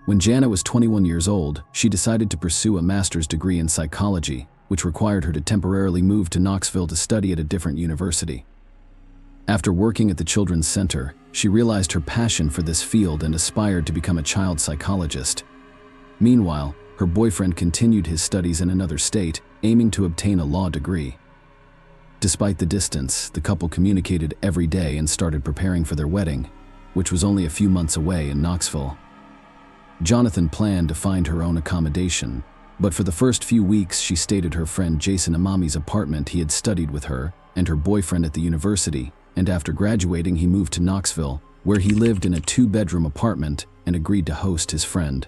When Jana was 21 years old, she decided to pursue a master's degree in psychology, which required her to temporarily move to Knoxville to study at a different university. After working at the Children's Center, she realized her passion for this field and aspired to become a child psychologist. Meanwhile, her boyfriend continued his studies in another state, aiming to obtain a law degree. Despite the distance, the couple communicated every day and started preparing for their wedding, which was only a few months away in Knoxville. Jonathan planned to find her own accommodation, but for the first few weeks she stayed at her friend Jason Amami's apartment. He had studied with her and her boyfriend at the university, and after graduating he moved to Knoxville, where he lived in a 2-bedroom apartment and agreed to host his friend.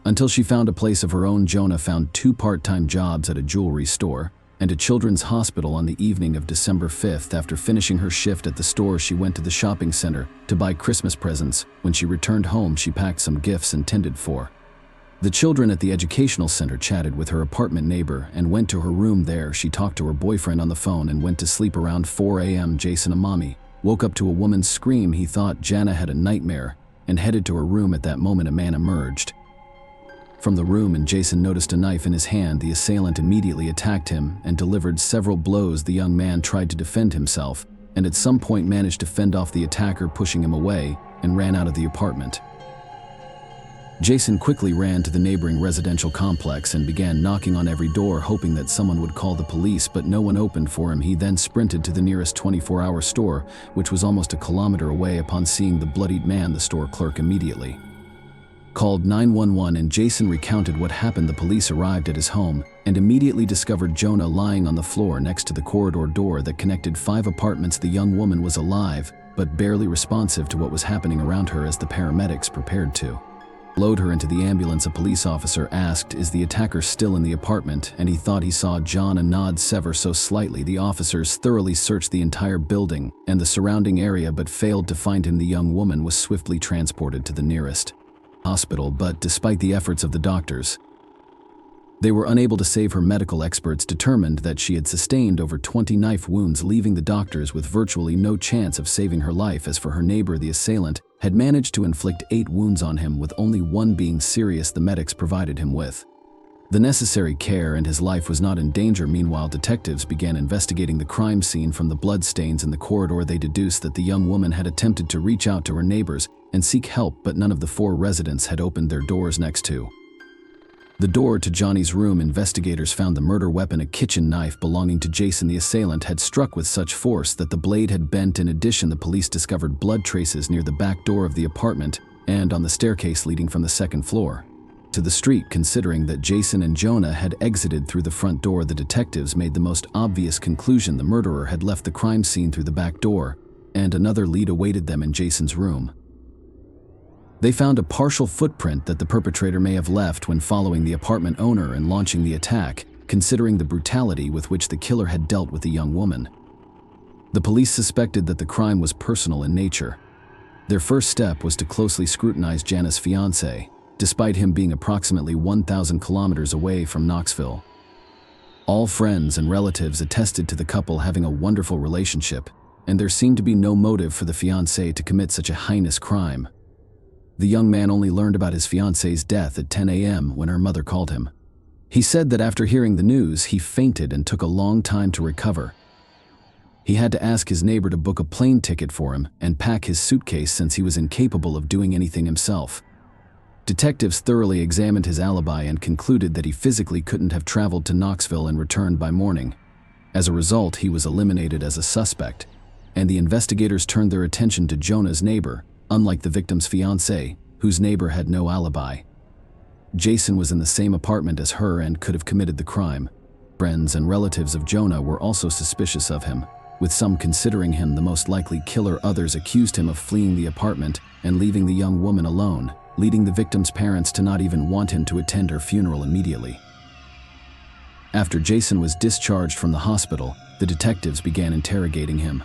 Until she found a place of her own, Jonah found 2 part-time jobs at a jewelry store and a children's hospital. On the evening of December 5th, after finishing her shift at the store, she went to the shopping center to buy Christmas presents. When she returned home, she packed some gifts intended for the children at the educational center, chatted with her apartment neighbor, and went to her room. There, she talked to her boyfriend on the phone and went to sleep. Around 4 a.m., Jason Amami woke up to a woman's scream. He thought Jana had a nightmare and headed to her room. At that moment, a man emerged from the room and Jason noticed a knife in his hand. The assailant immediately attacked him and delivered several blows. The young man tried to defend himself and at some point managed to fend off the attacker, pushing him away, and ran out of the apartment. Jason quickly ran to the neighboring residential complex and began knocking on every door, hoping that someone would call the police, but no one opened for him. He then sprinted to the nearest 24-hour store, which was almost a kilometer away. Upon seeing the bloodied man, the store clerk immediately called 911, and Jason recounted what happened. The police arrived at his home and immediately discovered Jonah lying on the floor next to the corridor door that connected 5 apartments. The young woman was alive, but barely responsive to what was happening around her as the paramedics prepared to load her into the ambulance. A police officer asked, "Is the attacker still in the apartment?" and he thought he saw John nod sever so slightly. The officers thoroughly searched the entire building and the surrounding area but failed to find him. The young woman was swiftly transported to the nearest hospital, but despite the efforts of the doctors, they were unable to save her. Medical experts determined that she had sustained over 20 knife wounds, leaving the doctors with virtually no chance of saving her life. As for her neighbor, the assailant had managed to inflict 8 wounds on him, with only 1 being serious. The medics provided him with the necessary care and his life was not in danger. Meanwhile, detectives began investigating the crime scene. From the bloodstains in the corridor, they deduced that the young woman had attempted to reach out to her neighbors and seek help, but none of the 4 residents had opened their doors. Next to the door to Johnny's room, investigators found the murder weapon, a kitchen knife belonging to Jason. The assailant had struck with such force that the blade had bent. In addition, the police discovered blood traces near the back door of the apartment and on the staircase leading from the 2nd floor to the street. Considering that Jason and Jonah had exited through the front door, the detectives made the most obvious conclusion: the murderer had left the crime scene through the back door, and another lead awaited them in Jason's room. They found a partial footprint that the perpetrator may have left when following the apartment owner and launching the attack, considering the brutality with which the killer had dealt with the young woman. The police suspected that the crime was personal in nature. Their first step was to closely scrutinize Jana's fiancé, despite him being approximately 1,000 kilometers away from Knoxville. All friends and relatives attested to the couple having a wonderful relationship, and there seemed to be no motive for the fiancé to commit such a heinous crime. The young man only learned about his fiancée's death at 10 a.m. when her mother called him. He said that after hearing the news, he fainted and took a long time to recover. He had to ask his neighbor to book a plane ticket for him and pack his suitcase since he was incapable of doing anything himself. Detectives thoroughly examined his alibi and concluded that he physically couldn't have traveled to Knoxville and returned by morning. As a result, he was eliminated as a suspect, and the investigators turned their attention to Jonah's neighbor, unlike the victim's fiancé, whose neighbor had no alibi. Jason was in the same apartment as her and could have committed the crime. Friends and relatives of Jonah were also suspicious of him, with some considering him the most likely killer. Others accused him of fleeing the apartment and leaving the young woman alone, leading the victim's parents to not even want him to attend her funeral immediately. After Jason was discharged from the hospital, the detectives began interrogating him.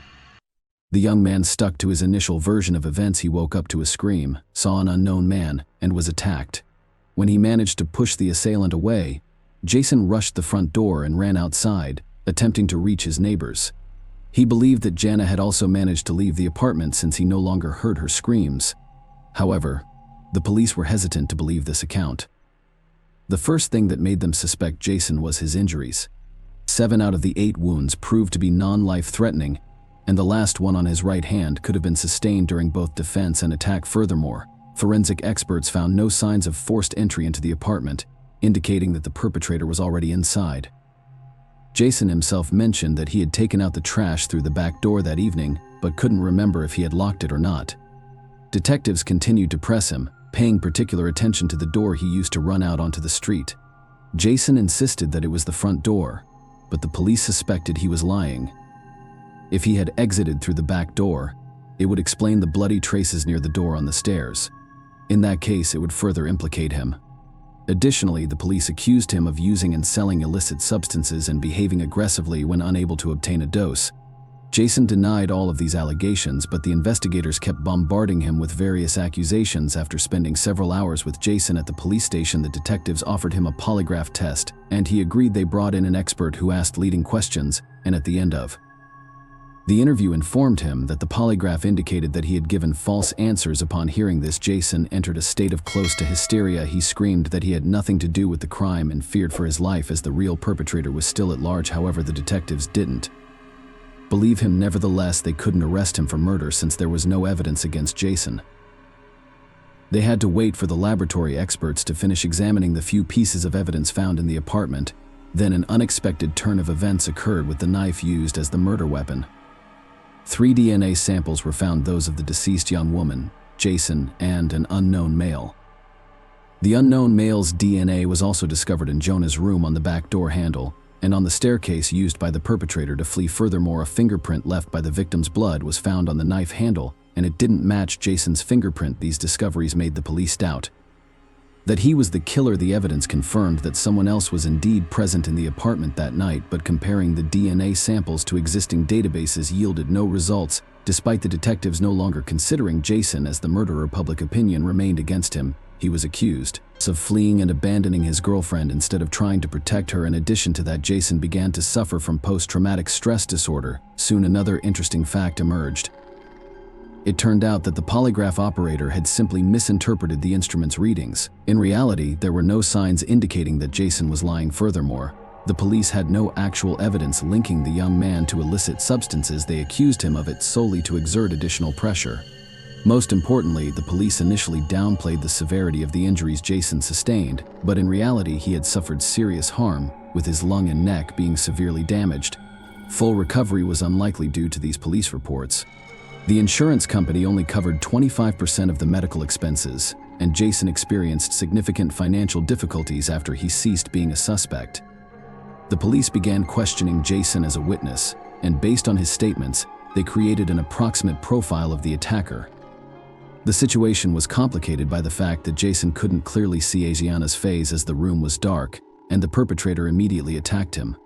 The young man stuck to his initial version of events. He woke up to a scream, saw an unknown man, and was attacked. When he managed to push the assailant away, Jason rushed the front door and ran outside, attempting to reach his neighbors. He believed that Jana had also managed to leave the apartment since he no longer heard her screams. However, the police were hesitant to believe this account. The first thing that made them suspect Jason was his injuries. 7 out of the 8 wounds proved to be non-life-threatening, and the last one on his right hand could have been sustained during both defense and attack. Furthermore, forensic experts found no signs of forced entry into the apartment, indicating that the perpetrator was already inside. Jason himself mentioned that he had taken out the trash through the back door that evening, but couldn't remember if he had locked it or not. Detectives continued to press him, paying particular attention to the door he used to run out onto the street. Jason insisted that it was the front door, but the police suspected he was lying. If he had exited through the back door, it would explain the bloody traces near the door on the stairs. In that case, it would further implicate him. Additionally, the police accused him of using and selling illicit substances and behaving aggressively when unable to obtain a dose. Jason denied all of these allegations, but the investigators kept bombarding him with various accusations. After spending several hours with Jason at the police station, the detectives offered him a polygraph test, and he agreed. They brought in an expert who asked leading questions, and at the end of the interview informed him that the polygraph indicated that he had given false answers. Upon hearing this, Jason entered a state of close to hysteria. He screamed that he had nothing to do with the crime and feared for his life as the real perpetrator was still at large. However, the detectives didn't believe him. Nevertheless, they couldn't arrest him for murder since there was no evidence against Jason. They had to wait for the laboratory experts to finish examining the few pieces of evidence found in the apartment. Then an unexpected turn of events occurred with the knife used as the murder weapon. 3 DNA samples were found, those of the deceased young woman, Jason, and an unknown male. The unknown male's DNA was also discovered in Jonah's room on the back door handle and on the staircase used by the perpetrator to flee. Furthermore, a fingerprint left by the victim's blood was found on the knife handle, and it didn't match Jason's fingerprint. These discoveries made the police doubt that he was the killer. The evidence confirmed that someone else was indeed present in the apartment that night, but comparing the DNA samples to existing databases yielded no results. Despite the detectives no longer considering Jason as the murderer, public opinion remained against him. He was accused of fleeing and abandoning his girlfriend instead of trying to protect her. In addition to that, Jason began to suffer from post-traumatic stress disorder. Soon another interesting fact emerged. It turned out that the polygraph operator had simply misinterpreted the instrument's readings. In reality, there were no signs indicating that Jason was lying. Furthermore, the police had no actual evidence linking the young man to illicit substances. They accused him of it solely to exert additional pressure. Most importantly, the police initially downplayed the severity of the injuries Jason sustained, but in reality he had suffered serious harm, with his lung and neck being severely damaged. Full recovery was unlikely due to these police reports. The insurance company only covered 25% of the medical expenses, and Jason experienced significant financial difficulties after he ceased being a suspect. The police began questioning Jason as a witness, and based on his statements, they created an approximate profile of the attacker. The situation was complicated by the fact that Jason couldn't clearly see Asiana's face as the room was dark, and the perpetrator immediately attacked him.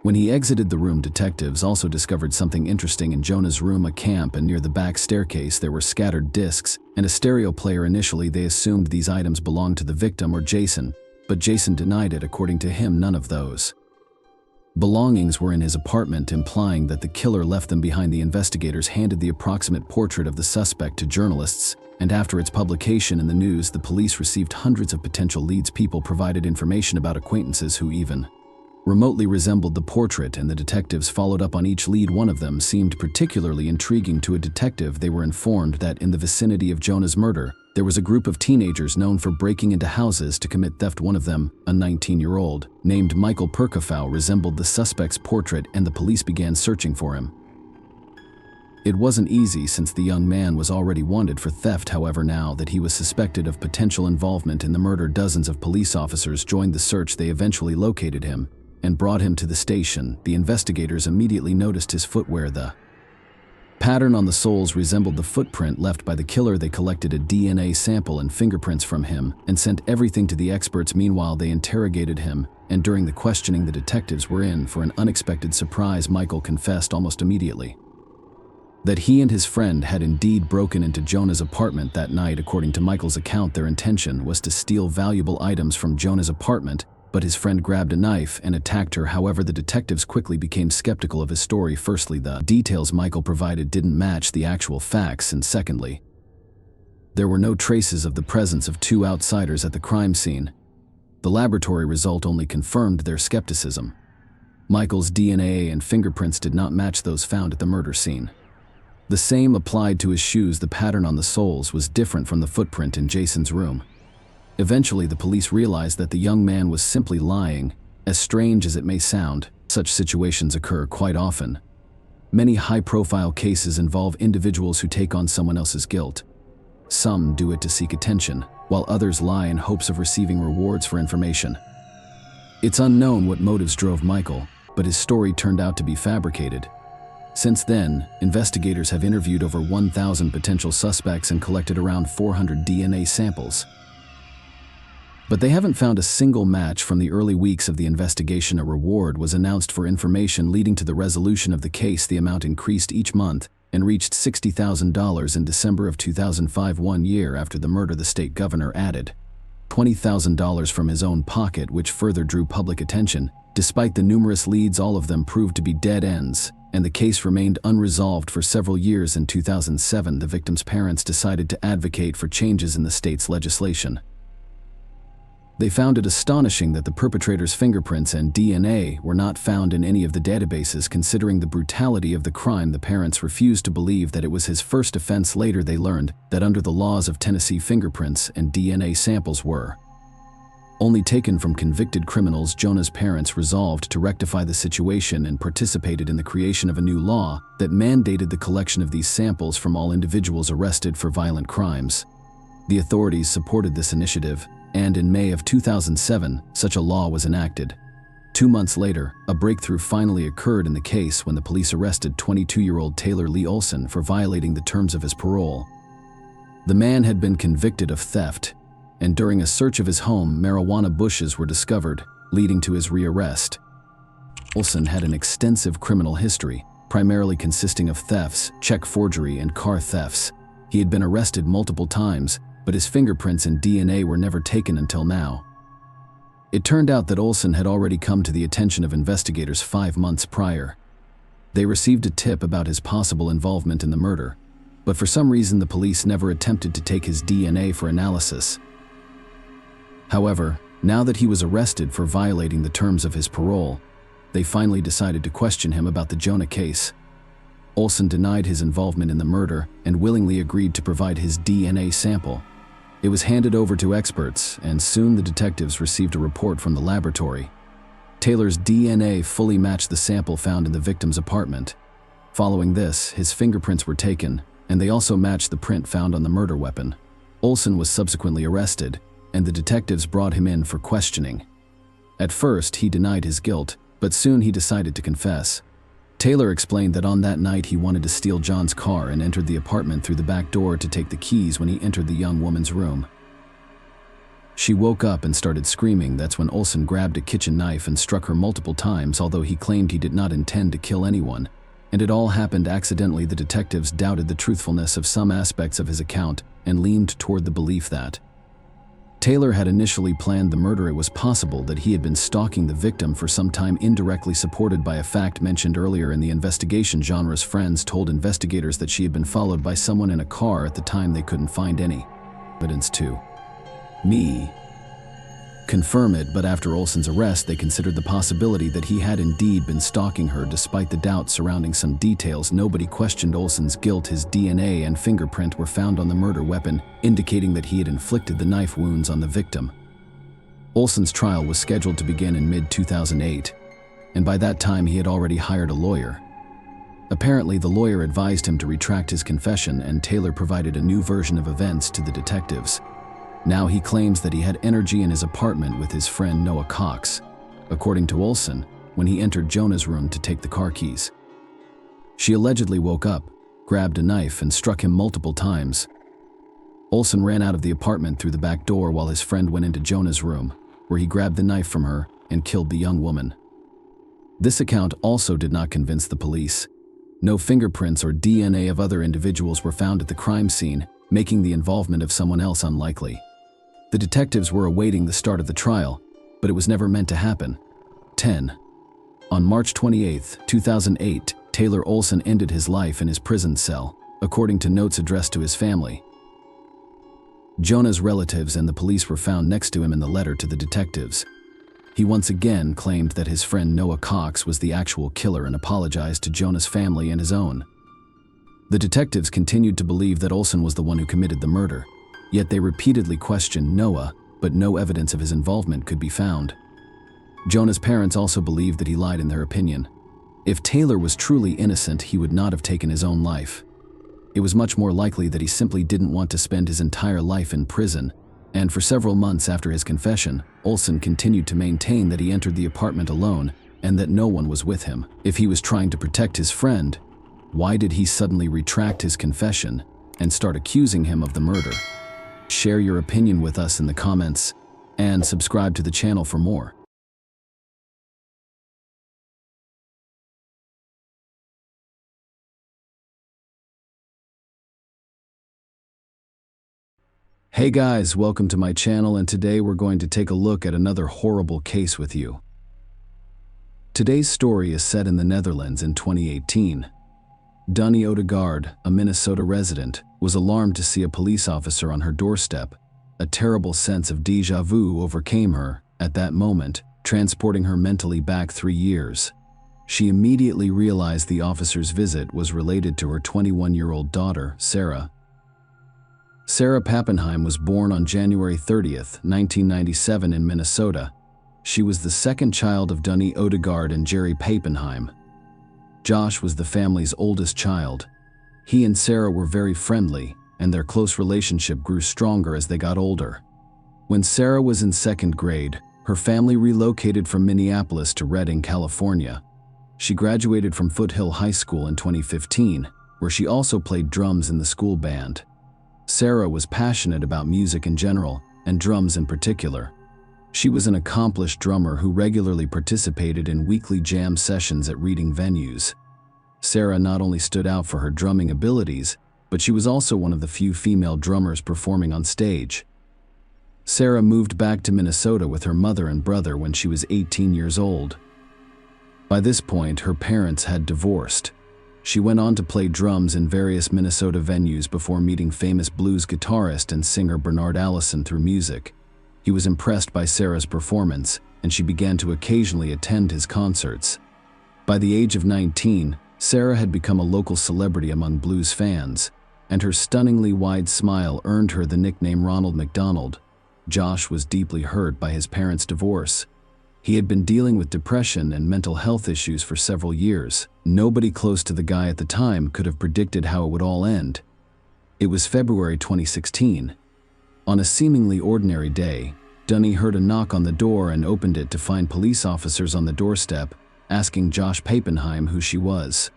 When he exited the room, detectives also discovered something interesting in Jonah's room: a camp, and near the back staircase there were scattered discs and a stereo player. Initially they assumed these items belonged to the victim or Jason, but Jason denied it. According to him, none of those belongings were in his apartment, implying that the killer left them behind. The investigators handed the approximate portrait of the suspect to journalists, and after its publication in the news, the police received hundreds of potential leads. People provided information about acquaintances who even remotely resembled the portrait, and the detectives followed up on each lead. One of them seemed particularly intriguing to a detective. They were informed that in the vicinity of Jonah's murder, there was a group of teenagers known for breaking into houses to commit theft. One of them, a 19-year-old named Michael Perkofow, resembled the suspect's portrait, and the police began searching for him. It wasn't easy since the young man was already wanted for theft. However, now that he was suspected of potential involvement in the murder, dozens of police officers joined the search. They eventually located him and brought him to the station. The investigators immediately noticed his footwear. The pattern on the soles resembled the footprint left by the killer. They collected a DNA sample and fingerprints from him and sent everything to the experts. Meanwhile, they interrogated him, and during the questioning, the detectives were in for an unexpected surprise. Michael confessed almost immediately that he and his friend had indeed broken into Jonah's apartment that night. According to Michael's account, their intention was to steal valuable items from Jonah's apartment, but his friend grabbed a knife and attacked her. However, the detectives quickly became skeptical of his story. Firstly, the details Michael provided didn't match the actual facts, and secondly, there were no traces of the presence of 2 outsiders at the crime scene. The laboratory result only confirmed their skepticism. Michael's DNA and fingerprints did not match those found at the murder scene. The same applied to his shoes. The pattern on the soles was different from the footprint in Jason's room. Eventually, the police realized that the young man was simply lying. As strange as it may sound, such situations occur quite often. Many high-profile cases involve individuals who take on someone else's guilt. Some do it to seek attention, while others lie in hopes of receiving rewards for information. It's unknown what motives drove Michael, but his story turned out to be fabricated. Since then, investigators have interviewed over 1,000 potential suspects and collected around 400 DNA samples. But they haven't found a single match. From the early weeks of the investigation, a reward was announced for information leading to the resolution of the case. The amount increased each month and reached $60,000 in December of 2005. 1 year after the murder, the state governor added $20,000 from his own pocket, which further drew public attention. Despite the numerous leads, all of them proved to be dead ends, and the case remained unresolved for several years. In 2007, the victim's parents decided to advocate for changes in the state's legislation. They found it astonishing that the perpetrator's fingerprints and DNA were not found in any of the databases. Considering the brutality of the crime, the parents refused to believe that it was his first offense. Later they learned that under the laws of Tennessee, fingerprints and DNA samples were only taken from convicted criminals. Jonah's parents resolved to rectify the situation and participated in the creation of a new law that mandated the collection of these samples from all individuals arrested for violent crimes. The authorities supported this initiative, and in May of 2007, such a law was enacted. 2 months later, a breakthrough finally occurred in the case when the police arrested 22-year-old Taylor Lee Olson for violating the terms of his parole. The man had been convicted of theft, and during a search of his home, marijuana bushes were discovered, leading to his rearrest. Olson had an extensive criminal history, primarily consisting of thefts, check forgery, and car thefts. He had been arrested multiple times, but his fingerprints and DNA were never taken until now. It turned out that Olson had already come to the attention of investigators 5 months prior. They received a tip about his possible involvement in the murder, but for some reason the police never attempted to take his DNA for analysis. However, now that he was arrested for violating the terms of his parole, they finally decided to question him about the Jonah case. Olson denied his involvement in the murder and willingly agreed to provide his DNA sample. It was handed over to experts, and soon the detectives received a report from the laboratory. Taylor's DNA fully matched the sample found in the victim's apartment. Following this, his fingerprints were taken, and they also matched the print found on the murder weapon. Olson was subsequently arrested, and the detectives brought him in for questioning. At first, he denied his guilt, but soon he decided to confess. Taylor explained that on that night he wanted to steal John's car and entered the apartment through the back door to take the keys when he entered the young woman's room. She woke up and started screaming. That's when Olson grabbed a kitchen knife and struck her multiple times, although he claimed he did not intend to kill anyone. And it all happened accidentally. The detectives doubted the truthfulness of some aspects of his account and leaned toward the belief that Taylor had initially planned the murder. It was possible that he had been stalking the victim for some time, indirectly supported by a fact mentioned earlier in the investigation. Genre's friends told investigators that she had been followed by someone in a car. At the time, they couldn't find any evidence to confirm it, but after Olson's arrest, they considered the possibility that he had indeed been stalking her. Despite the doubt surrounding some details, nobody questioned Olson's guilt. His DNA and fingerprint were found on the murder weapon, indicating that he had inflicted the knife wounds on the victim. Olson's trial was scheduled to begin in mid-2008, and by that time he had already hired a lawyer. Apparently, the lawyer advised him to retract his confession, and Taylor provided a new version of events to the detectives. Now he claims that he had energy in his apartment with his friend Noah Cox, according to Olson, when he entered Jonah's room to take the car keys. She allegedly woke up, grabbed a knife, and struck him multiple times. Olson ran out of the apartment through the back door while his friend went into Jonah's room, where he grabbed the knife from her and killed the young woman. This account also did not convince the police. No fingerprints or DNA of other individuals were found at the crime scene, making the involvement of someone else unlikely. The detectives were awaiting the start of the trial, but it was never meant to happen. 10. On March 28, 2008, Taylor Olson ended his life in his prison cell, according to notes addressed to his family. Jonah's relatives and the police were found next to him in the letter to the detectives. He once again claimed that his friend Noah Cox was the actual killer and apologized to Jonah's family and his own. The detectives continued to believe that Olson was the one who committed the murder, yet they repeatedly questioned Noah, but no evidence of his involvement could be found. Jonah's parents also believed that he lied in their opinion. If Taylor was truly innocent, he would not have taken his own life. It was much more likely that he simply didn't want to spend his entire life in prison, and for several months after his confession, Olson continued to maintain that he entered the apartment alone and that no one was with him. If he was trying to protect his friend, why did he suddenly retract his confession and start accusing him of the murder? Share your opinion with us in the comments, and subscribe to the channel for more. Hey guys, welcome to my channel, and today we're going to take a look at another horrible case with you. Today's story is set in the Netherlands in 2018. Dunny Odegaard, a Minnesota resident, was alarmed to see a police officer on her doorstep A terrible sense of déjà vu overcame her at that moment, transporting her mentally back 3 years. She immediately realized the officer's visit was related to her 21-year-old daughter, Sarah. Sarah Pappenheim was born on January 30th, 1997 in Minnesota. She was the second child of Dunny Odegaard and Jerry Pappenheim. Josh was the family's oldest child. He and Sarah were very friendly, and their close relationship grew stronger as they got older. When Sarah was in 2nd grade, her family relocated from Minneapolis to Redding, California. She graduated from Foothill High School in 2015, where she also played drums in the school band. Sarah was passionate about music in general, and drums in particular. She was an accomplished drummer who regularly participated in weekly jam sessions at reading venues. Sarah not only stood out for her drumming abilities, but she was also one of the few female drummers performing on stage. Sarah moved back to Minnesota with her mother and brother when she was 18 years old. By this point, her parents had divorced. She went on to play drums in various Minnesota venues before meeting famous blues guitarist and singer Bernard Allison through music. He was impressed by Sarah's performance, and she began to occasionally attend his concerts. By the age of 19, Sarah had become a local celebrity among blues fans, and her stunningly wide smile earned her the nickname Ronald McDonald. Josh was deeply hurt by his parents' divorce. He had been dealing with depression and mental health issues for several years. Nobody close to the guy at the time could have predicted how it would all end. It was February 2016. On a seemingly ordinary day, Dunny heard a knock on the door and opened it to find police officers on the doorstep, asking Josh Pappenheim who she was.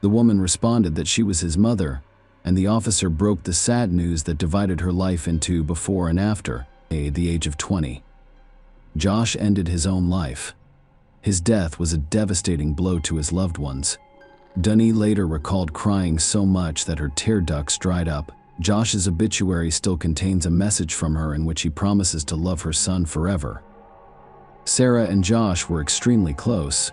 The woman responded that she was his mother, and the officer broke the sad news that divided her life into before and after the age of 20. Josh ended his own life. His death was a devastating blow to his loved ones. Dunny later recalled crying so much that her tear ducts dried up. Josh's obituary still contains a message from her in which he promises to love her son forever. Sarah and Josh were extremely close.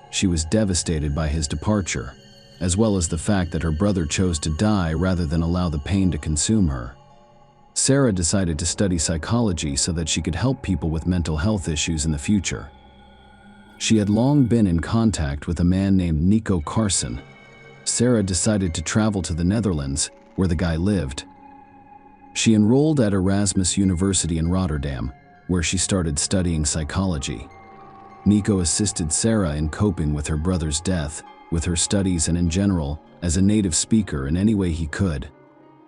She was devastated by his departure, as well as the fact that her brother chose to die rather than allow the pain to consume her. Sarah decided to study psychology so that she could help people with mental health issues in the future. She had long been in contact with a man named Nico Carson. Sarah decided to travel to the Netherlands, where the guy lived. She enrolled at Erasmus University in Rotterdam, where she started studying psychology. Nico assisted Sarah in coping with her brother's death, with her studies and in general, as a native speaker in any way he could.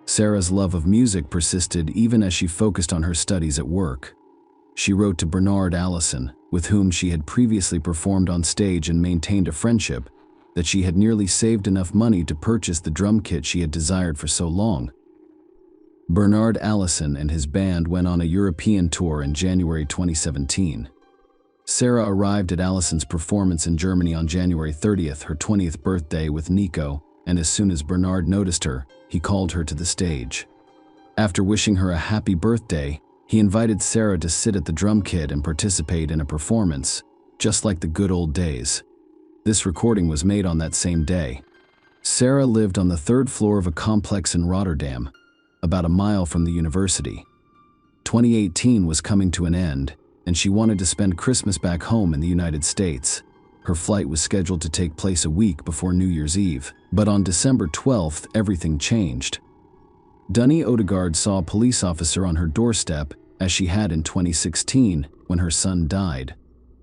Sarah's love of music persisted even as she focused on her studies at work. She wrote to Bernard Allison, with whom she had previously performed on stage and maintained a friendship, that she had nearly saved enough money to purchase the drum kit she had desired for so long. Bernard Allison and his band went on a European tour in January 2017. Sarah arrived at Allison's performance in Germany on January 30th, her 20th birthday, with Nico, and as soon as Bernard noticed her, he called her to the stage. After wishing her a happy birthday, he invited Sarah to sit at the drum kit and participate in a performance, just like the good old days. This recording was made on that same day. Sarah lived on the 3rd floor of a complex in Rotterdam, about a mile from the university. 2018 was coming to an end, and she wanted to spend Christmas back home in the United States. Her flight was scheduled to take place a week before New Year's Eve, but on December 12th, everything changed. Dunny Odegaard saw a police officer on her doorstep, as she had in 2016 when her son died.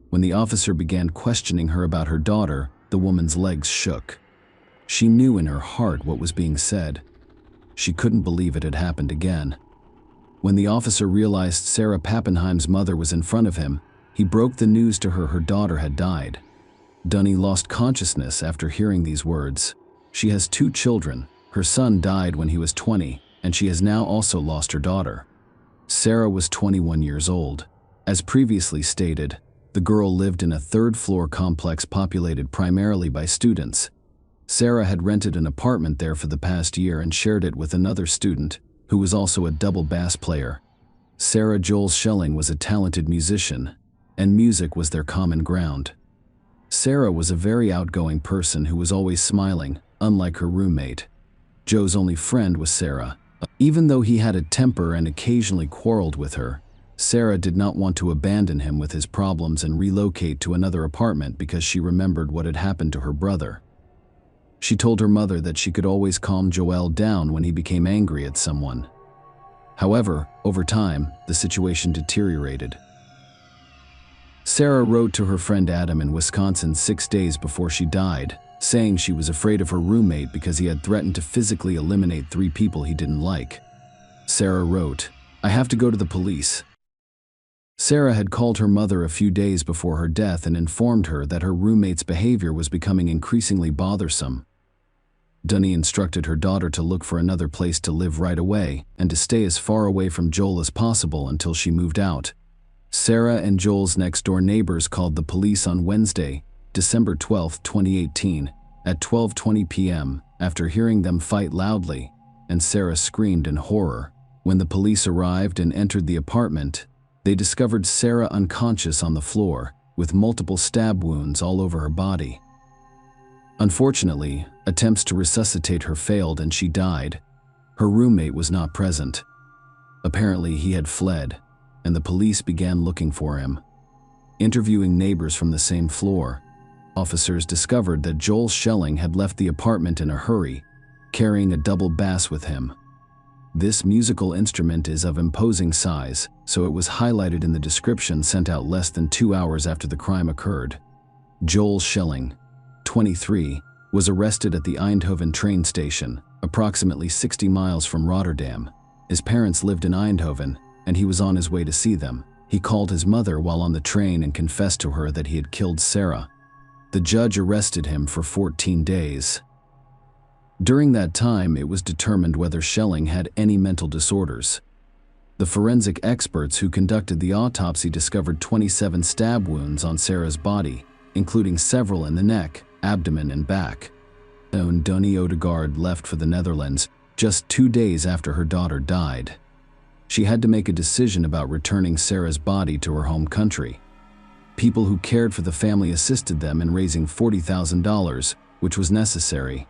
When the officer began questioning her about her daughter, the woman's legs shook. She knew in her heart what was being said. She couldn't believe it had happened again. When the officer realized Sarah Pappenheim's mother was in front of him, he broke the news to her daughter had died. Dunny lost consciousness after hearing these words. She has 2 children. Her son died when he was 20, and she has now also lost her daughter. Sarah was 21 years old. As previously stated, the girl lived in a 3rd-floor complex populated primarily by students. Sarah had rented an apartment there for the past year and shared it with another student, who was also a double bass player. Sarah Joel Schelling was a talented musician, and music was their common ground. Sarah was a very outgoing person who was always smiling, unlike her roommate. Joe's only friend was Sarah, Even though he had a temper and occasionally quarreled with her, Sarah did not want to abandon him with his problems and relocate to another apartment because she remembered what had happened to her brother. She told her mother that she could always calm Joel down when he became angry at someone. However, over time, the situation deteriorated. Sarah wrote to her friend Adam in Wisconsin 6 days before she died, saying she was afraid of her roommate because he had threatened to physically eliminate 3 people he didn't like. Sarah wrote, "I have to go to the police." Sarah had called her mother a few days before her death and informed her that her roommate's behavior was becoming increasingly bothersome. Dunny instructed her daughter to look for another place to live right away and to stay as far away from Joel as possible until she moved out. Sarah and Joel's next-door neighbors called the police on Wednesday, December 12, 2018, at 12:20 p.m. after hearing them fight loudly, and Sarah screamed in horror. When the police arrived and entered the apartment, they discovered Sarah unconscious on the floor, with multiple stab wounds all over her body. Unfortunately, attempts to resuscitate her failed and she died. Her roommate was not present. Apparently, he had fled, and the police began looking for him. Interviewing neighbors from the same floor, officers discovered that Joel Schelling had left the apartment in a hurry, carrying a double bass with him. This musical instrument is of imposing size, so it was highlighted in the description sent out less than 2 hours after the crime occurred. Joel Schelling, 23, was arrested at the Eindhoven train station, approximately 60 miles from Rotterdam. His parents lived in Eindhoven, and he was on his way to see them. He called his mother while on the train and confessed to her that he had killed Sarah. The judge arrested him for 14 days. During that time, it was determined whether Schelling had any mental disorders. The forensic experts who conducted the autopsy discovered 27 stab wounds on Sarah's body, including several in the neck, abdomen, and back. Donny Odegaard left for the Netherlands just 2 days after her daughter died. She had to make a decision about returning Sarah's body to her home country. People who cared for the family assisted them in raising $40,000, which was necessary.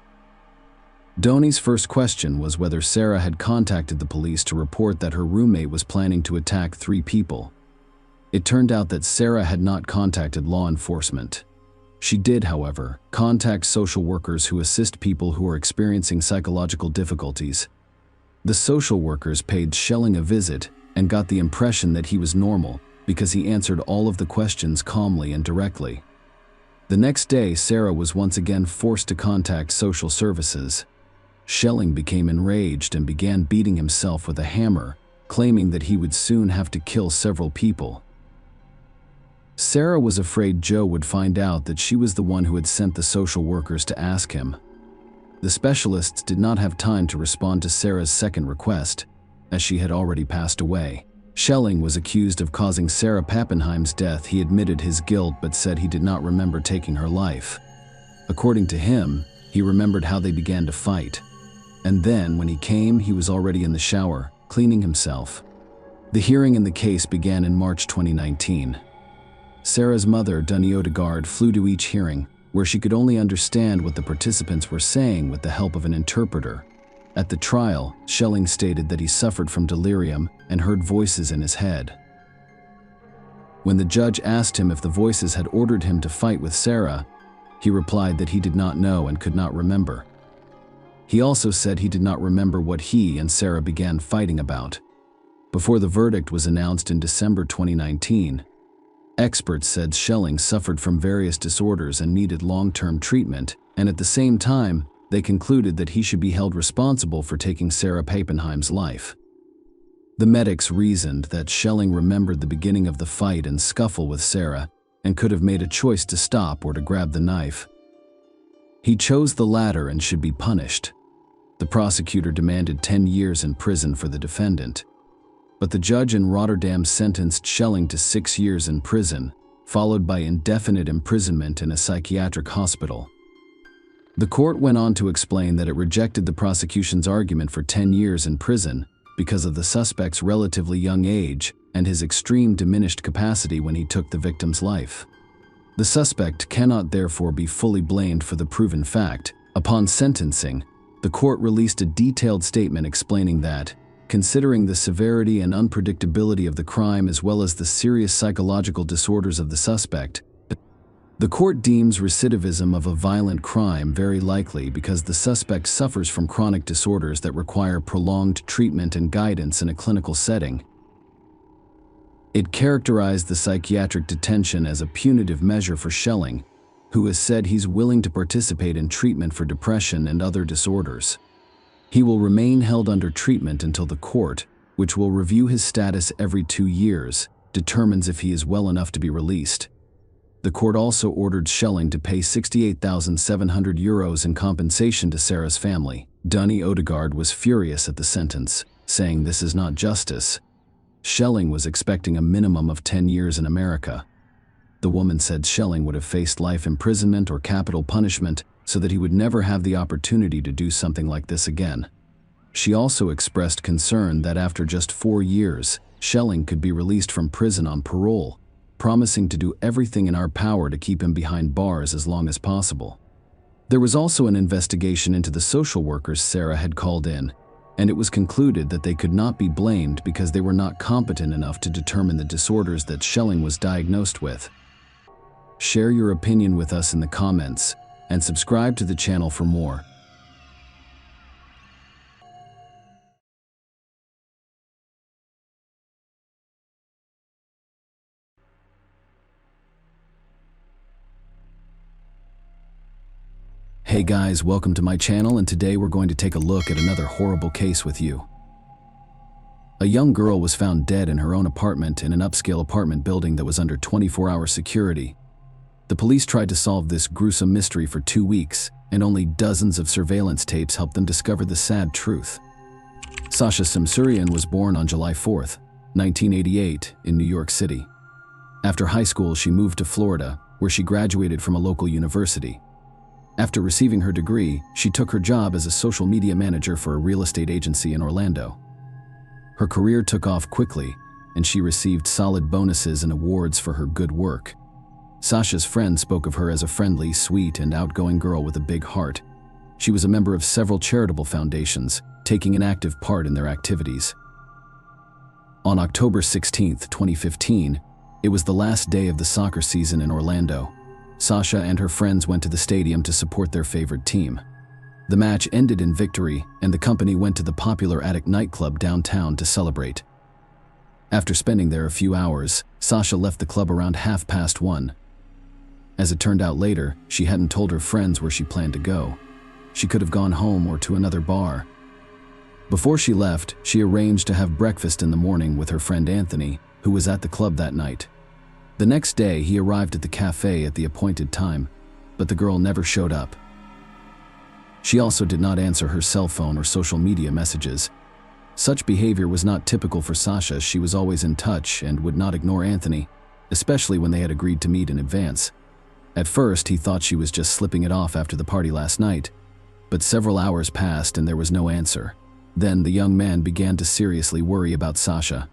Donny's first question was whether Sarah had contacted the police to report that her roommate was planning to attack 3 people. It turned out that Sarah had not contacted law enforcement. She did, however, contact social workers who assist people who are experiencing psychological difficulties. The social workers paid Schelling a visit and got the impression that he was normal because he answered all of the questions calmly and directly. The next day, Sarah was once again forced to contact social services. Schelling became enraged and began beating himself with a hammer, claiming that he would soon have to kill several people. Sarah was afraid Joe would find out that she was the one who had sent the social workers to ask him. The specialists did not have time to respond to Sarah's second request, as she had already passed away. Schelling was accused of causing Sarah Pappenheim's death. He admitted his guilt but said he did not remember taking her life. According to him, he remembered how they began to fight. And then, when he came, he was already in the shower, cleaning himself. The hearing in the case began in March 2019. Sarah's mother, Dunny Odegaard, flew to each hearing, where she could only understand what the participants were saying with the help of an interpreter. At the trial, Schelling stated that he suffered from delirium and heard voices in his head. When the judge asked him if the voices had ordered him to fight with Sarah, he replied that he did not know and could not remember. He also said he did not remember what he and Sarah began fighting about. Before the verdict was announced in December 2019, experts said Schelling suffered from various disorders and needed long-term treatment, and at the same time, they concluded that he should be held responsible for taking Sarah Pappenheim's life. The medics reasoned that Schelling remembered the beginning of the fight and scuffle with Sarah and could have made a choice to stop or to grab the knife. He chose the latter and should be punished. The prosecutor demanded 10 years in prison for the defendant, but the judge in Rotterdam sentenced Schelling to 6 years in prison, followed by indefinite imprisonment in a psychiatric hospital. The court went on to explain that it rejected the prosecution's argument for 10 years in prison because of the suspect's relatively young age and his extreme diminished capacity when he took the victim's life. The suspect cannot therefore be fully blamed for the proven fact. Upon sentencing, The court released a detailed statement explaining that, considering the severity and unpredictability of the crime as well as the serious psychological disorders of the suspect, the court deems recidivism of a violent crime very likely because the suspect suffers from chronic disorders that require prolonged treatment and guidance in a clinical setting. It characterized the psychiatric detention as a punitive measure for Schelling, who has said he's willing to participate in treatment for depression and other disorders. He will remain held under treatment until the court, which will review his status every 2 years, determines if he is well enough to be released. The court also ordered Schelling to pay €68,700 in compensation to Sarah's family. Dunny Odegaard was furious at the sentence, saying this is not justice. Schelling was expecting a minimum of 10 years in America. The woman said Schelling would have faced life imprisonment or capital punishment so that he would never have the opportunity to do something like this again. She also expressed concern that after just 4 years, Schelling could be released from prison on parole, promising to do everything in our power to keep him behind bars as long as possible. There was also an investigation into the social workers Sarah had called in, and it was concluded that they could not be blamed because they were not competent enough to determine the disorders that Schelling was diagnosed with. Share your opinion with us in the comments, and subscribe to the channel for more. Hey guys, welcome to my channel, and today we're going to take a look at another horrible case with you. A young girl was found dead in her own apartment in an upscale apartment building that was under 24-hour security. The police tried to solve this gruesome mystery for 2 weeks, and only dozens of surveillance tapes helped them discover the sad truth. Sasha Samsurian was born on July 4, 1988, in New York City. After high school, she moved to Florida, where she graduated from a local university. After receiving her degree, she took her job as a social media manager for a real estate agency in Orlando. Her career took off quickly, and she received solid bonuses and awards for her good work. Sasha's friends spoke of her as a friendly, sweet, and outgoing girl with a big heart. She was a member of several charitable foundations, taking an active part in their activities. On October 16, 2015, it was the last day of the soccer season in Orlando. Sasha and her friends went to the stadium to support their favorite team. The match ended in victory, and the company went to the popular Attic nightclub downtown to celebrate. After spending there a few hours, Sasha left the club around 1:30. As it turned out later, she hadn't told her friends where she planned to go. She could have gone home or to another bar. Before she left, she arranged to have breakfast in the morning with her friend Anthony, who was at the club that night. The next day, he arrived at the cafe at the appointed time, but the girl never showed up. She also did not answer her cell phone or social media messages. Such behavior was not typical for Sasha. She was always in touch and would not ignore Anthony, especially when they had agreed to meet in advance. At first, he thought she was just slipping it off after the party last night, but several hours passed and there was no answer. Then the young man began to seriously worry about Sasha.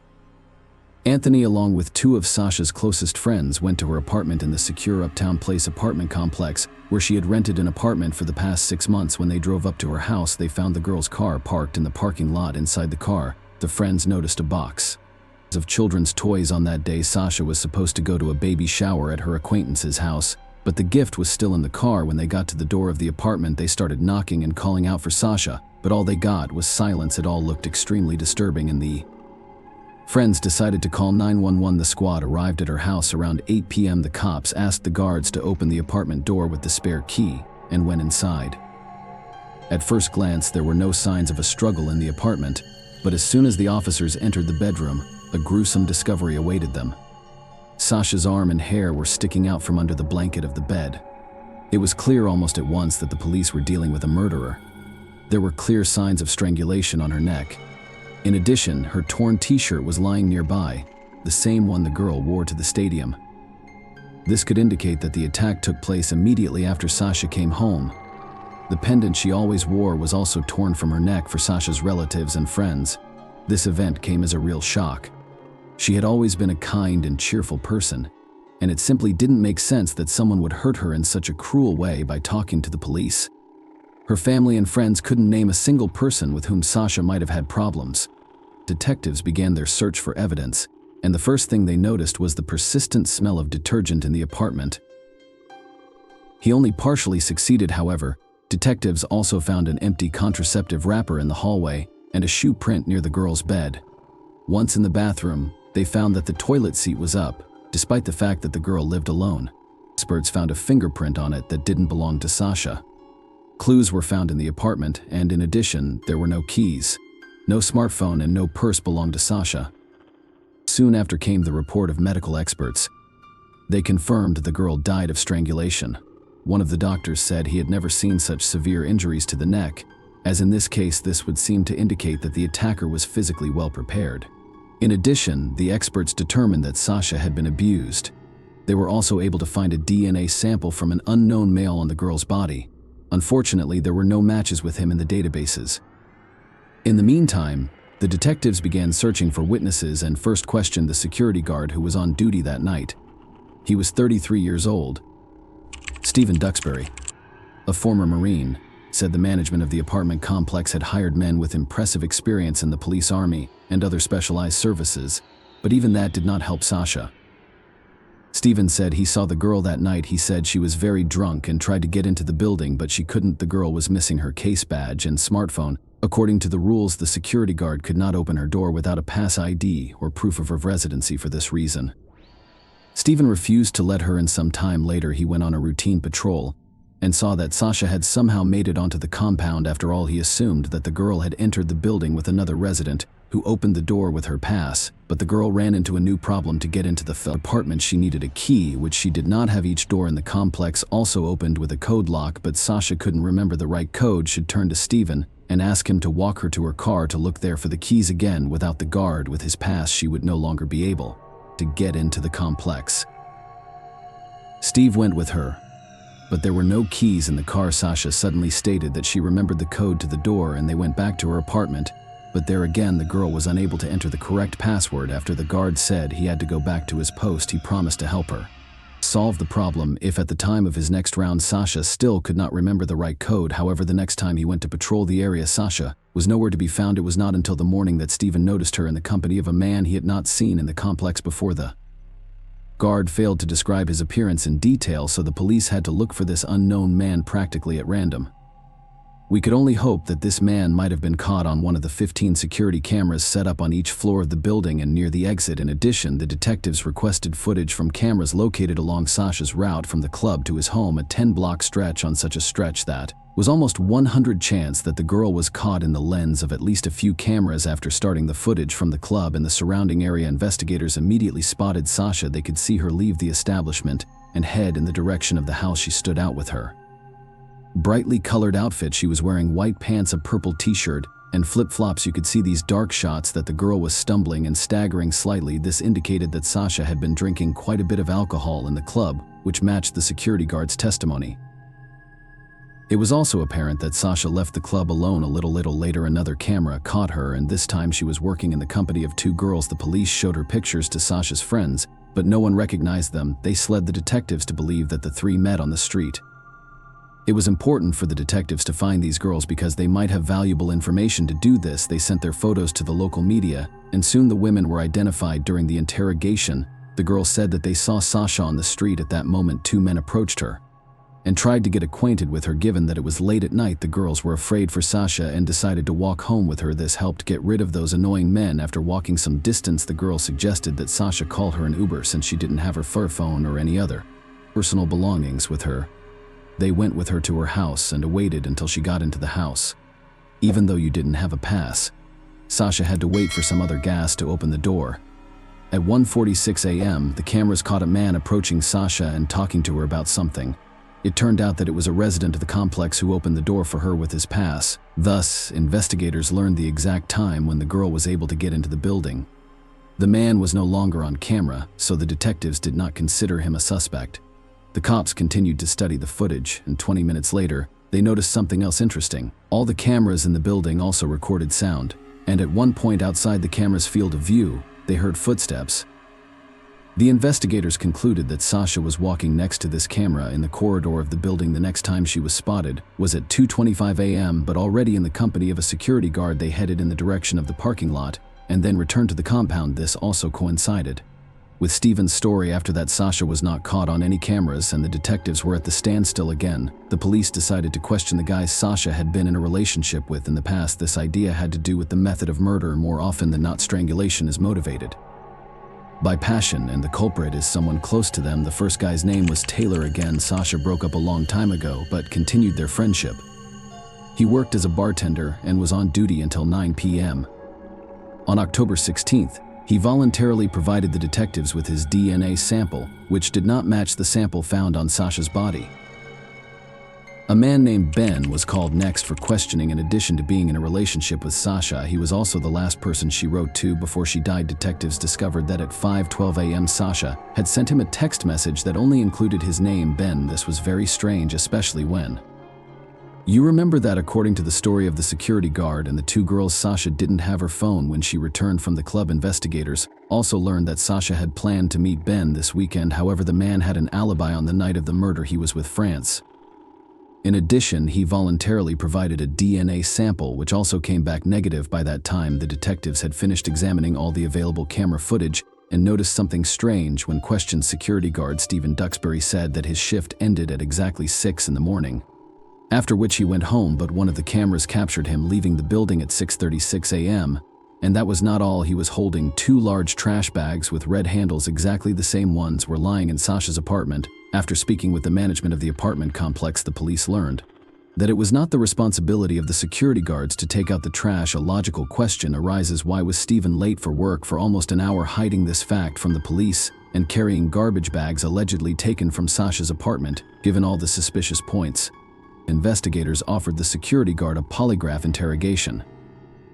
Anthony, along with 2 of Sasha's closest friends, went to her apartment in the secure Uptown Place apartment complex, where she had rented an apartment for the past 6 months. When they drove up to her house, they found the girl's car parked in the parking lot. Inside the car, the friends noticed a box of children's toys. On that day, Sasha was supposed to go to a baby shower at her acquaintance's house, but the gift was still in the car. When they got to the door of the apartment, they started knocking and calling out for Sasha, but all they got was silence. It all looked extremely disturbing, and the friends decided to call 911. The squad arrived at her house around 8 p.m. The cops asked the guards to open the apartment door with the spare key and went inside. At first glance, there were no signs of a struggle in the apartment, but as soon as the officers entered the bedroom, a gruesome discovery awaited them. Sasha's arm and hair were sticking out from under the blanket of the bed. It was clear almost at once that the police were dealing with a murderer. There were clear signs of strangulation on her neck. In addition, her torn t-shirt was lying nearby, the same one the girl wore to the stadium. This could indicate that the attack took place immediately after Sasha came home. The pendant she always wore was also torn from her neck for Sasha's relatives and friends. This event came as a real shock. She had always been a kind and cheerful person, and it simply didn't make sense that someone would hurt her in such a cruel way by talking to the police. Her family and friends couldn't name a single person with whom Sasha might have had problems. Detectives began their search for evidence, and the first thing they noticed was the persistent smell of detergent in the apartment. He only partially succeeded, however. Detectives also found an empty contraceptive wrapper in the hallway and a shoe print near the girl's bed. Once in the bathroom, they found that the toilet seat was up, despite the fact that the girl lived alone. Experts found a fingerprint on it that didn't belong to Sasha. Clues were found in the apartment, and in addition, there were no keys. No smartphone and no purse belonged to Sasha. Soon after came the report of medical experts. They confirmed the girl died of strangulation. One of the doctors said he had never seen such severe injuries to the neck, as in this case this would seem to indicate that the attacker was physically well prepared. In addition, the experts determined that Sasha had been abused. They were also able to find a DNA sample from an unknown male on the girl's body. Unfortunately, there were no matches with him in the databases. In the meantime, the detectives began searching for witnesses and first questioned the security guard who was on duty that night. He was 33 years old. Stephen Duxbury, a former Marine, said the management of the apartment complex had hired men with impressive experience in the police army and other specialized services, but even that did not help Sasha. Stephen said he saw the girl that night. He said she was very drunk and tried to get into the building, but she couldn't. The girl was missing her case badge and smartphone. According to the rules, the security guard could not open her door without a pass ID or proof of her residency for this reason. Stephen refused to let her in. Some time later, he went on a routine patrol and saw that Sasha had somehow made it onto the compound. After all, he assumed that the girl had entered the building with another resident who opened the door with her pass, but the girl ran into a new problem. To get into the apartment, she needed a key, which she did not have. Each door in the complex also opened with a code lock, but Sasha couldn't remember the right code. She'd turn to Stephen and ask him to walk her to her car to look there for the keys again. Without the guard with his pass, she would no longer be able to get into the complex. Steve went with her, but there were no keys in the car. Sasha suddenly stated that she remembered the code to the door, and they went back to her apartment, but there again the girl was unable to enter the correct password. After the guard said he had to go back to his post, he promised to help her solve the problem if at the time of his next round Sasha still could not remember the right code. However, the next time he went to patrol the area, Sasha was nowhere to be found. It was not until the morning that Stephen noticed her in the company of a man he had not seen in the complex before. The guard failed to describe his appearance in detail, so the police had to look for this unknown man practically at random. We could only hope that this man might have been caught on one of the 15 security cameras set up on each floor of the building and near the exit. In addition, the detectives requested footage from cameras located along Sasha's route from the club to his home, a 10-block stretch. On such a stretch, that was almost 100% chance that the girl was caught in the lens of at least a few cameras. After starting the footage from the club and the surrounding area, investigators immediately spotted Sasha. They could see her leave the establishment and head in the direction of the house. She stood out with her brightly colored outfit. She was wearing white pants, a purple t-shirt, and flip-flops. You could see these dark shots that the girl was stumbling and staggering slightly. This indicated that Sasha had been drinking quite a bit of alcohol in the club, which matched the security guard's testimony. It was also apparent that Sasha left the club alone a little later. Another camera caught her, and this time she was working in the company of two girls. The police showed her pictures to Sasha's friends, but no one recognized them. They led the detectives to believe that the three met on the street. It was important for the detectives to find these girls because they might have valuable information. To do this, they sent their photos to the local media, and soon the women were identified. During the interrogation, the girls said that they saw Sasha on the street. At that moment, two men approached her and tried to get acquainted with her. Given that it was late at night, the girls were afraid for Sasha and decided to walk home with her. This helped get rid of those annoying men. After walking some distance, the girl suggested that Sasha call her an Uber since she didn't have her phone or any other personal belongings with her. They went with her to her house and waited until she got into the house. Even though you didn't have a pass, Sasha had to wait for some other gas to open the door. At 1:46 a.m., the cameras caught a man approaching Sasha and talking to her about something. It turned out that it was a resident of the complex who opened the door for her with his pass. Thus, investigators learned the exact time when the girl was able to get into the building. The man was no longer on camera, so the detectives did not consider him a suspect. The cops continued to study the footage, and 20 minutes later, they noticed something else interesting. All the cameras in the building also recorded sound, and at one point outside the camera's field of view, they heard footsteps. The investigators concluded that Sasha was walking next to this camera in the corridor of the building the next time she was spotted was at 2:25 a.m., but already in the company of a security guard they headed in the direction of the parking lot and then returned to the compound. This also coincided with Steven's story. After that, Sasha was not caught on any cameras and the detectives were at the standstill again. The police decided to question the guys Sasha had been in a relationship with in the past. This idea had to do with the method of murder. More often than not, strangulation is motivated by passion, and the culprit is someone close to them. The first guy's name was Taylor. Again, Sasha broke up a long time ago, but continued their friendship. He worked as a bartender and was on duty until 9 p.m. On October 16th, he voluntarily provided the detectives with his DNA sample, which did not match the sample found on Sasha's body. A man named Ben was called next for questioning. In addition to being in a relationship with Sasha, he was also the last person she wrote to before she died. Detectives discovered that at 5:12 a.m. Sasha had sent him a text message that only included his name, Ben. This was very strange, especially when you remember that according to the story of the security guard and the two girls, Sasha didn't have her phone when she returned from the club. Investigators also learned that Sasha had planned to meet Ben this weekend. However, the man had an alibi. On the night of the murder, he was with France. In addition, he voluntarily provided a DNA sample, which also came back negative. By that time, the detectives had finished examining all the available camera footage and noticed something strange. When questioned, security guard Stephen Duxbury said that his shift ended at exactly 6 in the morning, after which he went home, but one of the cameras captured him leaving the building at 6:36 a.m. And that was not all. He was holding 2 large trash bags with red handles. Exactly the same ones were lying in Sasha's apartment. After speaking with the management of the apartment complex, the police learned that it was not the responsibility of the security guards to take out the trash. A logical question arises: why was Stephen late for work for almost an hour, hiding this fact from the police and carrying garbage bags allegedly taken from Sasha's apartment? Given all the suspicious points, investigators offered the security guard a polygraph interrogation.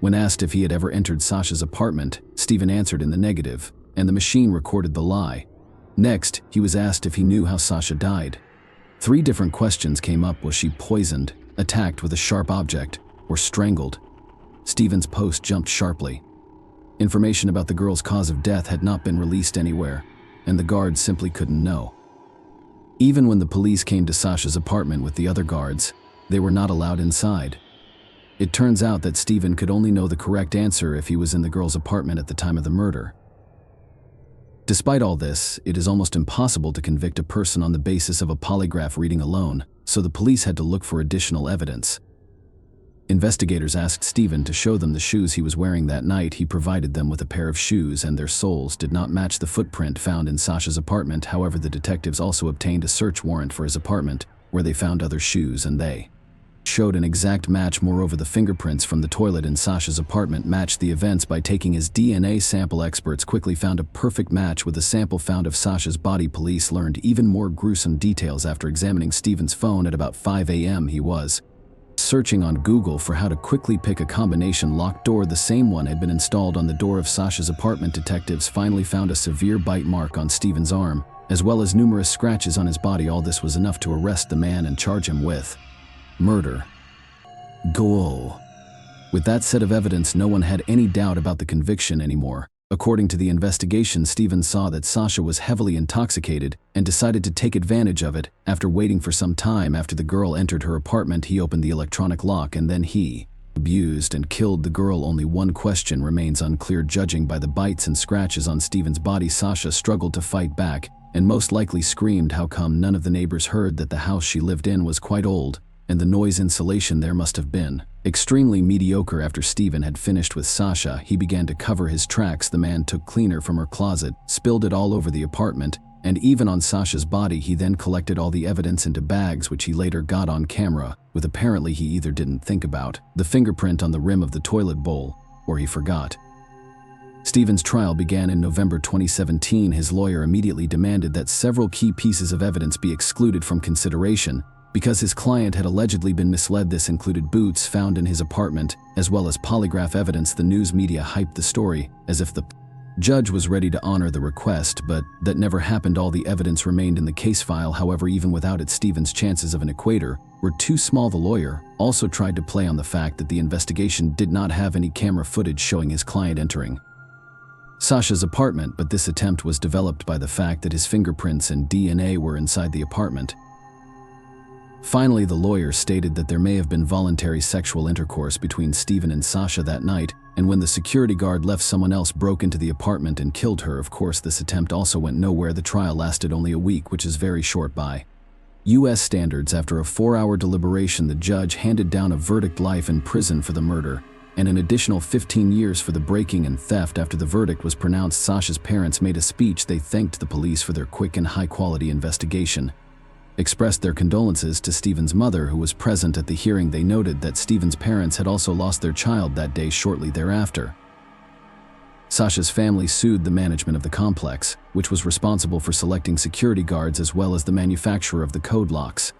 When asked if he had ever entered Sasha's apartment, Stephen answered in the negative, and the machine recorded the lie. Next, he was asked if he knew how Sasha died. 3 different questions came up: was she poisoned, attacked with a sharp object, or strangled? Stephen's post jumped sharply. Information about the girl's cause of death had not been released anywhere, and the guards simply couldn't know. Even when the police came to Sasha's apartment with the other guards, they were not allowed inside. It turns out that Stephen could only know the correct answer if he was in the girl's apartment at the time of the murder. Despite all this, it is almost impossible to convict a person on the basis of a polygraph reading alone, so the police had to look for additional evidence. Investigators asked Stephen to show them the shoes he was wearing that night. He provided them with a pair of shoes, and their soles did not match the footprint found in Sasha's apartment. However, the detectives also obtained a search warrant for his apartment, where they found other shoes, and they showed an exact match. Moreover, the fingerprints from the toilet in Sasha's apartment matched the events. By taking his DNA sample, experts quickly found a perfect match with the sample found of Sasha's body. Police learned even more gruesome details after examining Stephen's phone. At about 5 a.m., he was searching on Google for how to quickly pick a combination locked door. The same one had been installed on the door of Sasha's apartment. Detectives finally found a severe bite mark on Stephen's arm, as well as numerous scratches on his body. All this was enough to arrest the man and charge him with murder. Goal. With that set of evidence, no one had any doubt about the conviction anymore. According to the investigation, Stephen saw that Sasha was heavily intoxicated and decided to take advantage of it. After waiting for some time after the girl entered her apartment, he opened the electronic lock and then he abused and killed the girl. Only one question remains unclear. Judging by the bites and scratches on Stephen's body, Sasha struggled to fight back and most likely screamed. How come none of the neighbors heard that the house she lived in was quite old, and the noise insulation there must have been extremely mediocre? After Stephen had finished with Sasha, he began to cover his tracks. The man took cleaner from her closet, spilled it all over the apartment, and even on Sasha's body. He then collected all the evidence into bags, which he later got on camera, with apparently he either didn't think about the fingerprint on the rim of the toilet bowl, or he forgot. Stephen's trial began in November 2017. His lawyer immediately demanded that several key pieces of evidence be excluded from consideration, because his client had allegedly been misled. This included boots found in his apartment, as well as polygraph evidence. The news media hyped the story as if the judge was ready to honor the request, but that never happened. All the evidence remained in the case file. However, even without it, Stephen's chances of an acquittal were too small. The lawyer also tried to play on the fact that the investigation did not have any camera footage showing his client entering Sasha's apartment, but this attempt was developed by the fact that his fingerprints and DNA were inside the apartment. Finally, the lawyer stated that there may have been voluntary sexual intercourse between Stephen and Sasha that night, and when the security guard left, someone else broke into the apartment and killed her. Of course, this attempt also went nowhere. The trial lasted only a week, which is very short by U.S. standards. After a 4-hour deliberation, the judge handed down a verdict: life in prison for the murder, and an additional 15 years for the breaking and theft. After the verdict was pronounced, Sasha's parents made a speech. They thanked the police for their quick and high-quality investigation, expressed their condolences to Stephen's mother, who was present at the hearing. They noted that Stephen's parents had also lost their child that day shortly thereafter. Sasha's family sued the management of the complex, which was responsible for selecting security guards as well as the manufacturer of the code locks.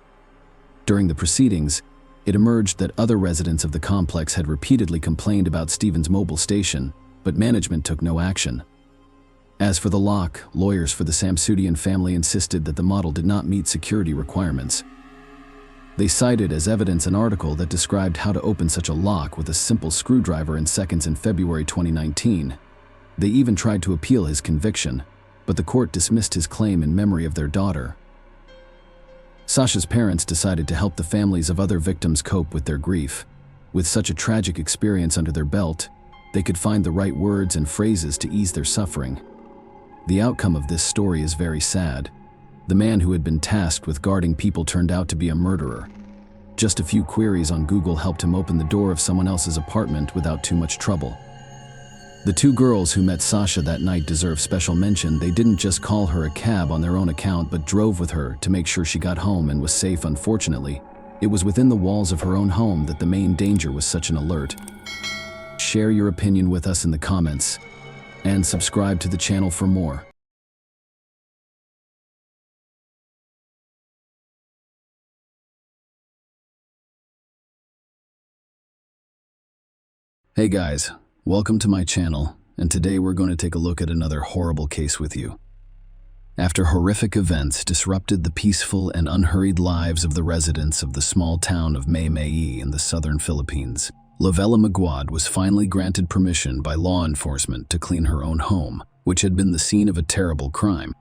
During the proceedings, it emerged that other residents of the complex had repeatedly complained about Stephen's mobile station, but management took no action. As for the lock, lawyers for the Samsudian family insisted that the model did not meet security requirements. They cited as evidence an article that described how to open such a lock with a simple screwdriver in seconds in February 2019. They even tried to appeal his conviction, but the court dismissed his claim in memory of their daughter. Sasha's parents decided to help the families of other victims cope with their grief. With such a tragic experience under their belt, they could find the right words and phrases to ease their suffering. The outcome of this story is very sad. The man who had been tasked with guarding people turned out to be a murderer. Just a few queries on Google helped him open the door of someone else's apartment without too much trouble. The 2 girls who met Sasha that night deserve special mention. They didn't just call her a cab on their own account, but drove with her to make sure she got home and was safe. Unfortunately, it was within the walls of her own home that the main danger was. Such an alert. Share your opinion with us in the comments, and subscribe to the channel for more. Hey guys, welcome to my channel, and today we're going to take a look at another horrible case with you. After horrific events disrupted the peaceful and unhurried lives of the residents of the small town of Maymai in the southern Philippines, Lovella Magwad was finally granted permission by law enforcement to clean her own home, which had been the scene of a terrible crime.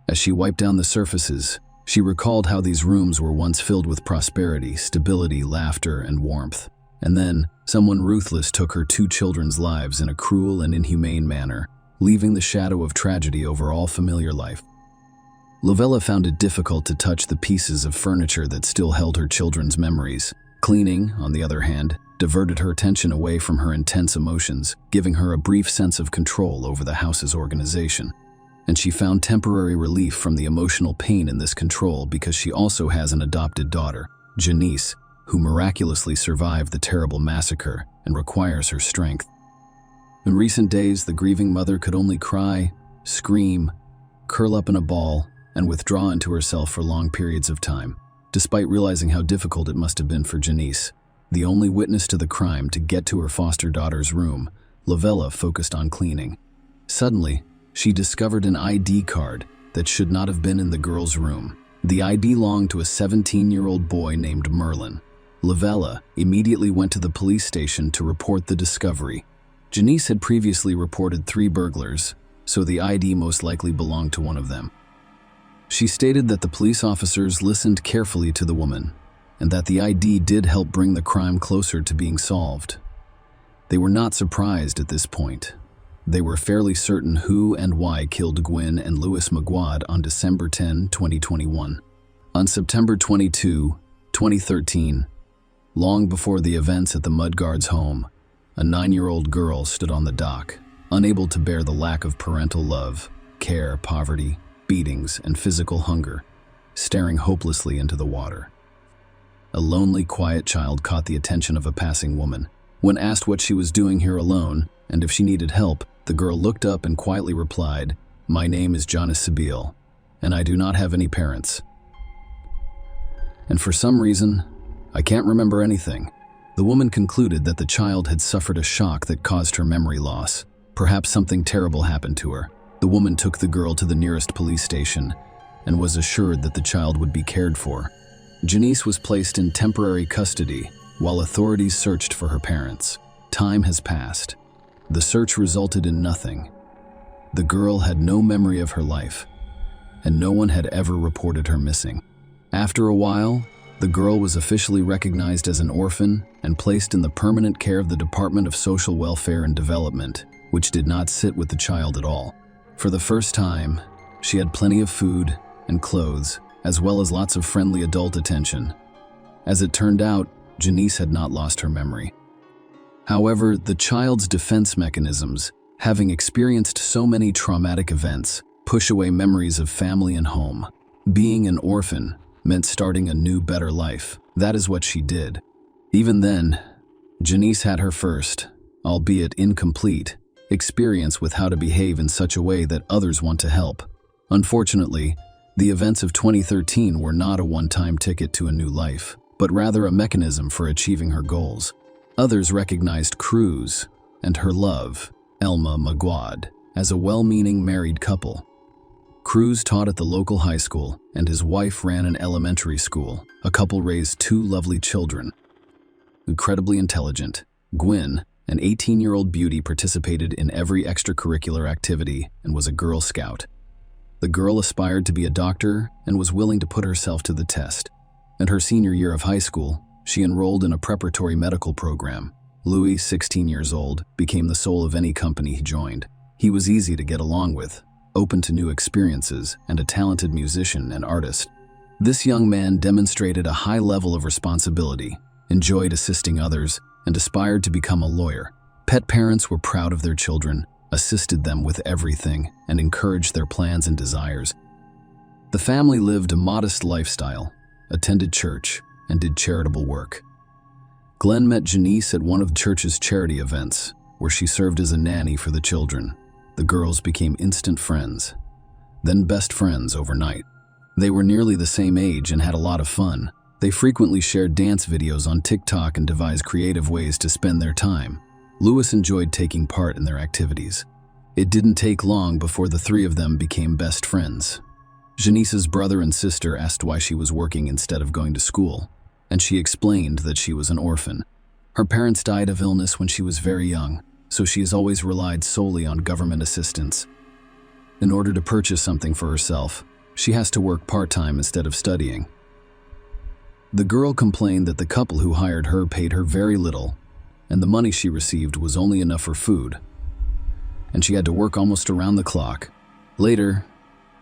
As she wiped down the surfaces, she recalled how these rooms were once filled with prosperity, stability, laughter, and warmth. And then, someone ruthless took her 2 children's lives in a cruel and inhumane manner, leaving the shadow of tragedy over all familiar life. Lovella found it difficult to touch the pieces of furniture that still held her children's memories. Cleaning, on the other hand, diverted her attention away from her intense emotions, giving her a brief sense of control over the house's organization. And she found temporary relief from the emotional pain in this control because she also has an adopted daughter, Janice, who miraculously survived the terrible massacre and requires her strength. In recent days, the grieving mother could only cry, scream, curl up in a ball, and withdraw into herself for long periods of time. Despite realizing how difficult it must have been for Janice, the only witness to the crime, to get to her foster daughter's room, Lovella focused on cleaning. Suddenly, she discovered an ID card that should not have been in the girl's room. The ID belonged to a 17-year-old boy named Merlin. Lovella immediately went to the police station to report the discovery. Janice had previously reported 3 burglars, so the ID most likely belonged to one of them. She stated that the police officers listened carefully to the woman, and that the ID did help bring the crime closer to being solved. They were not surprised at this point. They were fairly certain who and why killed Gwen and Louis Magwad on December 10, 2021. On September 22, 2013, long before the events at the Mudguard's home, a 9-year-old girl stood on the dock, unable to bear the lack of parental love, care, poverty, beatings, and physical hunger, staring hopelessly into the water. A lonely, quiet child caught the attention of a passing woman. When asked what she was doing here alone, and if she needed help, the girl looked up and quietly replied, "My name is Janice Sabil, and I do not have any parents. And for some reason, I can't remember anything." The woman concluded that the child had suffered a shock that caused her memory loss. Perhaps something terrible happened to her. The woman took the girl to the nearest police station and was assured that the child would be cared for. Janice was placed in temporary custody while authorities searched for her parents. Time has passed. The search resulted in nothing. The girl had no memory of her life, and no one had ever reported her missing. After a while, the girl was officially recognized as an orphan and placed in the permanent care of the Department of Social Welfare and Development, which did not sit with the child at all. For the first time, she had plenty of food and clothes, as well as lots of friendly adult attention. As it turned out, Janice had not lost her memory. However, the child's defense mechanisms, having experienced so many traumatic events, push away memories of family and home. Being an orphan meant starting a new, better life. That is what she did. Even then, Janice had her first, albeit incomplete, experience with how to behave in such a way that others want to help. Unfortunately, the events of 2013 were not a one-time ticket to a new life, but rather a mechanism for achieving her goals. Others recognized Cruz and her love, Elma Maguad, as a well-meaning married couple. Cruz taught at the local high school, and his wife ran an elementary school. A couple raised two lovely children. Incredibly intelligent, Gwyn, an 18-year-old beauty, participated in every extracurricular activity and was a Girl Scout. The girl aspired to be a doctor and was willing to put herself to the test. In her senior year of high school, she enrolled in a preparatory medical program. Louis, 16 years old, became the soul of any company he joined. He was easy to get along with, open to new experiences, and a talented musician and artist. This young man demonstrated a high level of responsibility, enjoyed assisting others, and aspired to become a lawyer. Pet parents were proud of their children, assisted them with everything, and encouraged their plans and desires. The family lived a modest lifestyle, attended church, and did charitable work. Glenn met Janice at one of the church's charity events, where she served as a nanny for the children. The girls became instant friends, then best friends overnight. They were nearly the same age and had a lot of fun. They frequently shared dance videos on TikTok and devised creative ways to spend their time. Louis enjoyed taking part in their activities. It didn't take long before the three of them became best friends. Janice's brother and sister asked why she was working instead of going to school, and she explained that she was an orphan. Her parents died of illness when she was very young, so she has always relied solely on government assistance. In order to purchase something for herself, she has to work part-time instead of studying. The girl complained that the couple who hired her paid her very little, and the money she received was only enough for food, and she had to work almost around the clock. Later,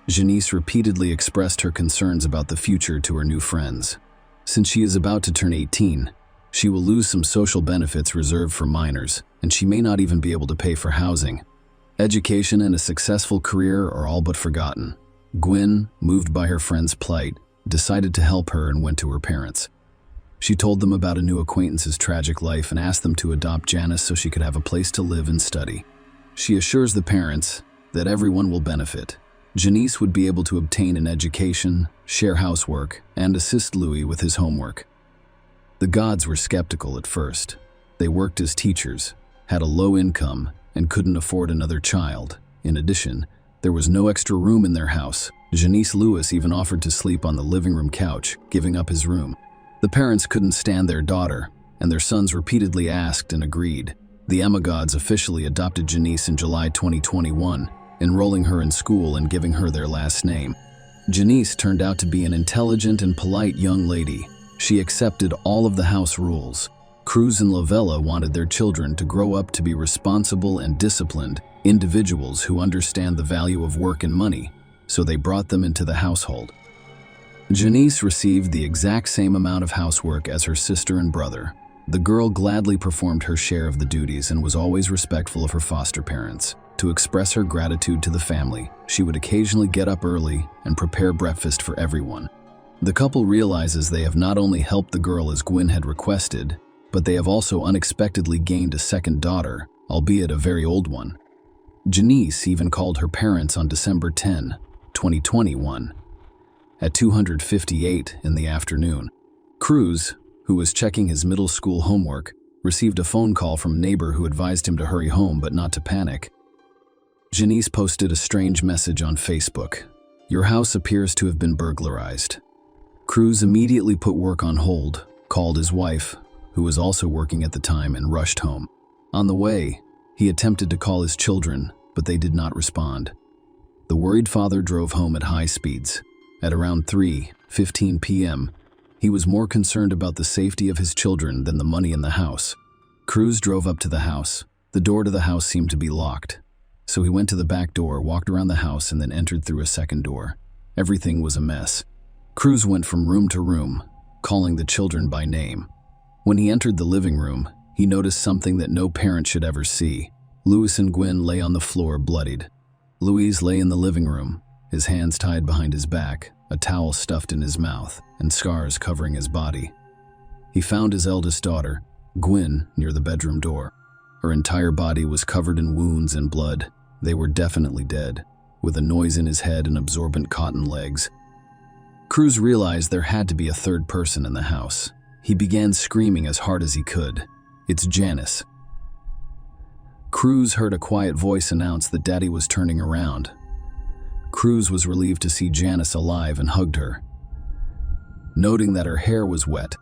Janice repeatedly expressed her concerns about the future to her new friends. Since she is about to turn 18, she will lose some social benefits reserved for minors, and she may not even be able to pay for housing. Education and a successful career are all but forgotten. Gwyn, moved by her friend's plight, decided to help her and went to her parents. She told them about a new acquaintance's tragic life and asked them to adopt Janice so she could have a place to live and study. She assures the parents that everyone will benefit. Janice would be able to obtain an education, share housework, and assist Louis with his homework. The gods were skeptical at first. They worked as teachers, had a low income, and couldn't afford another child. In addition, there was no extra room in their house. Janice Louis even offered to sleep on the living room couch, giving up his room. The parents couldn't stand their daughter, and their sons repeatedly asked and agreed. The Emma gods officially adopted Janice in July 2021, enrolling her in school and giving her their last name. Janice turned out to be an intelligent and polite young lady. She accepted all of the house rules. Cruz and Lavella wanted their children to grow up to be responsible and disciplined individuals who understand the value of work and money, so they brought them into the household. Janice received the exact same amount of housework as her sister and brother. The girl gladly performed her share of the duties and was always respectful of her foster parents. To express her gratitude to the family, she would occasionally get up early and prepare breakfast for everyone. The couple realizes they have not only helped the girl as Gwyn had requested, but they have also unexpectedly gained a second daughter, albeit a very old one. Janice even called her parents on December 10, 2021, at 2:58 in the afternoon. Cruz, who was checking his middle school homework, received a phone call from a neighbor who advised him to hurry home but not to panic. Janice posted a strange message on Facebook. "Your house appears to have been burglarized." Cruz immediately put work on hold, called his wife, who was also working at the time, and rushed home. On the way, he attempted to call his children, but they did not respond. The worried father drove home at high speeds. At around 3:15 p.m., he was more concerned about the safety of his children than the money in the house. Cruz drove up to the house. The door to the house seemed to be locked, so he went to the back door, walked around the house, and then entered through a second door. Everything was a mess. Cruz went from room to room, calling the children by name. When he entered the living room, he noticed something that no parent should ever see. Louis and Gwen lay on the floor, bloodied. Louis lay in the living room, his hands tied behind his back, a towel stuffed in his mouth, and scars covering his body. He found his eldest daughter, Gwen, near the bedroom door. Her entire body was covered in wounds and blood. They were definitely dead, with a noise in his head and absorbent cotton legs. Cruz realized there had to be a third person in the house. He began screaming as hard as he could. "It's Janice." Cruz heard a quiet voice announce that Daddy was turning around. Cruz was relieved to see Janice alive and hugged her. Noting that her hair was wet,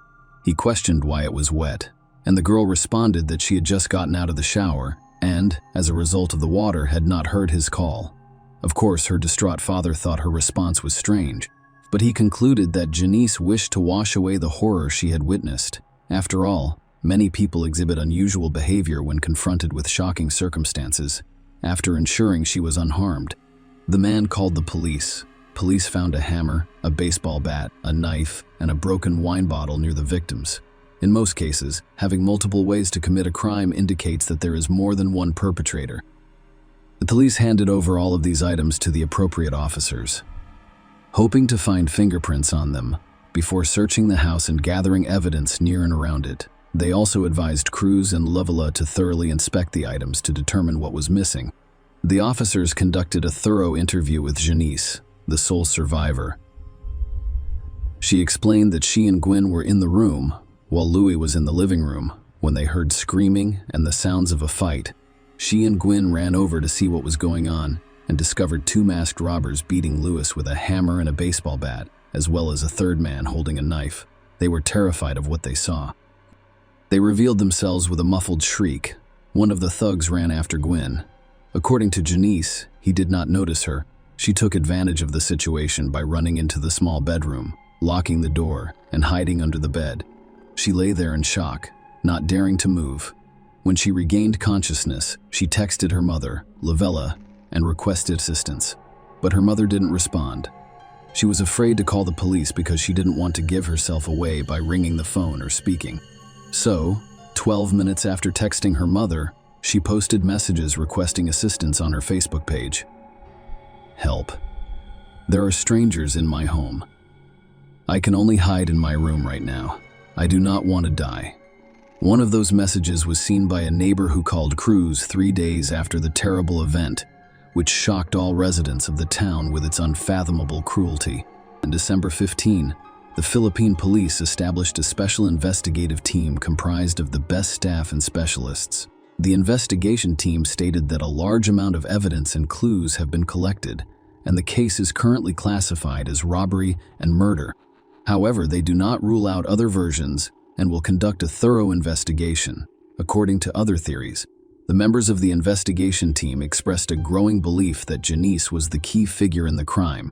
he questioned why it was wet, and the girl responded that she had just gotten out of the shower and, as a result of the water, had not heard his call. Of course, her distraught father thought her response was strange, but he concluded that Janice wished to wash away the horror she had witnessed. After all, many people exhibit unusual behavior when confronted with shocking circumstances. After ensuring she was unharmed, the man called the police. Police found a hammer, a baseball bat, a knife, and a broken wine bottle near the victims. In most cases, having multiple ways to commit a crime indicates that there is more than one perpetrator. The police handed over all of these items to the appropriate officers, hoping to find fingerprints on them before searching the house and gathering evidence near and around it. They also advised Cruz and Lovala to thoroughly inspect the items to determine what was missing. The officers conducted a thorough interview with Janice, the sole survivor. She explained that she and Gwen were in the room, while Louis was in the living room, when they heard screaming and the sounds of a fight. She and Gwen ran over to see what was going on and discovered two masked robbers beating Louis with a hammer and a baseball bat, as well as a third man holding a knife. They were terrified of what they saw. They revealed themselves with a muffled shriek. One of the thugs ran after Gwen. According to Janice, he did not notice her. She took advantage of the situation by running into the small bedroom, locking the door, and hiding under the bed. She lay there in shock, not daring to move. When she regained consciousness, she texted her mother, Lovala, and requested assistance. But her mother didn't respond. She was afraid to call the police because she didn't want to give herself away by ringing the phone or speaking. So, 12 minutes after texting her mother, she posted messages requesting assistance on her Facebook page. "Help. There are strangers in my home. I can only hide in my room right now. I do not want to die." One of those messages was seen by a neighbor who called Cruz 3 days after the terrible event, which shocked all residents of the town with its unfathomable cruelty. On December 15, the Philippine police established a special investigative team comprised of the best staff and specialists. The investigation team stated that a large amount of evidence and clues have been collected, and the case is currently classified as robbery and murder. However, they do not rule out other versions and will conduct a thorough investigation. According to other theories, the members of the investigation team expressed a growing belief that Janice was the key figure in the crime.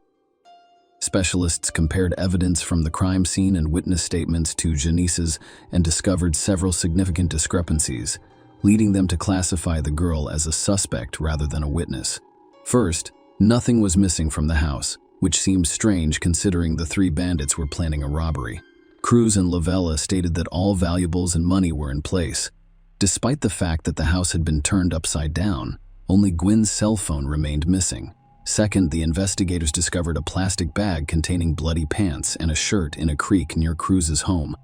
Specialists compared evidence from the crime scene and witness statements to Janice's and discovered several significant discrepancies, leading them to classify the girl as a suspect rather than a witness. First, nothing was missing from the house, which seems strange considering the three bandits were planning a robbery. Cruz and Lovala stated that all valuables and money were in place. Despite the fact that the house had been turned upside down, only Gwen's cell phone remained missing. Second, the investigators discovered a plastic bag containing bloody pants and a shirt in a creek near Cruz's home.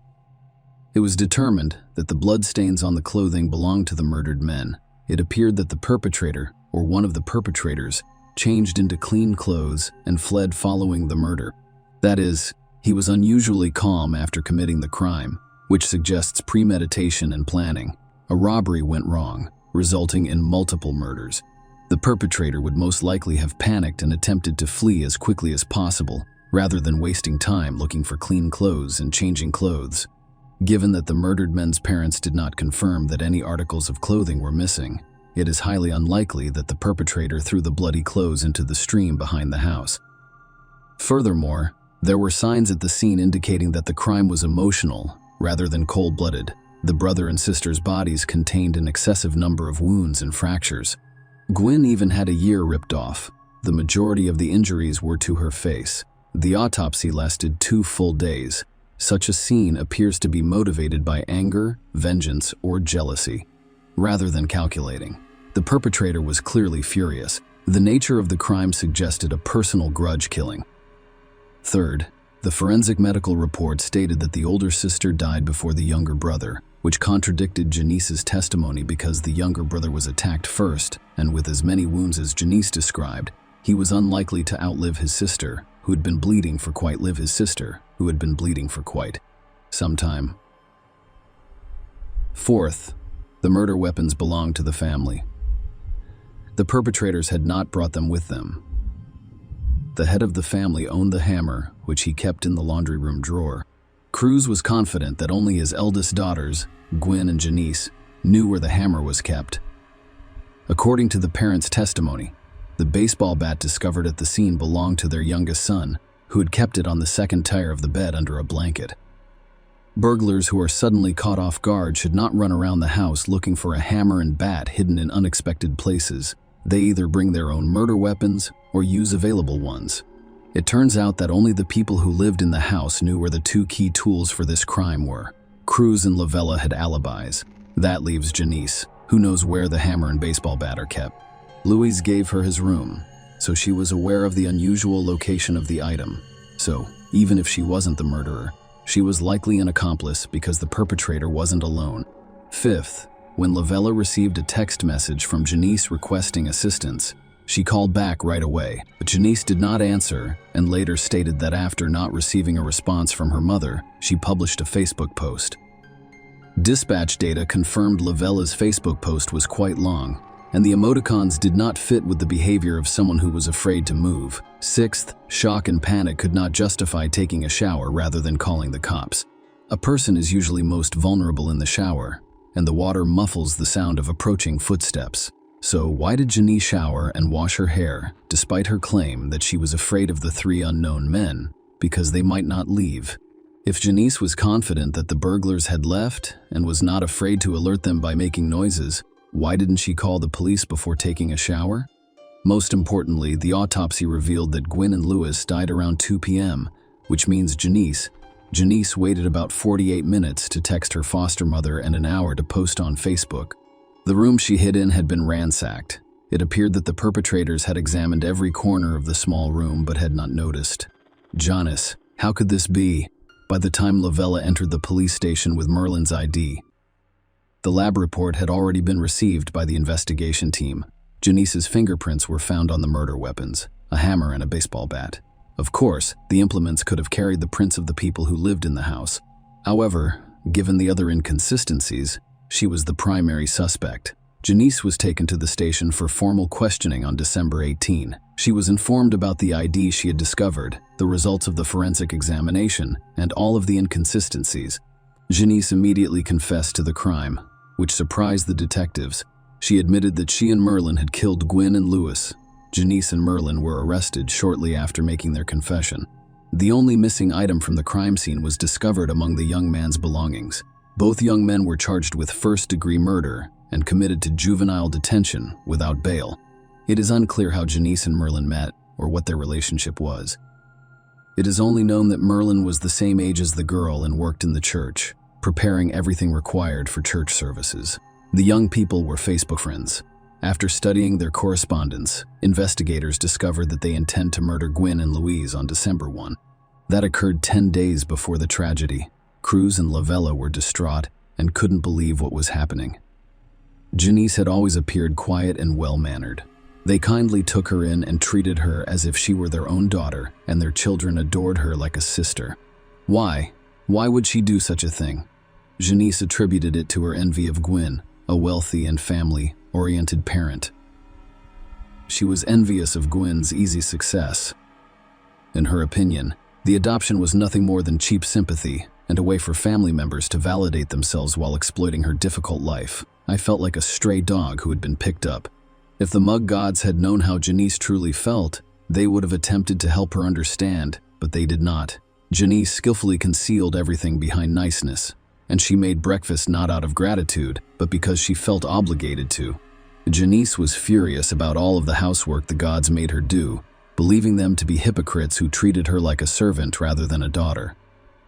It was determined that the bloodstains on the clothing belonged to the murdered men. It appeared that the perpetrator, or one of the perpetrators, changed into clean clothes and fled following the murder. That is, he was unusually calm after committing the crime, which suggests premeditation and planning. A robbery went wrong, resulting in multiple murders. The perpetrator would most likely have panicked and attempted to flee as quickly as possible, rather than wasting time looking for clean clothes and changing clothes. Given that the murdered men's parents did not confirm that any articles of clothing were missing, it is highly unlikely that the perpetrator threw the bloody clothes into the stream behind the house. Furthermore, there were signs at the scene indicating that the crime was emotional rather than cold-blooded. The brother and sister's bodies contained an excessive number of wounds and fractures. Gwyn even had a ear ripped off. The majority of the injuries were to her face. The autopsy lasted 2 full days. Such a scene appears to be motivated by anger, vengeance, or jealousy, rather than calculating. The perpetrator was clearly furious. The nature of the crime suggested a personal grudge killing. Third, the forensic medical report stated that the older sister died before the younger brother, which contradicted Janice's testimony because the younger brother was attacked first, and with as many wounds as Janice described, he was unlikely to outlive his sister, who had been bleeding for quite some time. Fourth, the murder weapons belonged to the family. The perpetrators had not brought them with them. The head of the family owned the hammer, which he kept in the laundry room drawer. Cruz was confident that only his eldest daughters, Gwyn and Janice, knew where the hammer was kept. According to the parents' testimony, the baseball bat discovered at the scene belonged to their youngest son, who had kept it on the second tier of the bed under a blanket. Burglars who are suddenly caught off guard should not run around the house looking for a hammer and bat hidden in unexpected places. They either bring their own murder weapons or use available ones. It turns out that only the people who lived in the house knew where the 2 key tools for this crime were. Cruz and Lavella had alibis. That leaves Janice, who knows where the hammer and baseball bat are kept. Louise gave her his room, so she was aware of the unusual location of the item. So, even if she wasn't the murderer, she was likely an accomplice because the perpetrator wasn't alone. Fifth, when Lavella received a text message from Janice requesting assistance, she called back right away, but Janice did not answer and later stated that after not receiving a response from her mother, she published a Facebook post. Dispatch data confirmed Lavella's Facebook post was quite long, and the emoticons did not fit with the behavior of someone who was afraid to move. Sixth, shock and panic could not justify taking a shower rather than calling the cops. A person is usually most vulnerable in the shower, and the water muffles the sound of approaching footsteps. So why did Janice shower and wash her hair, despite her claim that she was afraid of the 3 unknown men, because they might not leave? If Janice was confident that the burglars had left and was not afraid to alert them by making noises, why didn't she call the police before taking a shower? Most importantly, the autopsy revealed that Gwyn and Lewis died around 2 p.m., which means Janice waited about 48 minutes to text her foster mother and an hour to post on Facebook. The room she hid in had been ransacked. It appeared that the perpetrators had examined every corner of the small room but had not noticed. Janice, how could this be? By the time Lavella entered the police station with Merlin's ID, the lab report had already been received by the investigation team. Janice's fingerprints were found on the murder weapons, a hammer and a baseball bat. Of course, the implements could have carried the prints of the people who lived in the house. However, given the other inconsistencies, she was the primary suspect. Janice was taken to the station for formal questioning on December 18. She was informed about the ID she had discovered, the results of the forensic examination, and all of the inconsistencies. Janice immediately confessed to the crime, which surprised the detectives. She admitted that she and Merlin had killed Gwyn and Lewis. Janice and Merlin were arrested shortly after making their confession. The only missing item from the crime scene was discovered among the young man's belongings. Both young men were charged with first-degree murder and committed to juvenile detention without bail. It is unclear how Janice and Merlin met or what their relationship was. It is only known that Merlin was the same age as the girl and worked in the church, preparing everything required for church services. The young people were Facebook friends. After studying their correspondence, investigators discovered that they intend to murder Gwyn and Louise on December 1. That occurred 10 days before the tragedy. Cruz and Lavella were distraught and couldn't believe what was happening. Janice had always appeared quiet and well-mannered. They kindly took her in and treated her as if she were their own daughter, and their children adored her like a sister. Why? Why would she do such a thing? Janice attributed it to her envy of Gwyn, a wealthy and family-oriented parent. She was envious of Gwyn's easy success. In her opinion, the adoption was nothing more than cheap sympathy and a way for family members to validate themselves while exploiting her difficult life. I felt like a stray dog who had been picked up. If the mug gods had known how Janice truly felt, they would have attempted to help her understand, but they did not. Janice skillfully concealed everything behind niceness, and she made breakfast not out of gratitude, but because she felt obligated to. Janice was furious about all of the housework the gods made her do, believing them to be hypocrites who treated her like a servant rather than a daughter.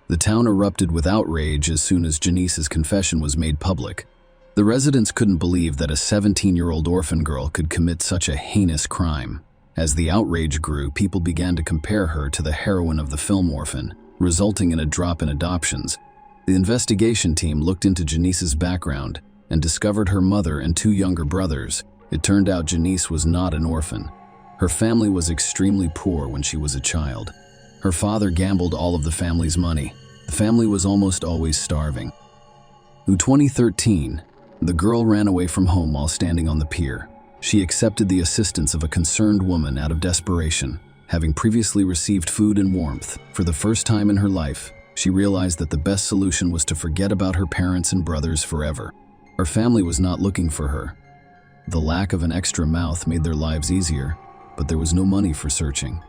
The town erupted with outrage as soon as Janice's confession was made public. The residents couldn't believe that a 17-year-old orphan girl could commit such a heinous crime. As the outrage grew, people began to compare her to the heroine of the film Orphan, resulting in a drop in adoptions. The investigation team looked into Janice's background and discovered her mother and 2 younger brothers. It turned out Janice was not an orphan. Her family was extremely poor when she was a child. Her father gambled all of the family's money. The family was almost always starving. In 2013, the girl ran away from home while standing on the pier. She accepted the assistance of a concerned woman out of desperation. Having previously received food and warmth, for the first time in her life, she realized that the best solution was to forget about her parents and brothers forever. Her family was not looking for her. The lack of an extra mouth made their lives easier, but there was no money for searching.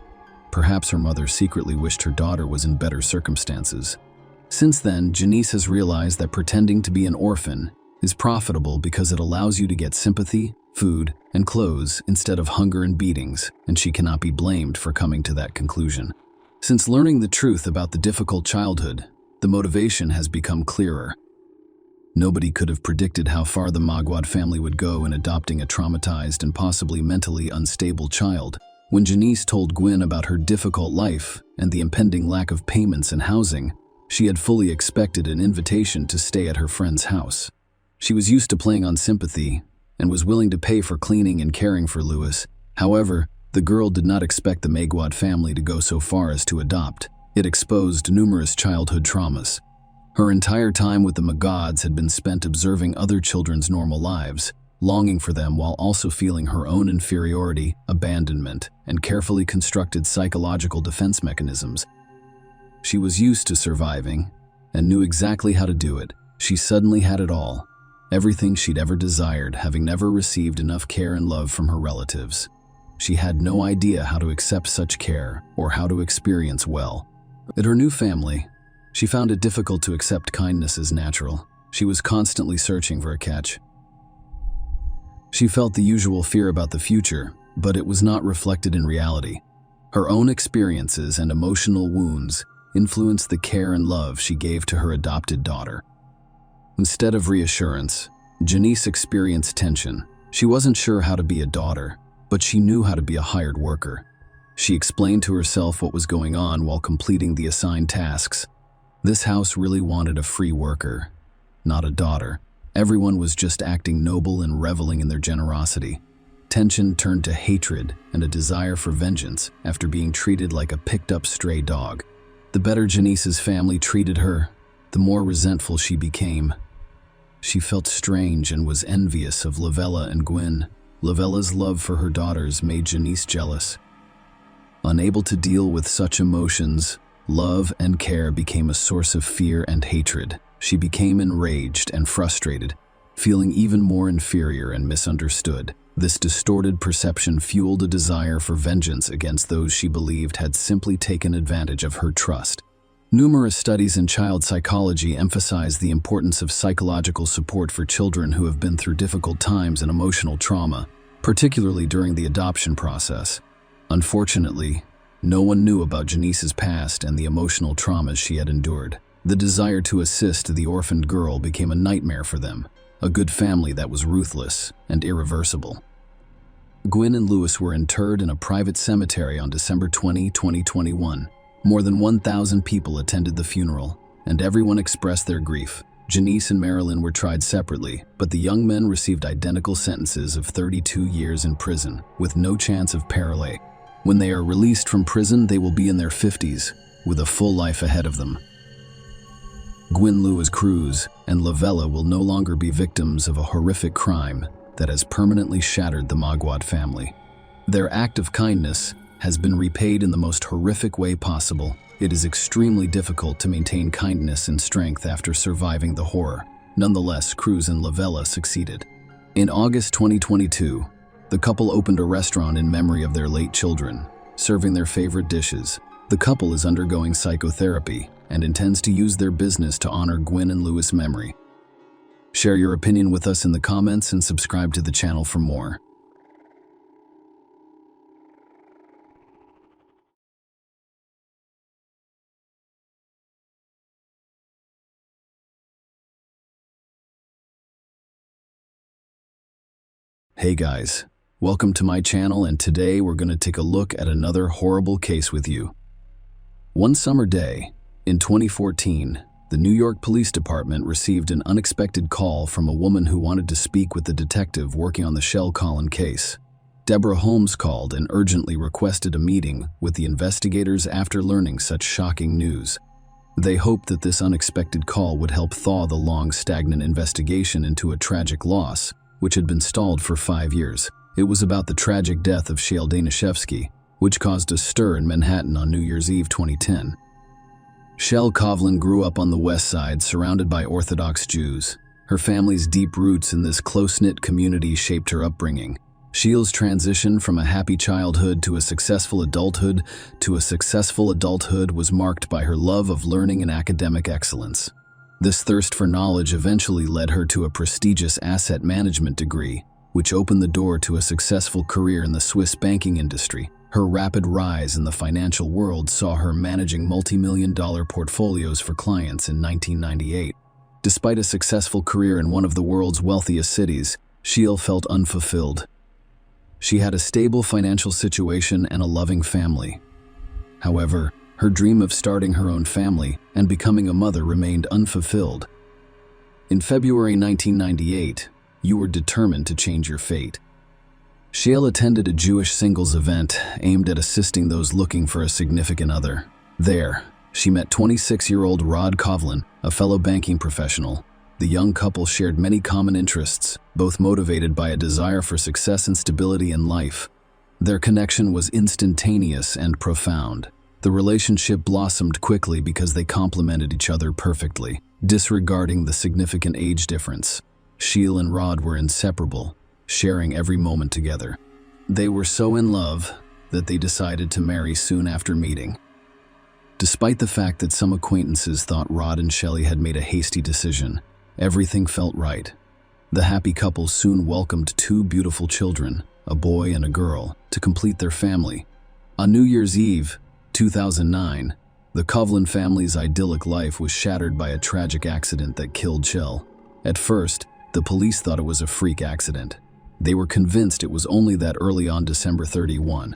Perhaps her mother secretly wished her daughter was in better circumstances. Since then, Janice has realized that pretending to be an orphan is profitable because it allows you to get sympathy, food, and clothes instead of hunger and beatings, and she cannot be blamed for coming to that conclusion. Since learning the truth about the difficult childhood, the motivation has become clearer. Nobody could have predicted how far the Magwad family would go in adopting a traumatized and possibly mentally unstable child. When Janice told Gwyn about her difficult life and the impending lack of payments and housing, she had fully expected an invitation to stay at her friend's house. She was used to playing on sympathy and was willing to pay for cleaning and caring for Lewis. However, the girl did not expect the Magwad family to go so far as to adopt. It exposed numerous childhood traumas. Her entire time with the Magads had been spent observing other children's normal lives, longing for them while also feeling her own inferiority, abandonment, and carefully constructed psychological defense mechanisms. She was used to surviving and knew exactly how to do it. She suddenly had it all, everything she'd ever desired, having never received enough care and love from her relatives. She had no idea how to accept such care or how to experience well. At her new family, she found it difficult to accept kindness as natural. She was constantly searching for a catch. She felt the usual fear about the future, but it was not reflected in reality. Her own experiences and emotional wounds influenced the care and love she gave to her adopted daughter. Instead of reassurance, Janice experienced tension. She wasn't sure how to be a daughter, but she knew how to be a hired worker. She explained to herself what was going on while completing the assigned tasks. This house really wanted a free worker, not a daughter. Everyone was just acting noble and reveling in their generosity. Tension turned to hatred and a desire for vengeance after being treated like a picked-up stray dog. The better Janice's family treated her, the more resentful she became. She felt strange and was envious of Lavella and Gwyn. Lavella's love for her daughters made Janice jealous. Unable to deal with such emotions, love and care became a source of fear and hatred. She became enraged and frustrated, feeling even more inferior and misunderstood. This distorted perception fueled a desire for vengeance against those she believed had simply taken advantage of her trust. Numerous studies in child psychology emphasize the importance of psychological support for children who have been through difficult times and emotional trauma, particularly during the adoption process. Unfortunately, no one knew about Janice's past and the emotional traumas she had endured. The desire to assist the orphaned girl became a nightmare for them, a good family that was ruthless and irreversible. Gwyn and Lewis were interred in a private cemetery on December 20, 2021. More than 1,000 people attended the funeral, and everyone expressed their grief. Janice and Marilyn were tried separately, but the young men received identical sentences of 32 years in prison, with no chance of parole. When they are released from prison, they will be in their 50s, with a full life ahead of them. Gwyn Lewis Cruz and Lavella will no longer be victims of a horrific crime that has permanently shattered the Magwad family. Their act of kindness has been repaid in the most horrific way possible. It is extremely difficult to maintain kindness and strength after surviving the horror. Nonetheless, Cruz and Lavella succeeded. In August 2022, the couple opened a restaurant in memory of their late children, serving their favorite dishes. The couple is undergoing psychotherapy and intends to use their business to honor Gwen and Louis' memory. Share your opinion with us in the comments and subscribe to the channel for more. Hey guys, welcome to my channel, and today we're going to take a look at another horrible case with you. One summer day, in 2014, the New York Police Department received an unexpected call from a woman who wanted to speak with the detective working on the Shell Collin case. Deborah Holmes called and urgently requested a meeting with the investigators after learning such shocking news. They hoped that this unexpected call would help thaw the long, stagnant investigation into a tragic loss, which had been stalled for 5 years. It was about the tragic death of Shel Danishevsky, which caused a stir in Manhattan on New Year's Eve 2010. Shel Collin grew up on the West Side, surrounded by Orthodox Jews. Her family's deep roots in this close-knit community shaped her upbringing. Shel's transition from a happy childhood to a successful adulthood was marked by her love of learning and academic excellence. This thirst for knowledge eventually led her to a prestigious asset management degree, which opened the door to a successful career in the Swiss banking industry. Her rapid rise in the financial world saw her managing multi-million-dollar portfolios for clients in 1998. Despite a successful career in one of the world's wealthiest cities, Shel felt unfulfilled. She had a stable financial situation and a loving family. However, her dream of starting her own family and becoming a mother remained unfulfilled. In February 1998, you were determined to change your fate. Shel attended a Jewish singles event aimed at assisting those looking for a significant other. There, she met 26-year-old Rod Kovlin, a fellow banking professional. The young couple shared many common interests, both motivated by a desire for success and stability in life. Their connection was instantaneous and profound. The relationship blossomed quickly because they complemented each other perfectly, disregarding the significant age difference. Shel and Rod were inseparable, sharing every moment together. They were so in love that they decided to marry soon after meeting. Despite the fact that some acquaintances thought Rod and Shelley had made a hasty decision, everything felt right. The happy couple soon welcomed 2 beautiful children, a boy and a girl, to complete their family. On New Year's Eve, 2009, the Kovlin family's idyllic life was shattered by a tragic accident that killed Shel. At first, the police thought it was a freak accident. They were convinced it was only that early on December 31.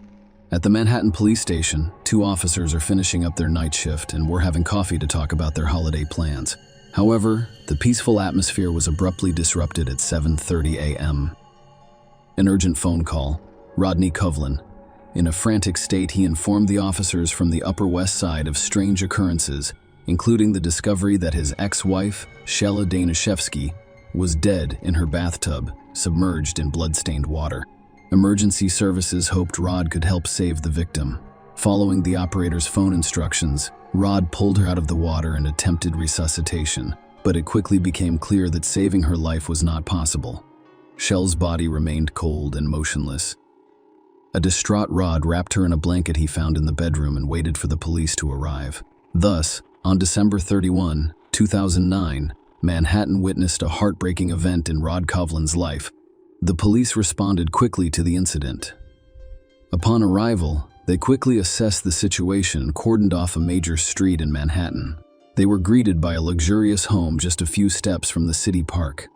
At the Manhattan police station, 2 officers are finishing up their night shift and were having coffee to talk about their holiday plans. However, the peaceful atmosphere was abruptly disrupted at 7:30 a.m. An urgent phone call. Rodney Kovlin. In a frantic state, he informed the officers from the Upper West Side of strange occurrences, including the discovery that his ex-wife, Shel Danishevsky, was dead in her bathtub, submerged in blood-stained water. Emergency services hoped Rod could help save the victim. Following the operator's phone instructions, Rod pulled her out of the water and attempted resuscitation, but it quickly became clear that saving her life was not possible. Shel's body remained cold and motionless. A distraught Rod wrapped her in a blanket he found in the bedroom and waited for the police to arrive. Thus, on December 31, 2009, Manhattan witnessed a heartbreaking event in Rod Kovlin's life. The police responded quickly to the incident. Upon arrival, they quickly assessed the situation and cordoned off a major street in Manhattan. They were greeted by a luxurious home just a few steps from the city park.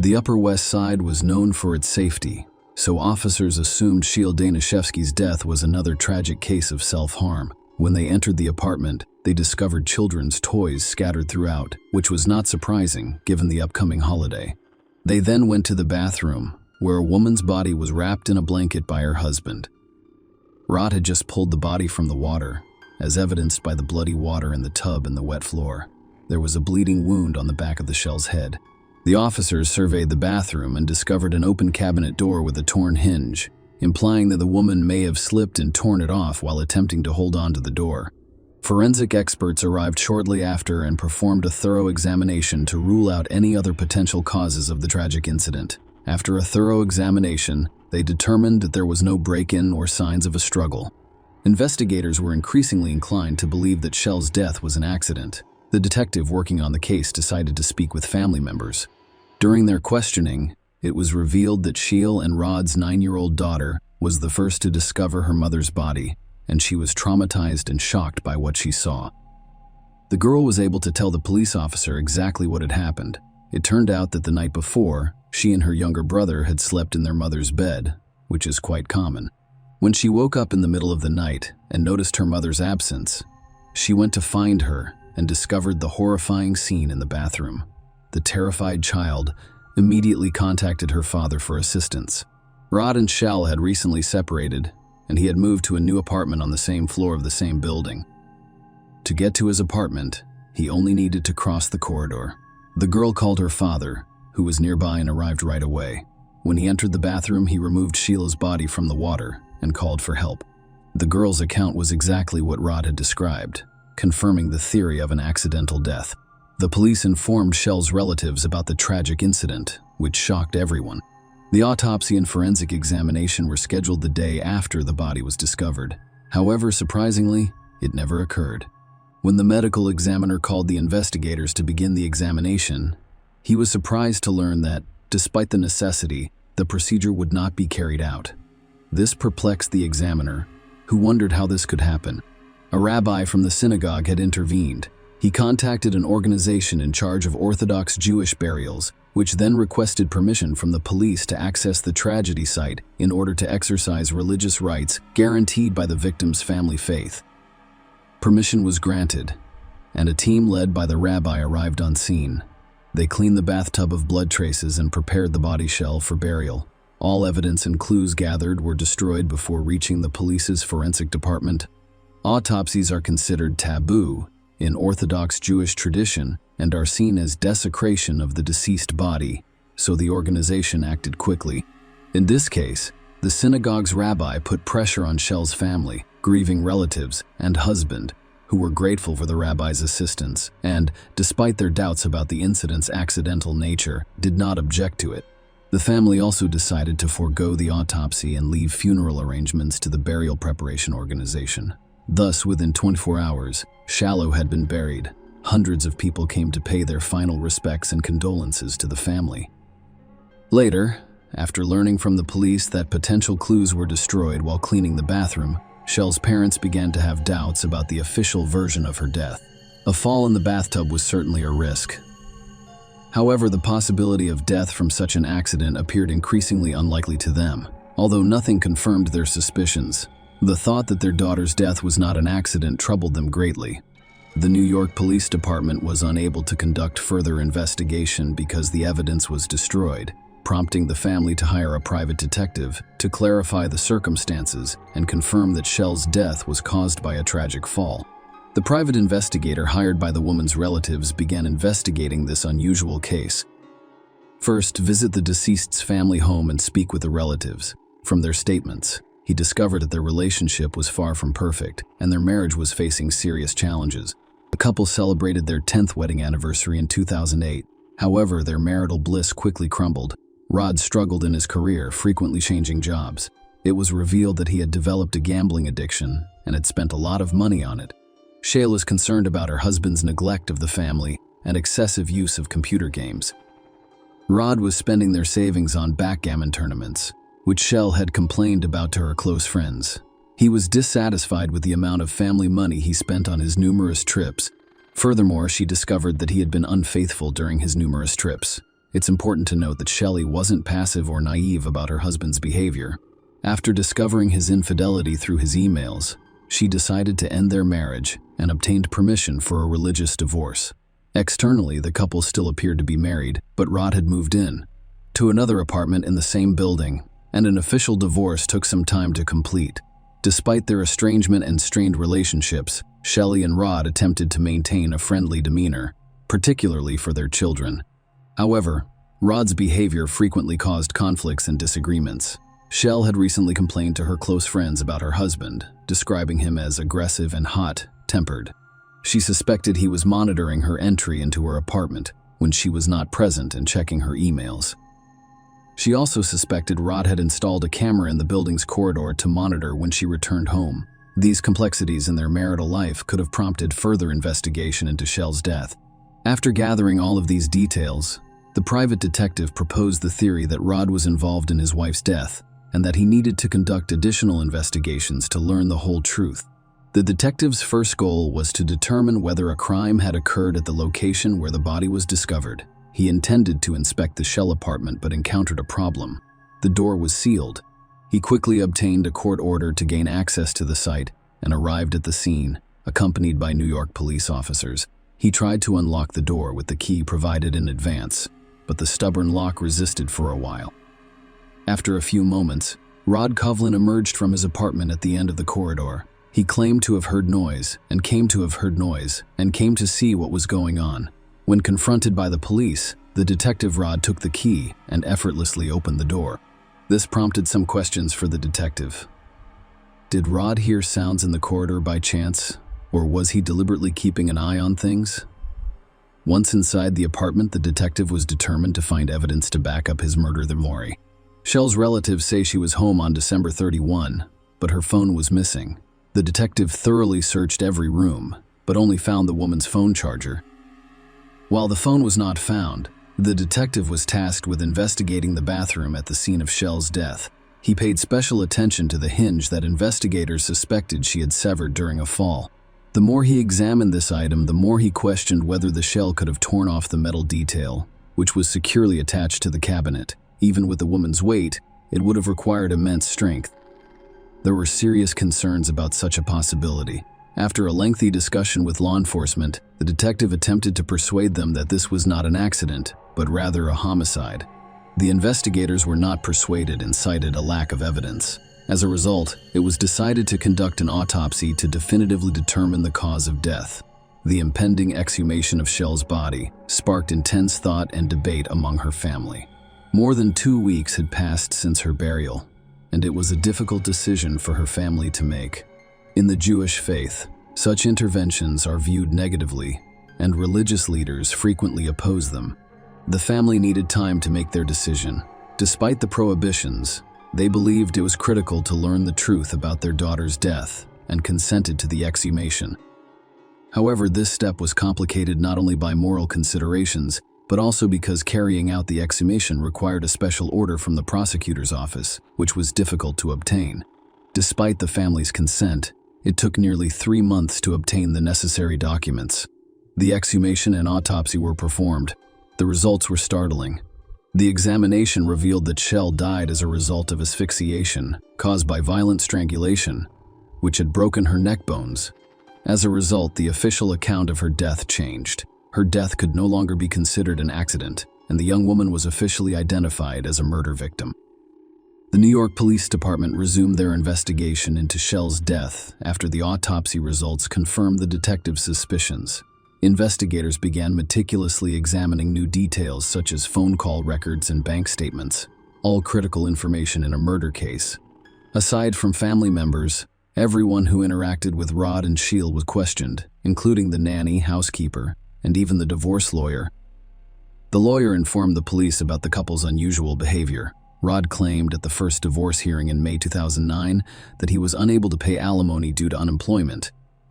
The Upper West Side was known for its safety, so officers assumed Shel Danishevsky's death was another tragic case of self-harm. When they entered the apartment, they discovered children's toys scattered throughout, which was not surprising given the upcoming holiday. They then went to the bathroom, where a woman's body was wrapped in a blanket by her husband. Rod had just pulled the body from the water, as evidenced by the bloody water in the tub and the wet floor. There was a bleeding wound on the back of the Shel's head. The officers surveyed the bathroom and discovered an open cabinet door with a torn hinge, implying that the woman may have slipped and torn it off while attempting to hold on to the door. Forensic experts arrived shortly after and performed a thorough examination to rule out any other potential causes of the tragic incident. After a thorough examination, they determined that there was no break-in or signs of a struggle. Investigators were increasingly inclined to believe that Shell's death was an accident. The detective working on the case decided to speak with family members. During their questioning, it was revealed that Sheil and Rod's 9-year-old daughter was the first to discover her mother's body, and she was traumatized and shocked by what she saw. The girl was able to tell the police officer exactly what had happened. It turned out that the night before, she and her younger brother had slept in their mother's bed, which is quite common. When she woke up in the middle of the night and noticed her mother's absence, she went to find her and discovered the horrifying scene in the bathroom. The terrified child immediately contacted her father for assistance. Rod and Shell had recently separated, and he had moved to a new apartment on the same floor of the same building. To get to his apartment, he only needed to cross the corridor. The girl called her father, who was nearby and arrived right away. When he entered the bathroom, he removed Sheila's body from the water and called for help. The girl's account was exactly what Rod had described, confirming the theory of an accidental death. The police informed Shell's relatives about the tragic incident, which shocked everyone. The autopsy and forensic examination were scheduled the day after the body was discovered. However, surprisingly, it never occurred. When the medical examiner called the investigators to begin the examination, he was surprised to learn that, despite the necessity, the procedure would not be carried out. This perplexed the examiner, who wondered how this could happen. A rabbi from the synagogue had intervened. He contacted an organization in charge of Orthodox Jewish burials, which then requested permission from the police to access the tragedy site in order to exercise religious rites guaranteed by the victim's family faith. Permission was granted, and a team led by the rabbi arrived on scene. They cleaned the bathtub of blood traces and prepared the body shell for burial. All evidence and clues gathered were destroyed before reaching the police's forensic department. Autopsies are considered taboo in Orthodox Jewish tradition and are seen as desecration of the deceased body, so the organization acted quickly. In this case, the synagogue's rabbi put pressure on Shell's family, grieving relatives, and husband, who were grateful for the rabbi's assistance and, despite their doubts about the incident's accidental nature, did not object to it. The family also decided to forego the autopsy and leave funeral arrangements to the burial preparation organization. Thus, within 24 hours, Shallow had been buried. Hundreds of people came to pay their final respects and condolences to the family. Later, after learning from the police that potential clues were destroyed while cleaning the bathroom, Shell's parents began to have doubts about the official version of her death. A fall in the bathtub was certainly a risk. However, the possibility of death from such an accident appeared increasingly unlikely to them. Although nothing confirmed their suspicions, the thought that their daughter's death was not an accident troubled them greatly. The New York Police Department was unable to conduct further investigation because the evidence was destroyed, prompting the family to hire a private detective to clarify the circumstances and confirm that Shell's death was caused by a tragic fall. The private investigator hired by the woman's relatives began investigating this unusual case. First, visit the deceased's family home and speak with the relatives. From their statements, he discovered that their relationship was far from perfect and their marriage was facing serious challenges. The couple celebrated their 10th wedding anniversary in 2008. However, their marital bliss quickly crumbled. Rod struggled in his career, frequently changing jobs. It was revealed that he had developed a gambling addiction and had spent a lot of money on it. Shale was concerned about her husband's neglect of the family and excessive use of computer games. Rod was spending their savings on backgammon tournaments, which Shell had complained about to her close friends. He was dissatisfied with the amount of family money he spent on his numerous trips. Furthermore, she discovered that he had been unfaithful during his numerous trips. It's important to note that Shelley wasn't passive or naive about her husband's behavior. After discovering his infidelity through his emails, she decided to end their marriage and obtained permission for a religious divorce. Externally, the couple still appeared to be married, but Rod had moved in to another apartment in the same building, and an official divorce took some time to complete. Despite their estrangement and strained relationships, Shelley and Rod attempted to maintain a friendly demeanor, particularly for their children. However, Rod's behavior frequently caused conflicts and disagreements. Shell had recently complained to her close friends about her husband, describing him as aggressive and hot, tempered. She suspected he was monitoring her entry into her apartment when she was not present and checking her emails. She also suspected Rod had installed a camera in the building's corridor to monitor when she returned home. These complexities in their marital life could have prompted further investigation into Shell's death. After gathering all of these details, the private detective proposed the theory that Rod was involved in his wife's death and that he needed to conduct additional investigations to learn the whole truth. The detective's first goal was to determine whether a crime had occurred at the location where the body was discovered. He intended to inspect the Shell apartment but encountered a problem. The door was sealed. He quickly obtained a court order to gain access to the site and arrived at the scene, accompanied by New York police officers. He tried to unlock the door with the key provided in advance, but the stubborn lock resisted for a while. After a few moments, Rod Coughlin emerged from his apartment at the end of the corridor. He claimed to have heard noise and came to see what was going on. When confronted by the police, the detective Rod took the key and effortlessly opened the door. This prompted some questions for the detective. Did Rod hear sounds in the corridor by chance, or was he deliberately keeping an eye on things? Once inside the apartment, the detective was determined to find evidence to back up his murder theory. Shell's relatives say she was home on December 31, but her phone was missing. The detective thoroughly searched every room, but only found the woman's phone charger. While the phone was not found, the detective was tasked with investigating the bathroom at the scene of Shell's death. He paid special attention to the hinge that investigators suspected she had severed during a fall. The more he examined this item, the more he questioned whether the shell could have torn off the metal detail, which was securely attached to the cabinet. Even with the woman's weight, it would have required immense strength. There were serious concerns about such a possibility. After a lengthy discussion with law enforcement, the detective attempted to persuade them that this was not an accident, but rather a homicide. The investigators were not persuaded and cited a lack of evidence. As a result, it was decided to conduct an autopsy to definitively determine the cause of death. The impending exhumation of Shell's body sparked intense thought and debate among her family. More than 2 weeks had passed since her burial, and it was a difficult decision for her family to make. In the Jewish faith, such interventions are viewed negatively, and religious leaders frequently oppose them. The family needed time to make their decision. Despite the prohibitions, they believed it was critical to learn the truth about their daughter's death and consented to the exhumation. However, this step was complicated not only by moral considerations, but also because carrying out the exhumation required a special order from the prosecutor's office, which was difficult to obtain. Despite the family's consent, it took nearly 3 months to obtain the necessary documents. The exhumation and autopsy were performed. The results were startling. The examination revealed that Shell died as a result of asphyxiation caused by violent strangulation, which had broken her neck bones. As a result, the official account of her death changed. Her death could no longer be considered an accident, and the young woman was officially identified as a murder victim. The New York Police Department resumed their investigation into Shell's death after the autopsy results confirmed the detective's suspicions. Investigators began meticulously examining new details such as phone call records and bank statements, all critical information in a murder case. Aside from family members, everyone who interacted with Rod and Shell was questioned, including the nanny, housekeeper, and even the divorce lawyer. The lawyer informed the police about the couple's unusual behavior. Rod claimed at the first divorce hearing in May 2009 that he was unable to pay alimony due to unemployment.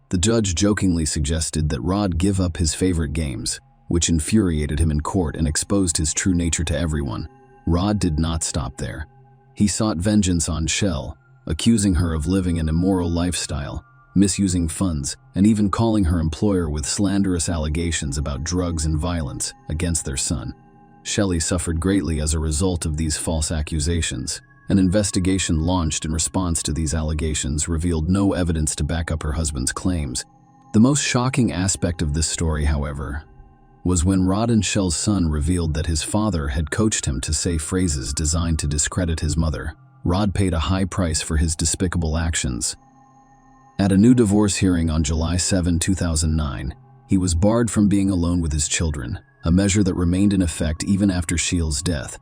The judge jokingly suggested that Rod give up his favorite games, which infuriated him in court and exposed his true nature to everyone. Rod did not stop there. He sought vengeance on Shell, accusing her of living an immoral lifestyle, misusing funds, and even calling her employer with slanderous allegations about drugs and violence against their son. Shelley suffered greatly as a result of these false accusations. An investigation launched in response to these allegations revealed no evidence to back up her husband's claims. The most shocking aspect of this story, however, was when Rod and Shell's son revealed that his father had coached him to say phrases designed to discredit his mother. Rod paid a high price for his despicable actions. At a new divorce hearing on July 7, 2009, he was barred from being alone with his children, a measure that remained in effect even after Shell's death.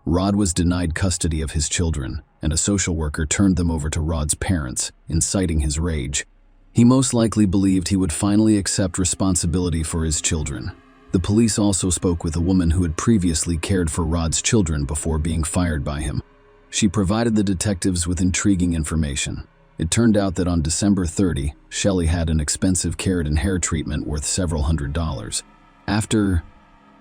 Rod was denied custody of his children, and a social worker turned them over to Rod's parents, inciting his rage. He most likely believed he would finally accept responsibility for his children. The police also spoke with a woman who had previously cared for Rod's children before being fired by him. She provided the detectives with intriguing information. It turned out that on December 30, Shelley had an expensive keratin hair treatment worth several $100s. After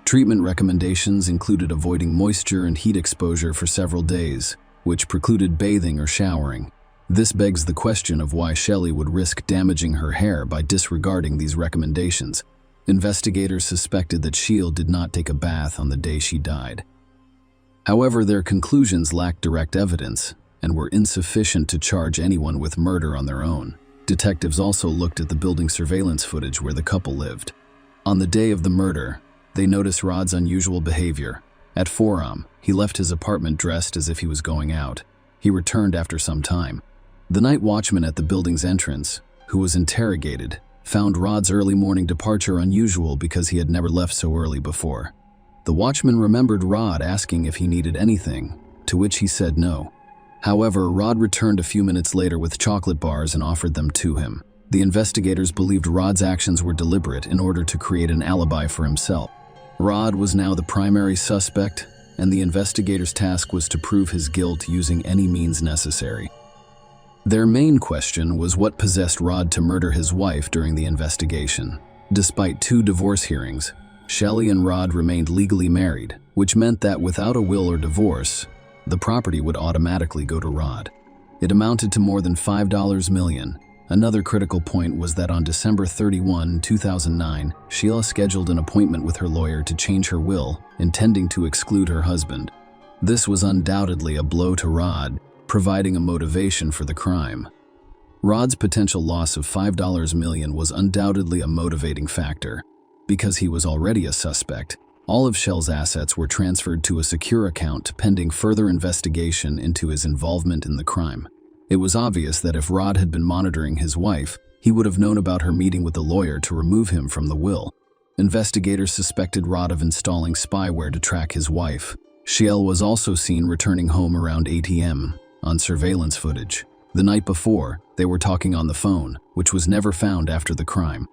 treatment recommendations included avoiding moisture and heat exposure for several days, which precluded bathing or showering. This begs the question of why Shelley would risk damaging her hair by disregarding these recommendations. Investigators suspected that Shield did not take a bath on the day she died. However, their conclusions lacked direct evidence and were insufficient to charge anyone with murder on their own. Detectives also looked at the building surveillance footage where the couple lived. On the day of the murder, they noticed Rod's unusual behavior. At 4 a.m., he left his apartment dressed as if he was going out. He returned after some time. The night watchman at the building's entrance, who was interrogated, found Rod's early morning departure unusual because he had never left so early before. The watchman remembered Rod asking if he needed anything, to which he said no. However, Rod returned a few minutes later with chocolate bars and offered them to him. The investigators believed Rod's actions were deliberate in order to create an alibi for himself. Rod was now the primary suspect, and the investigators' task was to prove his guilt using any means necessary. Their main question was what possessed Rod to murder his wife during the investigation. Despite 2 divorce hearings, Shelley and Rod remained legally married, which meant that without a will or divorce, the property would automatically go to Rod. It amounted to more than $5 million. Another critical point was that on December 31, 2009, Sheila scheduled an appointment with her lawyer to change her will, intending to exclude her husband. This was undoubtedly a blow to Rod, providing a motivation for the crime. Rod's potential loss of $5 million was undoubtedly a motivating factor. Because he was already a suspect, all of Shell's assets were transferred to a secure account pending further investigation into his involvement in the crime. It was obvious that if Rod had been monitoring his wife, he would have known about her meeting with the lawyer to remove him from the will. Investigators suspected Rod of installing spyware to track his wife. Shell was also seen returning home around 8 p.m. on surveillance footage. The night before, they were talking on the phone, which was never found after the crime.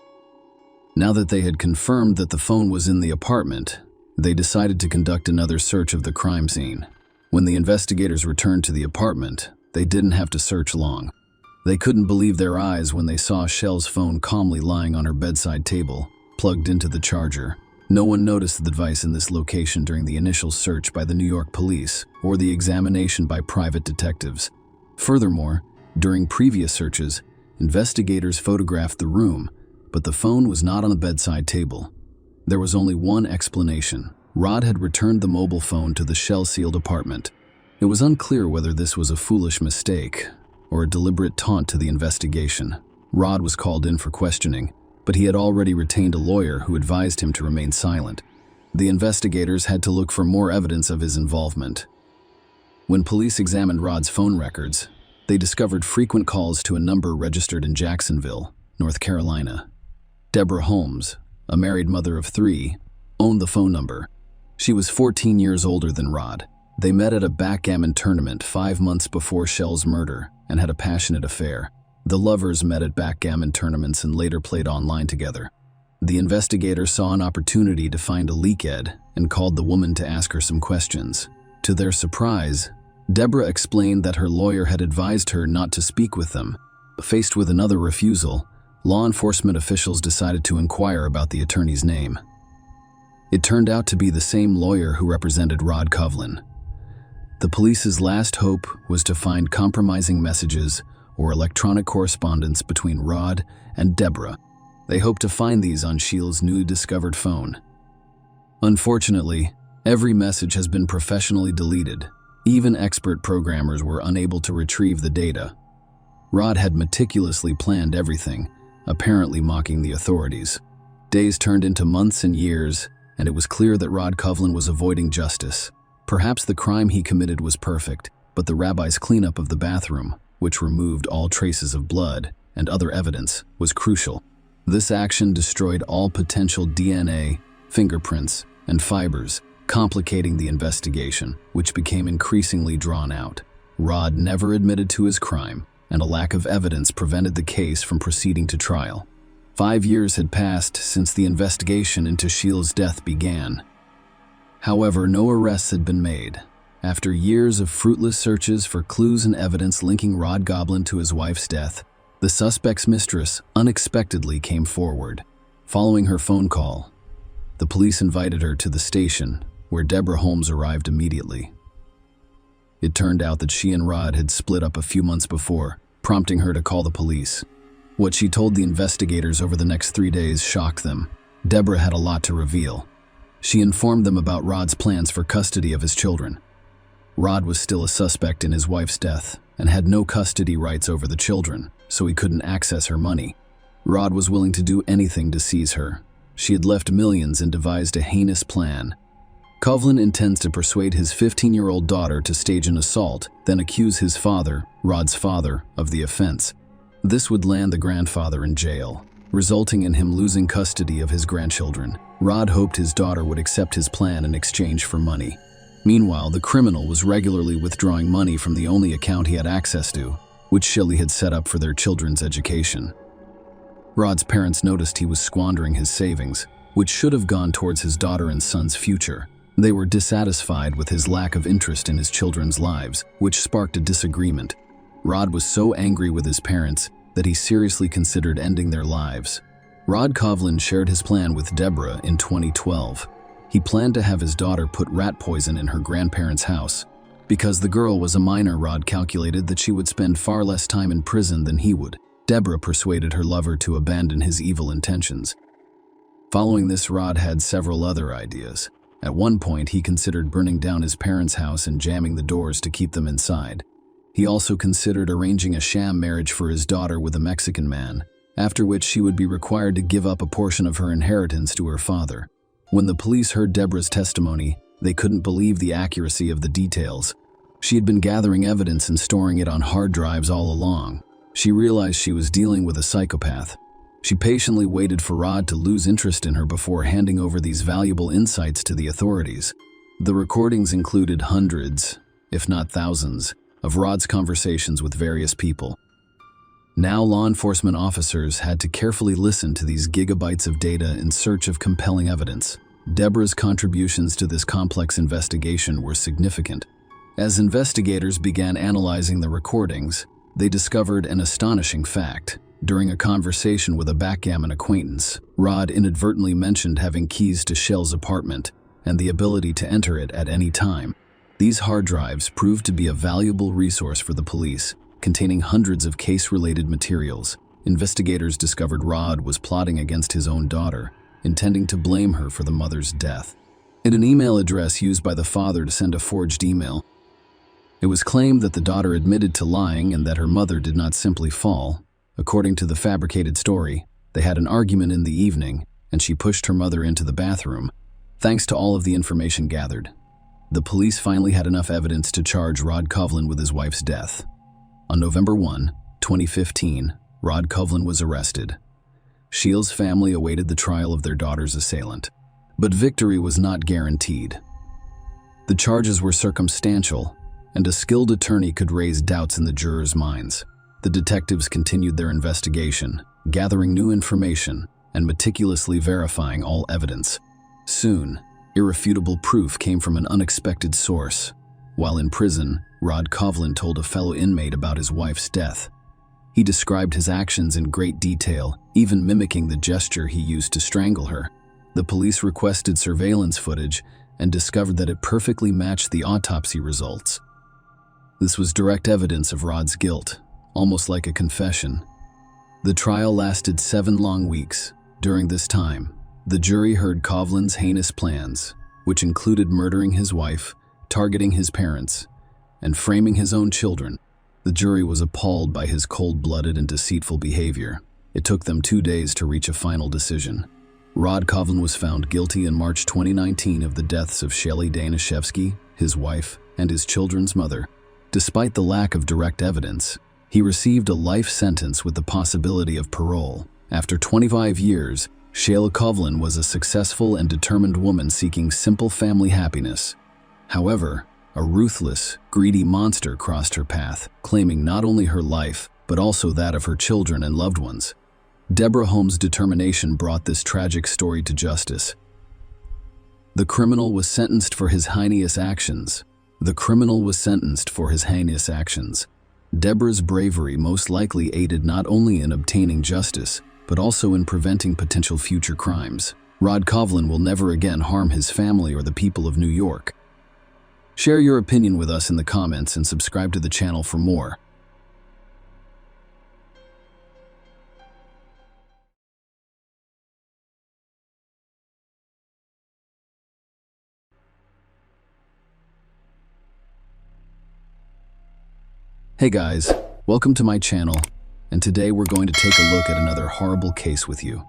Now that they had confirmed that the phone was in the apartment, they decided to conduct another search of the crime scene. When the investigators returned to the apartment, they didn't have to search long. They couldn't believe their eyes when they saw Shell's phone calmly lying on her bedside table, plugged into the charger. No one noticed the device in this location during the initial search by the New York police or the examination by private detectives. Furthermore, during previous searches, investigators photographed the room, but the phone was not on the bedside table. There was only one explanation. Rod had returned the mobile phone to the shell-sealed apartment. It was unclear whether this was a foolish mistake or a deliberate taunt to the investigation. Rod was called in for questioning, but he had already retained a lawyer who advised him to remain silent. The investigators had to look for more evidence of his involvement. When police examined Rod's phone records, they discovered frequent calls to a number registered in Jacksonville, North Carolina. Deborah Holmes, a married mother of 3, owned the phone number. She was 14 years older than Rod. They met at a backgammon tournament 5 months before Shell's murder and had a passionate affair. The lovers met at backgammon tournaments and later played online together. The investigator saw an opportunity to find a leakhead and called the woman to ask her some questions. To their surprise, Deborah explained that her lawyer had advised her not to speak with them. Faced with another refusal, law enforcement officials decided to inquire about the attorney's name. It turned out to be the same lawyer who represented Rod Coughlin. The police's last hope was to find compromising messages or electronic correspondence between Rod and Deborah. They hoped to find these on Shell's newly discovered phone. Unfortunately, every message has been professionally deleted. Even expert programmers were unable to retrieve the data. Rod had meticulously planned everything, apparently mocking the authorities. Days turned into months and years, and it was clear that Rod Coughlin was avoiding justice. Perhaps the crime he committed was perfect, but the rabbi's cleanup of the bathroom, which removed all traces of blood and other evidence, was crucial. This action destroyed all potential DNA, fingerprints, and fibers, complicating the investigation, which became increasingly drawn out. Rod never admitted to his crime, and a lack of evidence prevented the case from proceeding to trial. 5 years had passed since the investigation into Sheil's death began. However, no arrests had been made. After years of fruitless searches for clues and evidence linking Rod Goblin to his wife's death, the suspect's mistress unexpectedly came forward. Following her phone call, the police invited her to the station, where Deborah Holmes arrived immediately. It turned out that she and Rod had split up a few months before, prompting her to call the police. What she told the investigators over the next 3 days shocked them. Deborah had a lot to reveal. She informed them about Rod's plans for custody of his children. Rod was still a suspect in his wife's death and had no custody rights over the children, so he couldn't access her money. Rod was willing to do anything to seize her. She had left millions and devised a heinous plan. Coughlin intends to persuade his 15-year-old daughter to stage an assault, then accuse his father, Rod's father, of the offense. This would land the grandfather in jail, resulting in him losing custody of his grandchildren. Rod hoped his daughter would accept his plan in exchange for money. Meanwhile, the criminal was regularly withdrawing money from the only account he had access to, which Shelley had set up for their children's education. Rod's parents noticed he was squandering his savings, which should have gone towards his daughter and son's future. They were dissatisfied with his lack of interest in his children's lives, which sparked a disagreement. Rod was so angry with his parents that he seriously considered ending their lives. Rod Coughlin shared his plan with Deborah in 2012. He planned to have his daughter put rat poison in her grandparents' house. Because the girl was a minor, Rod calculated that she would spend far less time in prison than he would. Deborah persuaded her lover to abandon his evil intentions. Following this, Rod had several other ideas. At one point, he considered burning down his parents' house and jamming the doors to keep them inside. He also considered arranging a sham marriage for his daughter with a Mexican man, after which she would be required to give up a portion of her inheritance to her father. When the police heard Deborah's testimony, they couldn't believe the accuracy of the details. She had been gathering evidence and storing it on hard drives all along. She realized she was dealing with a psychopath. She patiently waited for Rod to lose interest in her before handing over these valuable insights to the authorities. The recordings included hundreds, if not thousands, of Rod's conversations with various people. Now law enforcement officers had to carefully listen to these gigabytes of data in search of compelling evidence. Deborah's contributions to this complex investigation were significant. As investigators began analyzing the recordings, they discovered an astonishing fact. During a conversation with a backgammon acquaintance, Rod inadvertently mentioned having keys to Shell's apartment and the ability to enter it at any time. These hard drives proved to be a valuable resource for the police, containing hundreds of case-related materials. Investigators discovered Rod was plotting against his own daughter, intending to blame her for the mother's death. In an email address used by the father to send a forged email, it was claimed that the daughter admitted to lying and that her mother did not simply fall. According to the fabricated story, they had an argument in the evening, and she pushed her mother into the bathroom. Thanks to all of the information gathered, the police finally had enough evidence to charge Rod Coughlin with his wife's death. On November 1, 2015, Rod Coughlin was arrested. Sheil's family awaited the trial of their daughter's assailant, but victory was not guaranteed. The charges were circumstantial, and a skilled attorney could raise doubts in the jurors' minds. The detectives continued their investigation, gathering new information and meticulously verifying all evidence. Soon, irrefutable proof came from an unexpected source. While in prison, Rod Coughlin told a fellow inmate about his wife's death. He described his actions in great detail, even mimicking the gesture he used to strangle her. The police requested surveillance footage and discovered that it perfectly matched the autopsy results. This was direct evidence of Rod's guilt, almost like a confession. The trial lasted 7 long weeks. During this time, the jury heard Coughlin's heinous plans, which included murdering his wife, targeting his parents, and framing his own children. The jury was appalled by his cold-blooded and deceitful behavior. It took them 2 days to reach a final decision. Rod Coughlin was found guilty in March 2019 of the deaths of Shelley Danishevsky, his wife, and his children's mother. Despite the lack of direct evidence, he received a life sentence with the possibility of parole. After 25 years, Sheila Coughlin was a successful and determined woman seeking simple family happiness. However, a ruthless, greedy monster crossed her path, claiming not only her life, but also that of her children and loved ones. Deborah Holmes' determination brought this tragic story to justice. The criminal was sentenced for his heinous actions. Deborah's bravery most likely aided not only in obtaining justice, but also in preventing potential future crimes. Rod Kovlin will never again harm his family or the people of New York. Share your opinion with us in the comments and subscribe to the channel for more. Hey guys, welcome to my channel, and today we're going to take a look at another horrible case with you.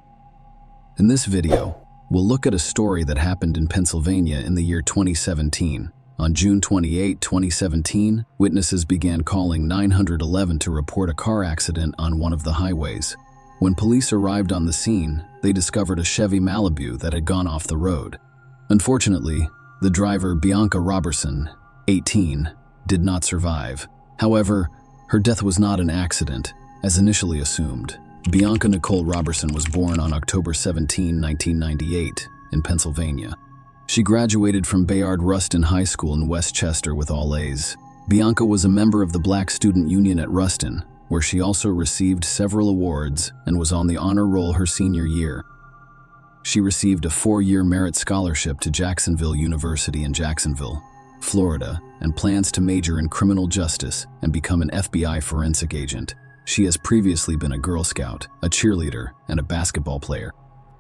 In this video, we'll look at a story that happened in Pennsylvania in the year 2017. On June 28, 2017, witnesses began calling 911 to report a car accident on one of the highways. When police arrived on the scene, they discovered a Chevy Malibu that had gone off the road. Unfortunately, the driver, Bianca Robertson, 18, did not survive. However, her death was not an accident, as initially assumed. Bianca Nicole Robertson was born on October 17, 1998, in Pennsylvania. She graduated from Bayard Rustin High School in Westchester with all A's. Bianca was a member of the Black Student Union at Rustin, where she also received several awards and was on the honor roll her senior year. She received a 4-year merit scholarship to Jacksonville University in Jacksonville, Florida, and plans to major in criminal justice and become an FBI forensic agent. She has previously been a Girl Scout, a cheerleader, and a basketball player.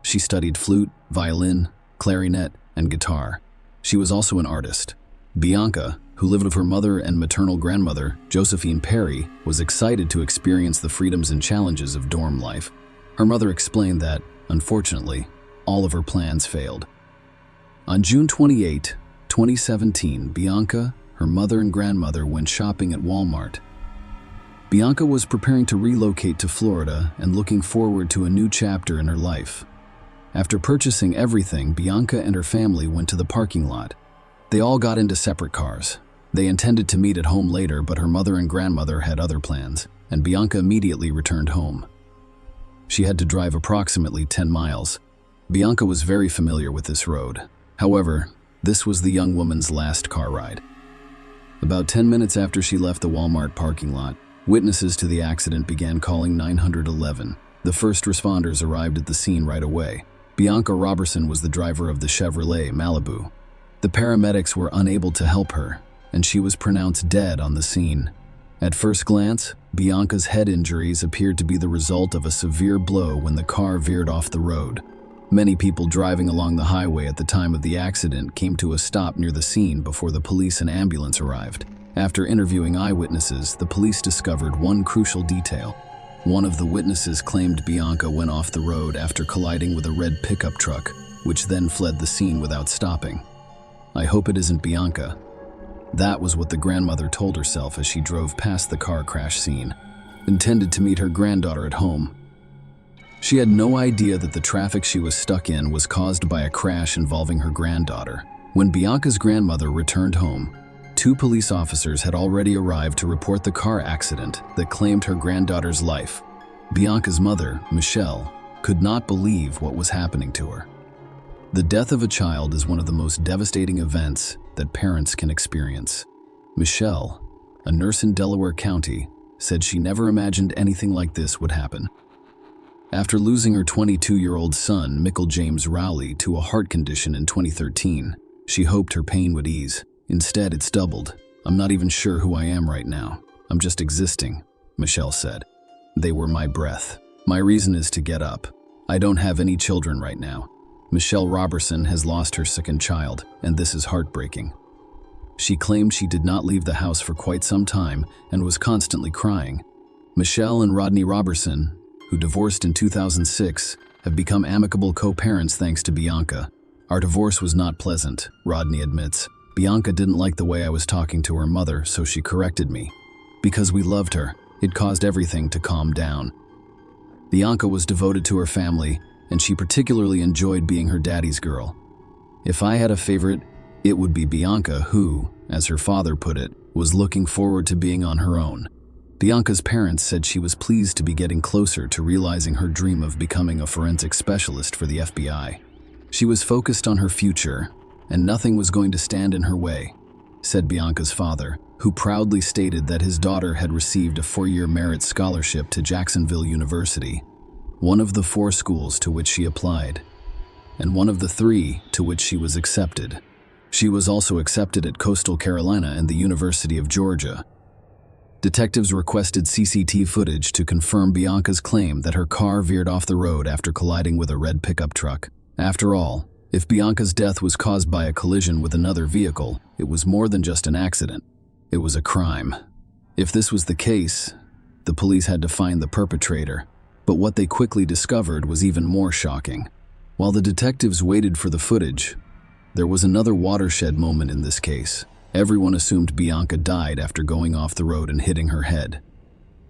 She studied flute, violin, clarinet, and guitar. She was also an artist. Bianca, who lived with her mother and maternal grandmother, Josephine Perry, was excited to experience the freedoms and challenges of dorm life. Her mother explained that, unfortunately, all of her plans failed. On June 28, 2017, Bianca, her mother and grandmother went shopping at Walmart. Bianca was preparing to relocate to Florida and looking forward to a new chapter in her life. After purchasing everything, Bianca and her family went to the parking lot. They all got into separate cars. They intended to meet at home later, but her mother and grandmother had other plans, and Bianca immediately returned home. She had to drive approximately 10 miles. Bianca was very familiar with this road. However, this was the young woman's last car ride. About 10 minutes after she left the Walmart parking lot, witnesses to the accident began calling 911. The first responders arrived at the scene right away. Bianca Robertson was the driver of the Chevrolet Malibu. The paramedics were unable to help her, and she was pronounced dead on the scene. At first glance, Bianca's head injuries appeared to be the result of a severe blow when the car veered off the road. Many people driving along the highway at the time of the accident came to a stop near the scene before the police and ambulance arrived. After interviewing eyewitnesses, the police discovered one crucial detail. One of the witnesses claimed Bianca went off the road after colliding with a red pickup truck, which then fled the scene without stopping. "I hope it isn't Bianca." That was what the grandmother told herself as she drove past the car crash scene, intended to meet her granddaughter at home. She had no idea that the traffic she was stuck in was caused by a crash involving her granddaughter. When Bianca's grandmother returned home, 2 police officers had already arrived to report the car accident that claimed her granddaughter's life. Bianca's mother, Michelle, could not believe what was happening to her. The death of a child is one of the most devastating events that parents can experience. Michelle, a nurse in Delaware County, said she never imagined anything like this would happen. After losing her 22-year-old son, Michael James Rowley, to a heart condition in 2013, she hoped her pain would ease. Instead, it's doubled. "I'm not even sure who I am right now. I'm just existing," Michelle said. "They were my breath. My reason is to get up. I don't have any children right now." Michelle Robertson has lost her second child, and this is heartbreaking. She claimed she did not leave the house for quite some time and was constantly crying. Michelle and Rodney Robertson, who divorced in 2006, have become amicable co-parents thanks to Bianca. "Our divorce was not pleasant," Rodney admits. "Bianca didn't like the way I was talking to her mother, so she corrected me. Because we loved her, it caused everything to calm down." Bianca was devoted to her family, and she particularly enjoyed being her daddy's girl. "If I had a favorite, it would be Bianca, who, as her father put it, was looking forward to being on her own." Bianca's parents said she was pleased to be getting closer to realizing her dream of becoming a forensic specialist for the FBI. She was focused on her future, and nothing was going to stand in her way, said Bianca's father, who proudly stated that his daughter had received a 4-year merit scholarship to Jacksonville University, one of the 4 schools to which she applied, and one of the 3 to which she was accepted. She was also accepted at Coastal Carolina and the University of Georgia. Detectives requested CCTV footage to confirm Bianca's claim that her car veered off the road after colliding with a red pickup truck. After all, if Bianca's death was caused by a collision with another vehicle, it was more than just an accident. It was a crime. If this was the case, the police had to find the perpetrator. But what they quickly discovered was even more shocking. While the detectives waited for the footage, there was another watershed moment in this case. Everyone assumed Bianca died after going off the road and hitting her head.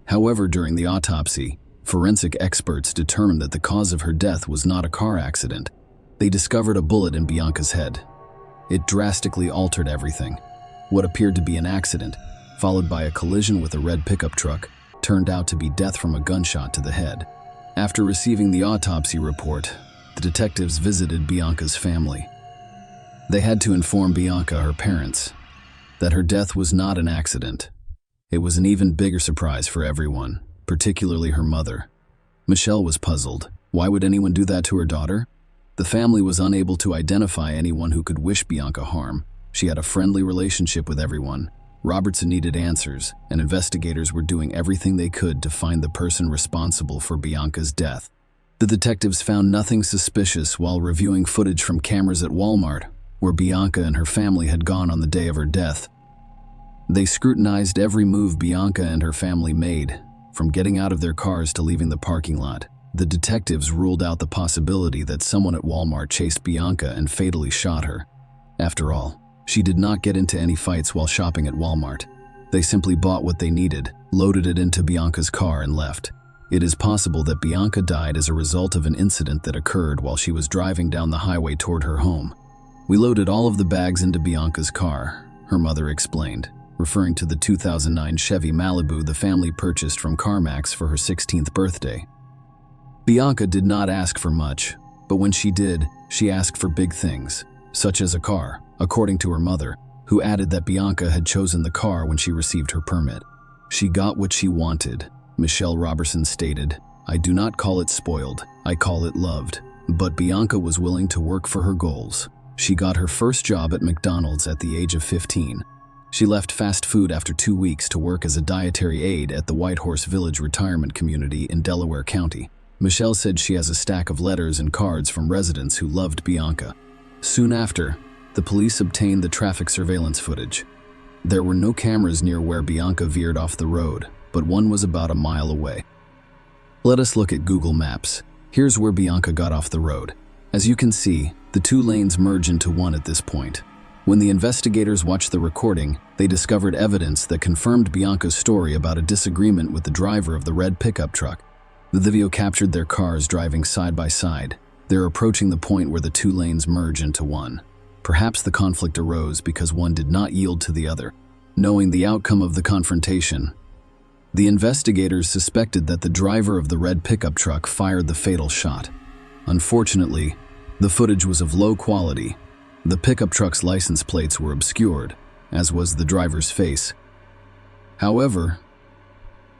However, during the autopsy, forensic experts determined that the cause of her death was not a car accident. They discovered a bullet in Bianca's head. It drastically altered everything. What appeared to be an accident, followed by a collision with a red pickup truck, turned out to be death from a gunshot to the head. After receiving the autopsy report, the detectives visited Bianca's family. They had to inform Bianca, her parents, that her death was not an accident. It was an even bigger surprise for everyone, particularly her mother. Michelle was puzzled. Why would anyone do that to her daughter? The family was unable to identify anyone who could wish Bianca harm. She had a friendly relationship with everyone. Robertson needed answers, and investigators were doing everything they could to find the person responsible for Bianca's death. The detectives found nothing suspicious while reviewing footage from cameras at Walmart, where Bianca and her family had gone on the day of her death. They scrutinized every move Bianca and her family made, from getting out of their cars to leaving the parking lot. The detectives ruled out the possibility that someone at Walmart chased Bianca and fatally shot her. After all, she did not get into any fights while shopping at Walmart. They simply bought what they needed, loaded it into Bianca's car, and left. It is possible that Bianca died as a result of an incident that occurred while she was driving down the highway toward her home. "We loaded all of the bags into Bianca's car," her mother explained, referring to the 2009 Chevy Malibu the family purchased from CarMax for her 16th birthday. Bianca did not ask for much, but when she did, she asked for big things, such as a car, according to her mother, who added that Bianca had chosen the car when she received her permit. "She got what she wanted," Michelle Robertson stated. "I do not call it spoiled, I call it loved." But Bianca was willing to work for her goals. She got her first job at McDonald's at the age of 15. She left fast food after 2 weeks to work as a dietary aide at the Whitehorse Village retirement community in Delaware County. Michelle said she has a stack of letters and cards from residents who loved Bianca. Soon after, the police obtained the traffic surveillance footage. There were no cameras near where Bianca veered off the road, but one was about a mile away. Let us look at Google Maps. Here's where Bianca got off the road. As you can see, the 2 lanes merge into one at this point. When the investigators watched the recording, they discovered evidence that confirmed Bianca's story about a disagreement with the driver of the red pickup truck. The video captured their cars driving side by side. They're approaching the point where the 2 lanes merge into one. Perhaps the conflict arose because one did not yield to the other. Knowing the outcome of the confrontation, the investigators suspected that the driver of the red pickup truck fired the fatal shot. Unfortunately, the footage was of low quality. The pickup truck's license plates were obscured, as was the driver's face. However,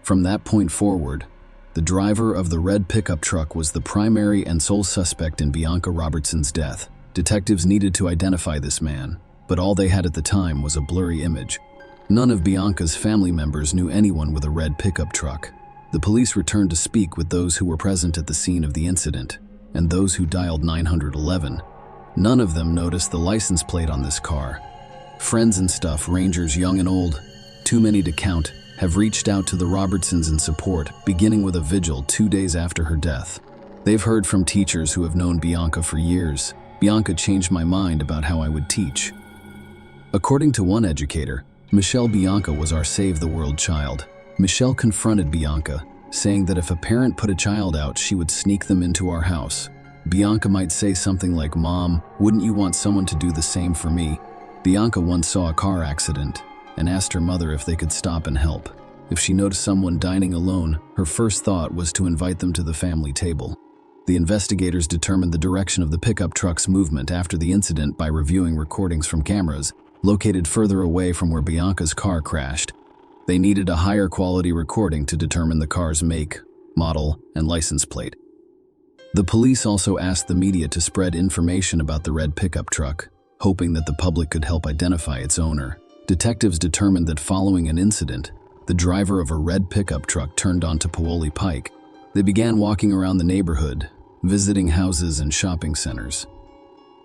from that point forward, the driver of the red pickup truck was the primary and sole suspect in Bianca Robertson's death. Detectives needed to identify this man, but all they had at the time was a blurry image. None of Bianca's family members knew anyone with a red pickup truck. The police returned to speak with those who were present at the scene of the incident, and those who dialed 911. None of them noticed the license plate on this car. Friends and stuff, rangers young and old, too many to count, have reached out to the Robertsons in support, beginning with a vigil 2 days after her death. They've heard from teachers who have known Bianca for years. "Bianca changed my mind about how I would teach." According to one educator, Michelle Bianca was our Save the World child. Michelle confronted Bianca, saying that if a parent put a child out, she would sneak them into our house. Bianca might say something like, "Mom, wouldn't you want someone to do the same for me?" Bianca once saw a car accident and asked her mother if they could stop and help. If she noticed someone dining alone, her first thought was to invite them to the family table. The investigators determined the direction of the pickup truck's movement after the incident by reviewing recordings from cameras located further away from where Bianca's car crashed. They needed a higher quality recording to determine the car's make, model, and license plate. The police also asked the media to spread information about the red pickup truck, hoping that the public could help identify its owner. Detectives determined that following an incident, the driver of a red pickup truck turned onto Paoli Pike. They began walking around the neighborhood, visiting houses and shopping centers.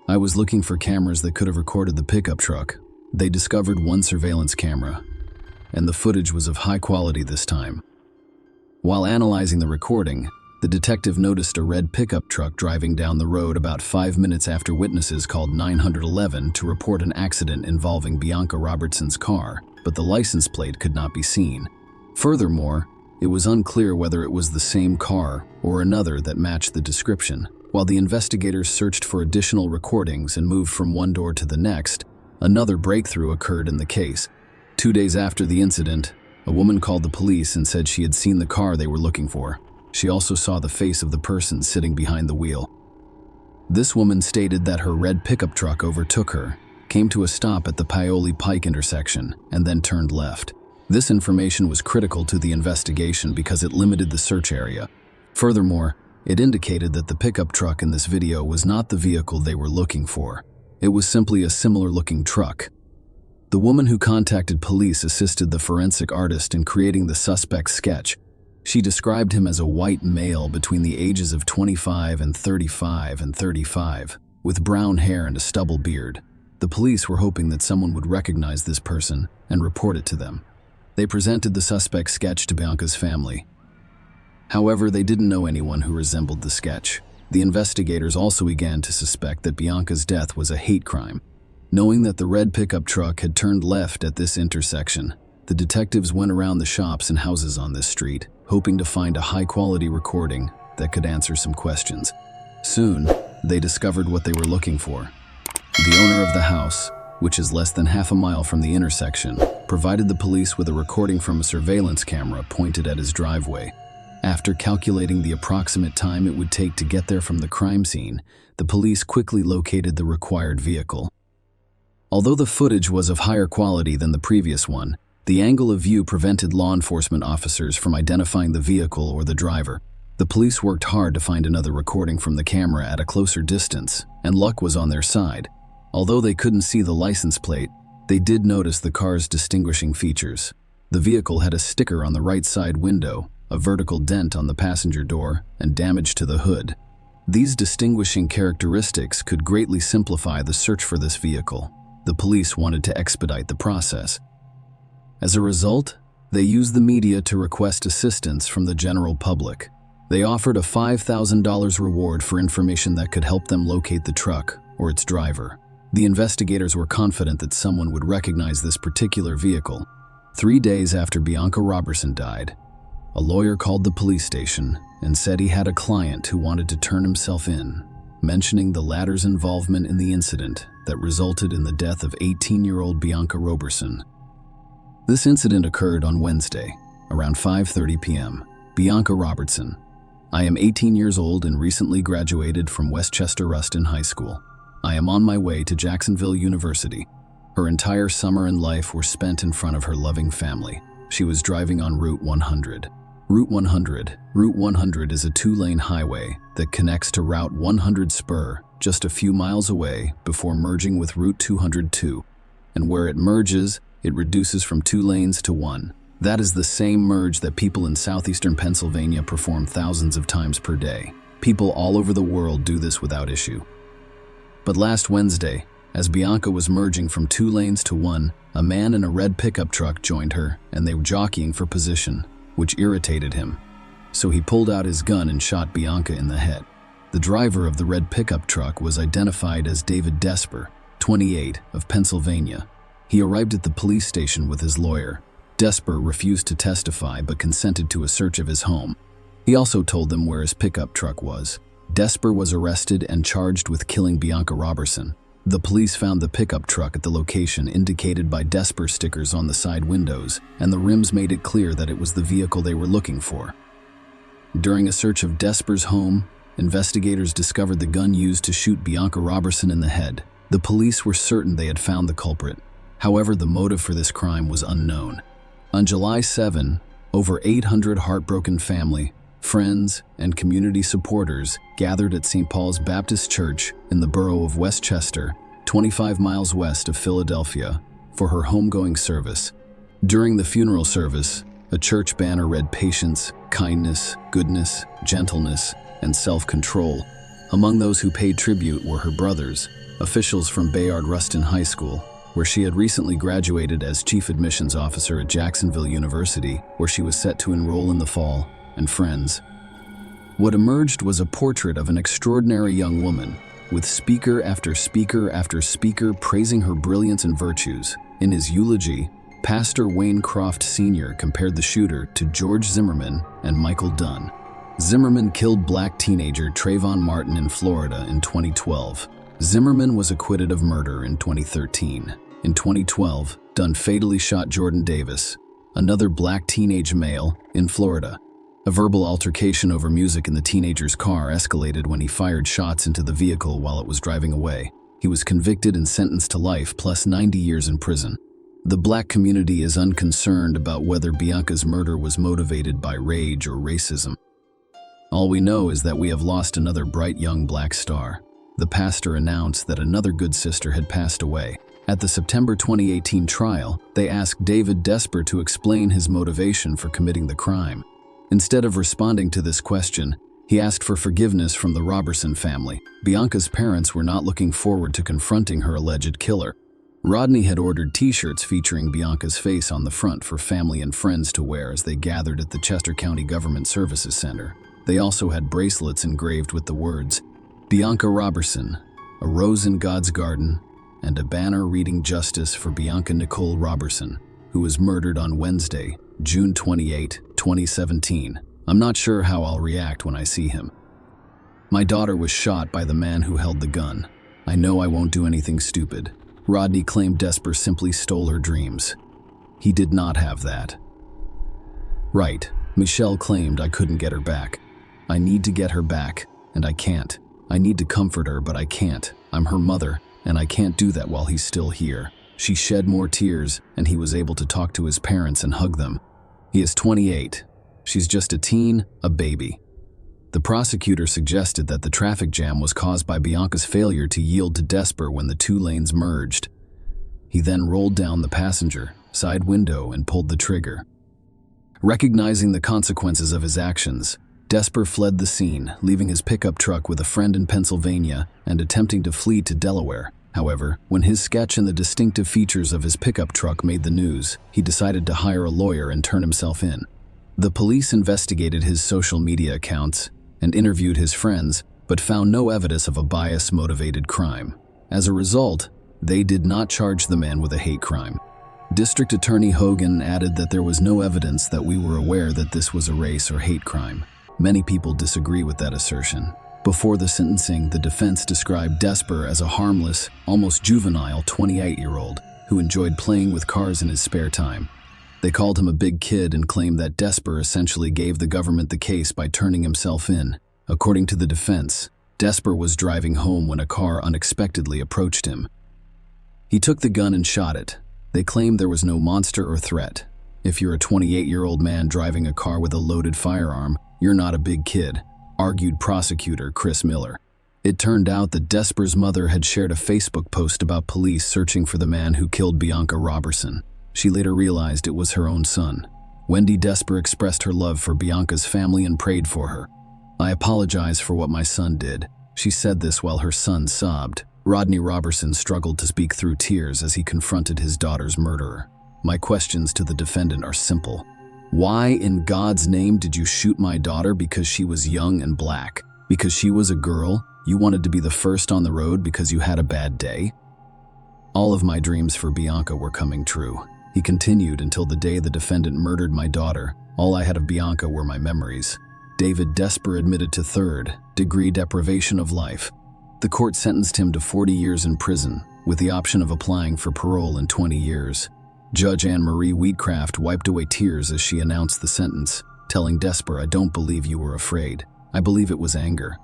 I was looking for cameras that could have recorded the pickup truck. They discovered one surveillance camera, and the footage was of high quality this time. While analyzing the recording, the detective noticed a red pickup truck driving down the road about 5 minutes after witnesses called 911 to report an accident involving Bianca Robertson's car, but the license plate could not be seen. Furthermore, it was unclear whether it was the same car or another that matched the description. While the investigators searched for additional recordings and moved from one door to the next, another breakthrough occurred in the case. 2 days after the incident, a woman called the police and said she had seen the car they were looking for. She also saw the face of the person sitting behind the wheel. This woman stated that her red pickup truck overtook her, came to a stop at the Paoli Pike intersection, and then turned left. This information was critical to the investigation because it limited the search area. Furthermore, it indicated that the pickup truck in this video was not the vehicle they were looking for. It was simply a similar-looking truck. The woman who contacted police assisted the forensic artist in creating the suspect's sketch. She described him as a white male between the ages of 25 and 35, with brown hair and a stubble beard. The police were hoping that someone would recognize this person and report it to them. They presented the suspect's sketch to Bianca's family. However, they didn't know anyone who resembled the sketch. The investigators also began to suspect that Bianca's death was a hate crime. Knowing that the red pickup truck had turned left at this intersection, the detectives went around the shops and houses on this street, hoping to find a high-quality recording that could answer some questions. Soon, they discovered what they were looking for. The owner of the house, which is less than half a mile from the intersection, provided the police with a recording from a surveillance camera pointed at his driveway. After calculating the approximate time it would take to get there from the crime scene, the police quickly located the required vehicle. Although the footage was of higher quality than the previous one, the angle of view prevented law enforcement officers from identifying the vehicle or the driver. The police worked hard to find another recording from the camera at a closer distance, and luck was on their side. Although they couldn't see the license plate, they did notice the car's distinguishing features. The vehicle had a sticker on the right side window, a vertical dent on the passenger door, and damage to the hood. These distinguishing characteristics could greatly simplify the search for this vehicle. The police wanted to expedite the process. As a result, they used the media to request assistance from the general public. They offered a $5,000 reward for information that could help them locate the truck or its driver. The investigators were confident that someone would recognize this particular vehicle. 3 days after Bianca Robertson died, a lawyer called the police station and said he had a client who wanted to turn himself in, mentioning the latter's involvement in the incident that resulted in the death of 18-year-old Bianca Robertson. This incident occurred on Wednesday, around 5:30 p.m. Bianca Robertson: I am 18 years old and recently graduated from Westchester Ruston High School. I am on my way to Jacksonville University. Her entire summer and life were spent in front of her loving family. She was driving on Route 100. Route 100 is a 2-lane highway that connects to Route 100 Spur just a few miles away before merging with Route 202. And where it merges, it reduces from 2 lanes to 1. That is the same merge that people in southeastern Pennsylvania perform thousands of times per day. People all over the world do this without issue. But last Wednesday, as Bianca was merging from 2 lanes to 1, a man in a red pickup truck joined her, and they were jockeying for position, which irritated him. So he pulled out his gun and shot Bianca in the head. The driver of the red pickup truck was identified as David Desper, 28, of Pennsylvania. He arrived at the police station with his lawyer. Desper refused to testify but consented to a search of his home. He also told them where his pickup truck was. Desper was arrested and charged with killing Bianca Robertson. The police found the pickup truck at the location indicated by Desper stickers on the side windows, and the rims made it clear that it was the vehicle they were looking for. During a search of Desper's home, investigators discovered the gun used to shoot Bianca Robertson in the head. The police were certain they had found the culprit. However, the motive for this crime was unknown. On July 7, over 800 heartbroken family, friends, and community supporters gathered at St. Paul's Baptist Church in the borough of Westchester, 25 miles west of Philadelphia, for her homegoing service. During the funeral service, a church banner read patience, kindness, goodness, gentleness, and self-control. Among those who paid tribute were her brothers, officials from Bayard Rustin High School, where she had recently graduated as chief admissions officer at Jacksonville University, where she was set to enroll in the fall, and friends. What emerged was a portrait of an extraordinary young woman, with speaker after speaker after speaker praising her brilliance and virtues. In his eulogy, Pastor Wayne Croft Sr. compared the shooter to George Zimmerman and Michael Dunn. Zimmerman killed black teenager Trayvon Martin in Florida in 2012. Zimmerman was acquitted of murder in 2013. In 2012, Dunn fatally shot Jordan Davis, another black teenage male, in Florida. A verbal altercation over music in the teenager's car escalated when he fired shots into the vehicle while it was driving away. He was convicted and sentenced to life plus 90 years in prison. The black community is unconcerned about whether Bianca's murder was motivated by rage or racism. All we know is that we have lost another bright young black star. The pastor announced that another good sister had passed away. At the September 2018 trial, they asked David Desper to explain his motivation for committing the crime. Instead of responding to this question, he asked for forgiveness from the Robertson family. Bianca's parents were not looking forward to confronting her alleged killer. Rodney had ordered t-shirts featuring Bianca's face on the front for family and friends to wear as they gathered at the Chester County Government Services Center. They also had bracelets engraved with the words, "Bianca Robertson, a rose in God's garden," and a banner reading "Justice for Bianca Nicole Robertson, who was murdered on Wednesday, June 28, 2017. I'm not sure how I'll react when I see him. My daughter was shot by the man who held the gun. I know I won't do anything stupid. Rodney claimed Desper simply stole her dreams. He did not have that. Right, Michelle claimed I couldn't get her back. I need to get her back, and I can't. I need to comfort her, but I can't. I'm her mother, and I can't do that while he's still here. She shed more tears, and he was able to talk to his parents and hug them. He is 28. She's just a teen, a baby. The prosecutor suggested that the traffic jam was caused by Bianca's failure to yield to Desper when the two lanes merged. He then rolled down the passenger side window and pulled the trigger. Recognizing the consequences of his actions, Desper fled the scene, leaving his pickup truck with a friend in Pennsylvania and attempting to flee to Delaware. However, when his sketch and the distinctive features of his pickup truck made the news, he decided to hire a lawyer and turn himself in. The police investigated his social media accounts and interviewed his friends, but found no evidence of a bias-motivated crime. As a result, they did not charge the man with a hate crime. District Attorney Hogan added that there was no evidence that we were aware that this was a race or hate crime. Many people disagree with that assertion. Before the sentencing, the defense described Desper as a harmless, almost juvenile 28-year-old who enjoyed playing with cars in his spare time. They called him a big kid and claimed that Desper essentially gave the government the case by turning himself in. According to the defense, Desper was driving home when a car unexpectedly approached him. He took the gun and shot it. They claimed there was no monster or threat. If you're a 28-year-old man driving a car with a loaded firearm, you're not a big kid, argued prosecutor Chris Miller. It turned out that Desper's mother had shared a Facebook post about police searching for the man who killed Bianca Robertson. She later realized it was her own son. Wendy Desper expressed her love for Bianca's family and prayed for her. "I apologize for what my son did." She said this while her son sobbed. Rodney Robertson struggled to speak through tears as he confronted his daughter's murderer. "My questions to the defendant are simple. Why in God's name did you shoot my daughter because she was young and black? Because she was a girl? You wanted to be the first on the road because you had a bad day?" "All of my dreams for Bianca were coming true." He continued, "Until the day the defendant murdered my daughter, all I had of Bianca were my memories." David Desper admitted to third-degree deprivation of life. The court sentenced him to 40 years in prison, with the option of applying for parole in 20 years. Judge Anne Marie Wheatcraft wiped away tears as she announced the sentence, telling Desper, "I don't believe you were afraid. I believe it was anger."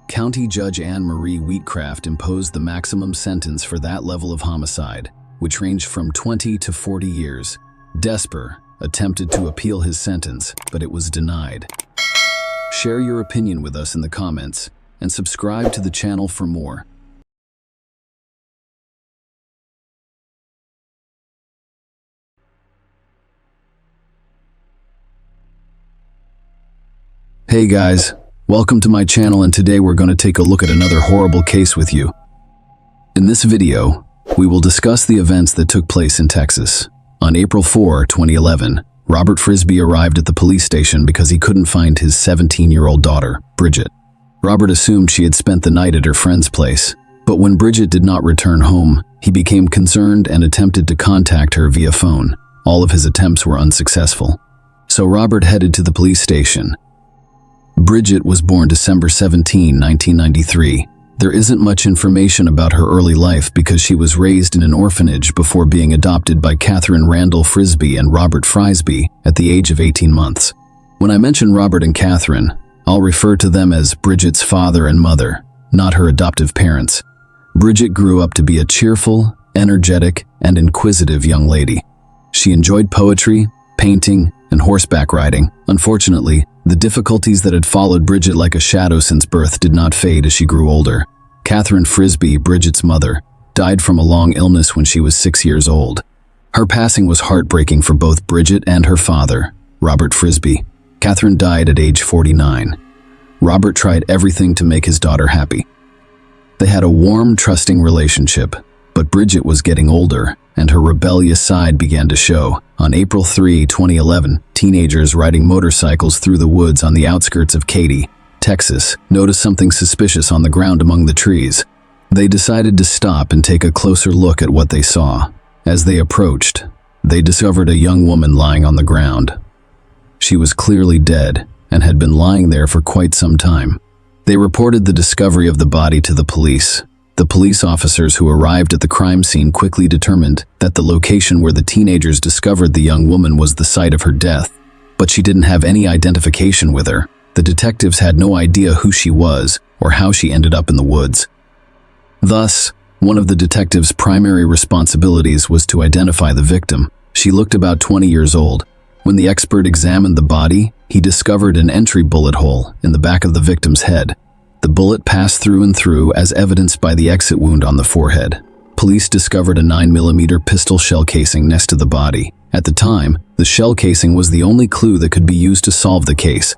County Judge Anne Marie Wheatcraft imposed the maximum sentence for that level of homicide, which ranged from 20 to 40 years. Desper attempted to appeal his sentence, but it was denied. Share your opinion with us in the comments, and subscribe to the channel for more. Hey guys, welcome to my channel, and today we're going to take a look at another horrible case with you. In this video, we will discuss the events that took place in Texas. On April 4, 2011, Robert Frisbee arrived at the police station because he couldn't find his 17-year-old daughter, Bridget. Robert assumed she had spent the night at her friend's place, but when Bridget did not return home, he became concerned and attempted to contact her via phone. All of his attempts were unsuccessful. So Robert headed to the police station. Bridget was born December 17, 1993. There isn't much information about her early life because she was raised in an orphanage before being adopted by Catherine Randall Frisbee and Robert Frisbee at the age of 18 months. When I mention Robert and Catherine, I'll refer to them as Bridget's father and mother, not her adoptive parents. Bridget grew up to be a cheerful, energetic, and inquisitive young lady. She enjoyed poetry, painting, and horseback riding. Unfortunately, the difficulties that had followed Bridget like a shadow since birth did not fade as she grew older. Catherine Frisbee, Bridget's mother, died from a long illness when she was 6 years old. Her passing was heartbreaking for both Bridget and her father, Robert Frisbee. Catherine died at age 49. Robert tried everything to make his daughter happy. They had a warm, trusting relationship, but Bridget was getting older, and her rebellious side began to show. On April 3, 2011, teenagers riding motorcycles through the woods on the outskirts of Katy, Texas, noticed something suspicious on the ground among the trees. They decided to stop and take a closer look at what they saw. As they approached, they discovered a young woman lying on the ground. She was clearly dead and had been lying there for quite some time. They reported the discovery of the body to the police. The police officers who arrived at the crime scene quickly determined that the location where the teenagers discovered the young woman was the site of her death, but she didn't have any identification with her. The detectives had no idea who she was or how she ended up in the woods. Thus, one of the detectives' primary responsibilities was to identify the victim. She looked about 20 years old. When the expert examined the body, he discovered an entry bullet hole in the back of the victim's head. The bullet passed through and through, as evidenced by the exit wound on the forehead. Police discovered a 9mm pistol shell casing next to the body. At the time, the shell casing was the only clue that could be used to solve the case.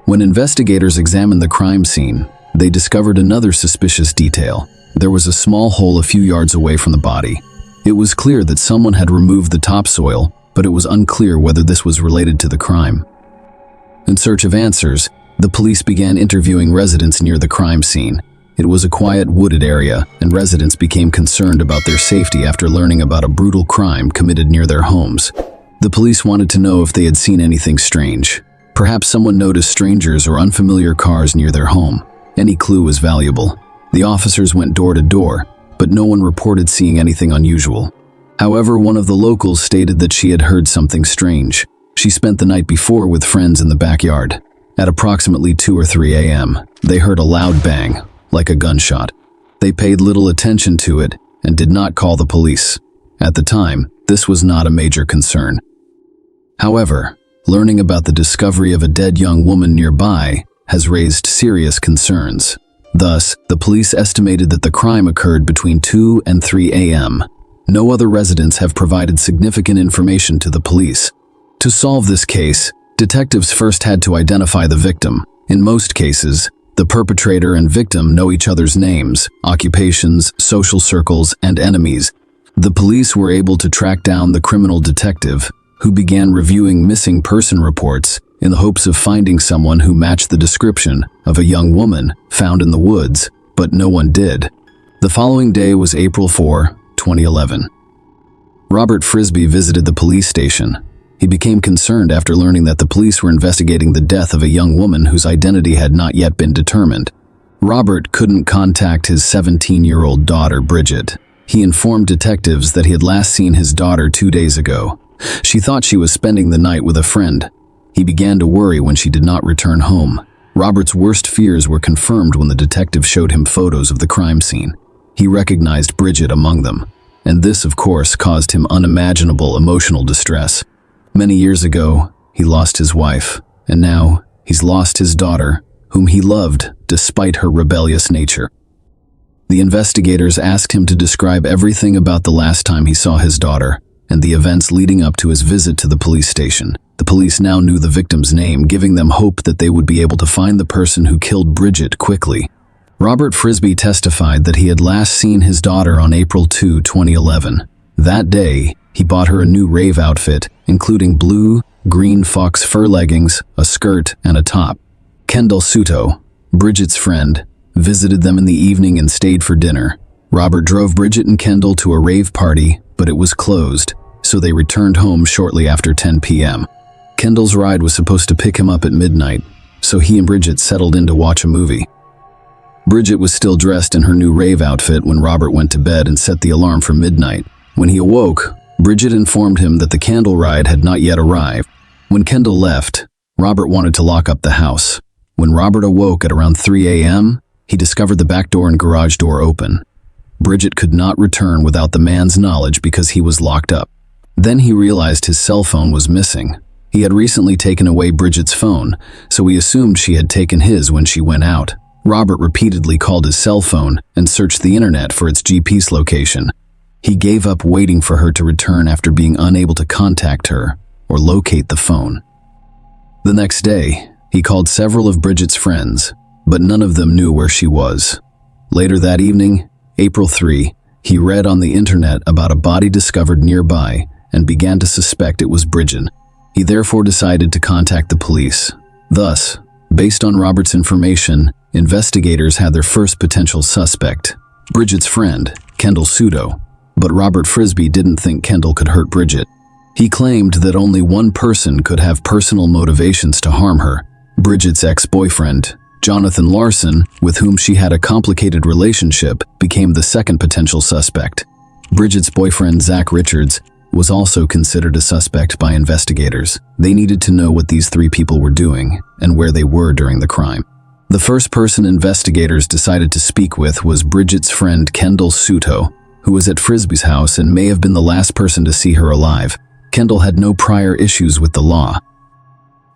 When investigators examined the crime scene, they discovered another suspicious detail. There was a small hole a few yards away from the body. It was clear that someone had removed the topsoil, but it was unclear whether this was related to the crime. In search of answers, the police began interviewing residents near the crime scene. It was a quiet, wooded area, and residents became concerned about their safety after learning about a brutal crime committed near their homes. The police wanted to know if they had seen anything strange. Perhaps someone noticed strangers or unfamiliar cars near their home. Any clue was valuable. The officers went door to door, but no one reported seeing anything unusual. However, one of the locals stated that she had heard something strange. She spent the night before with friends in the backyard. At approximately 2 or 3 a.m., they heard a loud bang, like a gunshot. They paid little attention to it and did not call the police. At the time, this was not a major concern. However, learning about the discovery of a dead young woman nearby has raised serious concerns. Thus, the police estimated that the crime occurred between 2 and 3 a.m. No other residents have provided significant information to the police. To solve this case, detectives first had to identify the victim. In most cases, the perpetrator and victim know each other's names, occupations, social circles, and enemies. The police were able to track down the criminal detective, who began reviewing missing person reports in the hopes of finding someone who matched the description of a young woman found in the woods, but no one did. The following day was April 4, 2011. Robert Frisbee visited the police station. He became concerned after learning that the police were investigating the death of a young woman whose identity had not yet been determined. Robert couldn't contact his 17-year-old daughter, Bridget. He informed detectives that he had last seen his daughter 2 days ago. She thought she was spending the night with a friend. He began to worry when she did not return home. Robert's worst fears were confirmed when the detective showed him photos of the crime scene. He recognized Bridget among them, and this, of course, caused him unimaginable emotional distress. Many years ago, he lost his wife, and now he's lost his daughter, whom he loved despite her rebellious nature. The investigators asked him to describe everything about the last time he saw his daughter and the events leading up to his visit to the police station. The police now knew the victim's name, giving them hope that they would be able to find the person who killed Bridget quickly. Robert Frisby testified that he had last seen his daughter on April 2, 2011. That day, he bought her a new rave outfit, including blue, green fox fur leggings, a skirt, and a top. Kendall Suto, Bridget's friend, visited them in the evening and stayed for dinner. Robert drove Bridget and Kendall to a rave party, but it was closed, so they returned home shortly after 10 p.m. Kendall's ride was supposed to pick him up at midnight, so he and Bridget settled in to watch a movie. Bridget was still dressed in her new rave outfit when Robert went to bed and set the alarm for midnight. When he awoke, Bridget informed him that the candle ride had not yet arrived. When Kendall left, Robert wanted to lock up the house. When Robert awoke at around 3 a.m., he discovered the back door and garage door open. Bridget could not return without the man's knowledge because he was locked up. Then he realized his cell phone was missing. He had recently taken away Bridget's phone, so he assumed she had taken his when she went out. Robert repeatedly called his cell phone and searched the internet for its GPS location. He gave up waiting for her to return after being unable to contact her or locate the phone. The next day, he called several of Bridget's friends, but none of them knew where she was. Later that evening, April 3, he read on the internet about a body discovered nearby and began to suspect it was Bridget. He therefore decided to contact the police. Thus, based on Robert's information, investigators had their first potential suspect, Bridget's friend, Kendall Suto. But Robert Frisby didn't think Kendall could hurt Bridget. He claimed that only one person could have personal motivations to harm her, Bridget's ex-boyfriend, Jonathan Larson, with whom she had a complicated relationship, became the second potential suspect. Bridget's boyfriend, Zach Richards, was also considered a suspect by investigators. They needed to know what these three people were doing and where they were during the crime. The first person investigators decided to speak with was Bridget's friend, Kendall Suto, who was at Frisby's house and may have been the last person to see her alive. Kendall had no prior issues with the law.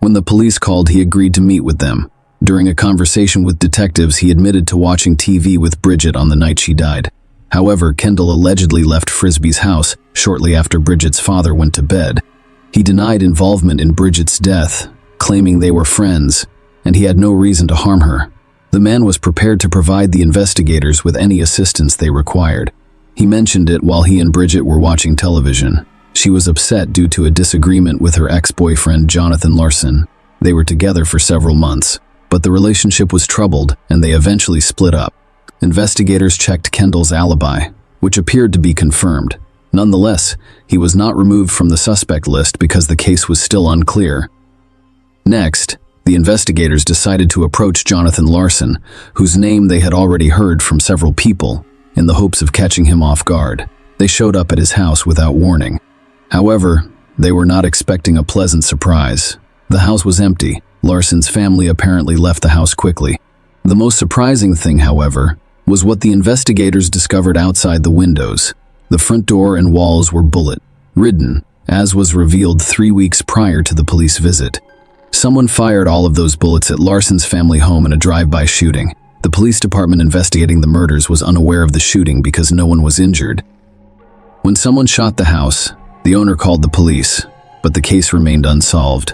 When the police called, he agreed to meet with them. During a conversation with detectives, he admitted to watching TV with Bridget on the night she died. However, Kendall allegedly left Frisby's house shortly after Bridget's father went to bed. He denied involvement in Bridget's death, claiming they were friends, and he had no reason to harm her. The man was prepared to provide the investigators with any assistance they required. He mentioned it while he and Bridget were watching television. She was upset due to a disagreement with her ex-boyfriend, Jonathan Larson. They were together for several months, but the relationship was troubled and they eventually split up. Investigators checked Kendall's alibi, which appeared to be confirmed. Nonetheless, he was not removed from the suspect list because the case was still unclear. Next, the investigators decided to approach Jonathan Larson, whose name they had already heard from several people, in the hopes of catching him off guard. They showed up at his house without warning. However, they were not expecting a pleasant surprise. The house was empty. Larson's family apparently left the house quickly. The most surprising thing, however, was what the investigators discovered outside the windows. The front door and walls were bullet-ridden, as was revealed 3 weeks prior to the police visit. Someone fired all of those bullets at Larson's family home in a drive-by shooting. The police department investigating the murders was unaware of the shooting because no one was injured. When someone shot the house, the owner called the police, but the case remained unsolved.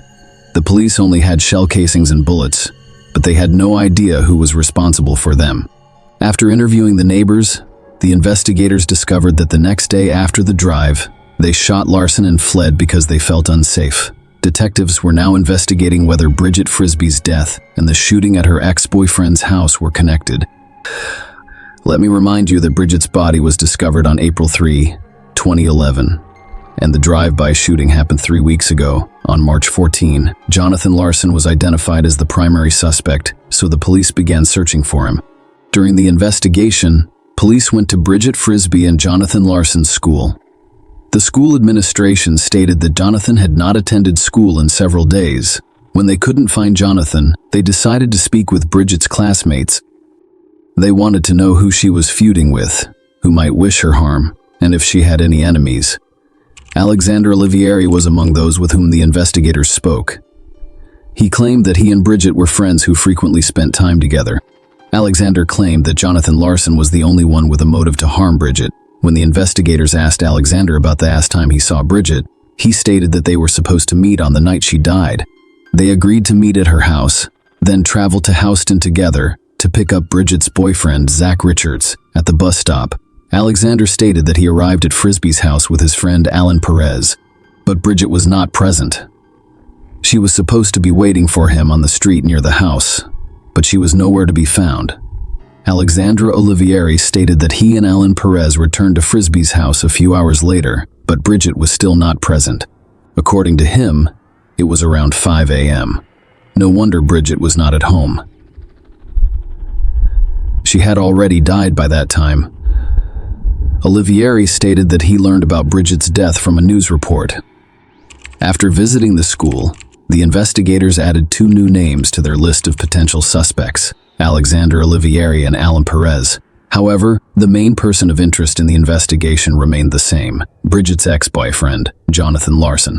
The police only had shell casings and bullets, but they had no idea who was responsible for them. After interviewing the neighbors, the investigators discovered that the next day after the drive, they shot Larson and fled because they felt unsafe. Detectives were now investigating whether Bridget Frisby's death and the shooting at her ex-boyfriend's house were connected. Let me remind you that Bridget's body was discovered on April 3, 2011, and the drive-by shooting happened 3 weeks ago. On March 14, Jonathan Larson was identified as the primary suspect, so the police began searching for him. During the investigation, police went to Bridget Frisbee and Jonathan Larson's school. The school administration stated that Jonathan had not attended school in several days. When they couldn't find Jonathan, they decided to speak with Bridget's classmates. They wanted to know who she was feuding with, who might wish her harm, and if she had any enemies. Alexander Olivieri was among those with whom the investigators spoke. He claimed that he and Bridget were friends who frequently spent time together. Alexander claimed that Jonathan Larson was the only one with a motive to harm Bridget. When the investigators asked Alexander about the last time he saw Bridget, he stated that they were supposed to meet on the night she died. They agreed to meet at her house, then travel to Houston together to pick up Bridget's boyfriend, Zach Richards, at the bus stop. Alexander stated that he arrived at Frisbee's house with his friend Alan Perez, but Bridget was not present. She was supposed to be waiting for him on the street near the house, but she was nowhere to be found. Alexandra Olivieri stated that he and Alan Perez returned to Frisbee's house a few hours later, but Bridget was still not present. According to him, it was around 5 a.m. No wonder Bridget was not at home. She had already died by that time. Olivieri stated that he learned about Bridget's death from a news report. After visiting the school, the investigators added 2 new names to their list of potential suspects, Alexander Olivieri and Alan Perez. However, the main person of interest in the investigation remained the same, Bridget's ex-boyfriend, Jonathan Larson.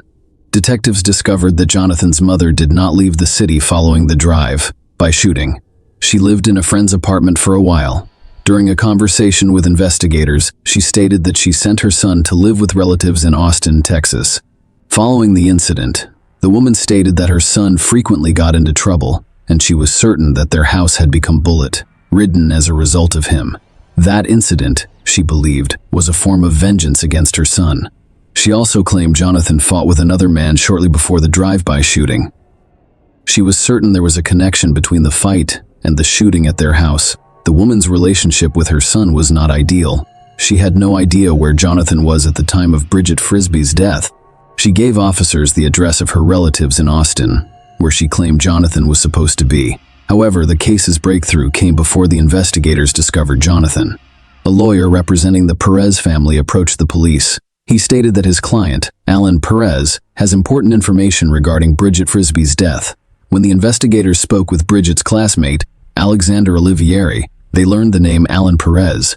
Detectives discovered that Jonathan's mother did not leave the city following the drive-by shooting. She lived in a friend's apartment for a while. During a conversation with investigators, she stated that she sent her son to live with relatives in Austin, Texas. Following the incident, the woman stated that her son frequently got into trouble, and she was certain that their house had become bullet-ridden as a result of him. That incident, she believed, was a form of vengeance against her son. She also claimed Jonathan fought with another man shortly before the drive-by shooting. She was certain there was a connection between the fight and the shooting at their house. The woman's relationship with her son was not ideal. She had no idea where Jonathan was at the time of Bridget Frisbee's death. She gave officers the address of her relatives in Austin, where she claimed Jonathan was supposed to be. However, the case's breakthrough came before the investigators discovered Jonathan. A lawyer representing the Perez family approached the police. He stated that his client, Alan Perez, has important information regarding Bridget Frisbee's death. When the investigators spoke with Bridget's classmate, Alexander Olivieri, they learned the name Alan Perez.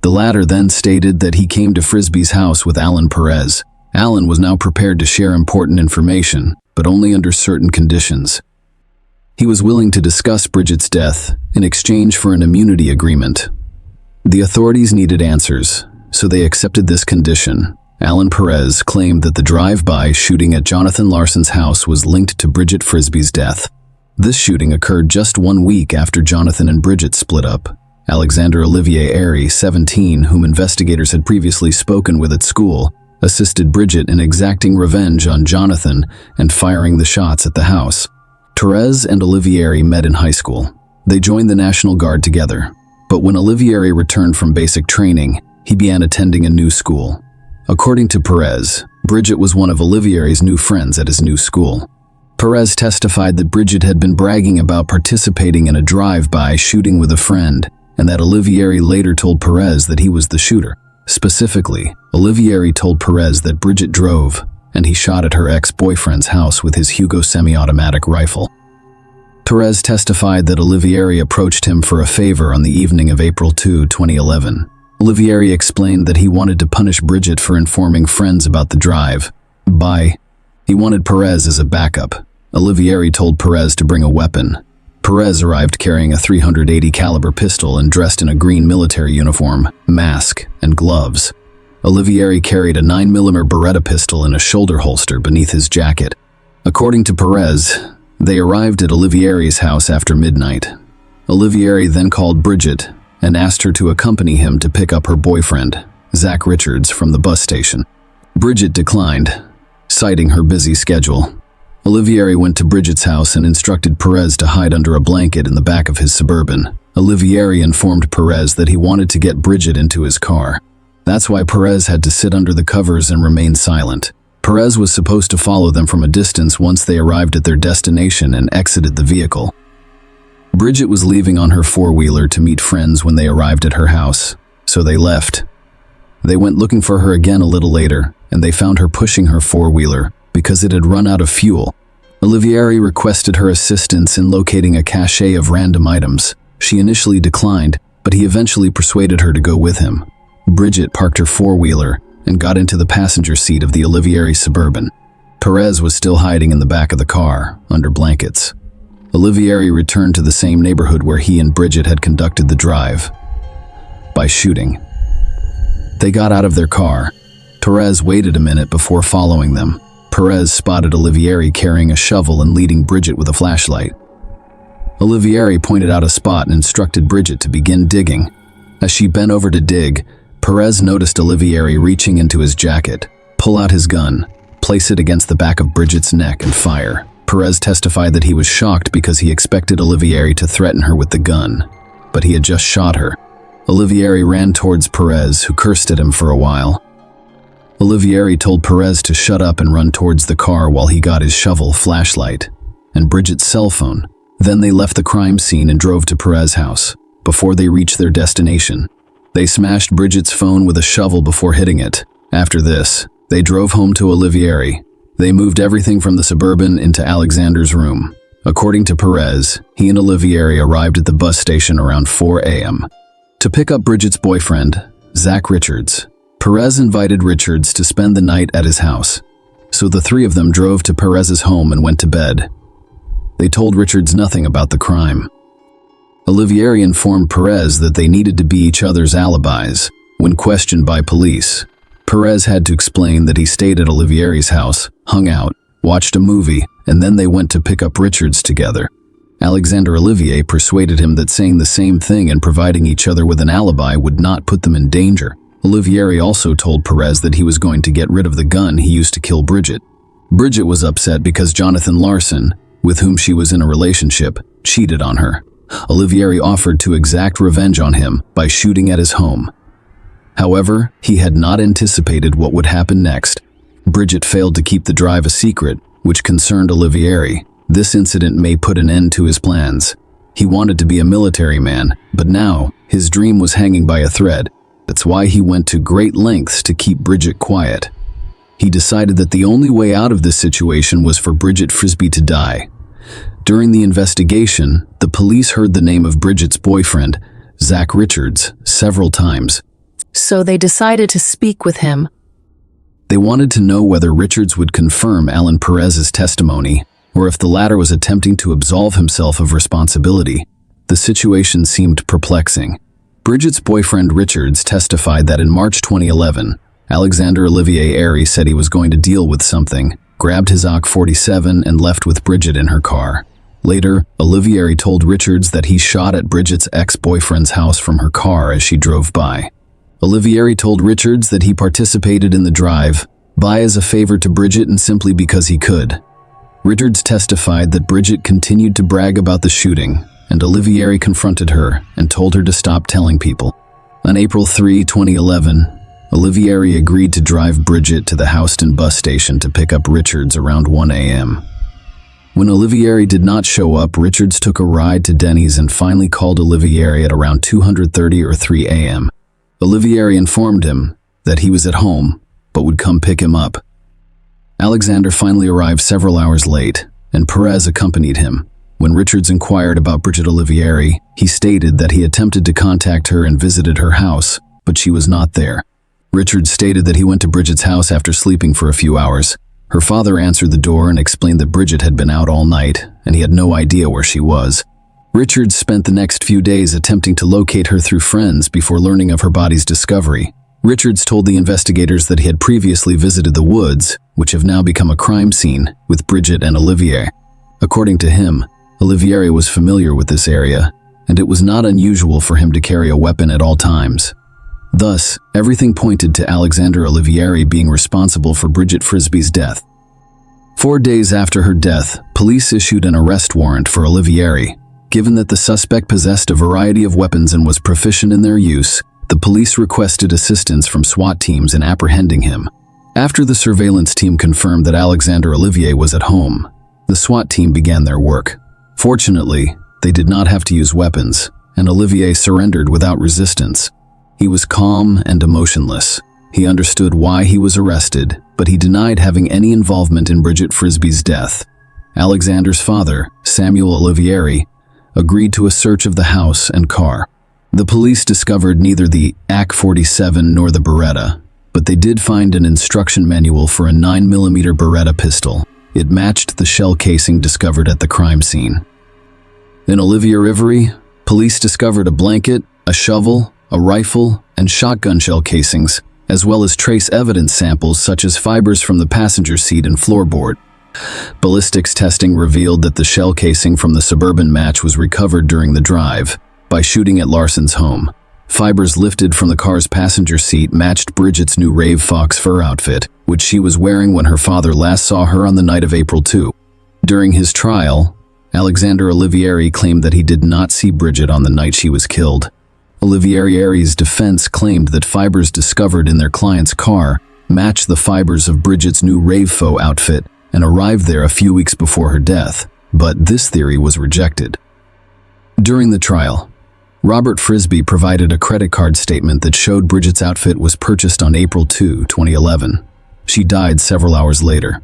The latter then stated that he came to Frisbee's house with Alan Perez. Alan was now prepared to share important information, but only under certain conditions. He was willing to discuss Bridget's death in exchange for an immunity agreement. The authorities needed answers, so they accepted this condition. Alan Perez claimed that the drive-by shooting at Jonathan Larson's house was linked to Bridget Frisbee's death. This shooting occurred just 1 week after Jonathan and Bridget split up. Alexander Olivieri, 17, whom investigators had previously spoken with at school, assisted Bridget in exacting revenge on Jonathan and firing the shots at the house. Perez and Olivieri met in high school. They joined the National Guard together, but when Olivieri returned from basic training, he began attending a new school. According to Perez, Bridget was one of Olivieri's new friends at his new school. Perez testified that Bridget had been bragging about participating in a drive-by shooting with a friend, and that Olivieri later told Perez that he was the shooter. Specifically, Olivieri told Perez that Bridget drove, and he shot at her ex-boyfriend's house with his Hugo semi-automatic rifle. Perez testified that Olivieri approached him for a favor on the evening of April 2, 2011. Olivieri explained that he wanted to punish Bridget for informing friends about the drive-by. He wanted Perez as a backup. Olivieri told Perez to bring a weapon. Perez arrived carrying a .380 caliber pistol and dressed in a green military uniform, mask, and gloves. Olivieri carried a 9mm Beretta pistol in a shoulder holster beneath his jacket. According to Perez, they arrived at Olivieri's house after midnight. Olivieri then called Bridget and asked her to accompany him to pick up her boyfriend, Zach Richards, from the bus station. Bridget declined, citing her busy schedule. Olivieri went to Bridget's house and instructed Perez to hide under a blanket in the back of his Suburban. Olivieri informed Perez that he wanted to get Bridget into his car. That's why Perez had to sit under the covers and remain silent. Perez was supposed to follow them from a distance once they arrived at their destination and exited the vehicle. Bridget was leaving on her four-wheeler to meet friends when they arrived at her house, so they left. They went looking for her again a little later, and they found her pushing her four-wheeler because it had run out of fuel. Olivieri requested her assistance in locating a cache of random items. She initially declined, but he eventually persuaded her to go with him. Bridget parked her four-wheeler and got into the passenger seat of the Olivieri Suburban. Perez was still hiding in the back of the car, under blankets. Olivieri returned to the same neighborhood where he and Bridget had conducted the drive by shooting. They got out of their car. Perez waited a minute before following them. Perez spotted Olivieri carrying a shovel and leading Bridget with a flashlight. Olivieri pointed out a spot and instructed Bridget to begin digging. As she bent over to dig, Perez noticed Olivieri reaching into his jacket, pull out his gun, place it against the back of Bridget's neck and fire. Perez testified that he was shocked because he expected Olivieri to threaten her with the gun, but he had just shot her. Olivieri ran towards Perez, who cursed at him for a while. Olivieri told Perez to shut up and run towards the car while he got his shovel, flashlight, and Bridget's cell phone. Then they left the crime scene and drove to Perez's house. Before they reached their destination, they smashed Bridget's phone with a shovel before hitting it. After this, they drove home to Olivieri. They moved everything from the Suburban into Alexander's room. According to Perez, he and Olivieri arrived at the bus station around 4 a.m. to pick up Bridget's boyfriend, Zach Richards. Perez invited Richards to spend the night at his house, so the three of them drove to Perez's home and went to bed. They told Richards nothing about the crime. Olivieri informed Perez that they needed to be each other's alibis. When questioned by police, Perez had to explain that he stayed at Olivieri's house, hung out, watched a movie, and then they went to pick up Richards together. Alexander Olivier persuaded him that saying the same thing and providing each other with an alibi would not put them in danger. Olivieri also told Perez that he was going to get rid of the gun he used to kill Bridget. Bridget was upset because Jonathan Larson, with whom she was in a relationship, cheated on her. Olivieri offered to exact revenge on him by shooting at his home. However, he had not anticipated what would happen next. Bridget failed to keep the drive a secret, which concerned Olivieri. This incident may put an end to his plans. He wanted to be a military man, but now his dream was hanging by a thread. That's why he went to great lengths to keep Bridget quiet. He decided that the only way out of this situation was for Bridget Frisbee to die. During the investigation, the police heard the name of Bridget's boyfriend, Zach Richards, several times. So they decided to speak with him. They wanted to know whether Richards would confirm Alan Perez's testimony, or if the latter was attempting to absolve himself of responsibility. The situation seemed perplexing. Bridget's boyfriend Richards testified that in March 2011, Alexander Olivier Airy said he was going to deal with something, grabbed his AK-47 and left with Bridget in her car. Later, Olivieri told Richards that he shot at Bridget's ex-boyfriend's house from her car as she drove by. Olivieri told Richards that he participated in the drive-by as a favor to Bridget and simply because he could. Richards testified that Bridget continued to brag about the shooting, and Olivieri confronted her and told her to stop telling people. On April 3, 2011, Olivieri agreed to drive Bridget to the Houston bus station to pick up Richards around 1 a.m. When Olivieri did not show up, Richards took a ride to Denny's and finally called Olivieri at around 2:30 or 3 a.m. Olivieri informed him that he was at home, but would come pick him up. Alexander finally arrived several hours late, and Perez accompanied him. When Richards inquired about Bridget Olivieri, he stated that he attempted to contact her and visited her house, but she was not there. Richards stated that he went to Bridget's house after sleeping for a few hours. Her father answered the door and explained that Bridget had been out all night, and he had no idea where she was. Richards spent the next few days attempting to locate her through friends before learning of her body's discovery. Richards told the investigators that he had previously visited the woods, which have now become a crime scene, with Bridget and Olivier. According to him, Olivieri was familiar with this area, and it was not unusual for him to carry a weapon at all times. Thus, everything pointed to Alexander Olivieri being responsible for Bridget Frisbee's death. 4 days after her death, police issued an arrest warrant for Olivieri. Given that the suspect possessed a variety of weapons and was proficient in their use, the police requested assistance from SWAT teams in apprehending him. After the surveillance team confirmed that Alexander Olivier was at home, the SWAT team began their work. Fortunately, They did not have to use weapons, and Olivier surrendered without resistance. He was calm and emotionless. He understood why he was arrested, but he denied having any involvement in Bridget Frisby's death. Alexander's father, Samuel Olivieri, agreed to a search of the house and car. The police discovered neither the AK-47 nor the Beretta, but they did find an instruction manual for a 9mm Beretta pistol. It matched the shell casing discovered at the crime scene. In Olivier Ivory, police discovered a blanket, a shovel, a rifle, and shotgun shell casings, as well as trace evidence samples such as fibers from the passenger seat and floorboard. Ballistics testing revealed that the shell casing from the Suburban match was recovered during the drive by shooting at Larson's home. Fibers lifted from the car's passenger seat matched Bridget's new Rave Fox fur outfit, which she was wearing when her father last saw her on the night of April 2. During his trial, Alexander Olivieri claimed that he did not see Bridget on the night she was killed. Olivieri's defense claimed that fibers discovered in their client's car matched the fibers of Bridget's new Rave Fox outfit and arrived there a few weeks before her death, but this theory was rejected. During the trial, Robert Frisby provided a credit card statement that showed Bridget's outfit was purchased on April 2, 2011. She died several hours later.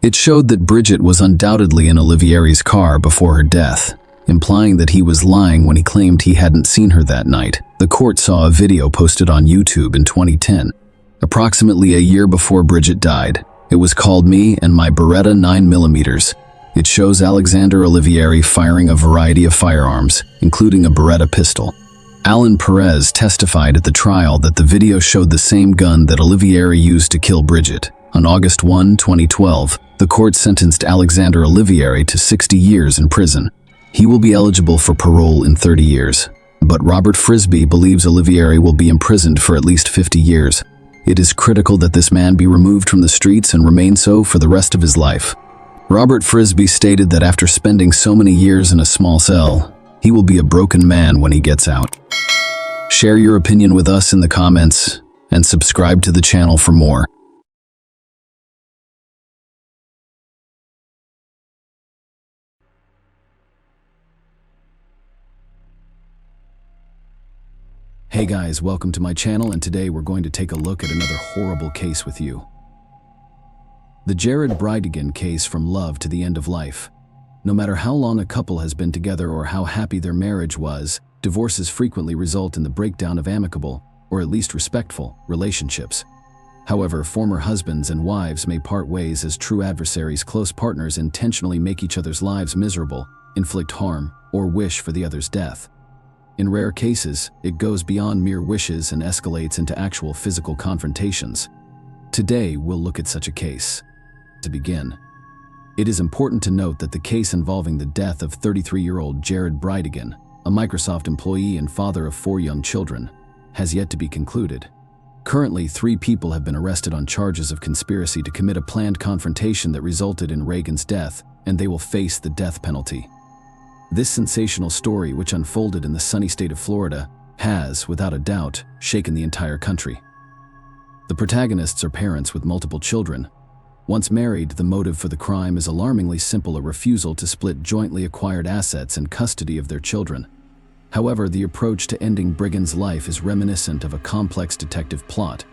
It showed that Bridget was undoubtedly in Olivieri's car before her death, implying that he was lying when he claimed he hadn't seen her that night. The court saw a video posted on YouTube in 2010, approximately a year before Bridget died. It was called Me and My Beretta 9mm. It shows Alexander Olivieri firing a variety of firearms, including a Beretta pistol. Alan Perez testified at the trial that the video showed the same gun that Olivieri used to kill Bridget. On August 1, 2012, the court sentenced Alexander Olivieri to 60 years in prison. He will be eligible for parole in 30 years, but Robert Frisby believes Olivieri will be imprisoned for at least 50 years. It is critical that this man be removed from the streets and remain so for the rest of his life. Robert Frisby stated that after spending so many years in a small cell, he will be a broken man when he gets out. Share your opinion with us in the comments and subscribe to the channel for more. Hey guys, welcome to my channel, and today we're going to take a look at another horrible case with you. The Jared Bridegan case from love to the end of life. No matter how long a couple has been together or how happy their marriage was, divorces frequently result in the breakdown of amicable, or at least respectful, relationships. However, former husbands and wives may part ways as true adversaries. Close partners intentionally make each other's lives miserable, inflict harm, or wish for the other's death. In rare cases, it goes beyond mere wishes and escalates into actual physical confrontations. Today, we'll look at such a case. To begin, it is important to note that the case involving the death of 33-year-old Jared Bridegan, a Microsoft employee and father of 4 young children, has yet to be concluded. Currently, 3 people have been arrested on charges of conspiracy to commit a planned confrontation that resulted in Reagan's death, and they will face the death penalty. This sensational story, which unfolded in the sunny state of Florida, has, without a doubt, shaken the entire country. The protagonists are parents with multiple children. Once married, the motive for the crime is alarmingly simple: a refusal to split jointly acquired assets and custody of their children. However, the approach to ending Brigan's life is reminiscent of a complex detective plot.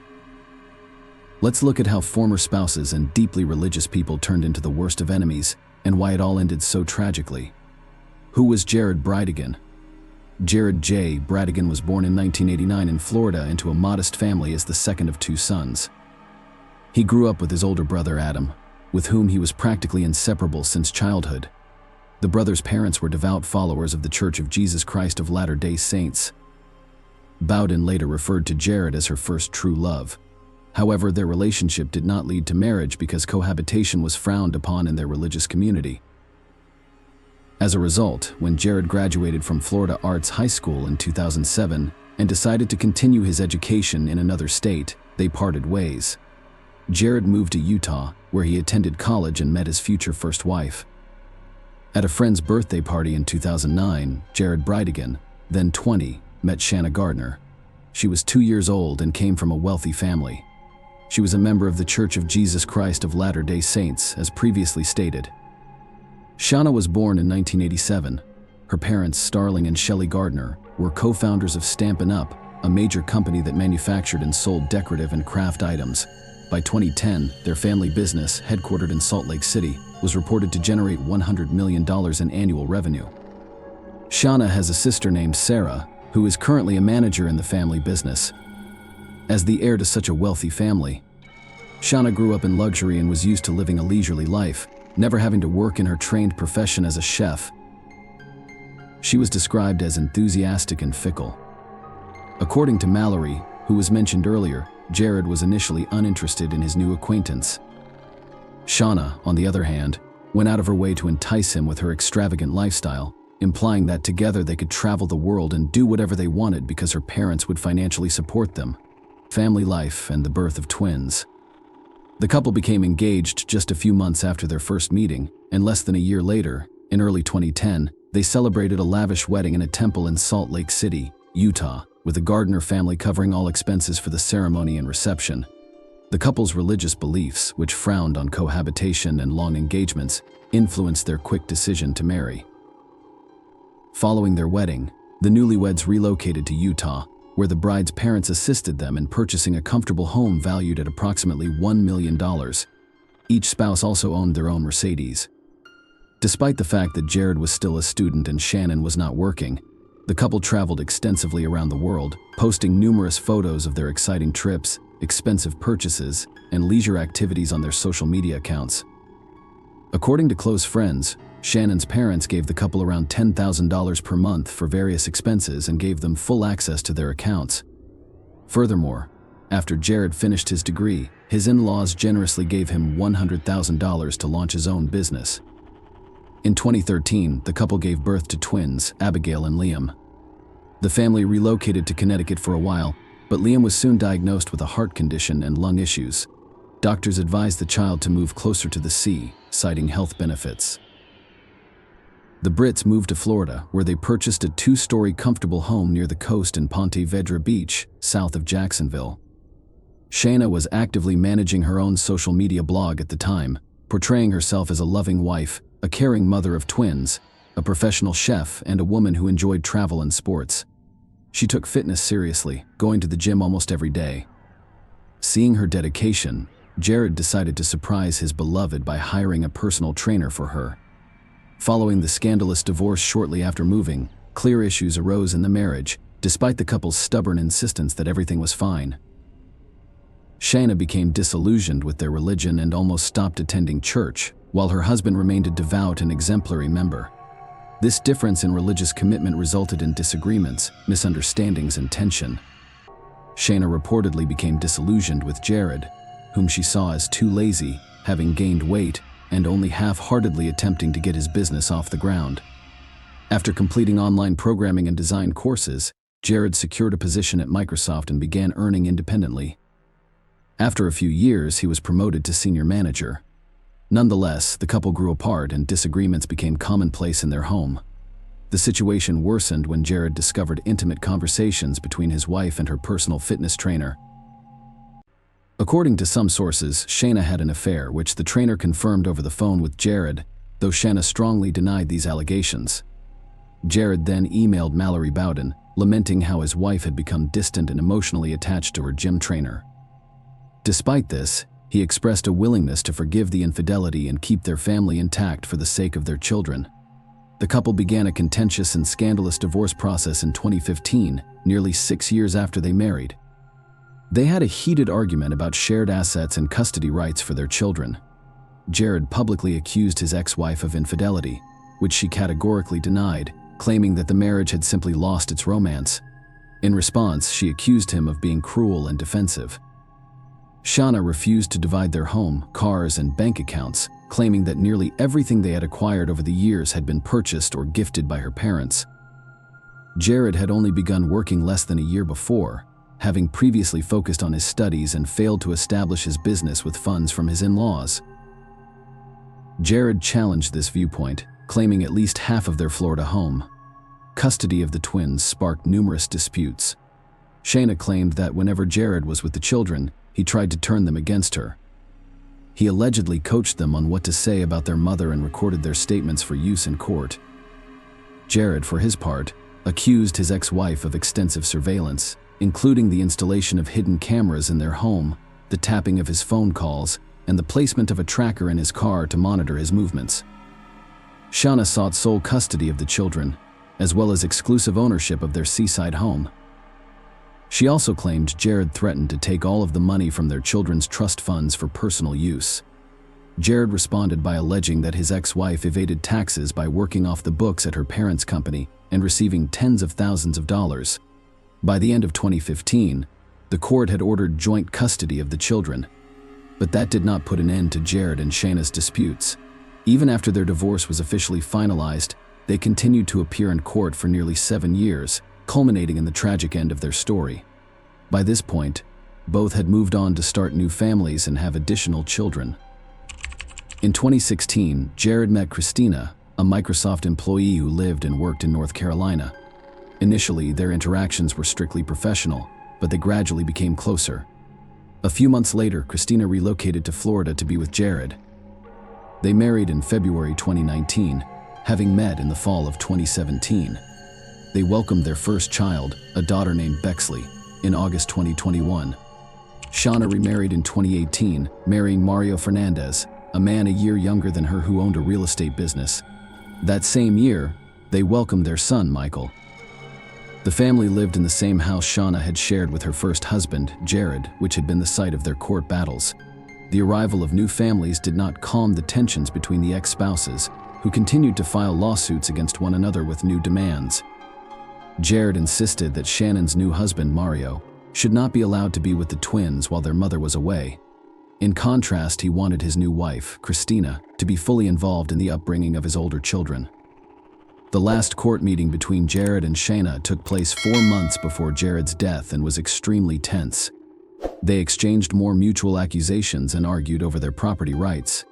Let's look at how former spouses and deeply religious people turned into the worst of enemies, and why it all ended so tragically. Who was Jared Bridegan? Jared J. Bridegan was born in 1989 in Florida into a modest family as the second of 2 sons. He grew up with his older brother Adam, with whom he was practically inseparable since childhood. The brother's parents were devout followers of the Church of Jesus Christ of Latter-day Saints. Bowden later referred to Jared as her first true love. However, their relationship did not lead to marriage because cohabitation was frowned upon in their religious community. As a result, when Jared graduated from Florida Arts High School in 2007 and decided to continue his education in another state, they parted ways. Jared moved to Utah, where he attended college and met his future first wife. At a friend's birthday party in 2009, Jared Bridegan, then 20, met Shanna Gardner. She was 2 years old and came from a wealthy family. She was a member of the Church of Jesus Christ of Latter-day Saints, as previously stated. Shanna was born in 1987. Her parents, Starling and Shelley Gardner, were co-founders of Stampin' Up!, a major company that manufactured and sold decorative and craft items. By 2010, their family business, headquartered in Salt Lake City, was reported to generate $100 million in annual revenue. Shauna has a sister named Sarah, who is currently a manager in the family business. As the heir to such a wealthy family, Shauna grew up in luxury and was used to living a leisurely life, never having to work in her trained profession as a chef. She was described as enthusiastic and fickle. According to Mallory, who was mentioned earlier, Jared was initially uninterested in his new acquaintance. Shauna, on the other hand, went out of her way to entice him with her extravagant lifestyle, implying that together they could travel the world and do whatever they wanted because her parents would financially support them. Family life and the birth of twins. The couple became engaged just a few months after their first meeting, and less than a year later, in early 2010, they celebrated a lavish wedding in a temple in Salt Lake City, Utah, with the Gardner family covering all expenses for the ceremony and reception. The couple's religious beliefs, which frowned on cohabitation and long engagements, influenced their quick decision to marry. Following their wedding, the newlyweds relocated to Utah, where the bride's parents assisted them in purchasing a comfortable home valued at approximately $1 million. Each spouse also owned their own Mercedes. Despite the fact that Jared was still a student and Shannon was not working, the couple traveled extensively around the world, posting numerous photos of their exciting trips, expensive purchases, and leisure activities on their social media accounts. According to close friends, Shannon's parents gave the couple around $10,000 per month for various expenses and gave them full access to their accounts. Furthermore, after Jared finished his degree, his in-laws generously gave him $100,000 to launch his own business. In 2013, the couple gave birth to twins, Abigail and Liam. The family relocated to Connecticut for a while, but Liam was soon diagnosed with a heart condition and lung issues. Doctors advised the child to move closer to the sea, citing health benefits. The Brits moved to Florida, where they purchased a 2-story comfortable home near the coast in Ponte Vedra Beach, south of Jacksonville. Shauna was actively managing her own social media blog at the time, portraying herself as a loving wife, a caring mother of twins, a professional chef, and a woman who enjoyed travel and sports. She took fitness seriously, going to the gym almost every day. Seeing her dedication, Jared decided to surprise his beloved by hiring a personal trainer for her. Following the scandalous divorce shortly after moving, clear issues arose in the marriage, despite the couple's stubborn insistence that everything was fine. Shauna became disillusioned with their religion and almost stopped attending church, while her husband remained a devout and exemplary member. This difference in religious commitment resulted in disagreements, misunderstandings, and tension. Shauna reportedly became disillusioned with Jared, whom she saw as too lazy, having gained weight, and only half-heartedly attempting to get his business off the ground. After completing online programming and design courses, Jared secured a position at Microsoft and began earning independently. After a few years, he was promoted to senior manager. Nonetheless, the couple grew apart and disagreements became commonplace in their home. The situation worsened when Jared discovered intimate conversations between his wife and her personal fitness trainer. According to some sources, Shauna had an affair, which the trainer confirmed over the phone with Jared, though Shauna strongly denied these allegations. Jared then emailed Mallory Bowden, lamenting how his wife had become distant and emotionally attached to her gym trainer. Despite this, he expressed a willingness to forgive the infidelity and keep their family intact for the sake of their children. The couple began a contentious and scandalous divorce process in 2015, nearly 6 years after they married. They had a heated argument about shared assets and custody rights for their children. Jared publicly accused his ex-wife of infidelity, which she categorically denied, claiming that the marriage had simply lost its romance. In response, she accused him of being cruel and defensive. Shauna refused to divide their home, cars, and bank accounts, claiming that nearly everything they had acquired over the years had been purchased or gifted by her parents. Jared had only begun working less than a year before, having previously focused on his studies and failed to establish his business with funds from his in-laws. Jared challenged this viewpoint, claiming at least half of their Florida home. Custody of the twins sparked numerous disputes. Shauna claimed that whenever Jared was with the children, he tried to turn them against her. He allegedly coached them on what to say about their mother and recorded their statements for use in court. Jared, for his part, accused his ex-wife of extensive surveillance, including the installation of hidden cameras in their home, the tapping of his phone calls, and the placement of a tracker in his car to monitor his movements. Shauna sought sole custody of the children, as well as exclusive ownership of their seaside home. She also claimed Jared threatened to take all of the money from their children's trust funds for personal use. Jared responded by alleging that his ex-wife evaded taxes by working off the books at her parents' company and receiving tens of thousands of dollars. By the end of 2015, the court had ordered joint custody of the children. But that did not put an end to Jared and Shana's disputes. Even after their divorce was officially finalized, they continued to appear in court for nearly 7 years, culminating in the tragic end of their story. By this point, both had moved on to start new families and have additional children. In 2016, Jared met Christina, a Microsoft employee who lived and worked in North Carolina. Initially, their interactions were strictly professional, but they gradually became closer. A few months later, Christina relocated to Florida to be with Jared. They married in February 2019, having met in the fall of 2017. They welcomed their first child, a daughter named Bexley, in August 2021. Shauna remarried in 2018, marrying Mario Fernandez, a man a year younger than her who owned a real estate business. That same year, they welcomed their son, Michael. The family lived in the same house Shauna had shared with her first husband, Jared, which had been the site of their court battles. The arrival of new families did not calm the tensions between the ex-spouses, who continued to file lawsuits against one another with new demands. Jared insisted that Shannon's new husband, Mario, should not be allowed to be with the twins while their mother was away. In contrast, he wanted his new wife, Christina, to be fully involved in the upbringing of his older children. The last court meeting between Jared and Shana took place 4 months before Jared's death and was extremely tense. They exchanged more mutual accusations and argued over their property rights.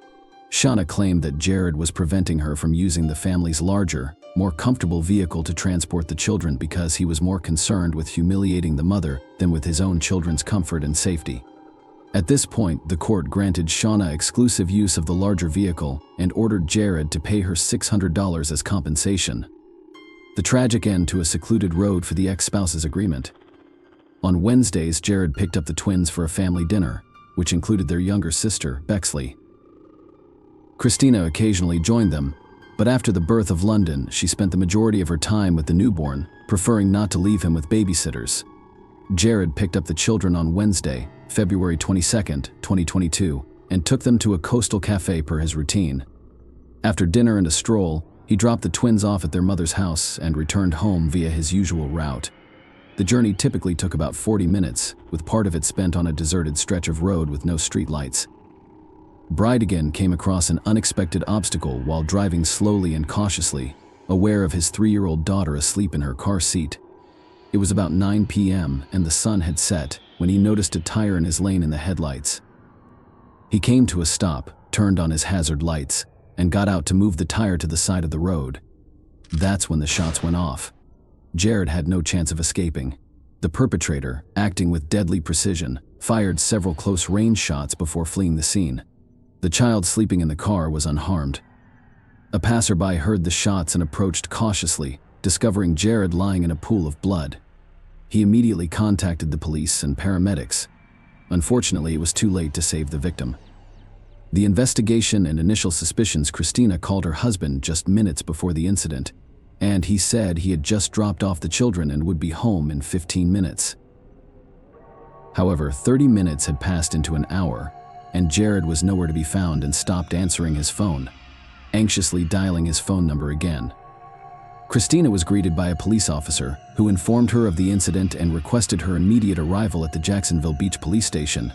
Shauna claimed that Jared was preventing her from using the family's larger, more comfortable vehicle to transport the children because he was more concerned with humiliating the mother than with his own children's comfort and safety. At this point, the court granted Shauna exclusive use of the larger vehicle and ordered Jared to pay her $600 as compensation. The tragic end to a secluded road for the ex-spouse's agreement. On Wednesdays, Jared picked up the twins for a family dinner, which included their younger sister, Bexley. Christina occasionally joined them, but after the birth of London, she spent the majority of her time with the newborn, preferring not to leave him with babysitters. Jared picked up the children on Wednesday, February 22, 2022, and took them to a coastal cafe per his routine. After dinner and a stroll, he dropped the twins off at their mother's house and returned home via his usual route. The journey typically took about 40 minutes, with part of it spent on a deserted stretch of road with no streetlights. Bridegan came across an unexpected obstacle while driving slowly and cautiously, aware of his 3-year-old daughter asleep in her car seat. It was about 9 p.m. and the sun had set when he noticed a tire in his lane in the headlights. He came to a stop, turned on his hazard lights, and got out to move the tire to the side of the road. That's when the shots went off. Jared had no chance of escaping. The perpetrator, acting with deadly precision, fired several close-range shots before fleeing the scene. The child sleeping in the car was unharmed. A passerby heard the shots and approached cautiously, discovering Jared lying in a pool of blood. He immediately contacted the police and paramedics. Unfortunately, it was too late to save the victim. The investigation and initial suspicions Christina called her husband just minutes before the incident, and he said he had just dropped off the children and would be home in 15 minutes. However, 30 minutes had passed into an hour, and Jared was nowhere to be found and stopped answering his phone, anxiously dialing his phone number again. Christina was greeted by a police officer who informed her of the incident and requested her immediate arrival at the Jacksonville Beach police station.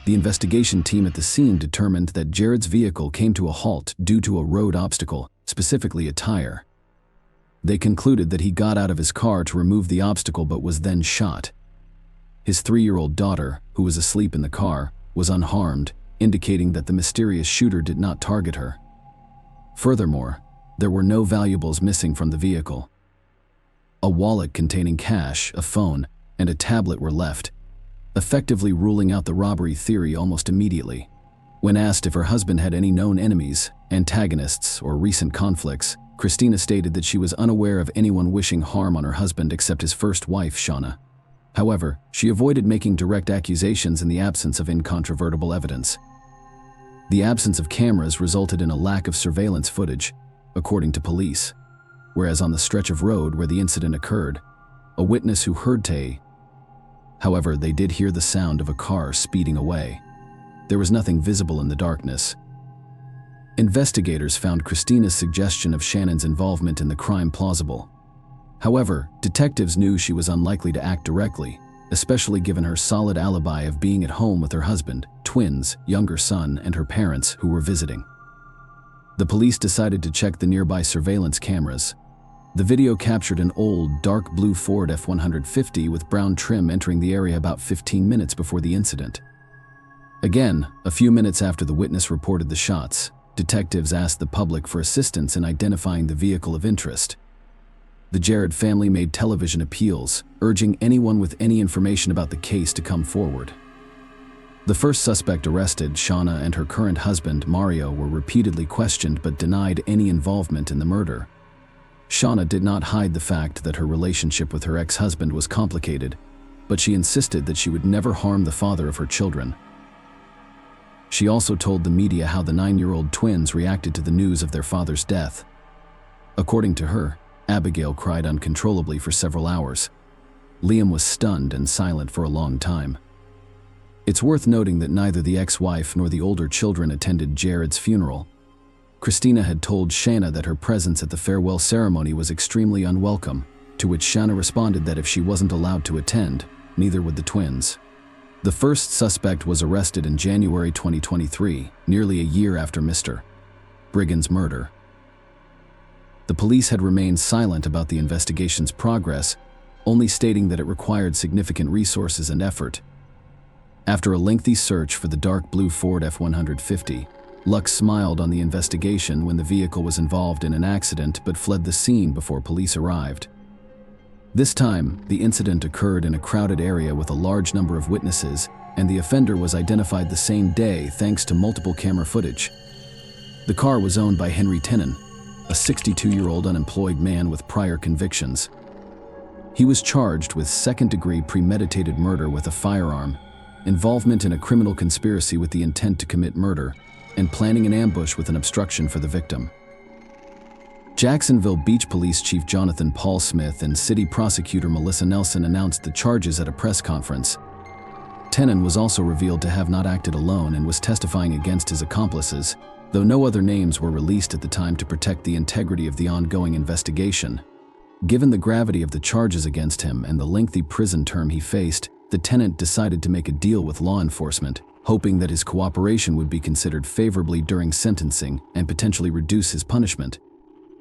The investigation team at the scene determined that Jared's vehicle came to a halt due to a road obstacle, specifically a tire. They concluded that he got out of his car to remove the obstacle but was then shot. His 3-year-old daughter, who was asleep in the car, was unharmed, indicating that the mysterious shooter did not target her. Furthermore, there were no valuables missing from the vehicle. A wallet containing cash, a phone, and a tablet were left, effectively ruling out the robbery theory almost immediately. When asked if her husband had any known enemies, antagonists, or recent conflicts, Christina stated that she was unaware of anyone wishing harm on her husband except his first wife, Shauna. However, she avoided making direct accusations in the absence of incontrovertible evidence. The absence of cameras resulted in a lack of surveillance footage, according to police, whereas on the stretch of road where the incident occurred, a witness who heard Tay. However, they did hear the sound of a car speeding away. There was nothing visible in the darkness. Investigators found Christina's suggestion of Shannon's involvement in the crime plausible. However, detectives knew she was unlikely to act directly, especially given her solid alibi of being at home with her husband, twins, younger son, and her parents who were visiting. The police decided to check the nearby surveillance cameras. The video captured an old, dark blue Ford F-150 with brown trim entering the area about 15 minutes before the incident. Again, a few minutes after the witness reported the shots, detectives asked the public for assistance in identifying the vehicle of interest. The Jared family made television appeals, urging anyone with any information about the case to come forward. The first suspect arrested, Shauna, and her current husband, Mario, were repeatedly questioned but denied any involvement in the murder. Shauna did not hide the fact that her relationship with her ex-husband was complicated, but she insisted that she would never harm the father of her children. She also told the media how the 9-year-old twins reacted to the news of their father's death. According to her, Abigail cried uncontrollably for several hours. Liam was stunned and silent for a long time. It's worth noting that neither the ex-wife nor the older children attended Jared's funeral. Christina had told Shanna that her presence at the farewell ceremony was extremely unwelcome, to which Shanna responded that if she wasn't allowed to attend, neither would the twins. The first suspect was arrested in January 2023, nearly a year after Mr. Briggan's murder. The police had remained silent about the investigation's progress, only stating that it required significant resources and effort. After a lengthy search for the dark blue Ford F-150, luck smiled on the investigation when the vehicle was involved in an accident but fled the scene before police arrived. This time, the incident occurred in a crowded area with a large number of witnesses, and the offender was identified the same day thanks to multiple camera footage. The car was owned by Henry Tenen, a 62-year-old unemployed man with prior convictions. He was charged with second-degree premeditated murder with a firearm, involvement in a criminal conspiracy with the intent to commit murder, and planning an ambush with an obstruction for the victim. Jacksonville Beach Police Chief Jonathan Paul Smith and City Prosecutor Melissa Nelson announced the charges at a press conference. Tenen was also revealed to have not acted alone and was testifying against his accomplices, though no other names were released at the time to protect the integrity of the ongoing investigation. Given the gravity of the charges against him and the lengthy prison term he faced, the tenant decided to make a deal with law enforcement, hoping that his cooperation would be considered favorably during sentencing and potentially reduce his punishment.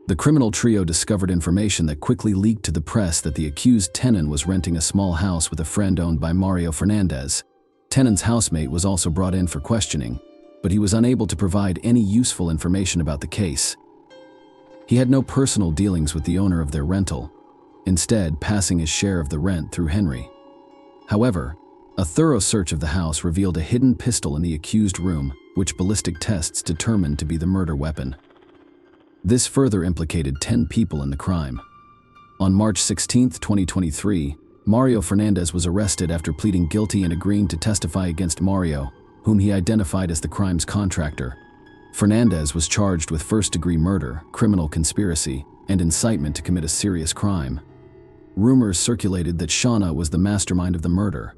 The criminal trio discovered information that quickly leaked to the press that the accused Tenen was renting a small house with a friend owned by Mario Fernandez. Tenen's housemate was also brought in for questioning, but he was unable to provide any useful information about the case. He had no personal dealings with the owner of their rental, instead passing his share of the rent through Henry. However, a thorough search of the house revealed a hidden pistol in the accused room, which ballistic tests determined to be the murder weapon. This further implicated 10 people in the crime. On March 16, 2023, Mario Fernandez was arrested after pleading guilty and agreeing to testify against Mario, whom he identified as the crime's contractor. Fernandez was charged with first-degree murder, criminal conspiracy, and incitement to commit a serious crime. Rumors circulated that Shauna was the mastermind of the murder.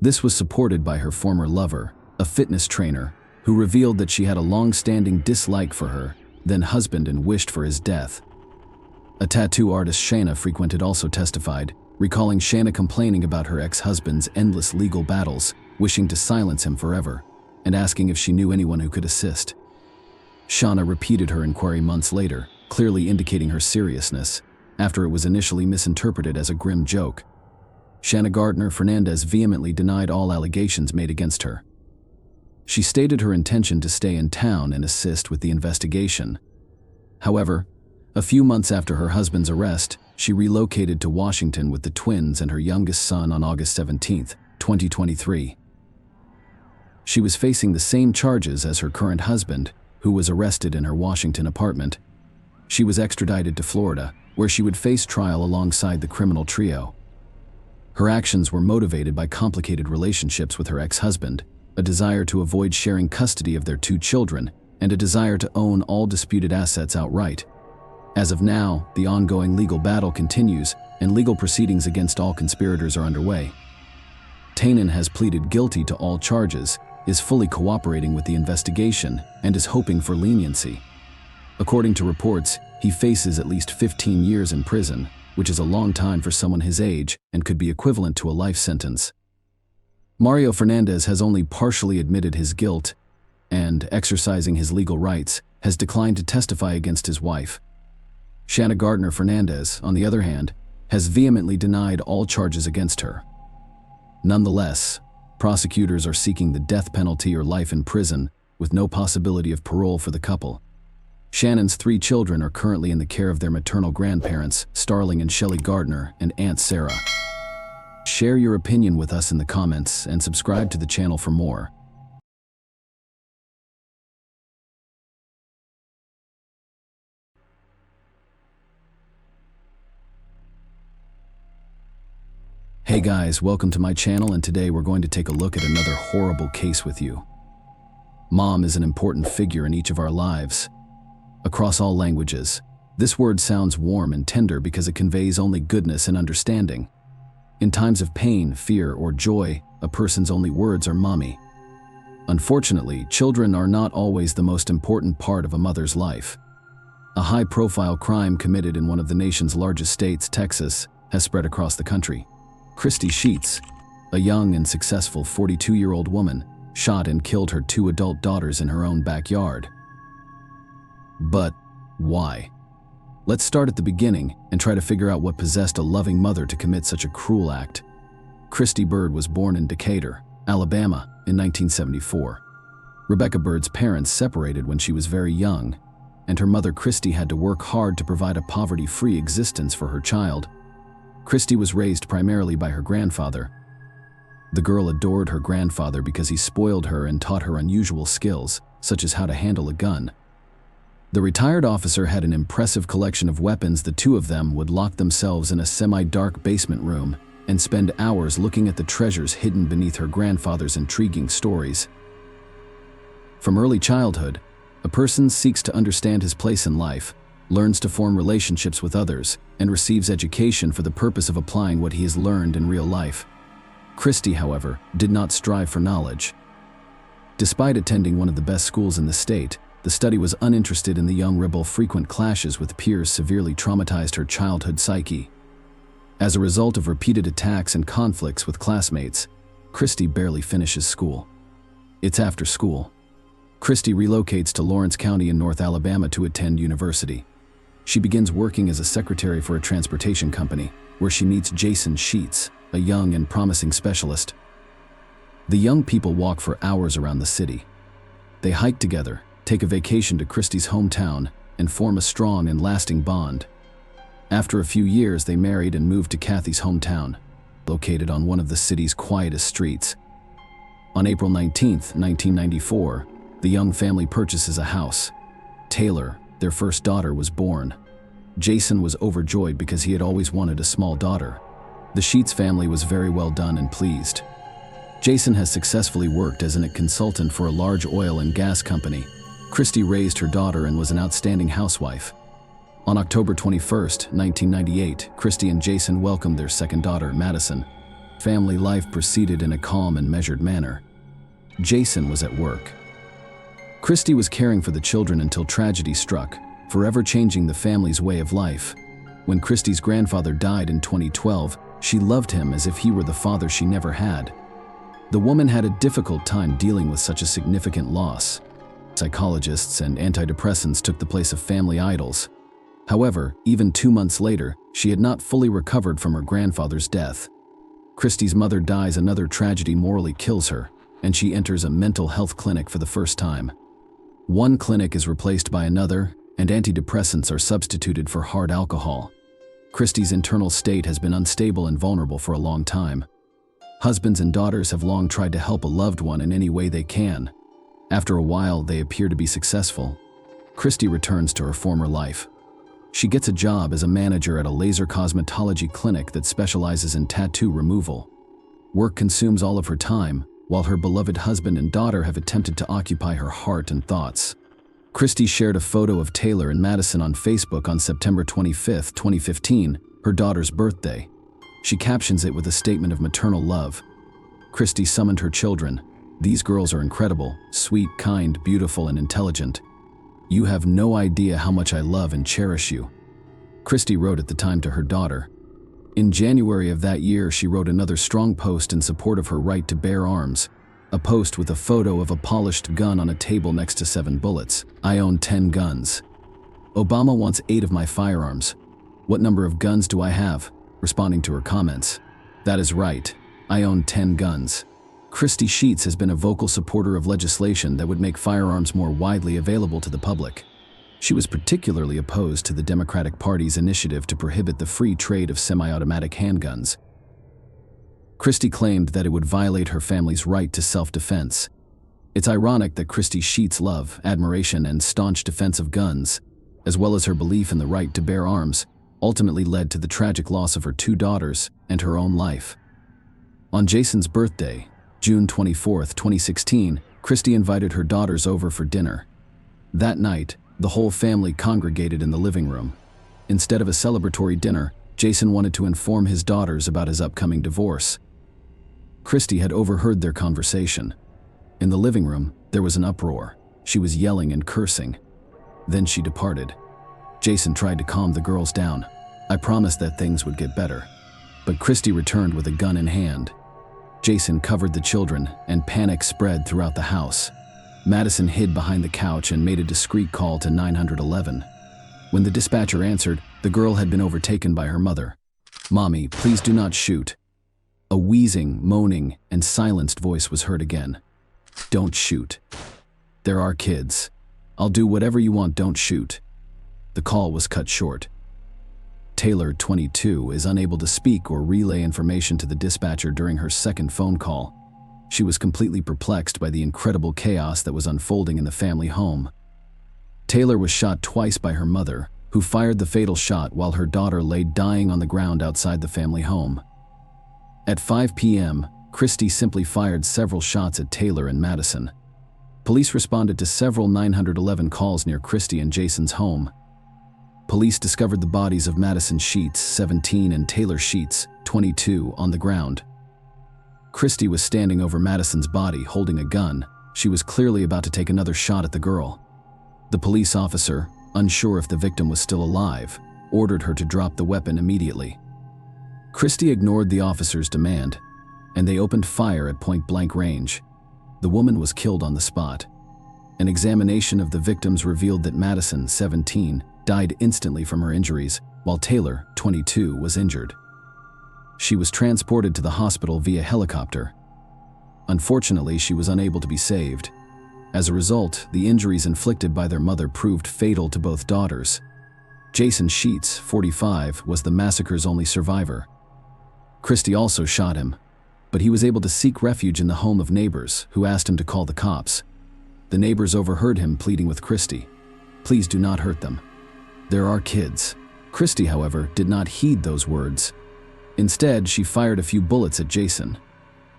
This was supported by her former lover, a fitness trainer, who revealed that she had a long-standing dislike for her, then husband, and wished for his death. A tattoo artist Shanna frequented also testified, recalling Shanna complaining about her ex-husband's endless legal battles, wishing to silence him forever, and asking if she knew anyone who could assist. Shauna repeated her inquiry months later, clearly indicating her seriousness, after it was initially misinterpreted as a grim joke. Shanna Gardner Fernandez vehemently denied all allegations made against her. She stated her intention to stay in town and assist with the investigation. However, a few months after her husband's arrest, she relocated to Washington with the twins and her youngest son on August 17, 2023. She was facing the same charges as her current husband, who was arrested in her Washington apartment. She was extradited to Florida, where she would face trial alongside the criminal trio. Her actions were motivated by complicated relationships with her ex-husband, a desire to avoid sharing custody of their 2 children, and a desire to own all disputed assets outright. As of now, the ongoing legal battle continues, and legal proceedings against all conspirators are underway. Tannen has pleaded guilty to all charges, is fully cooperating with the investigation, and is hoping for leniency. According to reports, he faces at least 15 years in prison, which is a long time for someone his age and could be equivalent to a life sentence. Mario Fernandez has only partially admitted his guilt and, exercising his legal rights, has declined to testify against his wife. Shanna Gardner Fernandez, on the other hand, has vehemently denied all charges against her. Nonetheless, prosecutors are seeking the death penalty or life in prison, with no possibility of parole for the couple. Shannon's 3 children are currently in the care of their maternal grandparents, Starling and Shelley Gardner, and Aunt Sarah. Share your opinion with us in the comments and subscribe to the channel for more. Hey guys, welcome to my channel, and today we're going to take a look at another horrible case with you. Mom is an important figure in each of our lives. Across all languages, this word sounds warm and tender because it conveys only goodness and understanding. In times of pain, fear, or joy, a person's only words are mommy. Unfortunately, children are not always the most important part of a mother's life. A high-profile crime committed in one of the nation's largest states, Texas, has spread across the country. Christy Sheets, a young and successful 42-year-old woman, shot and killed her 2 adult daughters in her own backyard. But why? Let's start at the beginning and try to figure out what possessed a loving mother to commit such a cruel act. Christy Bird was born in Decatur, Alabama, in 1974. Rebecca Bird's parents separated when she was very young, and her mother Christy had to work hard to provide a poverty-free existence for her child. Christy was raised primarily by her grandfather. The girl adored her grandfather because he spoiled her and taught her unusual skills, such as how to handle a gun. The retired officer had an impressive collection of weapons. The 2 of them would lock themselves in a semi-dark basement room and spend hours looking at the treasures hidden beneath her grandfather's intriguing stories. From early childhood, a person seeks to understand his place in life, learns to form relationships with others, and receives education for the purpose of applying what he has learned in real life. Christy, however, did not strive for knowledge. Despite attending one of the best schools in the state, the study was uninterested in the young rebel. Frequent clashes with peers severely traumatized her childhood psyche. As a result of repeated attacks and conflicts with classmates, Christy barely finishes school. It's after school. Christy relocates to Lawrence County in North Alabama to attend university. She begins working as a secretary for a transportation company, where she meets Jason Sheets, a young and promising specialist. The young people walk for hours around the city. They hike together, take a vacation to Christy's hometown, and form a strong and lasting bond. After a few years, they married and moved to Kathy's hometown, located on one of the city's quietest streets. On April 19, 1994, the young family purchases a house. Taylor, their first daughter, was born. Jason was overjoyed because he had always wanted a small daughter. The Sheets family was very well done and pleased. Jason has successfully worked as a consultant for a large oil and gas company. Christy raised her daughter and was an outstanding housewife. On October 21, 1998, Christy and Jason welcomed their second daughter, Madison. Family life proceeded in a calm and measured manner. Jason was at work. Christy was caring for the children until tragedy struck, forever changing the family's way of life. When Christy's grandfather died in 2012, she loved him as if he were the father she never had. The woman had a difficult time dealing with such a significant loss. Psychologists and antidepressants took the place of family idols. However, even 2 months later, she had not fully recovered from her grandfather's death. Christy's mother dies. Another tragedy morally kills her, and she enters a mental health clinic for the first time. One clinic is replaced by another, and antidepressants are substituted for hard alcohol. Christy's internal state has been unstable and vulnerable for a long time. Husbands and daughters have long tried to help a loved one in any way they can. After a while, they appear to be successful. Christy returns to her former life. She gets a job as a manager at a laser cosmetology clinic that specializes in tattoo removal. Work consumes all of her time, while her beloved husband and daughter have attempted to occupy her heart and thoughts. Christy shared a photo of Taylor and Madison on Facebook on September 25, 2015, her daughter's birthday. She captions it with a statement of maternal love. Christy summoned her children. These girls are incredible, sweet, kind, beautiful, and intelligent. You have no idea how much I love and cherish you. Christy wrote at the time to her daughter. In January of that year, she wrote another strong post in support of her right to bear arms. A post with a photo of a polished gun on a table next to 7 bullets. I own 10 guns. Obama wants 8 of my firearms. What number of guns do I have? Responding to her comments. That is right. I own 10 guns. Christy Sheets has been a vocal supporter of legislation that would make firearms more widely available to the public. She was particularly opposed to the Democratic Party's initiative to prohibit the free trade of semi-automatic handguns. Christy claimed that it would violate her family's right to self-defense. It's ironic that Christy Sheets' love, admiration, and staunch defense of guns, as well as her belief in the right to bear arms, ultimately led to the tragic loss of her 2 daughters and her own life. On Jason's birthday, June 24, 2016, Christy invited her daughters over for dinner. That night, the whole family congregated in the living room. Instead of a celebratory dinner, Jason wanted to inform his daughters about his upcoming divorce. Christy had overheard their conversation. In the living room, there was an uproar. She was yelling and cursing. Then she departed. Jason tried to calm the girls down. I promised that things would get better. But Christy returned with a gun in hand. Jason covered the children, and panic spread throughout the house. Madison hid behind the couch and made a discreet call to 911. When the dispatcher answered, the girl had been overtaken by her mother. "Mommy, please do not shoot." A wheezing, moaning, and silenced voice was heard again. "Don't shoot. There are kids. I'll do whatever you want, don't shoot." The call was cut short. Taylor, 22, is unable to speak or relay information to the dispatcher during her second phone call. She was completely perplexed by the incredible chaos that was unfolding in the family home. Taylor was shot twice by her mother, who fired the fatal shot while her daughter lay dying on the ground outside the family home. At 5 p.m., Christy simply fired several shots at Taylor and Madison. Police responded to several 911 calls near Christy and Jason's home. Police discovered the bodies of Madison Sheets, 17, and Taylor Sheets, 22, on the ground. Christy was standing over Madison's body, holding a gun. She was clearly about to take another shot at the girl. The police officer, unsure if the victim was still alive, ordered her to drop the weapon immediately. Christy ignored the officer's demand, and they opened fire at point-blank range. The woman was killed on the spot. An examination of the victims revealed that Madison, 17, died instantly from her injuries, while Taylor, 22, was injured. She was transported to the hospital via helicopter. Unfortunately, she was unable to be saved. As a result, the injuries inflicted by their mother proved fatal to both daughters. Jason Sheets, 45, was the massacre's only survivor. Christy also shot him, but he was able to seek refuge in the home of neighbors who asked him to call the cops. The neighbors overheard him pleading with Christy, "Please do not hurt them. There are kids." Christy, however, did not heed those words. Instead, she fired a few bullets at Jason.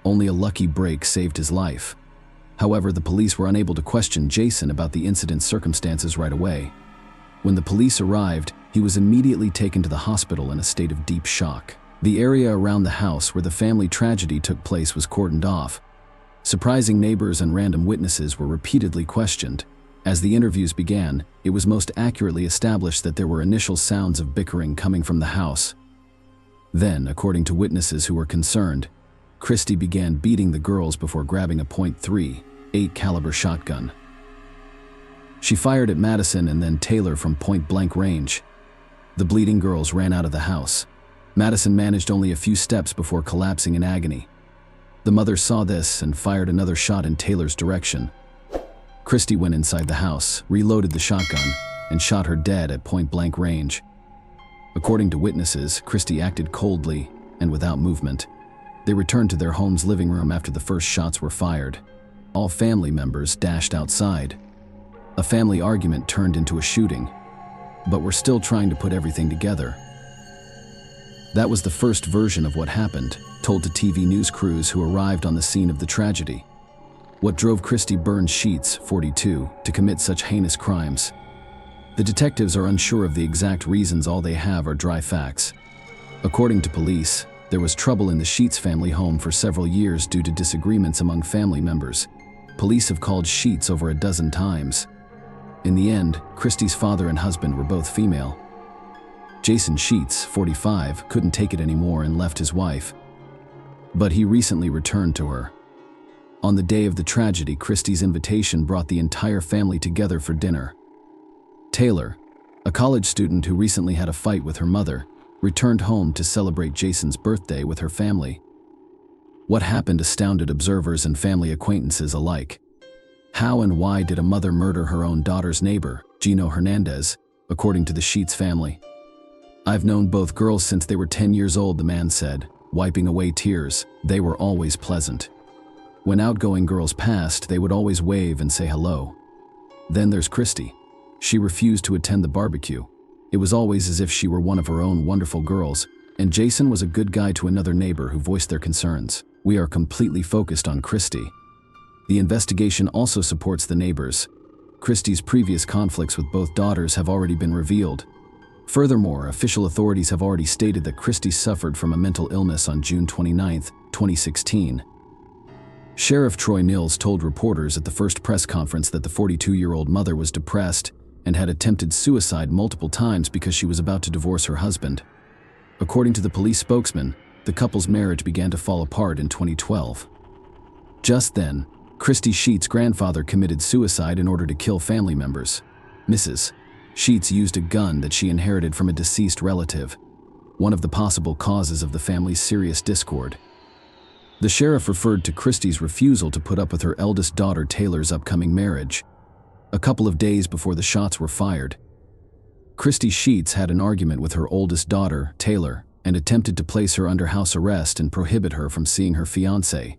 Only a lucky break saved his life. However, the police were unable to question Jason about the incident's circumstances right away. When the police arrived, he was immediately taken to the hospital in a state of deep shock. The area around the house where the family tragedy took place was cordoned off. Surprising neighbors and random witnesses were repeatedly questioned. As the interviews began, it was most accurately established that there were initial sounds of bickering coming from the house. Then, according to witnesses who were concerned, Christy began beating the girls before grabbing a .38 caliber shotgun. She fired at Madison and then Taylor from point-blank range. The bleeding girls ran out of the house. Madison managed only a few steps before collapsing in agony. The mother saw this and fired another shot in Taylor's direction. Christy went inside the house, reloaded the shotgun, and shot her dead at point-blank range. According to witnesses, Christy acted coldly and without movement. They returned to their home's living room after the first shots were fired. All family members dashed outside. A family argument turned into a shooting. but we're still trying to put everything together. That was the first version of what happened, told to TV news crews who arrived on the scene of the tragedy. What drove Christy Burns Sheets, 42, to commit such heinous crimes? The detectives are unsure of the exact reasons. All they have are dry facts. According to police, there was trouble in the Sheets family home for several years due to disagreements among family members. Police have called Sheets over a dozen times. In the end, Christy's father and husband were both female. Jason Sheets, 45, couldn't take it anymore and left his wife. But he recently returned to her. On the day of the tragedy, Christy's invitation brought the entire family together for dinner. Taylor, a college student who recently had a fight with her mother, returned home to celebrate Jason's birthday with her family. What happened astounded observers and family acquaintances alike. How and why did a mother murder her own daughter's neighbor, Gino Hernandez, according to the Sheets family? "I've known both girls since they were 10 years old," the man said, wiping away tears. "They were always pleasant. When outgoing girls passed, they would always wave and say hello. Then there's Christy. She refused to attend the barbecue. It was always as if she were one of her own wonderful girls, and Jason was a good guy to another neighbor who voiced their concerns. We are completely focused on Christy." The investigation also supports the neighbors. Christy's previous conflicts with both daughters have already been revealed. Furthermore, official authorities have already stated that Christy suffered from a mental illness on June 29, 2016. Sheriff Troy Nils told reporters at the first press conference that the 42-year-old mother was depressed and had attempted suicide multiple times because she was about to divorce her husband. According to the police spokesman, the couple's marriage began to fall apart in 2012. Just then, Christy Sheets' grandfather committed suicide in order to kill family members. Mrs. Sheets used a gun that she inherited from a deceased relative, one of the possible causes of the family's serious discord. The sheriff referred to Christy's refusal to put up with her eldest daughter Taylor's upcoming marriage. A couple of days before the shots were fired, Christy Sheets had an argument with her oldest daughter, Taylor, and attempted to place her under house arrest and prohibit her from seeing her fiancé.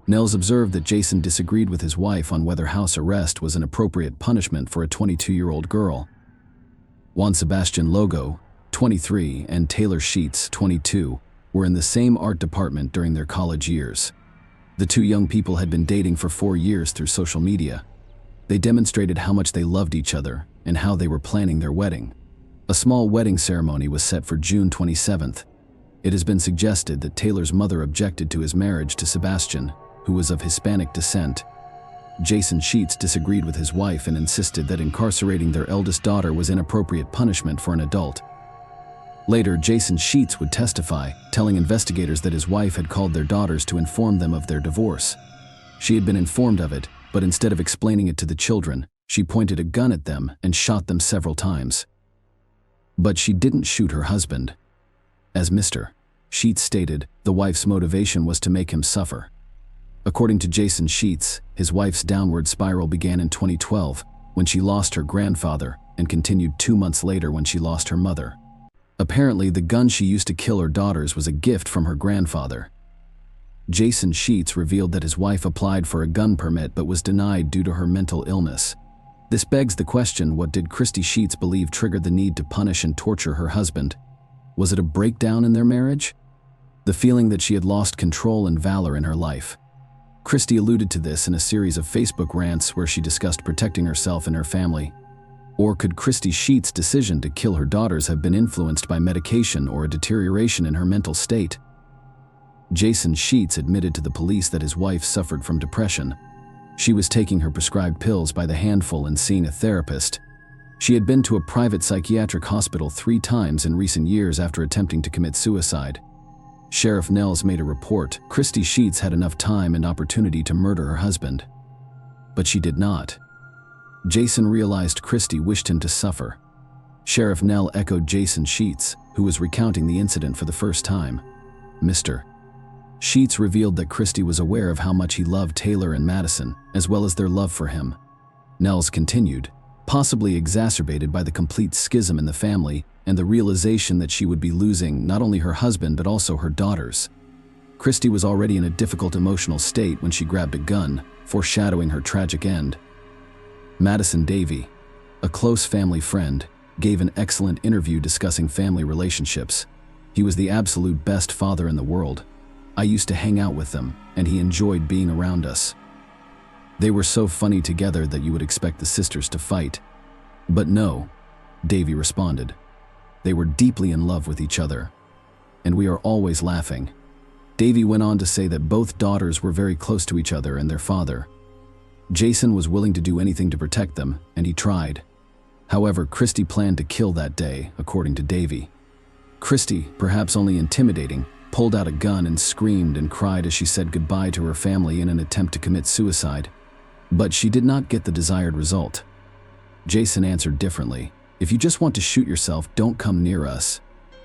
Nels observed that Jason disagreed with his wife on whether house arrest was an appropriate punishment for a 22-year-old girl. Juan Sebastian Logo, 23, and Taylor Sheets, 22, were in the same art department during their college years. The two young people had been dating for 4 years through social media. They demonstrated how much they loved each other and how they were planning their wedding. A small wedding ceremony was set for June 27th. It has been suggested that Taylor's mother objected to his marriage to Sebastian, who was of Hispanic descent. Jason Sheets disagreed with his wife and insisted that incarcerating their eldest daughter was inappropriate punishment for an adult. Later, Jason Sheets would testify, telling investigators that his wife had called their daughters to inform them of their divorce. She had been informed of it, but instead of explaining it to the children, she pointed a gun at them and shot them several times. But she didn't shoot her husband. As Mr. Sheets stated, the wife's motivation was to make him suffer. According to Jason Sheets, his wife's downward spiral began in 2012 when she lost her grandfather and continued 2 months later when she lost her mother. Apparently, the gun she used to kill her daughters was a gift from her grandfather. Jason Sheets revealed that his wife applied for a gun permit but was denied due to her mental illness. This begs the question, what did Christy Sheets believe triggered the need to punish and torture her husband? Was it a breakdown in their marriage? The feeling that she had lost control and valor in her life. Christy alluded to this in a series of Facebook rants where she discussed protecting herself and her family. Or could Christy Sheets' decision to kill her daughters have been influenced by medication or a deterioration in her mental state? Jason Sheets admitted to the police that his wife suffered from depression. She was taking her prescribed pills by the handful and seeing a therapist. She had been to a private psychiatric hospital 3 times in recent years after attempting to commit suicide. Sheriff Nels made a report. Christy Sheets had enough time and opportunity to murder her husband. But she did not. Jason realized Christy wished him to suffer. Sheriff Nell echoed Jason Sheets, who was recounting the incident for the first time. Mr. Sheets revealed that Christy was aware of how much he loved Taylor and Madison, as well as their love for him. Nels continued, possibly exacerbated by the complete schism in the family and the realization that she would be losing not only her husband but also her daughters. Christy was already in a difficult emotional state when she grabbed a gun, foreshadowing her tragic end. Madison Davey, a close family friend, gave an excellent interview discussing family relationships. He was the absolute best father in the world. I used to hang out with them, and he enjoyed being around us. They were so funny together that you would expect the sisters to fight. But no, Davy responded. They were deeply in love with each other, and we are always laughing. Davy went on to say that both daughters were very close to each other and their father. Jason was willing to do anything to protect them, and he tried. However, Christy planned to kill that day, according to Davy. Christy, perhaps only intimidating, pulled out a gun and screamed and cried as she said goodbye to her family in an attempt to commit suicide. But she did not get the desired result. Jason answered differently. If you just want to shoot yourself, don't come near us.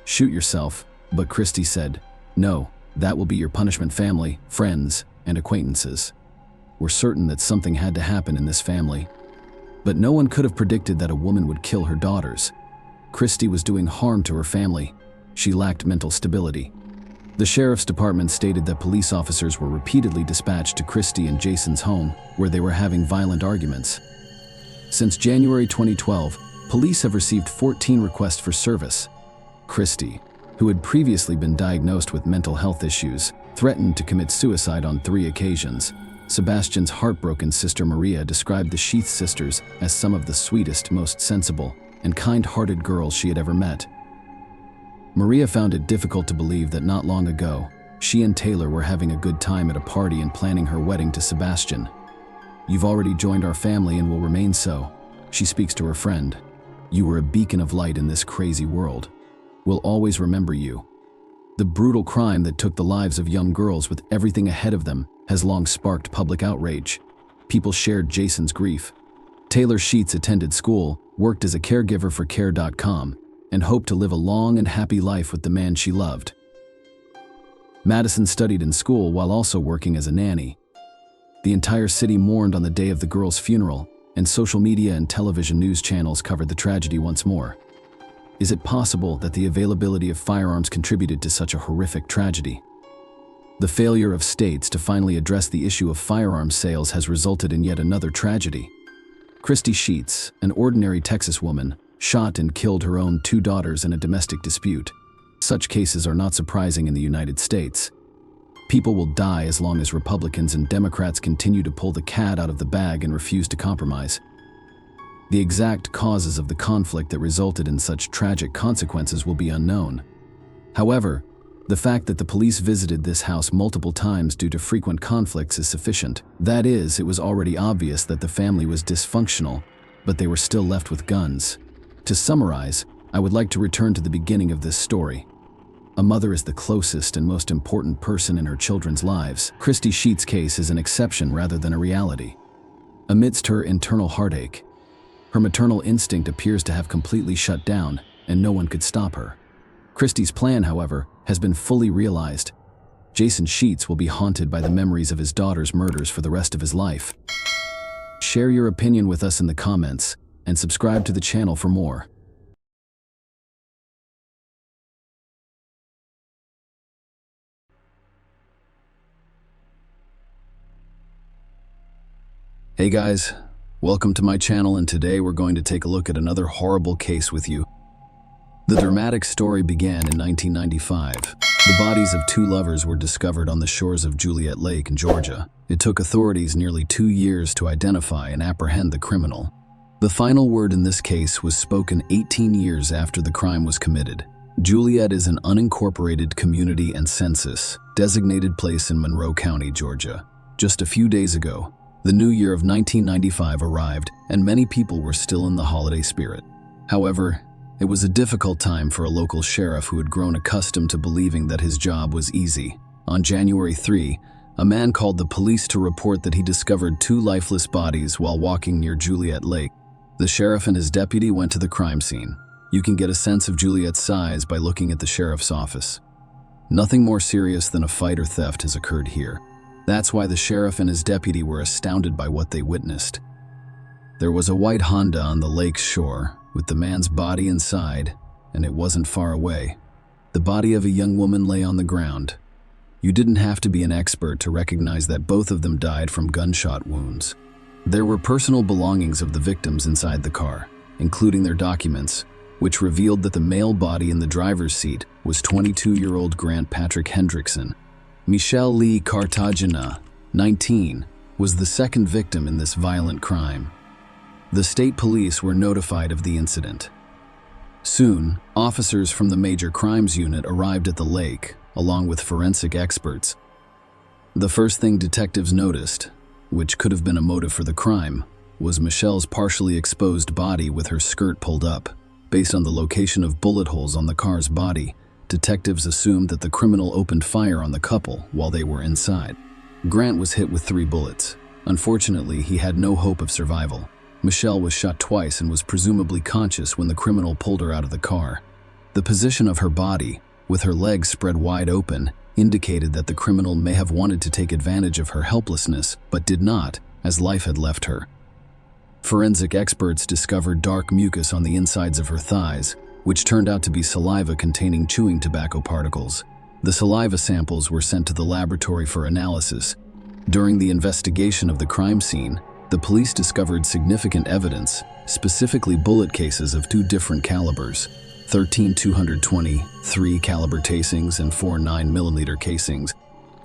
Shoot yourself, but Christy said, no, that will be your punishment. Family, friends, and acquaintances were certain that something had to happen in this family. But no one could have predicted that a woman would kill her daughters. Christy was doing harm to her family. She lacked mental stability. The sheriff's department stated that police officers were repeatedly dispatched to Christy and Jason's home, where they were having violent arguments. Since January 2012, police have received 14 requests for service. Christy, who had previously been diagnosed with mental health issues, threatened to commit suicide on 3 occasions. Sebastian's heartbroken sister Maria described the Sheath sisters as some of the sweetest, most sensible, and kind-hearted girls she had ever met. Maria found it difficult to believe that not long ago, she and Taylor were having a good time at a party and planning her wedding to Sebastian. You've already joined our family and will remain so, she speaks to her friend. You were a beacon of light in this crazy world. We'll always remember you. The brutal crime that took the lives of young girls with everything ahead of them has long sparked public outrage. People shared Jason's grief. Taylor Sheets attended school, worked as a caregiver for Care.com, and hoped to live a long and happy life with the man she loved. Madison studied in school while also working as a nanny. The entire city mourned on the day of the girl's funeral, and social media and television news channels covered the tragedy once more. Is it possible that the availability of firearms contributed to such a horrific tragedy? The failure of states to finally address the issue of firearms sales has resulted in yet another tragedy. Christy Sheets, an ordinary Texas woman, shot and killed her own 2 daughters in a domestic dispute. Such cases are not surprising in the United States. People will die as long as Republicans and Democrats continue to pull the cat out of the bag and refuse to compromise. The exact causes of the conflict that resulted in such tragic consequences will be unknown. However, the fact that the police visited this house multiple times due to frequent conflicts is sufficient. That is, it was already obvious that the family was dysfunctional, but they were still left with guns. To summarize, I would like to return to the beginning of this story. A mother is the closest and most important person in her children's lives. Christy Sheets' case is an exception rather than a reality. Amidst her internal heartache, her maternal instinct appears to have completely shut down, and no one could stop her. Christy's plan, however, has been fully realized. Jason Sheets will be haunted by the memories of his daughter's murders for the rest of his life. Share your opinion with us in the comments, and subscribe to the channel for more. Hey guys, welcome to my channel, and today we're going to take a look at another horrible case with you. The dramatic story began in 1995. The bodies of 2 lovers were discovered on the shores of Juliet Lake in Georgia. It took authorities nearly 2 years to identify and apprehend the criminal. The final word in this case was spoken 18 years after the crime was committed. Juliet is an unincorporated community and census-designated place in Monroe County, Georgia. Just a few days ago, the new year of 1995 arrived, and many people were still in the holiday spirit. However, it was a difficult time for a local sheriff who had grown accustomed to believing that his job was easy. On January 3, a man called the police to report that he discovered 2 lifeless bodies while walking near Juliet Lake. The sheriff and his deputy went to the crime scene. You can get a sense of Juliet's size by looking at the sheriff's office. Nothing more serious than a fight or theft has occurred here. That's why the sheriff and his deputy were astounded by what they witnessed. There was a white Honda on the lake's shore, with the man's body inside, and it wasn't far away. The body of a young woman lay on the ground. You didn't have to be an expert to recognize that both of them died from gunshot wounds. There were personal belongings of the victims inside the car, including their documents, which revealed that the male body in the driver's seat was 22-year-old Grant Patrick Hendrickson. Michelle Lee Cartagena, 19, was the second victim in this violent crime. The state police were notified of the incident. Soon, officers from the Major Crimes Unit arrived at the lake, along with forensic experts. The first thing detectives noticed, which could have been a motive for the crime, was Michelle's partially exposed body with her skirt pulled up. Based on the location of bullet holes on the car's body, detectives assumed that the criminal opened fire on the couple while they were inside. Grant was hit with 3 bullets. Unfortunately, he had no hope of survival. Michelle was shot twice and was presumably conscious when the criminal pulled her out of the car. The position of her body, with her legs spread wide open, indicated that the criminal may have wanted to take advantage of her helplessness, but did not, as life had left her. Forensic experts discovered dark mucus on the insides of her thighs, which turned out to be saliva containing chewing tobacco particles. The saliva samples were sent to the laboratory for analysis. During the investigation of the crime scene, the police discovered significant evidence, specifically bullet cases of 2 different calibers, 13 220 .3 caliber casings and 4 9mm casings.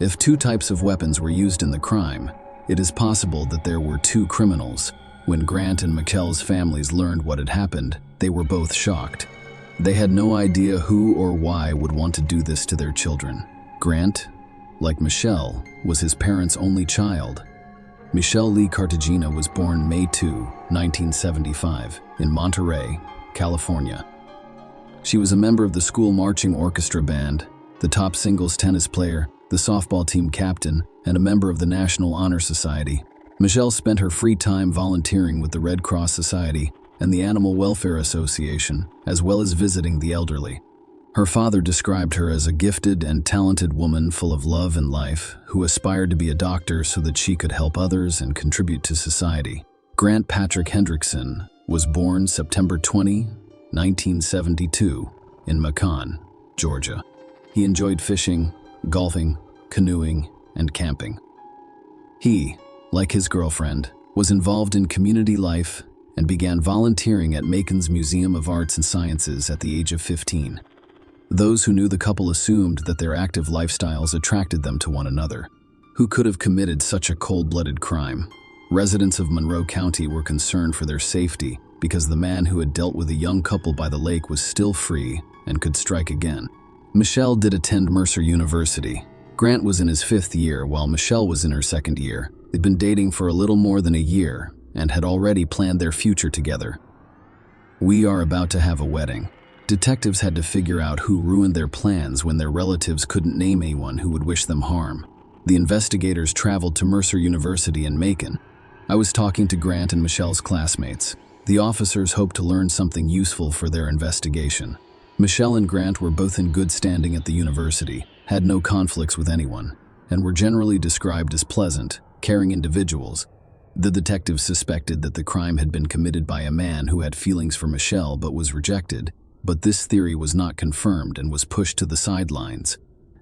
If 2 types of weapons were used in the crime, it is possible that there were 2 criminals. When Grant and Michelle's families learned what had happened, they were both shocked. They had no idea who or why would want to do this to their children. Grant, like Michelle, was his parents' only child. Michelle Lee Cartagena was born May 2, 1975, in Monterey, California. She was a member of the school marching orchestra band, the top singles tennis player, the softball team captain, and a member of the National Honor Society. Michelle spent her free time volunteering with the Red Cross Society and the Animal Welfare Association, as well as visiting the elderly. Her father described her as a gifted and talented woman full of love and life, who aspired to be a doctor so that she could help others and contribute to society. Grant Patrick Hendrickson was born September 20, 1972, in Macon, Georgia. He enjoyed fishing, golfing, canoeing, and camping. He, like his girlfriend, was involved in community life and began volunteering at Macon's Museum of Arts and Sciences at the age of 15. Those who knew the couple assumed that their active lifestyles attracted them to one another. Who could have committed such a cold-blooded crime? Residents of Monroe County were concerned for their safety because the man who had dealt with a young couple by the lake was still free and could strike again. Michelle did attend Mercer University. Grant was in his 5th year while Michelle was in her 2nd year. They'd been dating for a little more than a year and had already planned their future together. We are about to have a wedding. Detectives had to figure out who ruined their plans when their relatives couldn't name anyone who would wish them harm. The investigators traveled to Mercer University in Macon. I was talking to Grant and Michelle's classmates. The officers hoped to learn something useful for their investigation. Michelle and Grant were both in good standing at the university, had no conflicts with anyone, and were generally described as pleasant, caring individuals. The detectives suspected that the crime had been committed by a man who had feelings for Michelle but was rejected, but this theory was not confirmed and was pushed to the sidelines.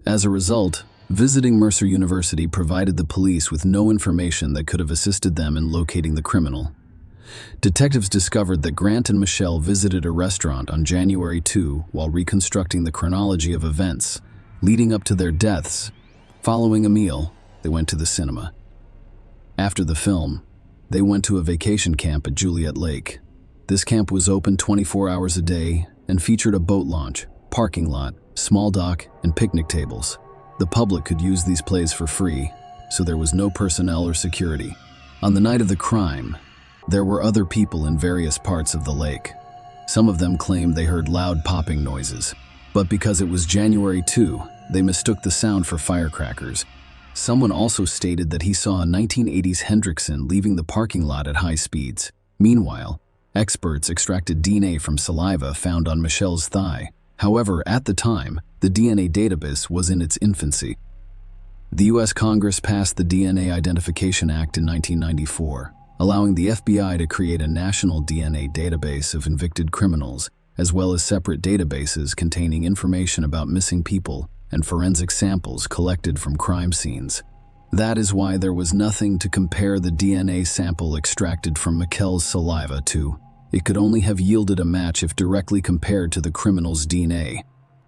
As a result, visiting Mercer University provided the police with no information that could have assisted them in locating the criminal. Detectives discovered that Grant and Michelle visited a restaurant on January 2 while reconstructing the chronology of events leading up to their deaths. Following a meal, they went to the cinema. After the film, they went to a vacation camp at Juliet Lake. This camp was open 24 hours a day and featured a boat launch, parking lot, small dock, and picnic tables. The public could use these places for free, so there was no personnel or security. On the night of the crime, there were other people in various parts of the lake. Some of them claimed they heard loud popping noises, but because it was January 2, they mistook the sound for firecrackers. Someone also stated that he saw a 1980s Hendrickson leaving the parking lot at high speeds. Meanwhile, experts extracted DNA from saliva found on Michelle's thigh. However, at the time, the DNA database was in its infancy. The U.S. Congress passed the DNA Identification Act in 1994, allowing the FBI to create a national DNA database of convicted criminals, as well as separate databases containing information about missing people and forensic samples collected from crime scenes. That is why there was nothing to compare the DNA sample extracted from Michelle's saliva to. It could only have yielded a match if directly compared to the criminal's DNA.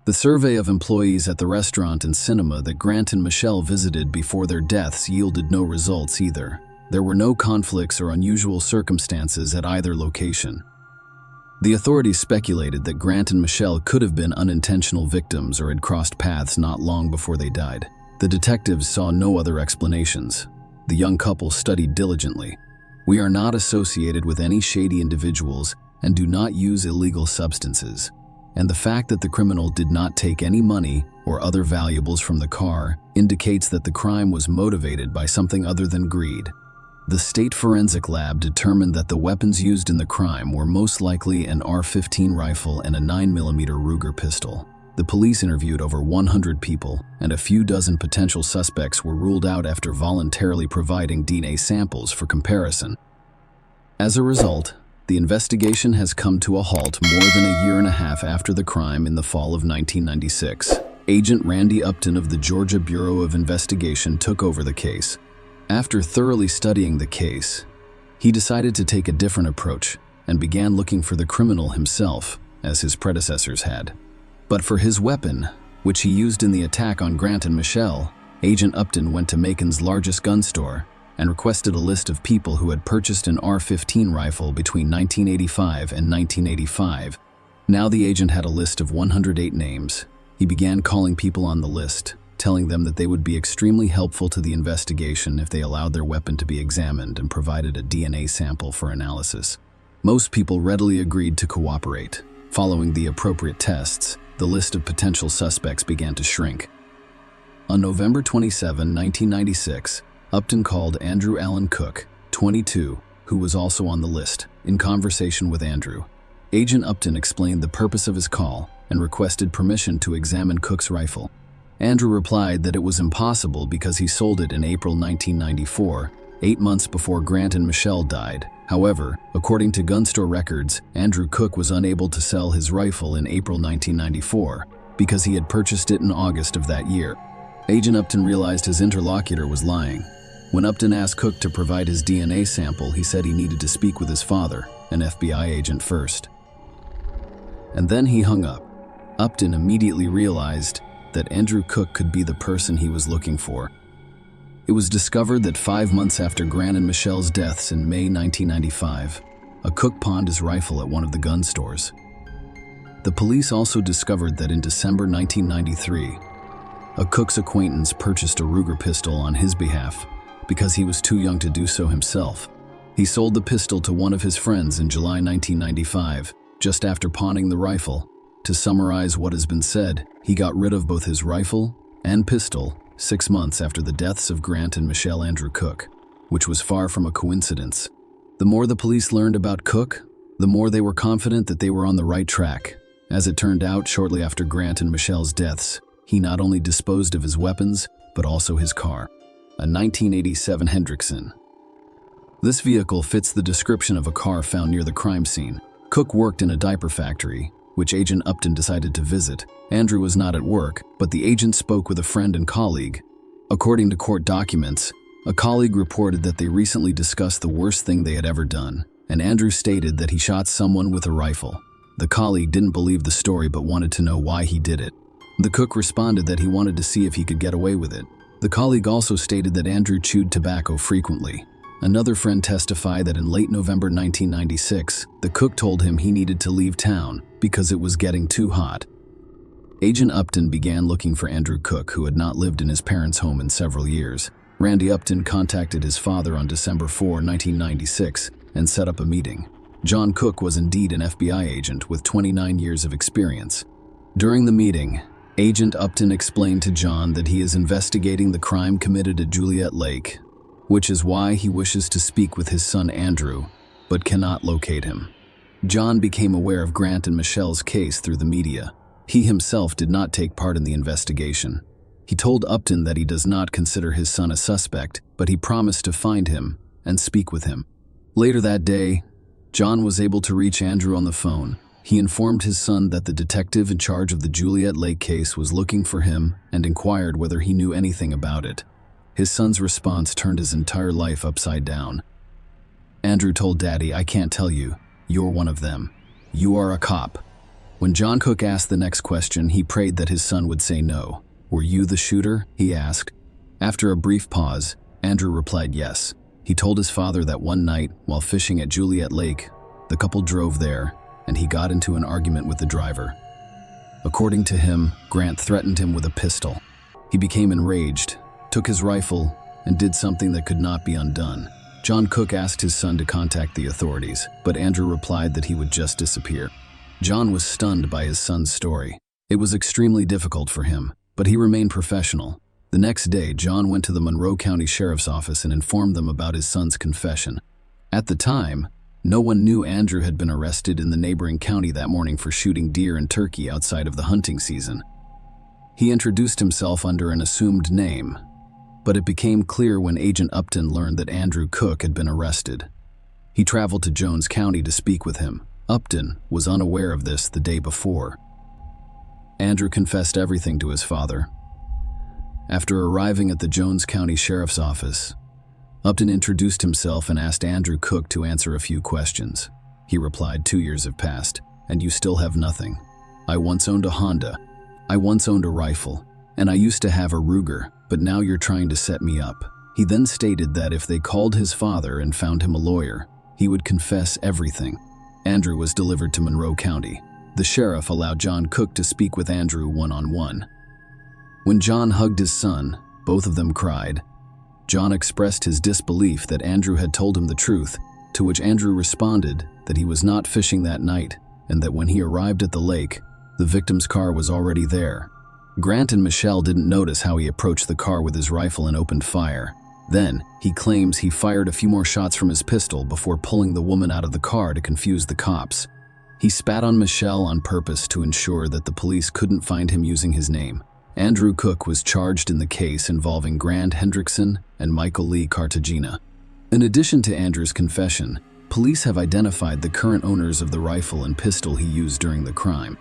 The survey of employees at the restaurant and cinema that Grant and Michelle visited before their deaths yielded no results either. There were no conflicts or unusual circumstances at either location. The authorities speculated that Grant and Michelle could have been unintentional victims or had crossed paths not long before they died. The detectives saw no other explanations. The young couple studied diligently. We are not associated with any shady individuals and do not use illegal substances. And the fact that the criminal did not take any money or other valuables from the car indicates that the crime was motivated by something other than greed. The state forensic lab determined that the weapons used in the crime were most likely an AR-15 rifle and a 9mm Ruger pistol. The police interviewed over 100 people, and a few dozen potential suspects were ruled out after voluntarily providing DNA samples for comparison. As a result, the investigation has come to a halt more than a year and a half after the crime in the fall of 1996. Agent Randy Upton of the Georgia Bureau of Investigation took over the case. After thoroughly studying the case, he decided to take a different approach and began looking for the criminal himself, as his predecessors had. But for his weapon, which he used in the attack on Grant and Michelle, Agent Upton went to Macon's largest gun store and requested a list of people who had purchased an AR-15 rifle between 1985 and 1985. Now the agent had a list of 108 names. He began calling people on the list, telling them that they would be extremely helpful to the investigation if they allowed their weapon to be examined and provided a DNA sample for analysis. Most people readily agreed to cooperate. Following the appropriate tests, the list of potential suspects began to shrink. On November 27, 1996, Upton called Andrew Allen Cook, 22, who was also on the list, in conversation with Andrew. Agent Upton explained the purpose of his call and requested permission to examine Cook's rifle. Andrew replied that it was impossible because he sold it in April 1994, 8 months before Grant and Michelle died. However, according to gun store records, Andrew Cook was unable to sell his rifle in April 1994 because he had purchased it in August of that year. Agent Upton realized his interlocutor was lying. When Upton asked Cook to provide his DNA sample, he said he needed to speak with his father, an FBI agent, first. And then he hung up. Upton immediately realized that Andrew Cook could be the person he was looking for. It was discovered that 5 months after Grant and Michelle's deaths in May 1995, a cook pawned his rifle at one of the gun stores. The police also discovered that in December 1993, a Cook's acquaintance purchased a Ruger pistol on his behalf because he was too young to do so himself. He sold the pistol to one of his friends in July 1995, just after pawning the rifle. To summarize what has been said, he got rid of both his rifle and pistol 6 months after the deaths of Grant and Michelle Andrew Cook, which was far from a coincidence. The more the police learned about Cook, the more they were confident that they were on the right track. As it turned out, shortly after Grant and Michelle's deaths, he not only disposed of his weapons, but also his car, a 1987 Hendrickson. This vehicle fits the description of a car found near the crime scene. Cook worked in a diaper factory, which Agent Upton decided to visit. Andrew was not at work, but the agent spoke with a friend and colleague. According to court documents, a colleague reported that they recently discussed the worst thing they had ever done, and Andrew stated that he shot someone with a rifle. The colleague didn't believe the story but wanted to know why he did it. The cook responded that he wanted to see if he could get away with it. The colleague also stated that Andrew chewed tobacco frequently. Another friend testified that in late November 1996, the cook told him he needed to leave town because it was getting too hot. Agent Upton began looking for Andrew Cook, who had not lived in his parents' home in several years. Randy Upton contacted his father on December 4, 1996, and set up a meeting. John Cook was indeed an FBI agent with 29 years of experience. During the meeting, Agent Upton explained to John that he is investigating the crime committed at Juliet Lake, which is why he wishes to speak with his son Andrew, but cannot locate him. John became aware of Grant and Michelle's case through the media. He himself did not take part in the investigation. He told Upton that he does not consider his son a suspect, but he promised to find him and speak with him. Later that day, John was able to reach Andrew on the phone. He informed his son that the detective in charge of the Juliet Lake case was looking for him and inquired whether he knew anything about it. His son's response turned his entire life upside down. Andrew told Daddy, "I can't tell you. You're one of them. You are a cop." When John Cook asked the next question, he prayed that his son would say no. "Were you the shooter?" he asked. After a brief pause, Andrew replied yes. He told his father that one night, while fishing at Juliet Lake, the couple drove there, and he got into an argument with the driver. According to him, Grant threatened him with a pistol. He became enraged, took his rifle, and did something that could not be undone. John Cook asked his son to contact the authorities, but Andrew replied that he would just disappear. John was stunned by his son's story. It was extremely difficult for him, but he remained professional. The next day, John went to the Monroe County Sheriff's Office and informed them about his son's confession. At the time, no one knew Andrew had been arrested in the neighboring county that morning for shooting deer and turkey outside of the hunting season. He introduced himself under an assumed name, but it became clear when Agent Upton learned that Andrew Cook had been arrested. He traveled to Jones County to speak with him. Upton was unaware of this the day before. Andrew confessed everything to his father. After arriving at the Jones County Sheriff's Office, Upton introduced himself and asked Andrew Cook to answer a few questions. He replied, "2 years have passed, and you still have nothing. I once owned a Honda. I once owned a rifle, and I used to have a Ruger, but now you're trying to set me up." He then stated that if they called his father and found him a lawyer, he would confess everything. Andrew was delivered to Monroe County. The sheriff allowed John Cook to speak with Andrew one-on-one. When John hugged his son, both of them cried. John expressed his disbelief that Andrew had told him the truth, to which Andrew responded that he was not fishing that night and that when he arrived at the lake, the victim's car was already there. Grant and Michelle didn't notice how he approached the car with his rifle and opened fire. Then, he claims he fired a few more shots from his pistol before pulling the woman out of the car to confuse the cops. He spat on Michelle on purpose to ensure that the police couldn't find him using his name. Andrew Cook was charged in the case involving Grant Hendrickson and Michael Lee Cartagena. In addition to Andrew's confession, police have identified the current owners of the rifle and pistol he used during the crime.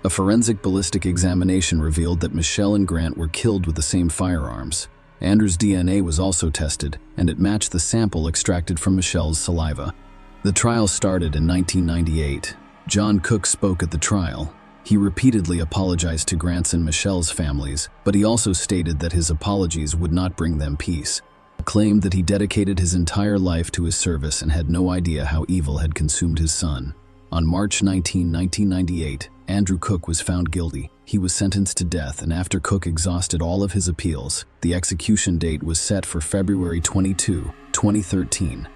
A forensic ballistic examination revealed that Michelle and Grant were killed with the same firearms. Andrew's DNA was also tested, and it matched the sample extracted from Michelle's saliva. The trial started in 1998. John Cook spoke at the trial. He repeatedly apologized to Grant's and Michelle's families, but he also stated that his apologies would not bring them peace. He claimed that he dedicated his entire life to his service and had no idea how evil had consumed his son. On March 19, 1998, Andrew Cook was found guilty. He was sentenced to death, and after Cook exhausted all of his appeals, the execution date was set for February 22, 2013.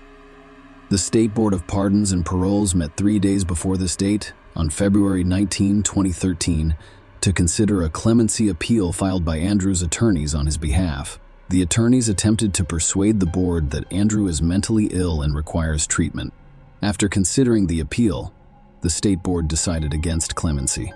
The State Board of Pardons and Paroles met 3 days before this date, on February 19, 2013, to consider a clemency appeal filed by Andrew's attorneys on his behalf. The attorneys attempted to persuade the board that Andrew is mentally ill and requires treatment. After considering the appeal, the State Board decided against clemency.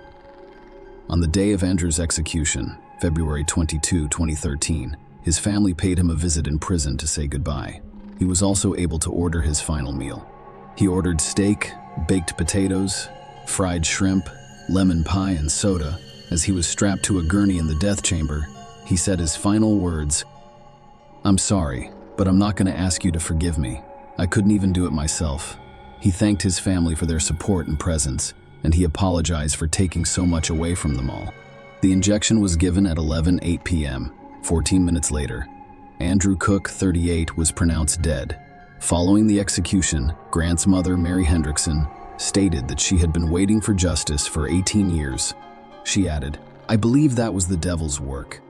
On the day of Andrew's execution, February 22, 2013, his family paid him a visit in prison to say goodbye. He was also able to order his final meal. He ordered steak, baked potatoes, fried shrimp, lemon pie, and soda. As he was strapped to a gurney in the death chamber, he said his final words, "I'm sorry, but I'm not going to ask you to forgive me. I couldn't even do it myself." He thanked his family for their support and presence, and he apologized for taking so much away from them all. The injection was given at 11:08 p.m. 14 minutes later, Andrew Cook, 38, was pronounced dead. Following the execution, Grant's mother, Mary Hendrickson, stated that she had been waiting for justice for 18 years. She added, "I believe that was the devil's work.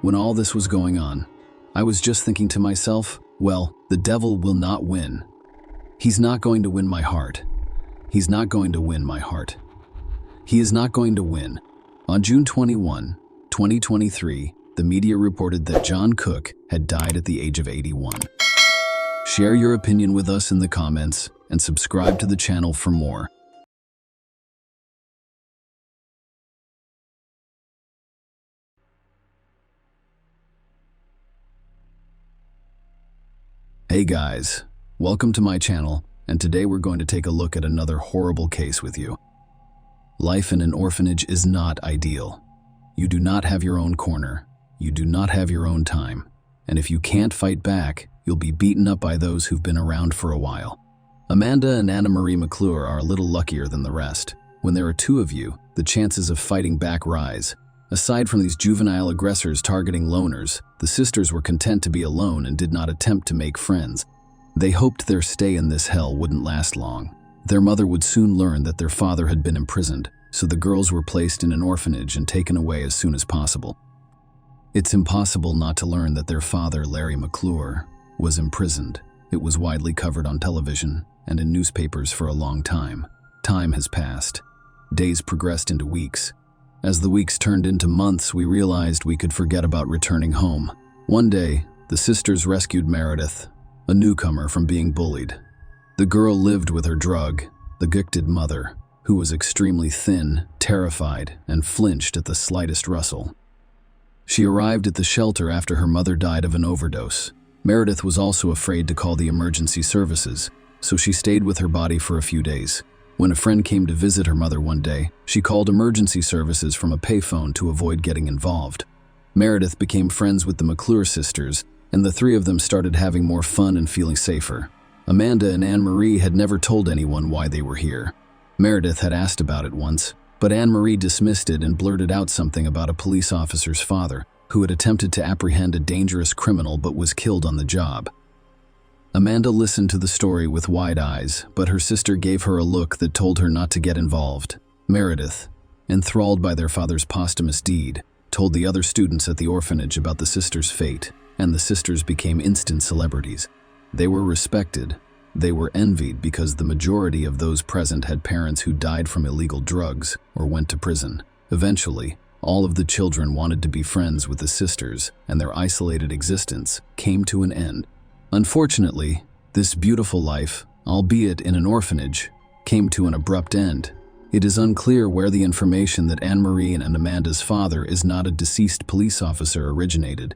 When all this was going on, I was just thinking to myself, well, the devil will not win. He's not going to win my heart. He's not going to win my heart. He is not going to win." On June 21, 2023, the media reported that John Cook had died at the age of 81. Share your opinion with us in the comments and subscribe to the channel for more. Hey guys, welcome to my channel, and today we're going to take a look at another horrible case with you. Life in an orphanage is not ideal. You do not have your own corner. You do not have your own time. And if you can't fight back, you'll be beaten up by those who've been around for a while. Amanda and Anna Marie McClure are a little luckier than the rest. When there are two of you, the chances of fighting back rise. Aside from these juvenile aggressors targeting loners, the sisters were content to be alone and did not attempt to make friends. They hoped their stay in this hell wouldn't last long. Their mother would soon learn that their father had been imprisoned, so the girls were placed in an orphanage and taken away as soon as possible. It's impossible not to learn that their father, Larry McClure, was imprisoned. It was widely covered on television and in newspapers for a long time. Time has passed. Days progressed into weeks. As the weeks turned into months, we realized we could forget about returning home. One day, the sisters rescued Meredith, a newcomer, from being bullied. The girl lived with her addicted mother, who was extremely thin, terrified, and flinched at the slightest rustle. She arrived at the shelter after her mother died of an overdose. Meredith was also afraid to call the emergency services, so she stayed with her body for a few days. When a friend came to visit her mother one day, she called emergency services from a payphone to avoid getting involved. Meredith became friends with the McClure sisters, and the three of them started having more fun and feeling safer. Amanda and Anne-Marie had never told anyone why they were here. Meredith had asked about it once, but Anne-Marie dismissed it and blurted out something about a police officer's father who had attempted to apprehend a dangerous criminal but was killed on the job. Amanda listened to the story with wide eyes, but her sister gave her a look that told her not to get involved. Meredith, enthralled by their father's posthumous deed, told the other students at the orphanage about the sisters' fate, and the sisters became instant celebrities. They were respected. They were envied because the majority of those present had parents who died from illegal drugs or went to prison. Eventually, all of the children wanted to be friends with the sisters, and their isolated existence came to an end. Unfortunately, this beautiful life, albeit in an orphanage, came to an abrupt end. It is unclear where the information that Anne-Marie and Amanda's father is not a deceased police officer originated.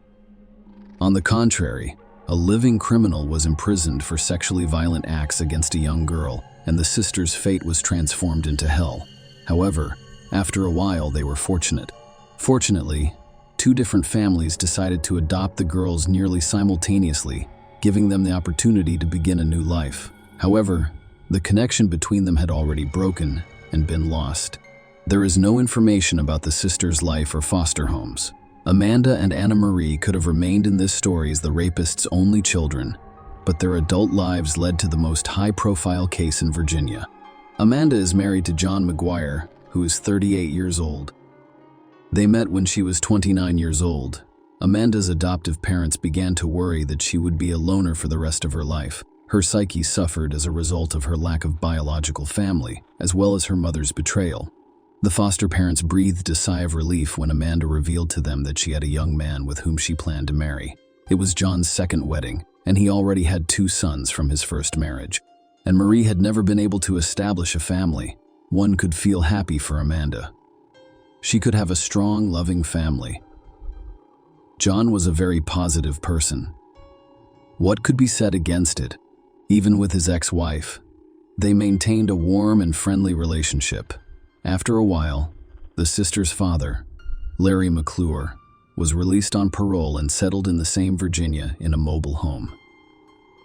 On the contrary, a living criminal was imprisoned for sexually violent acts against a young girl, and the sisters' fate was transformed into hell. However, after a while they were fortunate. Fortunately, two different families decided to adopt the girls nearly simultaneously, giving them the opportunity to begin a new life. However, the connection between them had already broken and been lost. There is no information about the sisters' life or foster homes. Amanda and Anna Marie could have remained in this story as the rapist's only children, but their adult lives led to the most high-profile case in Virginia. Amanda is married to John McGuire, who is 38 years old. They met when she was 29 years old. Amanda's adoptive parents began to worry that she would be a loner for the rest of her life. Her psyche suffered as a result of her lack of biological family, as well as her mother's betrayal. The foster parents breathed a sigh of relief when Amanda revealed to them that she had a young man with whom she planned to marry. It was John's second wedding, and he already had 2 sons from his first marriage. And Marie had never been able to establish a family. One could feel happy for Amanda. She could have a strong, loving family. John was a very positive person. What could be said against it? Even with his ex-wife, they maintained a warm and friendly relationship. After a while, the sisters' father, Larry McClure, was released on parole and settled in the same Virginia in a mobile home.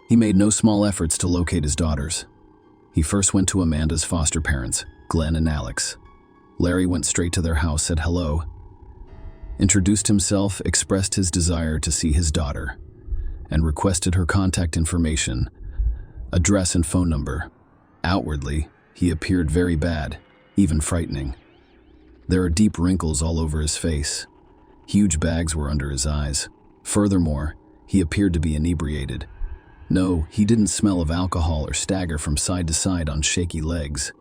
He made no small efforts to locate his daughters. He first went to Amanda's foster parents, Glenn and Alex. Larry went straight to their house, said hello, introduced himself, expressed his desire to see his daughter, and requested her contact information, address and phone number. Outwardly, he appeared very bad, even frightening. There are deep wrinkles all over his face. Huge bags were under his eyes. Furthermore, he appeared to be inebriated. No, he didn't smell of alcohol or stagger from side to side on shaky legs.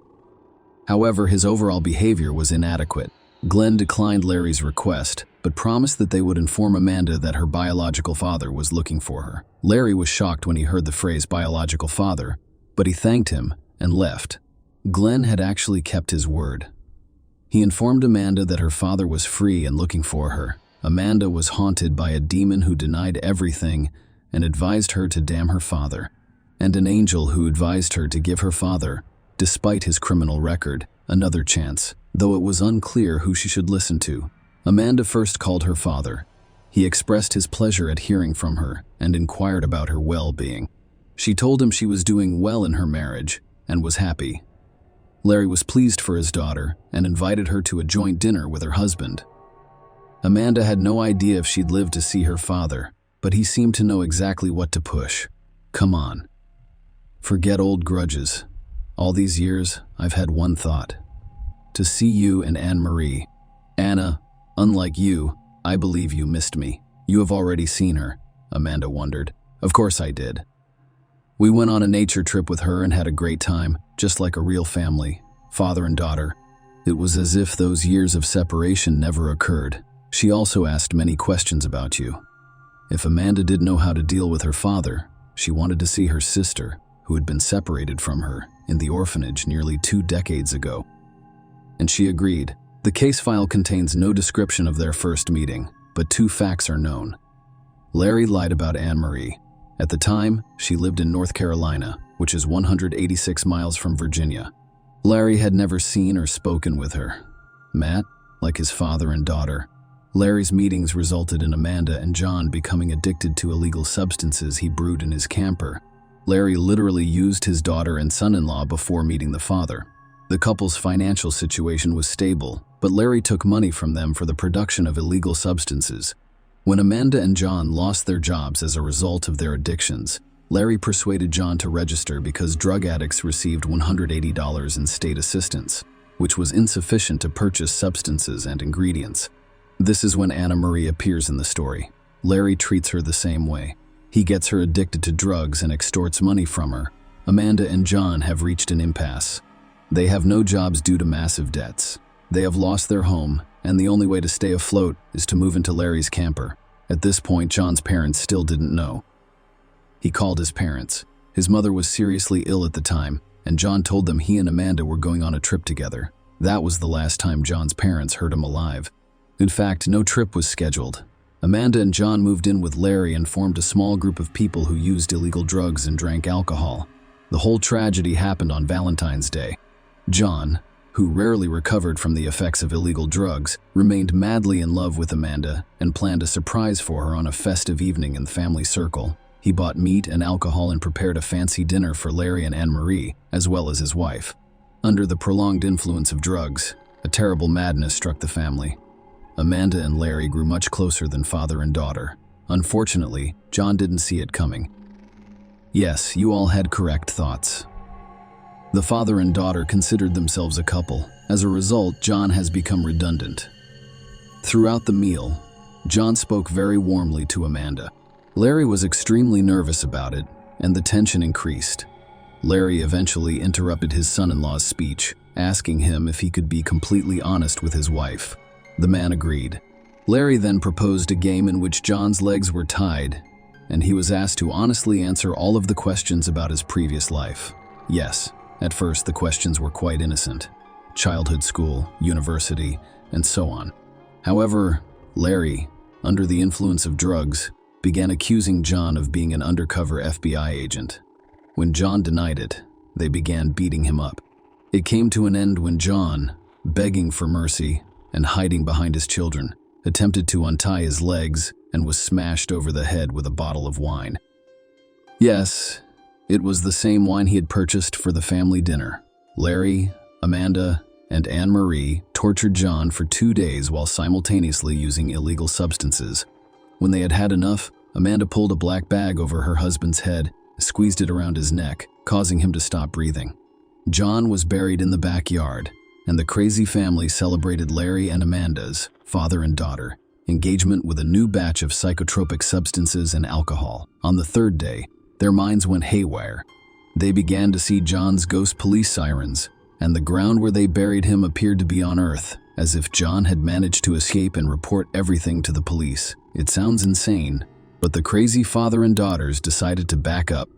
However, his overall behavior was inadequate. Glenn declined Larry's request, but promised that they would inform Amanda that her biological father was looking for her. Larry was shocked when he heard the phrase biological father, but he thanked him and left. Glenn had actually kept his word. He informed Amanda that her father was free and looking for her. Amanda was haunted by a demon who denied everything and advised her to damn her father, and an angel who advised her to give her father, despite his criminal record, another chance, though it was unclear who she should listen to. Amanda first called her father. He expressed his pleasure at hearing from her and inquired about her well-being. She told him she was doing well in her marriage and was happy. Larry was pleased for his daughter and invited her to a joint dinner with her husband. Amanda had no idea if she'd live to see her father, but he seemed to know exactly what to push. Come on. Forget old grudges. All these years, I've had one thought. To see you and Anne-Marie. Anna, unlike you, I believe you missed me. You have already seen her, Amanda wondered. Of course I did. We went on a nature trip with her and had a great time, just like a real family, father and daughter. It was as if those years of separation never occurred. She also asked many questions about you. If Amanda didn't know how to deal with her father, she wanted to see her sister, who had been separated from her in the orphanage nearly 2 decades ago. And she agreed. The case file contains no description of their first meeting, but 2 facts are known. Larry lied about Anne-Marie. At the time, she lived in North Carolina, which is 186 miles from Virginia. Larry had never seen or spoken with her. Matt, like his father and daughter, Larry's meetings resulted in Amanda and John becoming addicted to illegal substances he brewed in his camper. Larry literally used his daughter and son-in-law before meeting the father. The couple's financial situation was stable, but Larry took money from them for the production of illegal substances. When Amanda and John lost their jobs as a result of their addictions, Larry persuaded John to register because drug addicts received $180 in state assistance, which was insufficient to purchase substances and ingredients. This is when Anna-Marie appears in the story. Larry treats her the same way. He gets her addicted to drugs and extorts money from her. Amanda and John have reached an impasse. They have no jobs due to massive debts. They have lost their home, and the only way to stay afloat is to move into Larry's camper. At this point, John's parents still didn't know. He called his parents. His mother was seriously ill at the time, and John told them he and Amanda were going on a trip together. That was the last time John's parents heard him alive. In fact, no trip was scheduled. Amanda and John moved in with Larry and formed a small group of people who used illegal drugs and drank alcohol. The whole tragedy happened on Valentine's Day. John, who rarely recovered from the effects of illegal drugs, remained madly in love with Amanda and planned a surprise for her on a festive evening in the family circle. He bought meat and alcohol and prepared a fancy dinner for Larry and Anne-Marie, as well as his wife. Under the prolonged influence of drugs, a terrible madness struck the family. Amanda and Larry grew much closer than father and daughter. Unfortunately, John didn't see it coming. Yes, you all had correct thoughts. The father and daughter considered themselves a couple. As a result, John has become redundant. Throughout the meal, John spoke very warmly to Amanda. Larry was extremely nervous about it, and the tension increased. Larry eventually interrupted his son-in-law's speech, asking him if he could be completely honest with his wife. The man agreed. Larry then proposed a game in which John's legs were tied, and he was asked to honestly answer all of the questions about his previous life. Yes, at first the questions were quite innocent. Childhood, school, university, and so on. However, Larry, under the influence of drugs, began accusing John of being an undercover FBI agent. When John denied it, they began beating him up. It came to an end when John, begging for mercy and hiding behind his children, attempted to untie his legs and was smashed over the head with a bottle of wine. Yes, it was the same wine he had purchased for the family dinner. Larry, Amanda, and Anne-Marie tortured John for 2 days while simultaneously using illegal substances. When they had had enough, Amanda pulled a black bag over her husband's head, squeezed it around his neck, causing him to stop breathing. John was buried in the backyard, and the crazy family celebrated Larry and Amanda's, father and daughter, engagement with a new batch of psychotropic substances and alcohol. On the 3rd day, their minds went haywire. They began to see John's ghost police sirens, and the ground where they buried him appeared to be on Earth, as if John had managed to escape and report everything to the police. It sounds insane, but the crazy father and daughters decided to back up.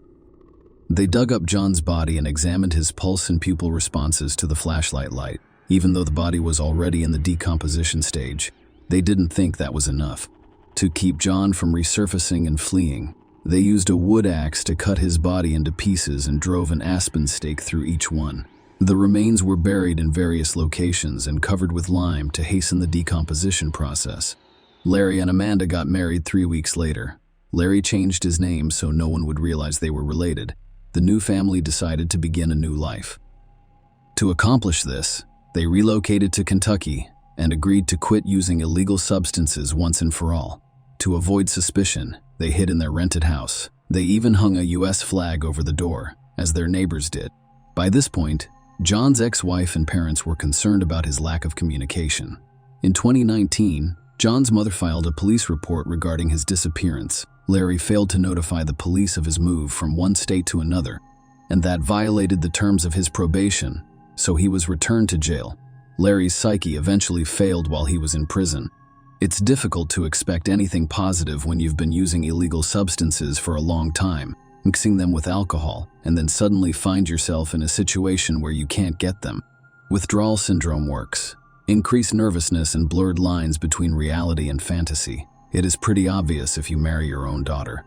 They dug up John's body and examined his pulse and pupil responses to the flashlight light. Even though the body was already in the decomposition stage, they didn't think that was enough. To keep John from resurfacing and fleeing, they used a wood axe to cut his body into pieces and drove an aspen stake through each one. The remains were buried in various locations and covered with lime to hasten the decomposition process. Larry and Amanda got married 3 weeks later. Larry changed his name so no one would realize they were related. The new family decided to begin a new life. To accomplish this, they relocated to Kentucky and agreed to quit using illegal substances once and for all. To avoid suspicion, they hid in their rented house. They even hung a U.S. flag over the door, as their neighbors did. By this point, John's ex-wife and parents were concerned about his lack of communication. In 2019, John's mother filed a police report regarding his disappearance. Larry failed to notify the police of his move from one state to another, and that violated the terms of his probation, so he was returned to jail. Larry's psyche eventually failed while he was in prison. It's difficult to expect anything positive when you've been using illegal substances for a long time, mixing them with alcohol, and then suddenly find yourself in a situation where you can't get them. Withdrawal syndrome works. Increased nervousness and blurred lines between reality and fantasy. It is pretty obvious if you marry your own daughter.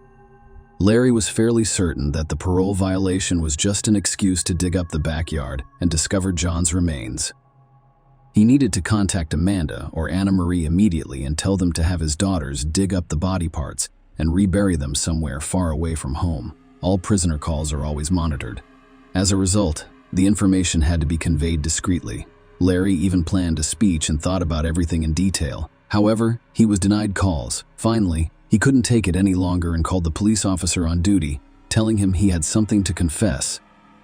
Larry was fairly certain that the parole violation was just an excuse to dig up the backyard and discover John's remains. He needed to contact Amanda or Anna Marie immediately and tell them to have his daughters dig up the body parts and rebury them somewhere far away from home. All prisoner calls are always monitored. As a result, the information had to be conveyed discreetly. Larry even planned a speech and thought about everything in detail. However, he was denied calls. Finally, he couldn't take it any longer and called the police officer on duty, telling him he had something to confess.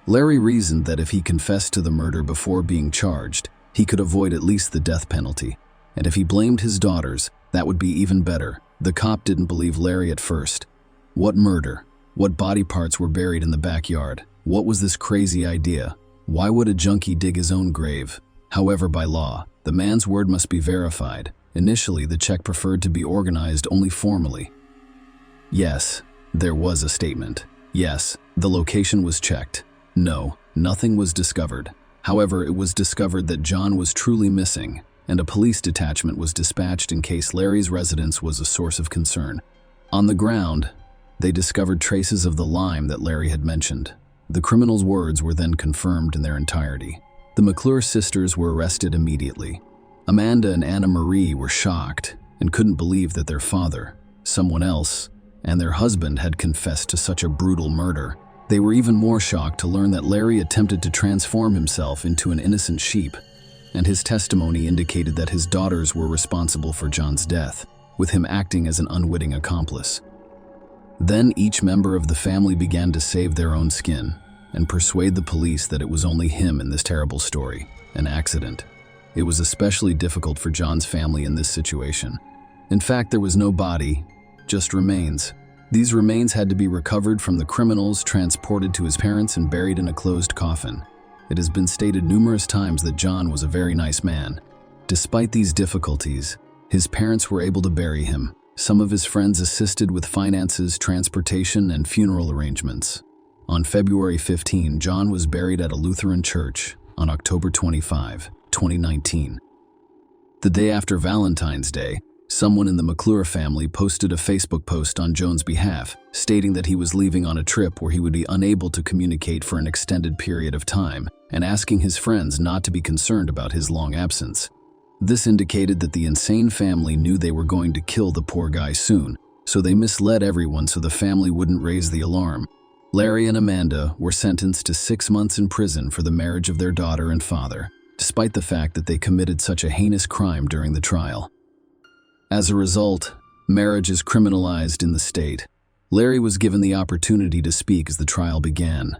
Larry reasoned that if he confessed to the murder before being charged, he could avoid at least the death penalty. And if he blamed his daughters, that would be even better. The cop didn't believe Larry at first. What murder? What body parts were buried in the backyard? What was this crazy idea? Why would a junkie dig his own grave? However, by law, the man's word must be verified. Initially, the check preferred to be organized only formally. Yes, there was a statement. Yes, the location was checked. No, nothing was discovered. However, it was discovered that John was truly missing, and a police detachment was dispatched in case Larry's residence was a source of concern. On the ground, they discovered traces of the lime that Larry had mentioned. The criminal's words were then confirmed in their entirety. The McClure sisters were arrested immediately. Amanda and Anna Marie were shocked and couldn't believe that their father, someone else, and their husband had confessed to such a brutal murder. They were even more shocked to learn that Larry attempted to transform himself into an innocent sheep, and his testimony indicated that his daughters were responsible for John's death, with him acting as an unwitting accomplice. Then each member of the family began to save their own skin and persuade the police that it was only him in this terrible story, an accident. It was especially difficult for John's family in this situation. In fact, there was no body, just remains. These remains had to be recovered from the criminals, transported to his parents, and buried in a closed coffin. It has been stated numerous times that John was a very nice man. Despite these difficulties, his parents were able to bury him. Some of his friends assisted with finances, transportation, and funeral arrangements. On February 15, John was buried at a Lutheran church on October 25, 2019. The day after Valentine's Day, someone in the McClure family posted a Facebook post on John's behalf, stating that he was leaving on a trip where he would be unable to communicate for an extended period of time, and asking his friends not to be concerned about his long absence. This indicated that the insane family knew they were going to kill the poor guy soon, so they misled everyone so the family wouldn't raise the alarm. Larry and Amanda were sentenced to 6 months in prison for the marriage of their daughter and father, despite the fact that they committed such a heinous crime during the trial. As a result, marriage is criminalized in the state. Larry was given the opportunity to speak as the trial began.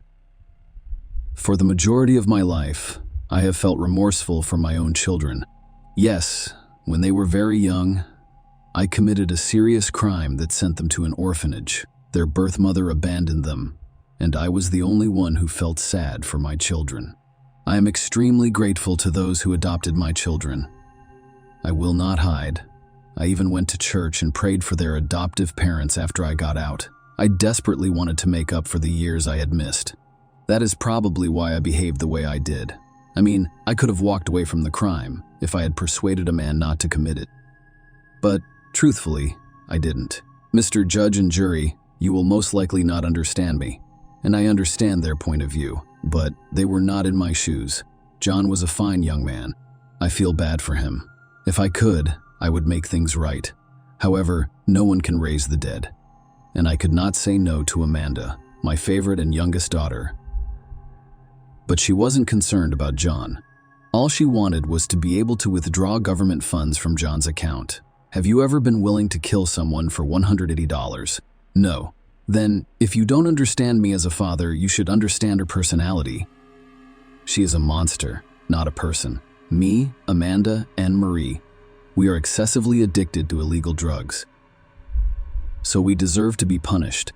For the majority of my life, I have felt remorseful for my own children. Yes, when they were very young, I committed a serious crime that sent them to an orphanage. Their birth mother abandoned them, and I was the only one who felt sad for my children. I am extremely grateful to those who adopted my children. I will not hide. I even went to church and prayed for their adoptive parents after I got out. I desperately wanted to make up for the years I had missed. That is probably why I behaved the way I did. I mean, I could have walked away from the crime if I had persuaded a man not to commit it. But, truthfully, I didn't. Mr. Judge and jury, you will most likely not understand me, and I understand their point of view, but they were not in my shoes. John was a fine young man. I feel bad for him. If I could, I would make things right. However, no one can raise the dead. and I could not say no to Amanda, my favorite and youngest daughter. But she wasn't concerned about John. All she wanted was to be able to withdraw government funds from John's account. Have you ever been willing to kill someone for $180? No. Then, if you don't understand me as a father, you should understand her personality. She is a monster, not a person. Me, Amanda, and Marie, we are excessively addicted to illegal drugs. So we deserve to be punished.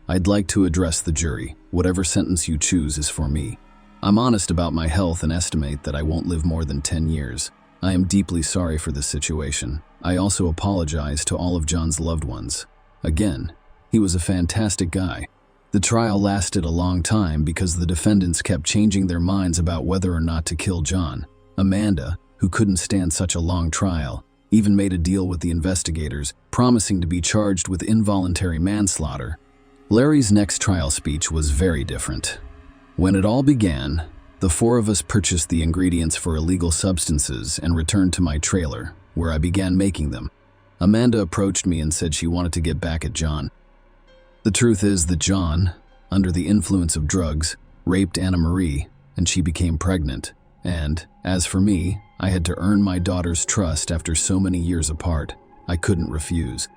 I'd like to address the jury. Whatever sentence you choose is for me. I'm honest about my health and estimate that I won't live more than 10 years. I am deeply sorry for this situation. I also apologize to all of John's loved ones. Again, he was a fantastic guy. The trial lasted a long time because the defendants kept changing their minds about whether or not to kill John. Amanda, who couldn't stand such a long trial, even made a deal with the investigators, promising to be charged with involuntary manslaughter. Larry's next trial speech was very different. When it all began, the four of us purchased the ingredients for illegal substances and returned to my trailer, where I began making them. Amanda approached me and said she wanted to get back at John. The truth is that John, under the influence of drugs, raped Anna Marie, and she became pregnant. And, as for me, I had to earn my daughter's trust after so many years apart. I couldn't refuse.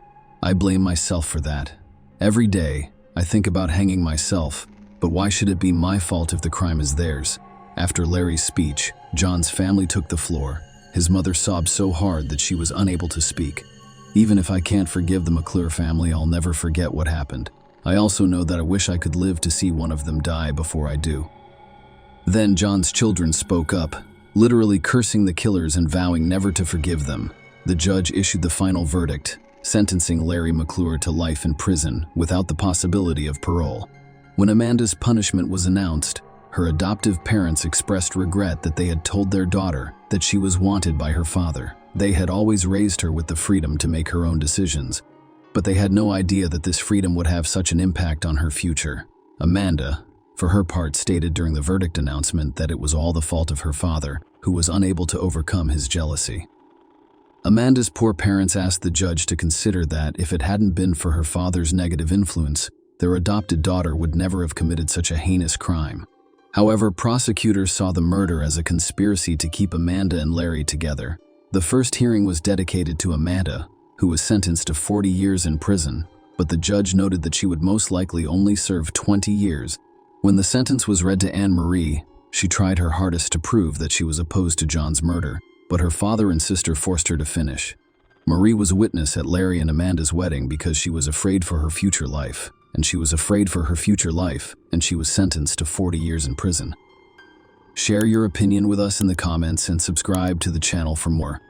I blame myself for that. Every day, I think about hanging myself, but why should it be my fault if the crime is theirs? After Larry's speech, John's family took the floor. His mother sobbed so hard that she was unable to speak. Even if I can't forgive the McClure family, I'll never forget what happened. I also know that I wish I could live to see one of them die before I do. Then John's children spoke up, literally cursing the killers and vowing never to forgive them. The judge issued the final verdict, sentencing Larry McClure to life in prison without the possibility of parole. When Amanda's punishment was announced, her adoptive parents expressed regret that they had told their daughter that she was wanted by her father. They had always raised her with the freedom to make her own decisions, but they had no idea that this freedom would have such an impact on her future. Amanda, for her part, stated during the verdict announcement that it was all the fault of her father, who was unable to overcome his jealousy. Amanda's poor parents asked the judge to consider that if it hadn't been for her father's negative influence, their adopted daughter would never have committed such a heinous crime. However, prosecutors saw the murder as a conspiracy to keep Amanda and Larry together. The first hearing was dedicated to Amanda, who was sentenced to 40 years in prison, but the judge noted that she would most likely only serve 20 years. When the sentence was read to Anne Marie, she tried her hardest to prove that she was opposed to John's murder, but her father and sister forced her to finish. Marie was a witness at Larry and Amanda's wedding because she was afraid for her future life, and she was sentenced to 40 years in prison. Share your opinion with us in the comments and subscribe to the channel for more.